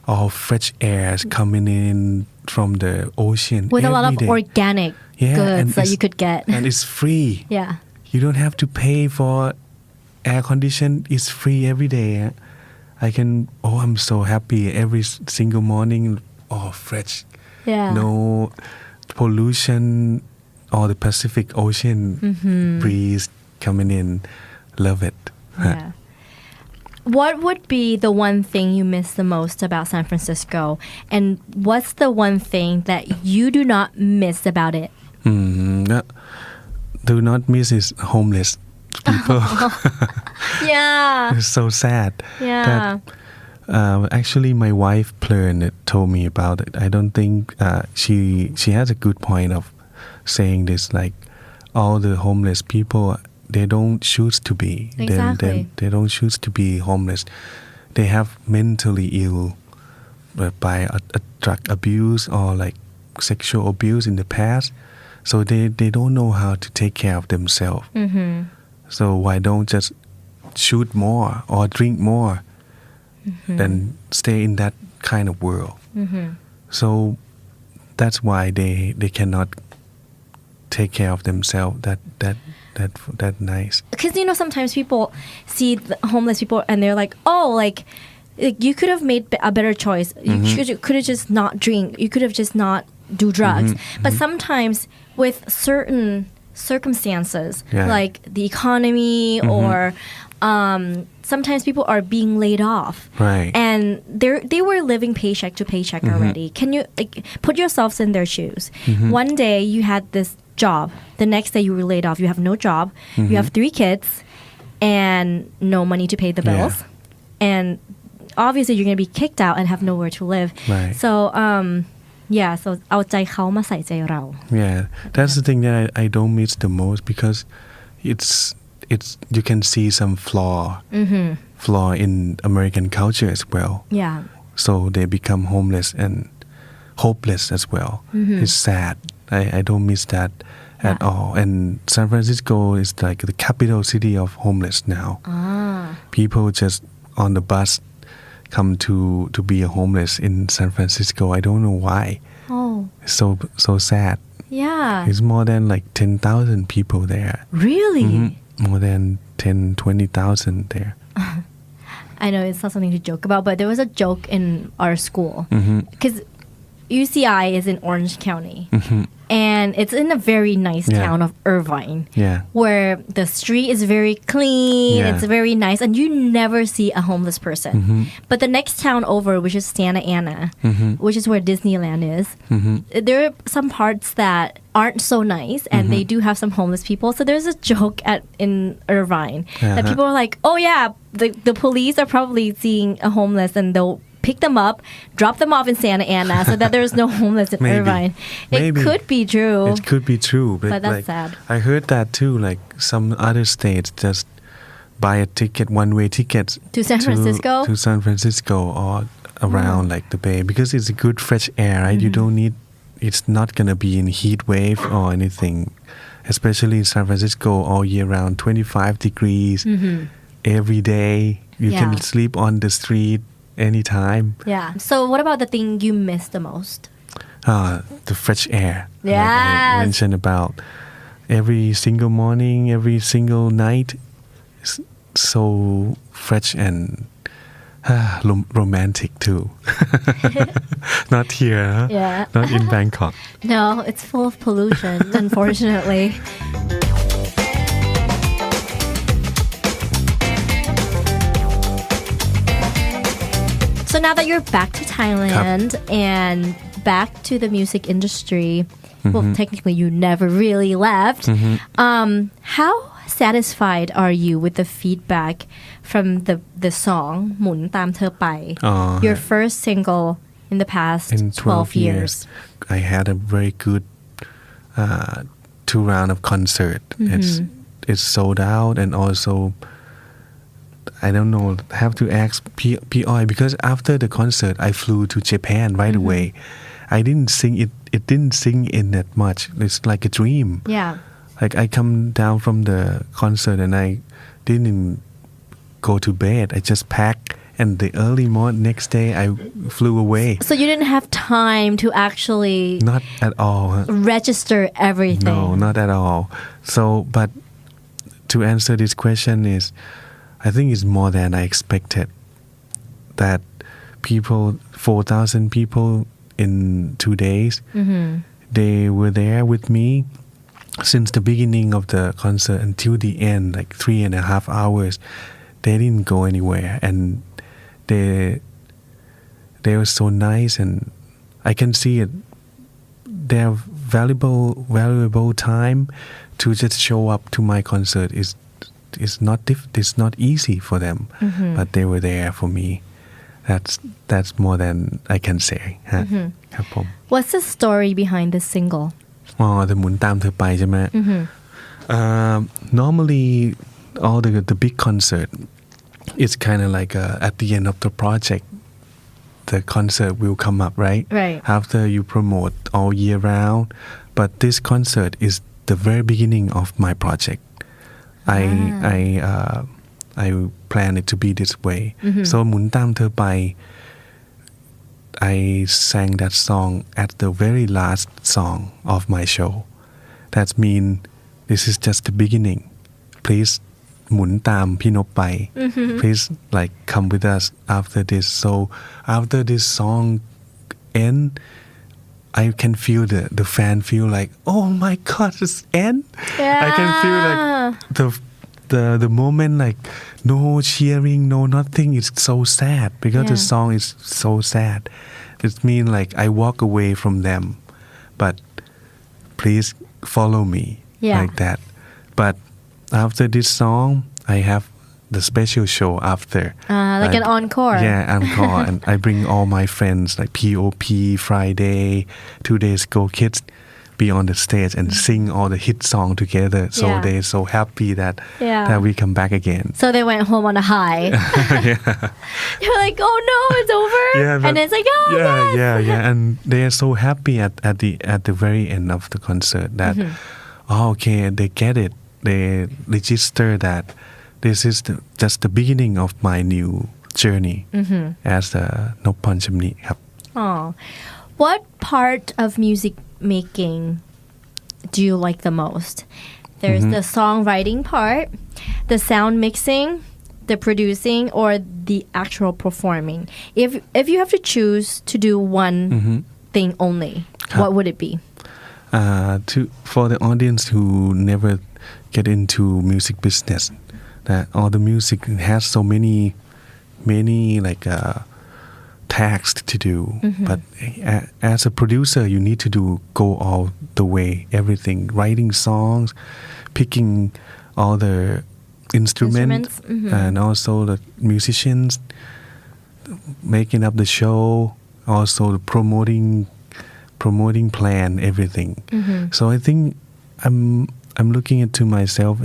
Speaker 9: all fresh airs coming in from the ocean
Speaker 2: with a lot
Speaker 9: every
Speaker 2: of
Speaker 9: day.
Speaker 2: organic goods that you could get.
Speaker 9: And it's free.
Speaker 2: Yeah.
Speaker 9: You don't have to pay for air condition. It's free every day. I'm so happy every single morning. Oh, fresh.
Speaker 2: Yeah.
Speaker 9: No pollution or the Pacific Ocean breeze coming in. Love it.
Speaker 2: Yeah. What would be the one thing you miss the most about San Francisco? And what's the one thing that you do not miss about it?
Speaker 9: Do not miss is homeless people.
Speaker 2: Yeah.
Speaker 9: It's so sad.
Speaker 2: Yeah.
Speaker 9: Actually, my wife told me about it. I don't think she has a good point of saying this. Like all the homeless people, they don't choose to be.
Speaker 2: Exactly.
Speaker 9: They don't choose to be homeless. They have mentally ill by a drug abuse or like sexual abuse in the past. So they don't know how to take care of themselves. So why don't just shoot more or drink more than stay in that kind of world? So that's why they cannot take care of themselves that nice.
Speaker 2: Because sometimes people see the homeless people and they're like, oh, like you could have made a better choice. You could have just not drink. You could have just not do drugs. But sometimes with certain circumstances, like the economy or sometimes people are being laid off.
Speaker 9: Right.
Speaker 2: And they were living paycheck to paycheck already. Can you put yourselves in their shoes? One day you had this job. The next day you were laid off. You have no job. You have 3 kids and no money to pay the bills. And obviously you're going to be kicked out and have nowhere to live.
Speaker 9: Right.
Speaker 2: So so เอาใจเขามาใส่ใจเรา
Speaker 9: Yeah, that's the thing that I don't miss the most because it's you can see some flaw in American culture as well.
Speaker 2: Yeah.
Speaker 9: So they become homeless and hopeless as well. It's sad. I don't miss that at all. And San Francisco is like the capital city of homeless now. People just on the bus come to be a homeless in San Francisco. I don't know why.
Speaker 2: Oh.
Speaker 9: It's so sad.
Speaker 2: Yeah.
Speaker 9: It's more than like 10,000 people there.
Speaker 2: Really?
Speaker 9: More than 20,000 there.
Speaker 2: I know it's not something to joke about, but there was a joke in our school because UCI is in Orange County. And it's in a very nice town of Irvine, where the street is very clean, it's very nice, and you never see a homeless person. But the next town over, which is Santa Ana, which is where Disneyland is, there are some parts that aren't so nice, and they do have some homeless people. So there's a joke in Irvine that people are like, oh yeah, the police are probably seeing a homeless and they'll pick them up, drop them off in Santa Ana so that there's no homeless in Irvine. It could be true.
Speaker 9: It could be true.
Speaker 2: But that's
Speaker 9: like,
Speaker 2: sad.
Speaker 9: I heard that too. Like some other states just buy a ticket, one-way tickets
Speaker 2: to San Francisco?
Speaker 9: To San Francisco or around like the Bay because it's a good fresh air, right? You don't need, it's not going to be in heat wave or anything. Especially in San Francisco all year round, 25 degrees every day. You can sleep on the street anytime.
Speaker 2: Yeah. So what about the thing you miss the most?
Speaker 9: The fresh air.
Speaker 2: Yes.
Speaker 9: Like I mentioned about every single morning, every single night. It's so fresh and romantic too. Not here, huh?
Speaker 2: Yeah.
Speaker 9: Not in Bangkok.
Speaker 2: No, it's full of pollution, unfortunately. So now that you're back to Thailand and back to the music industry, well, technically you never really left. How satisfied are you with the feedback from the song หมุนตามเธอไป your first single in the past
Speaker 9: in
Speaker 2: 12 years?
Speaker 9: I had a very good 2 round of concert. It's sold out and also I don't know, have to ask P.I. because after the concert I flew to Japan right away. I didn't sing it didn't sing in that much. It's like a dream.
Speaker 2: Yeah.
Speaker 9: Like I come down from the concert and I didn't go to bed. I just packed and the early morning next day I flew away.
Speaker 2: So you didn't have time to actually
Speaker 9: Not at all.
Speaker 2: register everything.
Speaker 9: No, not at all. So, but to answer this question is, I think it's more than I expected. That people, 4,000 people in 2 days, they were there with me since the beginning of the concert until the end, like 3.5 hours. They didn't go anywhere, and they were so nice, and I can see it. Their valuable time to just show up to my concert is not easy for them, but they were there for me. That's more than I can say. ครับผม
Speaker 2: What's the story behind this single?
Speaker 9: แต่หมุนตามเธอไปใช่ไหม Normally all the big concert it's kind of like at the end of the project the concert will come up, right?
Speaker 2: Right.
Speaker 9: After you promote all year round, but this concert is the very beginning of my project. I plan it to be this way. So หมุนตามเธอไป I sang that song at the very last song of my show. That means this is just the beginning. Please หมุนตามพี่นพไป Please like come with us after this. So after this song end, I can feel the fan feel like, oh my God, it's end. I can feel like the moment like no cheering, no nothing. It's so sad because the song is so sad. It means like I walk away from them, but please follow me like that. But after this song, I have the special show after.
Speaker 2: Like an encore.
Speaker 9: Yeah, encore. And I bring all my friends like POP, Friday, 2 Days Go Kids be on the stage and sing all the hit song together. So they're so happy that we come back again.
Speaker 2: So they went home on a high. You're like, oh no, it's over. And it's like, oh
Speaker 9: yeah. And they are so happy at the very end of the concert that okay, they get it. They register that this is just the beginning of my new journey as a นพพรชำนิครับ
Speaker 2: Oh, what part of music making do you like the most? There's the songwriting part, the sound mixing, the producing, or the actual performing. If you have to choose to do one thing only, what would it be?
Speaker 9: For the audience who never get into music business, that all the music has so many like tasks to do, but as a producer you need to go all the way, everything, writing songs, picking all the instruments. And also the musicians, making up the show, also the promoting plan, everything. So I think I'm looking into myself.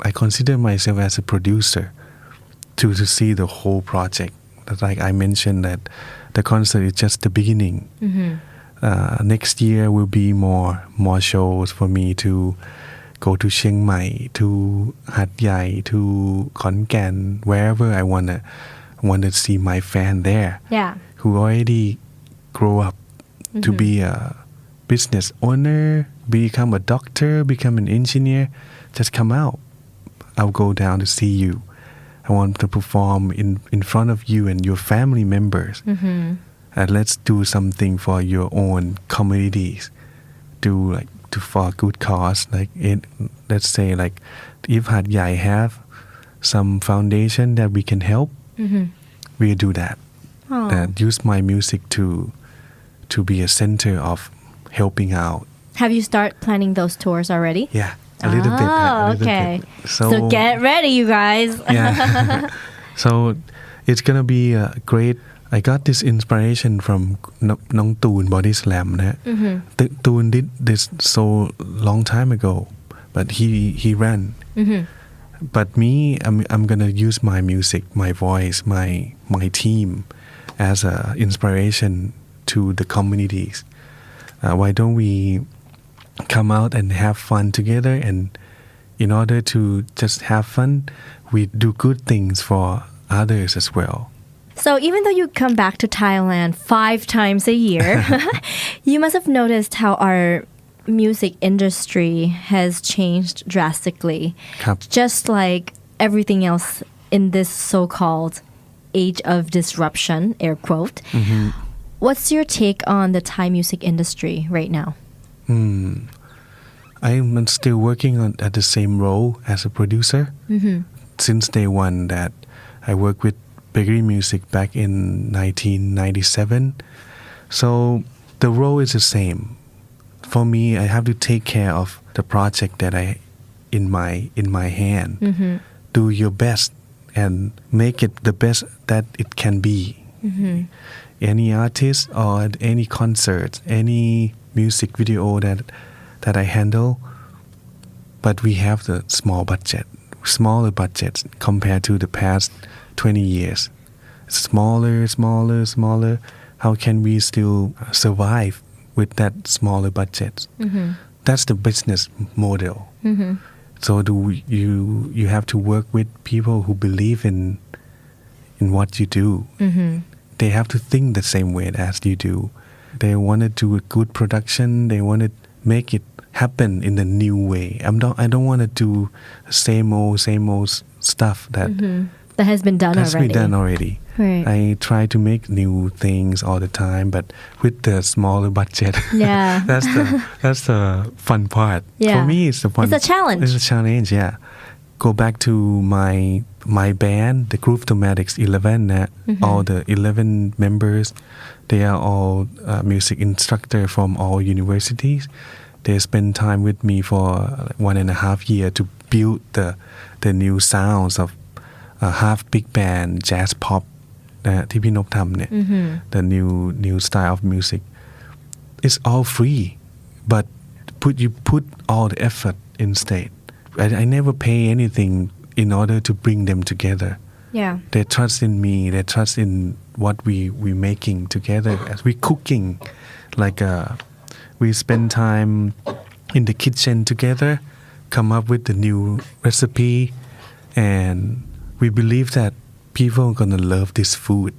Speaker 9: I consider myself as a producer to see the whole project. Like I mentioned that the concert is just the beginning. Next year will be more shows for me to go to Chiang Mai, to Hat Yai, to Khon Kaen, wherever I wanna see my fan there. Who already grow up to be a business owner, become a doctor, become an engineer. Just come out. I'll go down to see you. I want to perform in front of you and your family members. And let's do something for your own communities. For a good cause. Like let's say like if Hat Yai have some foundation that we can help, we'll do that. And use my music to be a center of helping out.
Speaker 2: Have you started planning those tours already?
Speaker 9: Yeah. A little bit.
Speaker 2: Okay. So get ready, you guys.
Speaker 9: So it's gonna be great. I got this inspiration from น้องตูน Body Slam นะฮะ ตูน did this so long time ago, but he ran. But me, I'm gonna use my music, my voice, my team as a inspiration to the communities. Why don't we come out and have fun together, and in order to just have fun, we do good things for others as well.
Speaker 2: So even though you come back to Thailand 5 times a year, you must have noticed how our music industry has changed drastically.
Speaker 9: ครับ
Speaker 2: Just like everything else in this so-called age of disruption, air quote. What's your take on the Thai music industry right now?
Speaker 9: I'm still working at the same role as a producer since day one that I worked with Bakery Music back in 1997. So the role is the same. For me, I have to take care of the project that I in my hand. Do your best and make it the best that it can be. Any artist or any concert, any music video that I handle, but we have the smaller budgets compared to the past 20 years. Smaller. How can we still survive with that smaller budget? That's the business model. So you have to work with people who believe in what you do. They have to think the same way as you do. They want to do a good production. They want to make it happen in a new way. I don't want to do same old stuff that
Speaker 2: That has been done
Speaker 9: already.
Speaker 2: Right.
Speaker 9: I try to make new things all the time, but with the smaller budget.
Speaker 2: Yeah.
Speaker 9: that's the fun part.
Speaker 2: Yeah.
Speaker 9: For me, it's the fun.
Speaker 2: It's a challenge.
Speaker 9: It's a challenge, yeah. Go back to my band, the group Thematics 11. All the 11 members, they are all music instructor from all universities. They spend time with me for 1.5 years to build the new sounds of half big band, jazz pop ที่พี่นพทำเนี่ย the new style of music. It's all free, but you put all the effort instead. I never pay anything in order to bring them together.
Speaker 2: Yeah.
Speaker 9: They trust in me. They trust in what we making together as we cooking. Like we spend time in the kitchen together, come up with the new recipe, and we believe that people are gonna love this food.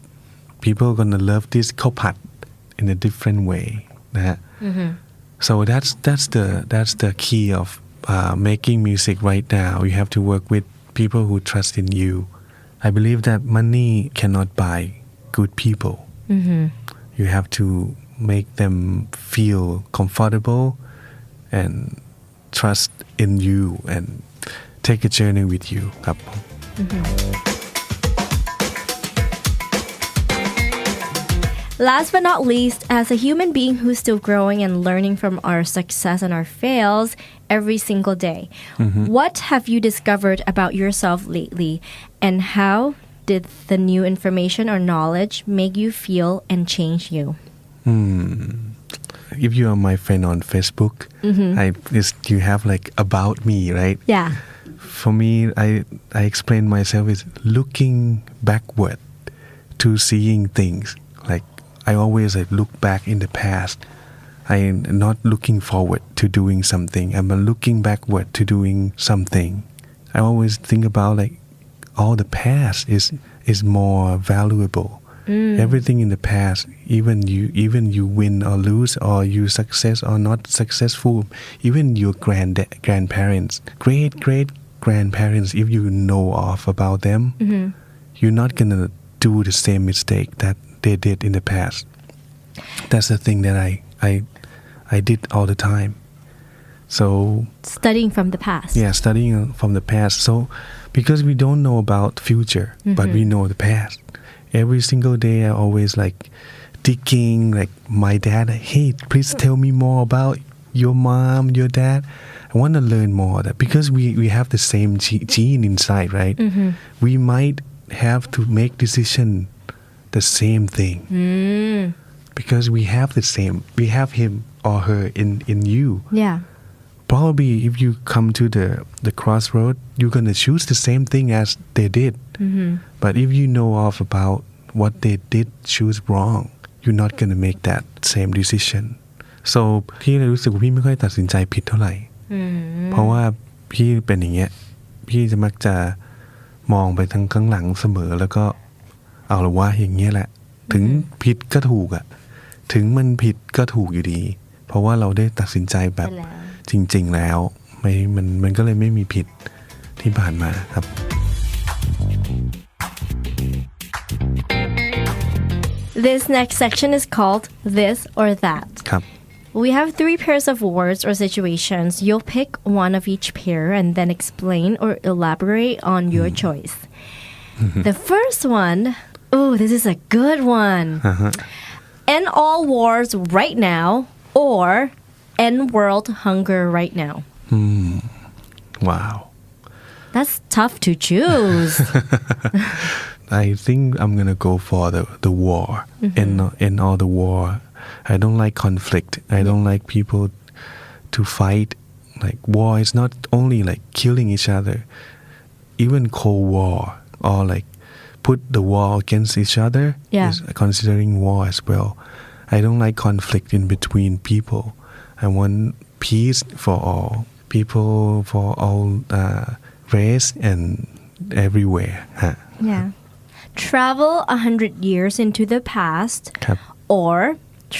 Speaker 9: People are gonna love this khao phat in a different way. นะฮะ So that's the key of making music right now. You have to work with people who trust in you. I believe that money cannot buy good people. You have to make them feel comfortable and trust in you and take a journey with you ครับ
Speaker 2: Last but not least, as a human being who's still growing and learning from our success and our fails every single day, what have you discovered about yourself lately, and how did the new information or knowledge make you feel and change you?
Speaker 9: If you are my friend on Facebook, you have like about me, right?
Speaker 2: Yeah.
Speaker 9: For me, I explain myself as looking backward to seeing things. Like I always look back in the past. I'm not looking forward to doing something. I'm looking backward to doing something. I always think about like all the past is more valuable. Everything in the past, even you win or lose, or you success or not successful, even your grandparents, great grandparents, if you know of about them, you're not gonna do the same mistake that they did in the past. That's the thing that I did all the time. So
Speaker 2: Studying from the past.
Speaker 9: yeah, studying from the past. So because we don't know about future, but we know the past. Every single day I always like digging, like my dad, hey, please tell me more about your mom, your dad. I want to learn more of that because we have the same gene inside, right? We might have to make decision the same thing because we have him or her in you.
Speaker 2: Yeah.
Speaker 9: Probably if you come to the crossroad, you're gonna choose the same thing as they did. But if you know of about what they did choose wrong, you're not gonna make that same decision. So พี่เลยรู้สึกว่าพี่ไม่ค่อยตัดสินใจผิดเท่าไหร่ เพราะว่าพี่เป็นอย่างเงี้ยพี่จะมักจะมองไปทางข้างหลังเสมอแล้วก็ เอาละว่าอย่างเงี้ยแหละถึงผิดก็ถูกอะถึงมันผิดก็ถูกอยู่ดีเพราะว่าเราได้ตัดสินใจแบบจริงๆแล้วมันก็เลยไม่มีผิดที่ผ่านมาครับ
Speaker 2: This next section is called This or That.
Speaker 9: ครับ
Speaker 2: We have 3 pairs of words or situations. You'll pick one of each pair and then explain or elaborate on your choice. The first one, this is a good one. End all wars right now or end world hunger right now.
Speaker 9: Wow.
Speaker 2: That's tough to choose.
Speaker 9: I think I'm gonna go for the war. End all the war. I don't like conflict. I don't like people to fight. Like war is not only like killing each other. Even Cold War or like put the war against each other is considering war as well. I don't like conflict in between people. I want peace for all people, for all race and everywhere.
Speaker 2: Yeah. Travel 100 years into the past
Speaker 9: ครับ
Speaker 2: or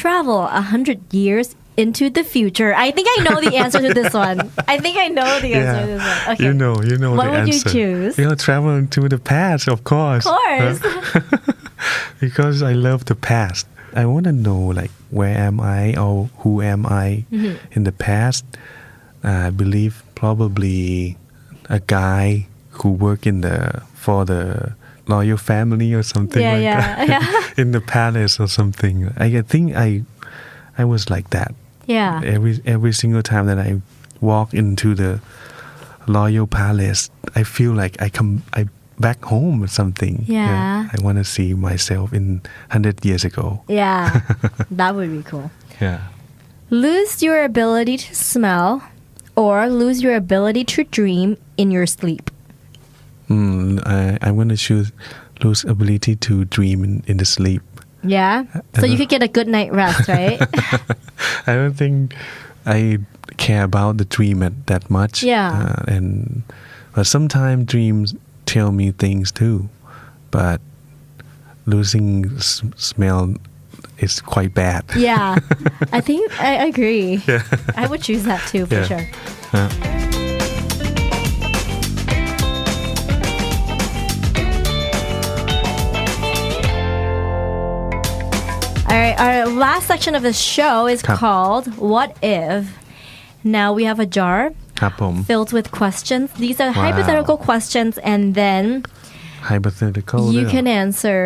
Speaker 2: travel 100 years into the future. I think I know the answer to this one. I think I know the answer to this one. Okay.
Speaker 9: You know
Speaker 2: What
Speaker 9: the
Speaker 2: would you
Speaker 9: answer.
Speaker 2: choose?
Speaker 9: Travel to the past, of course.
Speaker 2: Of course.
Speaker 9: Because I love the past. I want to know like where am I or who am I in the past. I believe probably a guy who worked for the royal family or something that. In the palace or something. I think I was like that.
Speaker 2: Yeah.
Speaker 9: Every single time that I walk into the royal palace, I feel like I back home or something.
Speaker 2: Yeah.
Speaker 9: I want to see myself in 100 years ago.
Speaker 2: Yeah. That would be cool.
Speaker 9: Yeah.
Speaker 2: Lose your ability to smell or lose your ability to dream in your sleep.
Speaker 9: I'm going to choose lose ability to dream in the sleep.
Speaker 2: Yeah. So you could get a good night rest, right?
Speaker 9: I don't think I care about the dream that much.
Speaker 2: Yeah.
Speaker 9: But sometimes dreams tell me things too. But losing smell is quite bad.
Speaker 2: Yeah. I think I agree. Yeah. I would choose that too for sure. All right, our last section of the show is called What If. Now we have a jar
Speaker 9: ครับผม
Speaker 2: filled with questions. These are hypothetical questions, and then
Speaker 9: hypothetical
Speaker 2: you can answer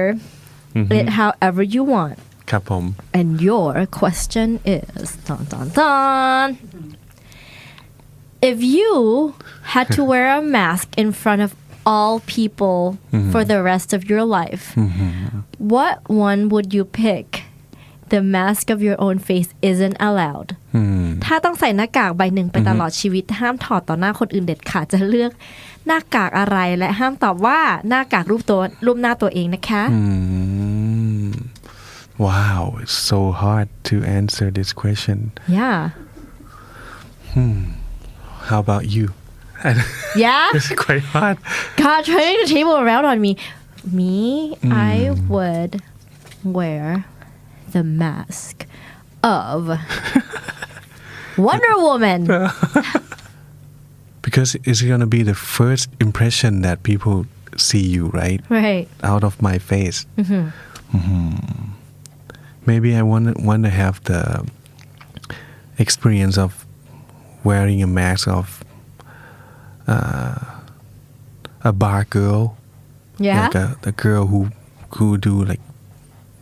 Speaker 2: it however you want.
Speaker 9: ครับผม
Speaker 2: And your question is dun, dun, dun. If you had to wear a mask in front of all people for the rest of your life, what one would you pick? The mask of your own face isn't allowed. ถ้าต้องใส่หน้ากากใบหนึ่งไปตลอดชีวิตห้ามถอดต่อหน้าคนอื่นเด็ดขาดจะเลือกหน้ากากอะไรและห้ามตอบว่าหน้ากากรูปหน้าตัวเองนะคะ
Speaker 9: Wow, it's so hard to answer this question.
Speaker 2: Yeah.
Speaker 9: How about you?
Speaker 2: Yeah?
Speaker 9: It's quite hard.
Speaker 2: God, turning the table around on me. I would wear the mask of Wonder Woman.
Speaker 9: Because it's going to be the first impression that people see you, right?
Speaker 2: Right.
Speaker 9: Out of my face. Maybe I want to have the experience of wearing a mask of a bar girl.
Speaker 2: Yeah.
Speaker 9: Like a girl who do like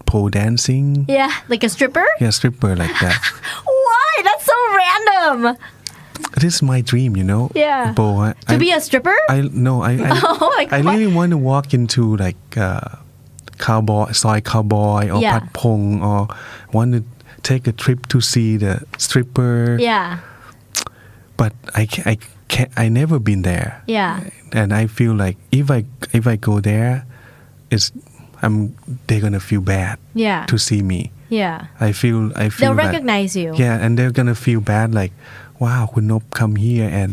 Speaker 9: pole dancing.
Speaker 2: Yeah, like a stripper?
Speaker 9: Yeah, stripper like that.
Speaker 2: Why? That's so random.
Speaker 9: This is my dream, you know.
Speaker 2: Yeah.
Speaker 9: Bo,
Speaker 2: To be a stripper?
Speaker 9: I
Speaker 2: Like
Speaker 9: I really want to walk into like soy cowboy or
Speaker 2: Yeah.
Speaker 9: pat pong or want to take a trip to see the stripper.
Speaker 2: Yeah.
Speaker 9: But I never been there.
Speaker 2: Yeah.
Speaker 9: And I feel like if I go there, they're gonna feel bad.
Speaker 2: Yeah.
Speaker 9: To see me.
Speaker 2: Yeah.
Speaker 9: I feel
Speaker 2: They'll
Speaker 9: that,
Speaker 2: recognize you.
Speaker 9: Yeah, and they're gonna feel bad like, wow,คุณนพ come here and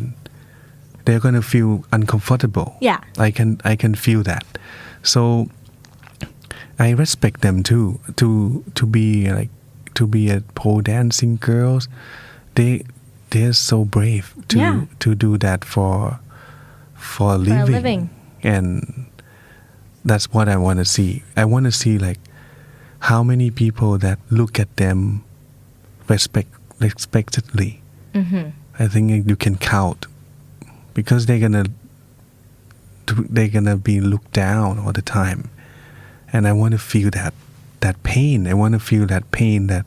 Speaker 9: they're gonna feel uncomfortable.
Speaker 2: Yeah.
Speaker 9: I can feel that. So I respect them too to be like to be a pole dancing girls they're so brave to do that for a living and that's what I want to see. I want to see like how many people that look at them respectedly. I think you can count because they're gonna be looked down all the time, and I want to feel that pain. I want to feel that pain. That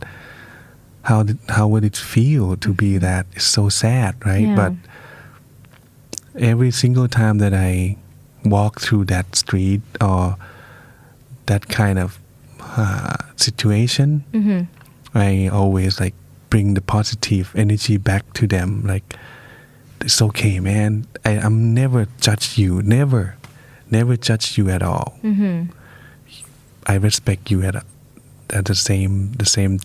Speaker 9: how would it feel to be that? It's so sad, right? But every single time that I walk through that street or that kind of situation, I always like bring the positive energy back to them. Like, it's okay, man. I'm never judge you. Never judge you at all. I respect you at the same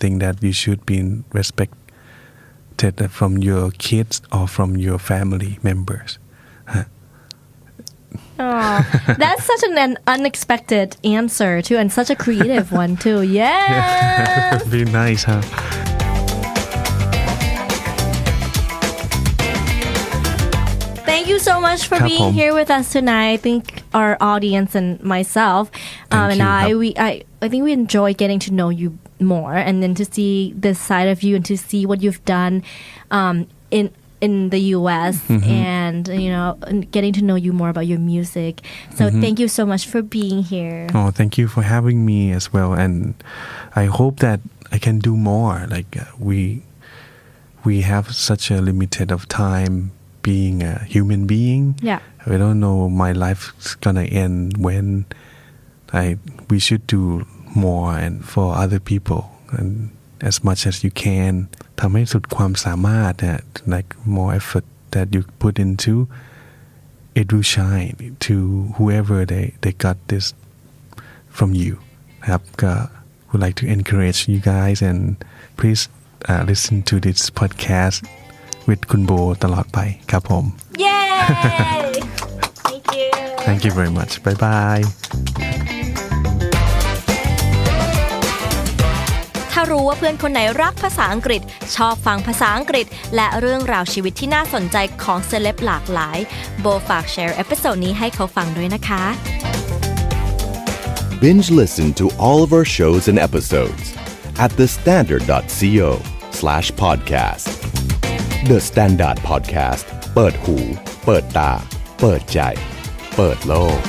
Speaker 9: thing that you should be respected from your kids or from your family members.
Speaker 2: Oh, that's such an unexpected answer too, and such a creative one too. Yes.
Speaker 9: Be nice, huh?
Speaker 2: Thank you so much for being here with us tonight. I think our audience and myself, and I think we enjoy getting to know you more, and then to see this side of you and to see what you've done in the US and getting to know you more about your music. So thank you so much for being here.
Speaker 9: Oh, thank you for having me as well, and I hope that I can do more. Like we have such a limited of time being a human being.
Speaker 2: Yeah.
Speaker 9: I don't know my life's gonna end when. We should do more and for other people and as much as you can. ทำให้สุดความสามารถนะ like more effort that you put into it will shine to whoever they got this from you ครับก็ would like to encourage you guys and please listen to this podcast with คุณโบตลอดไปครับผม
Speaker 2: Yay! Thank you.
Speaker 9: Thank you very much. Bye bye.
Speaker 2: ถ้ารู้ว่าเพื่อนคนไหนรักภาษาอังกฤษชอบฟังภาษาอังกฤษและเรื่องราวชีวิตที่น่าสนใจของเซเลบหลากหลายโบฝากแชร์เอพิโซดนี้ให้เขาฟังด้วยนะคะ
Speaker 1: Binge listen to all of our shows and episodes at thestandard.co/podcast. The Standard Podcast เปิดหูเปิดตาเปิดใจเปิดโลก